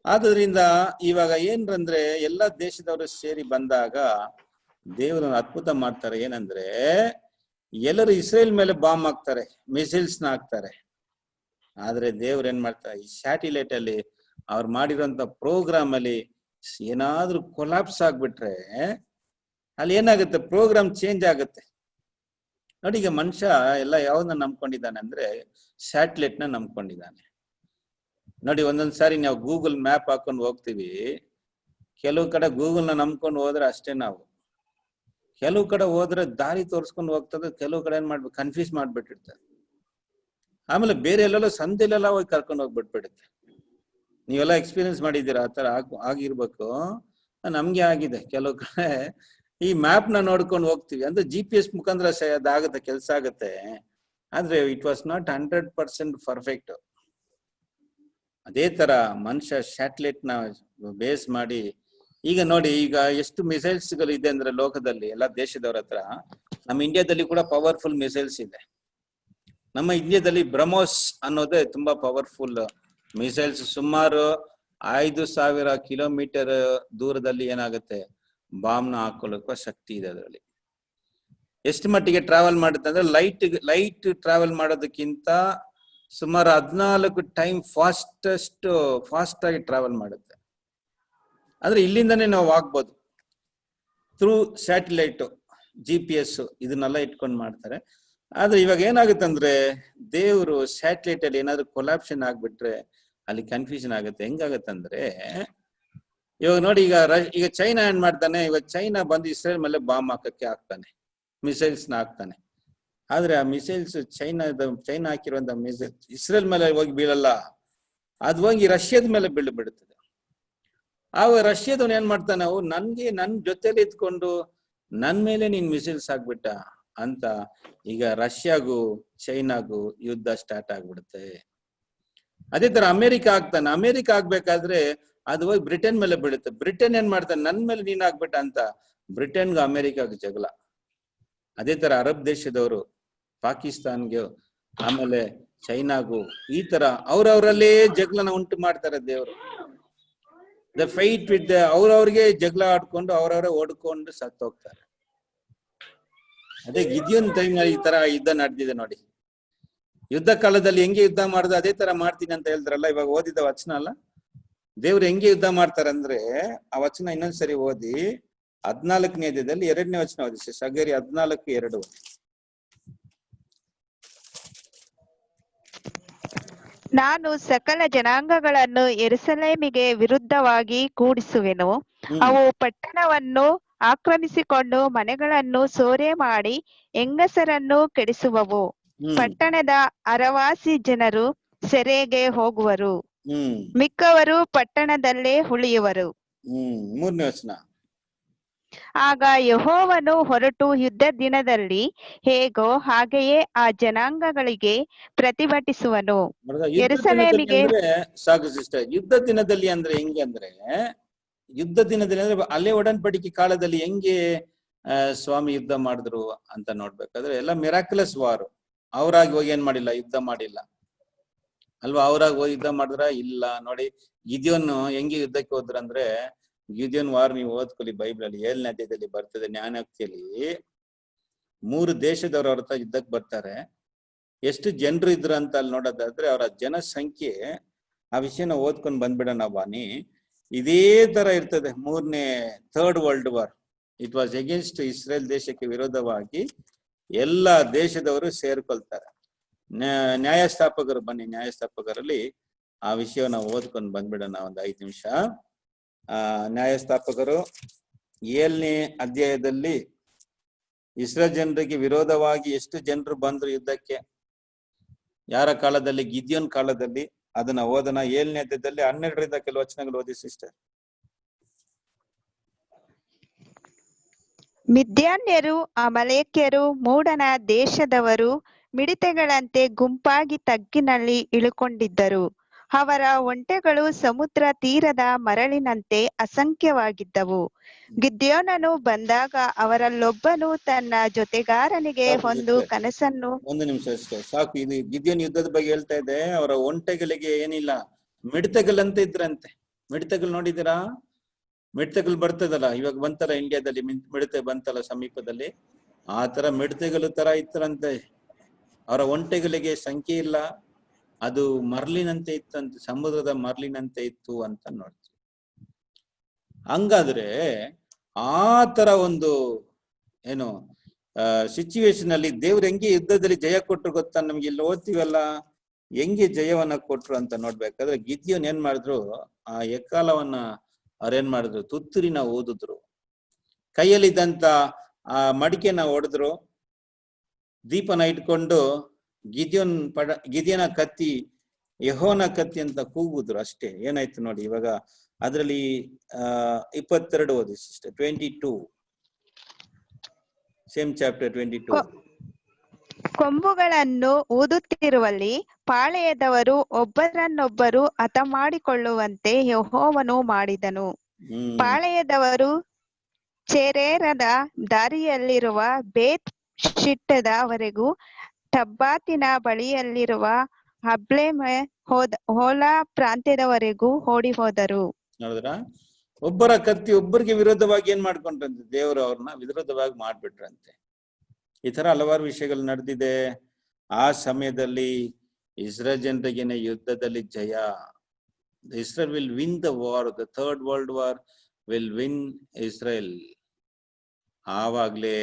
ಆದ್ರಿಂದ ಇವಾಗ ಏನ್ರಂದ್ರೆ, ಎಲ್ಲ ದೇಶದವರು ಸೇರಿ ಬಂದಾಗ ದೇವರು ಅದ್ಭುತ ಮಾಡ್ತಾರೆ. ಏನಂದ್ರೆ, ಎಲ್ಲರೂ ಇಸ್ರೇಲ್ ಮೇಲೆ ಬಾಂಬ್ ಹಾಕ್ತಾರೆ, ಮಿಸೈಲ್ಸ್ ನ ಹಾಕ್ತಾರೆ. ಆದ್ರೆ ದೇವ್ರು ಏನ್ ಮಾಡ್ತಾರೆ, ಈ ಸ್ಯಾಟಿಲೈಟ್ ಅಲ್ಲಿ ಅವ್ರು ಮಾಡಿರೋಂತ ಪ್ರೋಗ್ರಾಮ್ ಅಲ್ಲಿ ಏನಾದ್ರೂ ಕೊಲಾಪ್ಸ್ ಆಗ್ಬಿಟ್ರೆ ಅಲ್ಲಿ ಏನಾಗುತ್ತೆ, ಪ್ರೋಗ್ರಾಮ್ ಚೇಂಜ್ ಆಗುತ್ತೆ. ನೋಡಿ, ಈಗ ಮನುಷ್ಯ ಎಲ್ಲ ಯಾವ್ದನ್ನ ನಂಬ್ಕೊಂಡಿದ್ದಾನೆ ಅಂದ್ರೆ, ಸ್ಯಾಟಲೈಟ್ ನ ನಂಬ್ಕೊಂಡಿದ್ದಾನೆ. ನೋಡಿ, ಒಂದೊಂದ್ಸಾರಿ ನಾವು ಗೂಗಲ್ ಮ್ಯಾಪ್ ಹಾಕೊಂಡು ಹೋಗ್ತೀವಿ. ಕೆಲವು ಕಡೆ ಗೂಗಲ್ ನ ನಂಬ್ಕೊಂಡು ಹೋದ್ರೆ ಅಷ್ಟೇ ನಾವು. ಕೆಲವು ಕಡೆ ಹೋದ್ರೆ ದಾರಿ ತೋರ್ಸ್ಕೊಂಡು ಹೋಗ್ತದೆ, ಕೆಲವು ಕಡೆ ಏನ್ ಮಾಡ್ಬೇಕು, ಕನ್ಫ್ಯೂಸ್ ಮಾಡ್ಬಿಟ್ಟಿರ್ತಾರೆ. ಆಮೇಲೆ ಬೇರೆ ಎಲ್ಲೆಲ್ಲ ಸಂದೆಲೆಲ್ಲ ಹೋಗಿ ಕರ್ಕೊಂಡು ಹೋಗ್ಬಿಟ್ಬಿಡುತ್ತೆ. ನೀವೆಲ್ಲ ಎಕ್ಸ್ಪೀರಿಯನ್ಸ್ ಮಾಡಿದ್ದೀರಾ? ಆ ತರ ಆಗಿರ್ಬೇಕು. ನಮ್ಗೆ ಆಗಿದೆ. ಕೆಲವು ಕಡೆ ಈ ಮ್ಯಾಪ್ ನ ನೋಡ್ಕೊಂಡು ಹೋಗ್ತೀವಿ ಅಂದ್ರೆ GPS ಮುಖಾಂತರ ಅದಾಗುತ್ತೆ, ಕೆಲಸ ಆಗುತ್ತೆ. ಆದ್ರೆ ಇಟ್ ವಾಸ್ ನಾಟ್ 100% ಪರ್ಫೆಕ್ಟ್. ಅದೇ ತರ ಮನುಷ್ಯ ಸ್ಯಾಟಲೈಟ್ ನ ಬೇಸ್ ಮಾಡಿ ಈಗ ನೋಡಿ, ಈಗ ಎಷ್ಟು ಮಿಸೈಲ್ಸ್ ಗಳು ಇದೆ ಅಂದ್ರೆ ಲೋಕದಲ್ಲಿ ಎಲ್ಲ ದೇಶದವರ ಹತ್ರ. ನಮ್ಮ ಇಂಡಿಯಾದಲ್ಲಿ ಕೂಡ ಪವರ್ಫುಲ್ ಮಿಸೈಲ್ಸ್ ಇದೆ. ನಮ್ಮ ಇಂಡಿಯಾದಲ್ಲಿ ಬ್ರಹ್ಮೋಸ್ ಅನ್ನೋದೇ ತುಂಬಾ ಪವರ್ಫುಲ್ ಮಿಸೈಲ್ಸ್. ಸುಮಾರು 5,000 ಕಿಲೋಮೀಟರ್ ದೂರದಲ್ಲಿ ಏನಾಗುತ್ತೆ, ಬಾಂಬ್ ನ ಹಾಕೊಳ್ಳುವ ಶಕ್ತಿ ಇದೆ ಅದರಲ್ಲಿ. ಎಷ್ಟು ಮಟ್ಟಿಗೆ ಟ್ರಾವೆಲ್ ಮಾಡುತ್ತೆ ಅಂದ್ರೆ ಲೈಟ್ ಟ್ರಾವೆಲ್ ಮಾಡೋದಕ್ಕಿಂತ ಸುಮಾರು 14 ಟೈಮ್ ಫಾಸ್ಟ್ ಆಗಿ ಟ್ರಾವೆಲ್ ಮಾಡುತ್ತೆ. ಆದ್ರೆ ಇಲ್ಲಿಂದನೇ ನಾವು ಆಗ್ಬೋದು ಥ್ರೂ ಸ್ಯಾಟಲೈಟ್, GPS ಇದನ್ನೆಲ್ಲ ಇಟ್ಕೊಂಡು ಮಾಡ್ತಾರೆ. ಆದ್ರೆ ಇವಾಗ ಏನಾಗುತ್ತೆ ಅಂದ್ರೆ ದೇವರು ಸ್ಯಾಟಲೈಟ್ ಅಲ್ಲಿ ಏನಾದ್ರು ಕೊಲಾಪ್ಷನ್ ಆಗ್ಬಿಟ್ರೆ ಅಲ್ಲಿ ಕನ್ಫ್ಯೂಷನ್ ಆಗುತ್ತೆ. ಹೆಂಗಾಗತ್ತೆ ಅಂದ್ರೆ ಇವಾಗ ನೋಡಿ, ಈಗ ಚೈನಾ ಏನ್ ಮಾಡ್ತಾನೆ, ಇವಾಗ ಚೈನಾ ಬಂದು ಇಸ್ರೇಲ್ ಮೇಲೆ ಬಾಂಬ್ ಹಾಕಕ್ಕೆ ಹಾಕ್ತಾನೆ, ಮಿಸೈಲ್ಸ್ ನ ಹಾಕ್ತಾನೆ. ಆದ್ರೆ ಆ ಮಿಸೈಲ್ಸ್ ಚೈನಾ ಹಾಕಿರುವಂತ ಮಿಸೈಲ್ ಇಸ್ರೇಲ್ ಮೇಲೆ ಹೋಗಿ ಬೀಳಲ್ಲ, ಅದು ಹೋಗಿ ರಷ್ಯಾದ ಮೇಲೆ ಬಿಡುತ್ತದೆ. ಆಗ ರಷ್ಯಾದವನ್ ಏನ್ ಮಾಡ್ತಾನೆ, ಅವು ನನ್ ಜೊತೆಲಿ ಇದ್ಕೊಂಡು ನನ್ ಮೇಲೆ ನೀನ್ ಮಿಸೈಲ್ಸ್ ಹಾಕ್ಬಿಟ್ಟ ಅಂತ ಈಗ ರಷ್ಯಾಗೂ ಚೈನಾಗೂ ಯುದ್ಧ ಸ್ಟಾರ್ಟ್ ಆಗ್ಬಿಡುತ್ತೆ. ಅದೇ ತರ ಅಮೆರಿಕ ಆಗ್ತಾನೆ, ಅಮೆರಿಕ ಆಗ್ಬೇಕಾದ್ರೆ ಅದು ಹೋಗಿ ಬ್ರಿಟನ್ ಮೇಲೆ ಬೀಳುತ್ತೆ. ಬ್ರಿಟನ್ ಏನ್ ಮಾಡ್ತಾನೆ, ನನ್ ಮೇಲೆ ನೀನ್ ಆಗ್ಬಿಟ್ಟ ಅಂತ ಬ್ರಿಟನ್ಗೂ ಅಮೆರಿಕಾಗೂ ಜಗಳ. ಅದೇ ತರ ಅರಬ್ ದೇಶದವರು ಪಾಕಿಸ್ತಾನ್ಗೆ ಆಮೇಲೆ ಚೈನಾಗೂ ಈ ತರ ಅವ್ರವರಲ್ಲೇ ಜಗಳನ ಉಂಟು ಮಾಡ್ತಾರೆ ದೇವರು. ದ ಫೈಟ್ ವಿತ್ ಅವ್ರವ್ರಿಗೆ ಜಗಳ ಆಡ್ಕೊಂಡು ಅವ್ರವ್ರೆ ಓಡ್ಕೊಂಡು ಸತ್ತೋಗ್ತಾರೆ. ಅದೇ ಗಿದ್ಯೋನ್ ಟೈಮ್ ಈ ತರ ಯುದ್ಧ ನಡೆದಿದೆ ನೋಡಿ. ಯುದ್ಧ ಕಾಲದಲ್ಲಿ ಹೆಂಗೆ ಯುದ್ಧ ಮಾಡುದು ಅದೇ ತರ ಮಾಡ್ತೀನಿ ಅಂತ ಹೇಳಿದ್ರಲ್ಲ, ಇವಾಗ ಓದಿದ ವಚನ ಅಲ್ಲ, ದೇವ್ರು ಹೆಂಗೆ ಯುದ್ಧ ಮಾಡ್ತಾರಂದ್ರೆ ಆ ವಚನ ಇನ್ನೊಂದ್ಸರಿ ಓದಿ 14ನೇ ಅಧ್ಯಾಯದಲ್ಲಿ 2ನೇ ವಚನ ಓದಿ. ಸಗರಿ 14:2. ನಾನು ಸಕಲ ಜನಾಂಗಗಳನ್ನು ಯೆರೂಸಲೇಮಿಗೆ ವಿರುದ್ಧವಾಗಿ ಕೂಡಿಸುವೆನು. ಅವು ಪಟ್ಟಣವನ್ನು ಆಕ್ರಮಿಸಿಕೊಂಡು ಮನೆಗಳನ್ನು ಸೂರೆ ಮಾಡಿ ಹೆಂಗಸರನ್ನು ಕೆಡಿಸುವವು. ಪಟ್ಟಣದ ಅರವಾಸಿ ಜನರು ಸೆರೆಗೆ ಹೋಗುವರು, ಮಿಕ್ಕವರು ಪಟ್ಟಣದಲ್ಲೇ ಉಳಿಯುವರು. 3ನೇ ವಚನ. ಆಗ ಯೆಹೋವನು ಹೊರಟು ಯುದ್ಧ ದಿನದಲ್ಲಿ ಹೇಗೋ ಹಾಗೆಯೇ ಆ ಜನಾಂಗಗಳಿಗೆ ಪ್ರತಿಭಟಿಸುವನು. ಯೆರೂಸಲೇಮಿಗೆ ಸಾಕು ಸಿಸ್ಟರ್. ಯುದ್ಧ ದಿನದಲ್ಲಿ ಅಂದ್ರೆ ಹೆಂಗೆ ಅಂದ್ರೆ, ಯುದ್ಧ ದಿನದಲ್ಲಿ ಅಂದ್ರೆ ಅಲ್ಲೇ ಒಡನ್ಬಡಿಕೆ ಕಾಲದಲ್ಲಿ ಹೆಂಗೆ ಸ್ವಾಮಿ ಯುದ್ಧ ಮಾಡಿದ್ರು ಅಂತ ನೋಡ್ಬೇಕಾದ್ರೆ ಎಲ್ಲ ಮಿರಾಕ್ಯುಲಸ್ ವಾರ್. ಅವರಾಗಿ ಹೋಗಿ ಏನ್ ಮಾಡಿಲ್ಲ, ಯುದ್ಧ ಮಾಡಿಲ್ಲ ಅಲ್ವಾ? ಅವರಾಗಿ ಹೋಗಿ ಯುದ್ಧ ಮಾಡಿದ್ರ ಇಲ್ಲ. ನೋಡಿ ಗಿದ್ಯೋನ್ ಹೆಂಗೆ ಯುದ್ಧಕ್ಕೆ ಹೋದ್ರಂದ್ರೆ, ಗಿದ್ಯೋನ್ ವಾರ್ ನೀವು ಓದ್ಕೊಳ್ಳಿ ಬೈಬಲ್ ಅಲ್ಲಿ 7ನೇ ಅಧ್ಯಾಯದಲ್ಲಿ ಬರ್ತದೆ. ಜ್ಞಾನೋಕ್ತಿಯಲ್ಲಿ 3 ದೇಶದವ್ರ ಅವ್ರ ಹತ್ರ ಯುದ್ಧಕ್ಕೆ ಬರ್ತಾರೆ. ಎಷ್ಟು ಜನರು ಇದ್ರು ಅಂತ ಅಲ್ಲಿ ನೋಡೋದಾದ್ರೆ ಅವರ ಜನಸಂಖ್ಯೆ, ಆ ವಿಷಯನ ಓದ್ಕೊಂಡು ಬಂದ್ಬಿಡೋಣ ಬಾನಿ. ಇದೇ ತರ ಇರ್ತದೆ. 3ನೇ world war it was against Israel ದೇಶಕ್ಕೆ ವಿರೋಧವಾಗಿ ಎಲ್ಲ ದೇಶದವರು ಸೇರ್ಕೊಳ್ತಾರೆ. ನ್ಯಾಯಸ್ಥಾಪಕರು ಬನ್ನಿ, ನ್ಯಾಯಸ್ಥಾಪಕರಲ್ಲಿ ಆ ವಿಷಯವನ್ನ ಓದ್ಕೊಂಡು ಬಂದ್ಬಿಡೋಣ ಒಂದು 5 ನಿಮಿಷ. ನ್ಯಾಯಸ್ಥಾಪಕರು 7ನೇ ಅಧ್ಯಾಯದಲ್ಲಿ ಇಸ್ರೇಲ್ ಜನರಿಗೆ ವಿರೋಧವಾಗಿ ಎಷ್ಟು ಜನರು ಬಂದ್ರು ಯುದ್ಧಕ್ಕೆ, ಯಾರ ಕಾಲದಲ್ಲಿ? ಗಿದ್ಯೋನ್ ಕಾಲದಲ್ಲಿ. ಅದನ್ನ ಓದನ 7ನೇ ಅಧ್ಯಾಯದಲ್ಲಿ 12ರಿಂದ ಕೆಲವು ವಚನಗಳು ಓದಿ ಸಿಸ್ಟರ್. ಮಿದ್ಯಾನ್ಯರು, ಅಮಲೇಕ್ಯರು, ಮೂಡನ ದೇಶದವರು ಮಿಡತೆಗಳಂತೆ ಗುಂಪಾಗಿ ತಗ್ಗಿನಲ್ಲಿ ಇಳುಕೊಂಡಿದ್ದರು. ಅವರ ಒಂಟೆಗಳು ಸಮುದ್ರ ತೀರದ ಮರಳಿನಂತೆ ಅಸಂಖ್ಯವಾಗಿದ್ದವು. ಗಿದ್ಯೋನನು ಬಂದಾಗ ಅವರಲ್ಲೊಬ್ಬನು ತನ್ನ ಜೊತೆಗಾರನಿಗೆ ಒಂದು ಕನಸನ್ನು. 1 ನಿಮಿಷ ಅಷ್ಟೇ ಸಾಕು. ಇದು ಗಿದ್ಯೋನ್ ಯುದ್ಧದ ಬಗ್ಗೆ ಹೇಳ್ತಾ ಇದೆ. ಅವರ ಒಂಟೆಗಳಿಗೆ ಏನಿಲ್ಲ, ಮಿಡತೆಗಳಂತ ಇದ್ರಂತೆ. ಮಿಡತೆಗಳು ನೋಡಿದಿರಾ? ಮಿಡತೆಗಳು ಬರ್ತದಲ್ಲ, ಇವಾಗ ಬಂತಲ್ಲ ಇಂಡಿಯಾದಲ್ಲಿ ಮಿಡತೆ ಬಂತಲ್ಲ ಸಮೀಪದಲ್ಲಿ, ಆ ತರ ಮಿಡತೆಗಳು ತರ ಇತ್ತರಂತೆ. ಅವರ ಒಂಟೆಗಳಿಗೆ ಸಂಖ್ಯೆ ಇಲ್ಲ, ಅದು ಮರ್ಲಿನಂತೆ ಇತ್ತಂತೆ, ಸಮುದ್ರದ ಮರ್ಲಿನಂತೆ ಇತ್ತು ಅಂತ ನೋಡ್ತೀವಿ. ಹಂಗಾದ್ರೆ ಆ ತರ ಒಂದು ಏನು ಸಿಚುವೇಶನ್ ಅಲ್ಲಿ ದೇವ್ರು ಹೆಂಗೆ ಯುದ್ಧದಲ್ಲಿ ಜಯ ಕೊಟ್ರು ಗೊತ್ತಾ? ನಮ್ಗೆ ಇಲ್ಲಿ ಓದ್ತೀವಲ್ಲ, ಹೆಂಗೆ ಜಯವನ್ನ ಕೊಟ್ರು ಅಂತ ನೋಡ್ಬೇಕಾದ್ರೆ ಗಿದ್ಯೋನ್ ಏನ್ ಮಾಡಿದ್ರು, ಆ ಎಕ್ಕಾಲವನ್ನ ಅವ್ರೇನ್ ಮಾಡಿದ್ರು, ತುತ್ತೂರಿನ ಓದಿದ್ರು, ಕೈಯಲ್ಲಿದ್ದಂತ ಆ ಮಡಿಕೆನ ಹೊಡೆದ್ರು, ದೀಪನ ಇಟ್ಕೊಂಡು ಗಿದ್ಯೋನ ಕತ್ತಿ ಯೆಹೋವನ ಕತ್ತಿ ಅಂತ ಕೂಗುದ್ರು ಅಷ್ಟೇ. ಏನಾಯ್ತು ನೋಡಿ ಇವಾಗ ಅದರಲ್ಲಿ 22 ಓದಿ ಸಿಸ್ಟರ್. 22. Same chapter 22. ಕೊಂಬುಗಳನ್ನು ಊದುತ್ತಿರುವಲ್ಲಿ ಪಾಳೆಯದವರು ಒಬ್ಬರನ್ನೊಬ್ಬರು ಹತಮಾಡಿಕೊಳ್ಳುವಂತೆ ಯೆಹೋವನು ಮಾಡಿದನು. ಪಾಳೆಯದವರು ಚೆರೇರದ ದಾರಿಯಲ್ಲಿರುವ ಬೇತ್ ಶಿಟ್ಟದವರೆಗೂ ಟಬ್ಬಾತಿನ ಬಳಿಯಲ್ಲಿರುವ ಅಬ್ಲೇಮೆ ಹೋಲಾ ಪ್ರಾಂತ್ಯದವರೆಗೂ ಓಡಿ ಹೋದರು. ನೋಡಿದ್ರ, ಒಬ್ಬರ ಕತ್ತಿ ಒಬ್ಬರಿಗೆ ವಿರೋಧವಾಗಿ ಏನ್ ಮಾಡ್ಕೊಂಡ್ರಂತೆ, ದೇವರು ಅವ್ರನ್ನ ವಿರೋಧವಾಗಿ ಮಾಡ್ಬಿಟ್ರಂತೆ. ಈ ತರ ಹಲವಾರು ವಿಷಯಗಳು ನಡೆದಿದೆ. ಆ ಸಮಯದಲ್ಲಿ ಇಸ್ರೇಲ್ ಜನರಿಗೇನೆ ಯುದ್ಧದಲ್ಲಿ ಜಯ. Israel will win the war. The third world war will win Israel. ಆವಾಗ್ಲೇ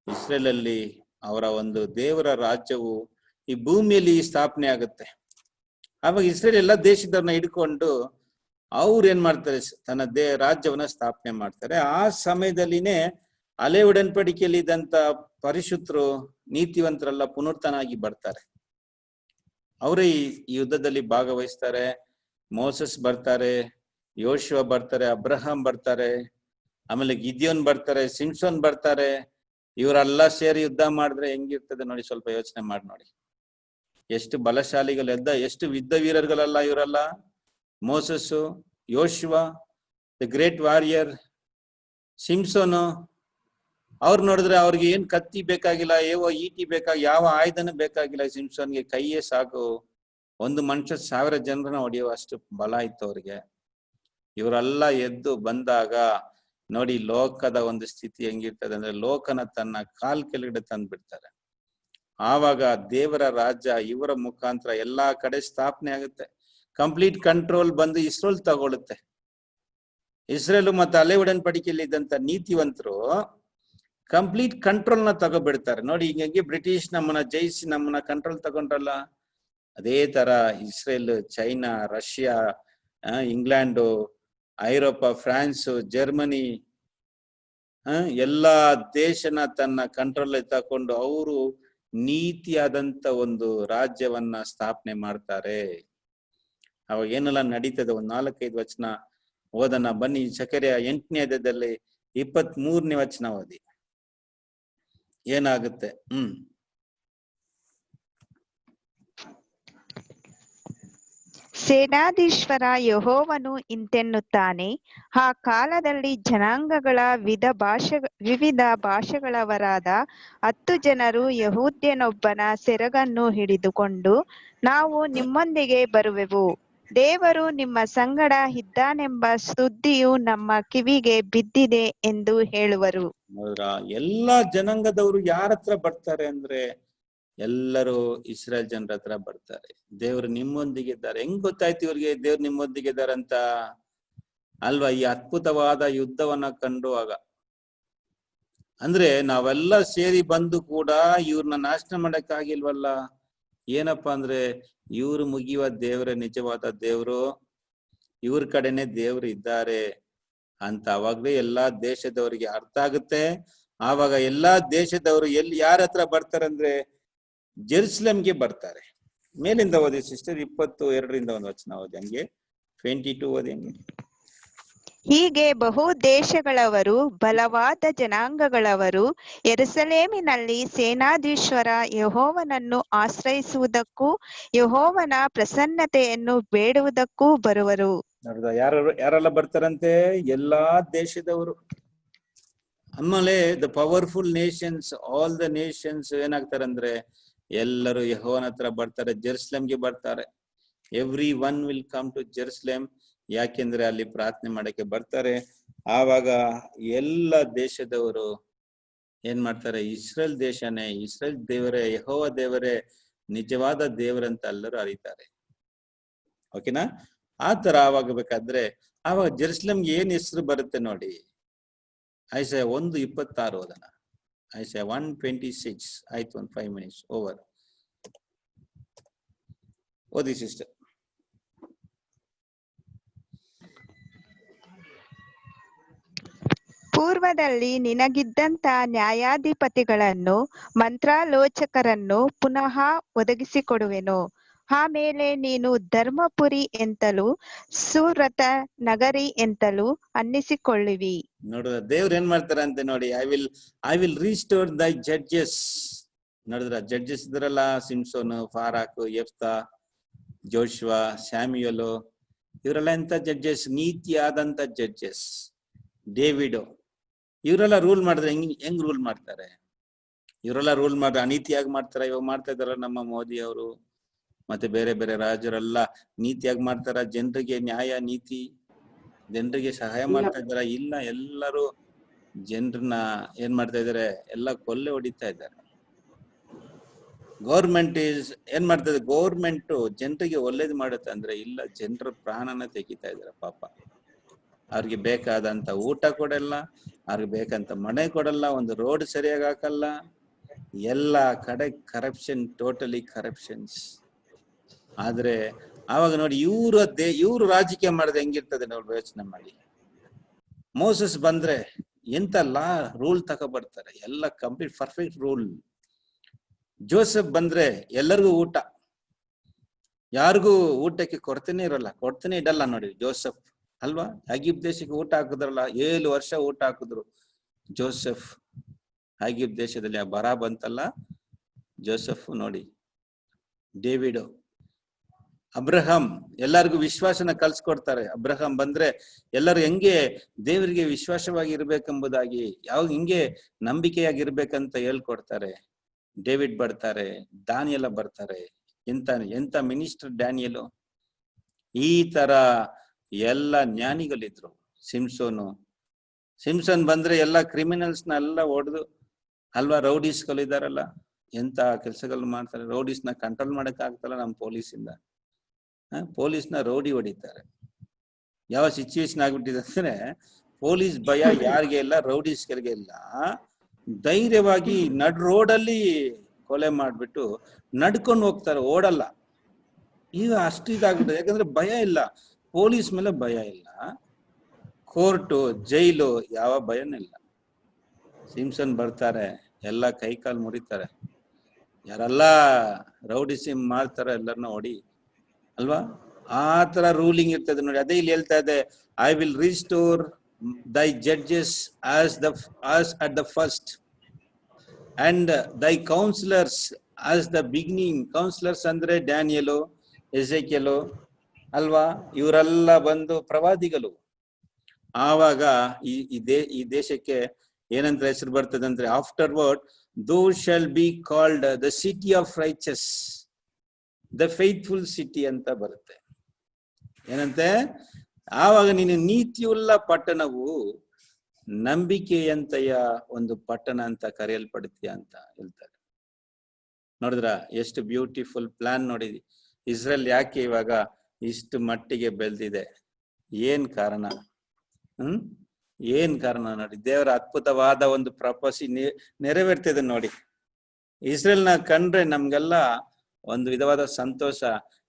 ಇಸ್ರೇಲ್ ಅಲ್ಲಿ ಅವರ ಒಂದು ದೇವರ ರಾಜ್ಯವು ಈ ಭೂಮಿಯಲ್ಲಿ ಸ್ಥಾಪನೆ ಆಗುತ್ತೆ. ಆವಾಗ ಇಸ್ರೇಲ್ ಎಲ್ಲ ದೇಶದವ್ರನ್ನ ಹಿಡ್ಕೊಂಡು ಅವ್ರು ಏನ್ ಮಾಡ್ತಾರೆ, ತನ್ನ ರಾಜ್ಯವನ್ನ ಸ್ಥಾಪನೆ ಮಾಡ್ತಾರೆ. ಆ ಸಮಯದಲ್ಲಿನೇ ಹಳೆ ಒಡன்பಡಿಕೆಯಲ್ಲಿ ಇದ್ದಂತ ಪರಿಶುದ್ಧರು, ನೀತಿವಂತರೆಲ್ಲ ಪುನರುತ್ಥಾನಾಗಿ ಬರ್ತಾರೆ. ಅವರೇ ಈ ಯುದ್ಧದಲ್ಲಿ ಭಾಗವಹಿಸ್ತಾರೆ. ಮೋಸಸ್ ಬರ್ತಾರೆ, ಯೋಶುವ ಬರ್ತಾರೆ, ಅಬ್ರಹಾಂ ಬರ್ತಾರೆ, ಆಮೇಲೆ ಗಿದ್ಯೋನ್ ಬರ್ತಾರೆ, ಸಿಮ್ಸೋನ್ ಬರ್ತಾರೆ. ಇವರೆಲ್ಲ ಸೇರಿ ಯುದ್ಧ ಮಾಡಿದ್ರೆ ಹೆಂಗಿರ್ತದೆ ನೋಡಿ, ಸ್ವಲ್ಪ ಯೋಚನೆ ಮಾಡಿ ನೋಡಿ. ಎಷ್ಟು ಬಲಶಾಲಿಗಳೆಲ್ಲ, ಎಷ್ಟು ಯುದ್ಧ ವೀರರುಗಳೆಲ್ಲ ಇವರೆಲ್ಲ. Moses, ಯೋಶುವ the great warrior, Samson. ಅವ್ರು ನೋಡಿದ್ರೆ ಅವ್ರಿಗೆ ಏನ್ ಕತ್ತಿ ಬೇಕಾಗಿಲ್ಲ, ಈಟಿ ಯಾವ ಆಯುಧನೂ ಬೇಕಾಗಿಲ್ಲ. ಸಿಮ್ಸೋನ್ಗೆ ಕೈಯೇ ಸಾಕು. ಒಂದು ಮನುಷ್ಯ 1000 ಜನರನ್ನ ಹೊಡೆಯುವ ಅಷ್ಟು ಬಲ ಇತ್ತು ಅವ್ರಿಗೆ. ಇವರೆಲ್ಲ ಎದ್ದು ಬಂದಾಗ ನೋಡಿ ಲೋಕದ ಒಂದು ಸ್ಥಿತಿ ಹೆಂಗಿರ್ತದೆ ಅಂದ್ರೆ, ಲೋಕನ ತನ್ನ ಕಾಲ್ ಕೆಳಗಡೆ ತಂದು ಬಿಡ್ತಾರೆ. ಆವಾಗ ದೇವರ ರಾಜ್ಯ ಇವರ ಮುಖಾಂತರ ಎಲ್ಲಾ ಕಡೆ ಸ್ಥಾಪನೆ ಆಗುತ್ತೆ. ಕಂಪ್ಲೀಟ್ ಕಂಟ್ರೋಲ್ ಬಂದು ಇಸ್ರೇಲ್ ತಗೊಳುತ್ತೆ. ಇಸ್ರೇಲ್ ಮತ್ತೆ ಹಳೆ ಒಡன்பಡಿಕೆಯಲ್ಲಿ ಇದ್ದಂತ ನೀತಿವಂತರು ಕಂಪ್ಲೀಟ್ ಕಂಟ್ರೋಲ್ ನ ತಗೋಬಿಡ್ತಾರೆ. ನೋಡಿ ಹಿಂಗೆ ಬ್ರಿಟಿಷ್ ನಮ್ಮನ್ನ ಜಯಿಸಿ ನಮ್ಮನ್ನ ಕಂಟ್ರೋಲ್ ತಗೊಂಡ್ರಲ್ಲ, ಅದೇ ತರ ಇಸ್ರೇಲ್, ಚೈನಾ, ರಷ್ಯಾ, ಇಂಗ್ಲೆಂಡು, ಐರೋಪಾ, ಫ್ರಾನ್ಸ್, ಜರ್ಮನಿ ಎಲ್ಲಾ ದೇಶನ ತನ್ನ ಕಂಟ್ರೋಲ್ ತಕೊಂಡು ಅವರು ನೀತಿಯಾದಂತ ಒಂದು ರಾಜ್ಯವನ್ನ ಸ್ಥಾಪನೆ ಮಾಡ್ತಾರೆ. ಅವಾಗ ಏನೆಲ್ಲ ನಡೀತದೆ, ಒಂದ್ 4-5 ವಚನ ಓದನ ಬನ್ನಿ. ಜಕರ್ಯ 8ನೇ ಅಧ್ಯಾಯದಲ್ಲಿ 23ನೇ ವಚನ ಓದಿ, ಏನಾಗುತ್ತೆ. ಸೇನಾಧೀಶ್ವರ ಯೆಹೋವನು ಇಂತೆನ್ನುತ್ತಾನೆ, ಆ ಕಾಲದಲ್ಲಿ ಜನಾಂಗಗಳ ವಿವಿಧ ಭಾಷೆಗಳವರಾದ 10 ಜನರು ಯೆಹೂದ್ಯನೊಬ್ಬನ ಸೆರಗನ್ನು ಹಿಡಿದುಕೊಂಡು, ನಾವು ನಿಮ್ಮೊಂದಿಗೆ ಬರುವೆವು, ದೇವರು ನಿಮ್ಮ ಸಂಗಡ ಇದ್ದಾನೆಂಬ ಸುದ್ದಿಯು ನಮ್ಮ ಕಿವಿಗೆ ಬಿದ್ದಿದೆ ಎಂದು ಹೇಳುವರು. ಎಲ್ಲಾ ಜನಾಂಗದವರು ಯಾರ ಹತ್ರ ಬರ್ತಾರೆ ಅಂದ್ರೆ, ಎಲ್ಲರೂ ಇಸ್ರೇಲ್ ಜನರ ಹತ್ರ ಬರ್ತಾರೆ. ದೇವ್ರು ನಿಮ್ಮೊಂದಿಗೆ ಇದ್ದಾರೆ. ಹೆಂಗ್ ಗೊತ್ತಾಯ್ತು ಇವ್ರಿಗೆ ದೇವ್ರು ನಿಮ್ಮೊಂದಿಗೆ ಇದ್ದಾರಂತ ಅಲ್ವಾ? ಈ ಅದ್ಭುತವಾದ ಯುದ್ಧವನ್ನ ಕಂಡುವಾಗ. ಅಂದ್ರೆ ನಾವೆಲ್ಲ ಸೇರಿ ಬಂದು ಕೂಡ ಇವ್ರನ್ನ ನಾಶನ ಮಾಡಕ್ಕಾಗಿಲ್ವಲ್ಲ. ಏನಪ್ಪಾ ಅಂದ್ರೆ, ಇವ್ರು ಮುಗಿಯುವ ದೇವರೇ ನಿಜವಾದ ದೇವ್ರು, ಇವ್ರ ಕಡೆನೆ ದೇವ್ರು ಇದ್ದಾರೆ ಅಂತ ಅವಾಗ್ಲೇ ಎಲ್ಲಾ ದೇಶದವರಿಗೆ ಅರ್ಥ ಆಗುತ್ತೆ. ಆವಾಗ ಎಲ್ಲಾ ದೇಶದವರು ಯಾರ ಹತ್ರ ಬರ್ತಾರಂದ್ರೆ ಜೆರುಸಲೇಮ್ಗೆ ಬರ್ತಾರೆ. ಮೇಲಿಂದ ಓದಿ ಸಿಸ್ಟರ್, 22ರಿಂದ ಒಂದು ವಚನ ಓದಿ, ಹಂಗೆ 22 ಓದಿ ಹಂಗೆ. ಹೀಗೆ ಬಹು ದೇಶಗಳವರು, ಬಲವಾದ ಜನಾಂಗಗಳವರು ಯೆರೂಸಲೇಮಿನಲ್ಲಿ ಸೇನಾಧೀಶ್ವರ ಯೆಹೋವನನ್ನು ಆಶ್ರಯಿಸುವುದಕ್ಕೂ ಯೆಹೋವನ ಪ್ರಸನ್ನತೆಯನ್ನು ಬೇಡುವುದಕ್ಕೂ ಬರುವರು. ಯಾರೆಲ್ಲ ಬರ್ತಾರಂತೆ? ಎಲ್ಲಾ ದೇಶದವರು. ಆಮೇಲೆ the powerful nations, all the nations ಏನಾಗ್ತಾರಂದ್ರೆ ಎಲ್ಲರೂ ಯೆಹೋವನ ಹತ್ರ ಬರ್ತಾರೆ, ಜೆರುಸಲೇಮ್ಗೆ ಬರ್ತಾರೆ. Everyone will come to Jerusalem. ಯಾಕೆಂದ್ರೆ ಅಲ್ಲಿ ಪ್ರಾರ್ಥನೆ ಮಾಡಕ್ಕೆ ಬರ್ತಾರೆ. ಆವಾಗ ಎಲ್ಲ ದೇಶದವರು ಏನ್ ಮಾಡ್ತಾರೆ, ಇಸ್ರೇಲ್ ದೇಶನೇ, ಇಸ್ರೇಲ್ ದೇವರೇ, ಯೆಹೋವ ದೇವರೇ ನಿಜವಾದ ದೇವರಂತ ಎಲ್ಲರೂ ಅರಿತಾರೆ. ಓಕೆನಾ? ಆ ತರ ಆವಾಗಬೇಕಾದ್ರೆ ಆವಾಗ ಜೆರುಸಲೇಮ್ಗೆ ಏನ್ ಹೆಸರು ಬರುತ್ತೆ ನೋಡಿ. ಐಸಾಯ 1:26 ಓದನ. ಐಸಾಯ 1:26 ಆಯ್ತು. ಒಂದು 5 minutes ಓವರ್ ಓದಿ ಸಿಸ್ಟರ್. ಪೂರ್ವದಲ್ಲಿ ನಿನಗಿದ್ದಂತ ನ್ಯಾಯಾಧಿಪತಿಗಳನ್ನು, ಮಂತ್ರಾಲೋಚಕರನ್ನು ಪುನಃ ಒದಗಿಸಿಕೊಡುವೆನು. ಆಮೇಲೆ ನೀನು ಧರ್ಮಪುರಿ ಎಂತಲೂ ಸುರತ ನಗರಿ ಎಂತಲೂ ಅನ್ನಿಸಿಕೊಳ್ಳುವಿ. ನೋಡಿದ್ರ ದೇವ್ರು ಏನ್ ಮಾಡ್ತಾರ ಅಂತ ನೋಡಿ, I will restore thy judges. ನೋಡಿದ್ರ ಜಡ್ಜಸ್ ಇದ್ರಲ್ಲ, ಸಿಮ್ಸೋನ್, ಫಾರಾಕ್, ಯೆಫ್ತಾ, ಜೋಶುವಾ, ಸ್ಯಾಮ್ಯುಯಲ್, ಇವರೆಲ್ಲ ಎಂತ ಜಡ್ಜಸ್? ನೀತಿಯಾದಂತ ಜಡ್ಜಸ್. ಡೇವಿಡ್, ಇವರೆಲ್ಲ ರೂಲ್ ಮಾಡಿದ್ರೆ ಹೆಂಗ್ ರೂಲ್ ಮಾಡ್ತಾರೆ? ಇವರೆಲ್ಲ ರೂಲ್ ಮಾಡಿದ್ರೆ ಅನೀತಿಯಾಗಿ ಮಾಡ್ತಾರ? ಇವಾಗ ಮಾಡ್ತಾ ಇದಾರ ನಮ್ಮ ಮೋದಿ ಅವರು ಮತ್ತೆ ಬೇರೆ ಬೇರೆ ರಾಜರೆಲ್ಲ ನೀತಿಯಾಗಿ ಮಾಡ್ತಾರ? ಜನರಿಗೆ ನ್ಯಾಯ ನೀತಿ, ಜನರಿಗೆ ಸಹಾಯ ಮಾಡ್ತಾ ಇದಾರ? ಇಲ್ಲ, ಎಲ್ಲರೂ ಜನರನ್ನ ಏನ್ ಮಾಡ್ತಾ ಇದಾರೆ? ಎಲ್ಲ ಕೊಲ್ಲೆ ಹೊಡಿತಾ ಇದ್ದಾರೆ. ಗೌರ್ಮೆಂಟ್ ಏನ್ ಮಾಡ್ತದೆ? ಗೌರ್ಮೆಂಟ್ ಜನರಿಗೆ ಒಳ್ಳೇದು ಮಾಡುತ್ತೆ ಅಂದ್ರೆ ಇಲ್ಲ, ಜನರ ಪ್ರಾಣನ ತೆಗಿತಾ ಇದಾರೆ ಪಾಪ. ಅವ್ರಿಗೆ ಬೇಕಾದಂತ ಊಟ ಕೊಡಲ್ಲ, ಅವ್ರಿಗೆ ಬೇಕಂತ ಮನೆ ಕೊಡಲ್ಲ, ಒಂದು ರೋಡ್ ಸರಿಯಾಗಿ ಹಾಕಲ್ಲ. ಎಲ್ಲ ಕಡೆ ಕರಪ್ಷನ್, ಟೋಟಲಿ ಕರಪ್ಷನ್ಸ್. ಆದ್ರೆ ಆವಾಗ ನೋಡಿ, ಇವ್ರು ರಾಜಕೀಯ ಮಾಡಿದ್ರೆ ಹೆಂಗಿರ್ತದೆ ನೋಡಿ, ಯೋಚನೆ ಮಾಡಿ. ಮೋಸಸ್ ಬಂದ್ರೆ ಎಂತ ಲಾ ರೂಲ್ ತಗೊಬರ್ತಾರೆ, ಎಲ್ಲ ಕಂಪ್ಲೀಟ್ ಪರ್ಫೆಕ್ಟ್ ರೂಲ್. ಜೋಸೆಫ್ ಬಂದ್ರೆ ಎಲ್ಲರಿಗೂ ಊಟ, ಯಾರಿಗೂ ಊಟಕ್ಕೆ ಕೊರತೆನೇ ಇರಲ್ಲ, ಕೊರತೆನೇ ಇಡಲ್ಲ ನೋಡಿ ಜೋಸೆಫ್ ಅಲ್ವಾ? ಐಗಿಪ್ಟ್ ದೇಶಕ್ಕೆ ಊಟ ಹಾಕಿದ್ರಲ್ಲ, 7 ವರ್ಷ ಊಟ ಹಾಕಿದ್ರು ಜೋಸೆಫ್. ಐಗಿಪ್ಟ್ ದೇಶದಲ್ಲಿ ಆ ಬರ ಬಂತಲ್ಲ, ಜೋಸೆಫ್ ನೋಡಿ. ಡೇವಿಡ್, ಅಬ್ರಹಾಂ, ಎಲ್ಲರಿಗೂ ವಿಶ್ವಾಸನ ಕಲ್ಸ್ಕೊಡ್ತಾರೆ. ಅಬ್ರಹಾಂ ಬಂದ್ರೆ ಎಲ್ಲರೂ ಹೆಂಗೆ ದೇವರಿಗೆ ವಿಶ್ವಾಸವಾಗಿ ಇರ್ಬೇಕೆಂಬುದಾಗಿ, ಯಾವಾಗ ಹಿಂಗೆ ನಂಬಿಕೆಯಾಗಿರ್ಬೇಕಂತ ಹೇಳ್ಕೊಡ್ತಾರೆ. ಡೇವಿಡ್ ಬರ್ತಾರೆ, ದಾನಿಯೆಲ್ಲ ಬರ್ತಾರೆ. ಎಂತ ಮಿನಿಸ್ಟರ್ ಡ್ಯಾನಿಯಲು. ಈ ತರ ಎಲ್ಲ ಜ್ಞಾನಿಗಳಿದ್ರು. ಸಿಮ್ಸನ್ ಬಂದ್ರೆ ಎಲ್ಲ ಕ್ರಿಮಿನಲ್ಸ್ನ ಎಲ್ಲ ಹೊಡೆದು ಅಲ್ವಾ, ರೌಡೀಸ್ಗಳು ಇದಾರಲ್ಲ, ಎಂತ ಕೆಲಸಗಳು ಮಾಡ್ತಾರೆ. ರೌಡೀಸ್ನ ಕಂಟ್ರೋಲ್ ಮಾಡಕ್ ಆಗ್ತಲ್ಲ ನಮ್ಮ ಪೊಲೀಸಿಂದ. ಪೊಲೀಸ್ನ ರೌಡಿ ಹೊಡಿತಾರೆ. ಯಾವ ಸಿಚುವೇಶನ್ ಆಗ್ಬಿಟ್ಟಿದೆ ಅಂದ್ರೆ, ಪೊಲೀಸ್ ಭಯ ಯಾರಿಗೆ ಇಲ್ಲ, ರೌಡೀಸ್ಗಳಿಗೆ ಇಲ್ಲ. ಧೈರ್ಯವಾಗಿ ನಡ್ ರೋಡಲ್ಲಿ ಕೊಲೆ ಮಾಡ್ಬಿಟ್ಟು ನಡ್ಕೊಂಡು ಹೋಗ್ತಾರೆ, ಓಡಲ್ಲ. ಈಗ ಅಷ್ಟು ಇದಾಗ್ಬಿಟ್ಟಿದೆ, ಯಾಕಂದ್ರೆ ಭಯ ಇಲ್ಲ, ಪೊಲೀಸ್ ಮೇಲೆ ಭಯ ಇಲ್ಲ, ಕೋರ್ಟು ಜೈಲು ಯಾವ ಭಯನೂ ಇಲ್ಲ. ಸಿಮ್ಸನ್ ಬರ್ತಾರೆ, ಎಲ್ಲ ಕೈ ಕಾಲು ಮುರಿತಾರೆ, ಯಾರೆಲ್ಲ ರೌಡಿಸಿಮ್ ಮಾಡ್ತಾರ ಎಲ್ಲರನ್ನ ಹೊಡಿ ಅಲ್ವಾ? ಆ ತರ ರೂಲಿಂಗ್ ಇರ್ತದೆ ನೋಡಿ. ಅದೇ ಇಲ್ಲಿ ಹೇಳ್ತಾ ಇದೆ, I will restore thy judges as at the first and thy counsellors as the beginning. Counsellors ಅಂದ್ರೆ ಡ್ಯಾನಿಯಲು, ಎಸೆಕಿಯಲು ಅಲ್ವಾ? ಇವರೆಲ್ಲ ಬಂದು ಪ್ರವಾದಿಗಳು. ಆವಾಗ ಈ ದೇಶಕ್ಕೆ ಏನಂತ ಹೆಸರು ಬರ್ತದೆ ಅಂದ್ರೆ, ಆಫ್ಟರ್ ವರ್ಡ್ ದೋ shall be called the city of righteous, the faithful city ಅಂತ ಬರುತ್ತೆ. ಏನಂತೆ? ಆವಾಗ ನೀನು ನೀತಿಯುಳ್ಳ ಪಟ್ಟಣವು, ನಂಬಿಕೆಯಂತೆಯ ಒಂದು ಪಟ್ಟಣ ಅಂತ ಕರೆಯಲ್ಪಡ್ತೀಯ ಅಂತ ಹೇಳ್ತಾರೆ. ನೋಡಿದ್ರ ಎಷ್ಟು ಬ್ಯೂಟಿಫುಲ್ ಪ್ಲಾನ್ ನೋಡಿ. ಇಸ್ರೇಲ್ ಯಾಕೆ ಇವಾಗ ಇಷ್ಟು ಮಟ್ಟಿಗೆ ಬೆಳೆದಿದೆ? ಏನ್ ಕಾರಣ? ಏನ್ ಕಾರಣ ನೋಡಿ. ದೇವರ ಅದ್ಭುತವಾದ ಒಂದು ಪ್ರಪೋಸಿ ನೆರವೇರ್ತಿದೆ ನೋಡಿ. ಇಸ್ರೇಲ್ನ ಕಂಡ್ರೆ ನಮ್ಗೆಲ್ಲ ಒಂದು ವಿಧವಾದ ಸಂತೋಷ.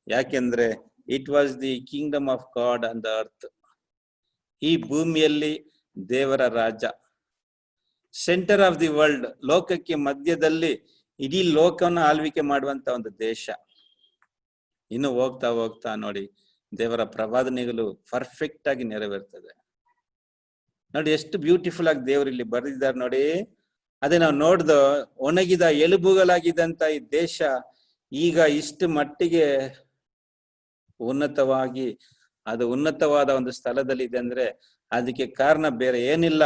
ಯಾಕೆಂದ್ರೆ it was the Kingdom of god on the earth. ಈ ಭೂಮಿಯಲ್ಲಿ ದೇವರ ರಾಜ್ಯ, ಸೆಂಟರ್ ಆಫ್ ದಿ ವರ್ಲ್ಡ್, ಲೋಕಕ್ಕೆ ಮಧ್ಯದಲ್ಲಿ ಇಡೀ ಲೋಕವನ್ನು ಆಳ್ವಿಕೆ ಮಾಡುವಂತ ಒಂದು ದೇಶ. ಇನ್ನು ಹೋಗ್ತಾ ಹೋಗ್ತಾ ನೋಡಿ, ದೇವರ ಪ್ರವಾದನೆಗಳು ಪರ್ಫೆಕ್ಟ್ ಆಗಿ ನೆರವೇರ್ತದೆ ನೋಡಿ. ಎಷ್ಟು ಬ್ಯೂಟಿಫುಲ್ ಆಗಿ ದೇವರು ಇಲ್ಲಿ ಬರೆದಿದ್ದಾರೆ ನೋಡಿ. ಅದೇ ನಾವು ನೋಡ್ದ, ಒಣಗಿದ ಎಲುಬುಗಳಾಗಿದ್ದಂತ ಈ ದೇಶ ಈಗ ಇಷ್ಟು ಮಟ್ಟಿಗೆ ಉನ್ನತವಾಗಿ, ಅದು ಉನ್ನತವಾದ ಒಂದು ಸ್ಥಳದಲ್ಲಿ ಇದೆ ಅಂದ್ರೆ ಅದಕ್ಕೆ ಕಾರಣ ಬೇರೆ ಏನಿಲ್ಲ,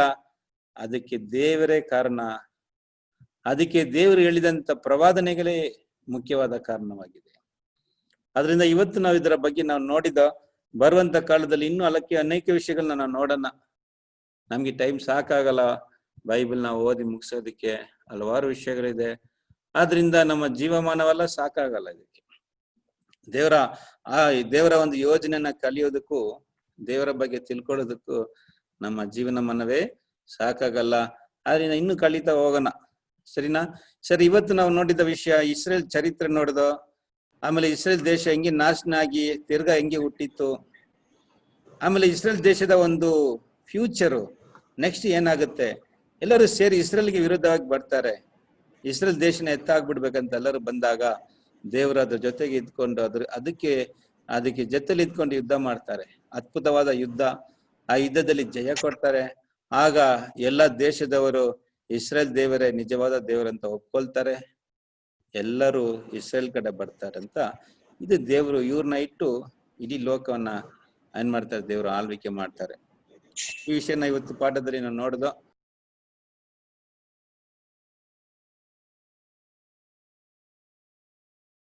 ಅದಕ್ಕೆ ದೇವರೇ ಕಾರಣ. ಅದಕ್ಕೆ ದೇವರು ಹೇಳಿದಂತ ಪ್ರವಾದನೆಗಳೇ ಮುಖ್ಯವಾದ ಕಾರಣವಾಗಿದೆ. ಅದರಿಂದ ಇವತ್ತು ನಾವು ಇದರ ಬಗ್ಗೆ ನಾವು ನೋಡಿದ, ಬರುವಂತ ಕಾಲದಲ್ಲಿ ಇನ್ನೂ ಅನೇಕ ವಿಷಯಗಳನ್ನ ನಾವು ನೋಡೋಣ. ನಮ್ಗೆ ಟೈಮ್ ಸಾಕಾಗಲ್ಲ ಬೈಬಲ್ ನಾವು ಓದಿ ಮುಗಿಸೋದಕ್ಕೆ, ಹಲವಾರು ವಿಷಯಗಳಿದೆ. ಆದ್ರಿಂದ ನಮ್ಮ ಜೀವಮಾನವೆಲ್ಲ ಸಾಕಾಗಲ್ಲ ಇದಕ್ಕೆ. ದೇವರ ಒಂದು ಯೋಜನೆಯನ್ನ ಕಲಿಯೋದಕ್ಕೂ, ದೇವರ ಬಗ್ಗೆ ತಿಳ್ಕೊಳ್ಳೋದಕ್ಕೂ ನಮ್ಮ ಜೀವನ ಮನವೇ ಸಾಕಾಗಲ್ಲ. ಆದ್ರಿಂದ ಇನ್ನು ಕಲಿತಾ ಹೋಗೋಣ, ಸರಿನಾ? ಸರಿ, ಇವತ್ತು ನಾವು ನೋಡಿದ ವಿಷಯ ಇಸ್ರೇಲ್ ಚರಿತ್ರೆ ನೋಡಿದ, ಆಮೇಲೆ ಇಸ್ರೇಲ್ ದೇಶ ಹೆಂಗೆ ನಾಶನ ಆಗಿ ತಿರ್ಗಾ ಹೆಂಗೆ ಹುಟ್ಟಿತ್ತು, ಆಮೇಲೆ ಇಸ್ರೇಲ್ ದೇಶದ ಒಂದು ಫ್ಯೂಚರು, ನೆಕ್ಸ್ಟ್ ಏನಾಗುತ್ತೆ. ಎಲ್ಲರೂ ಸೇರಿ ಇಸ್ರೇಲ್ಗೆ ವಿರುದ್ಧವಾಗಿ ಬರ್ತಾರೆ. ಇಸ್ರೇಲ್ ದೇಶನ ಎತ್ತಾಗ್ಬಿಡ್ಬೇಕಂತ ಎಲ್ಲರೂ ಬಂದಾಗ ದೇವರು ಅದ್ರ ಜೊತೆಗೆ ಇದ್ಕೊಂಡು ಅದಕ್ಕೆ ಜೊತೆಲಿ ಇದ್ಕೊಂಡು ಯುದ್ಧ ಮಾಡ್ತಾರೆ. ಅದ್ಭುತವಾದ ಯುದ್ಧ. ಆ ಯುದ್ಧದಲ್ಲಿ ಜಯ ಕೊಡ್ತಾರೆ. ಆಗ ಎಲ್ಲ ದೇಶದವರು ಇಸ್ರೇಲ್ ದೇವರೇ ನಿಜವಾದ ದೇವರಂತ ಒಪ್ಕೊಳ್ತಾರೆ. ಎಲ್ಲರೂ ಇಸ್ರೇಲ್ ಕಡೆ ಬರ್ತಾರಂತ. ಇದು ದೇವರು ಇವ್ರನ್ನ ಇಟ್ಟು ಇಡೀ ಲೋಕವನ್ನ ಏನ್ ಮಾಡ್ತಾರೆ, ದೇವರು ಆಳ್ವಿಕೆ ಮಾಡ್ತಾರೆ. ಈ ವಿಷಯನ ಇವತ್ತು ಪಾಠದಲ್ಲಿ ನಾವು ನೋಡ್ದೋ.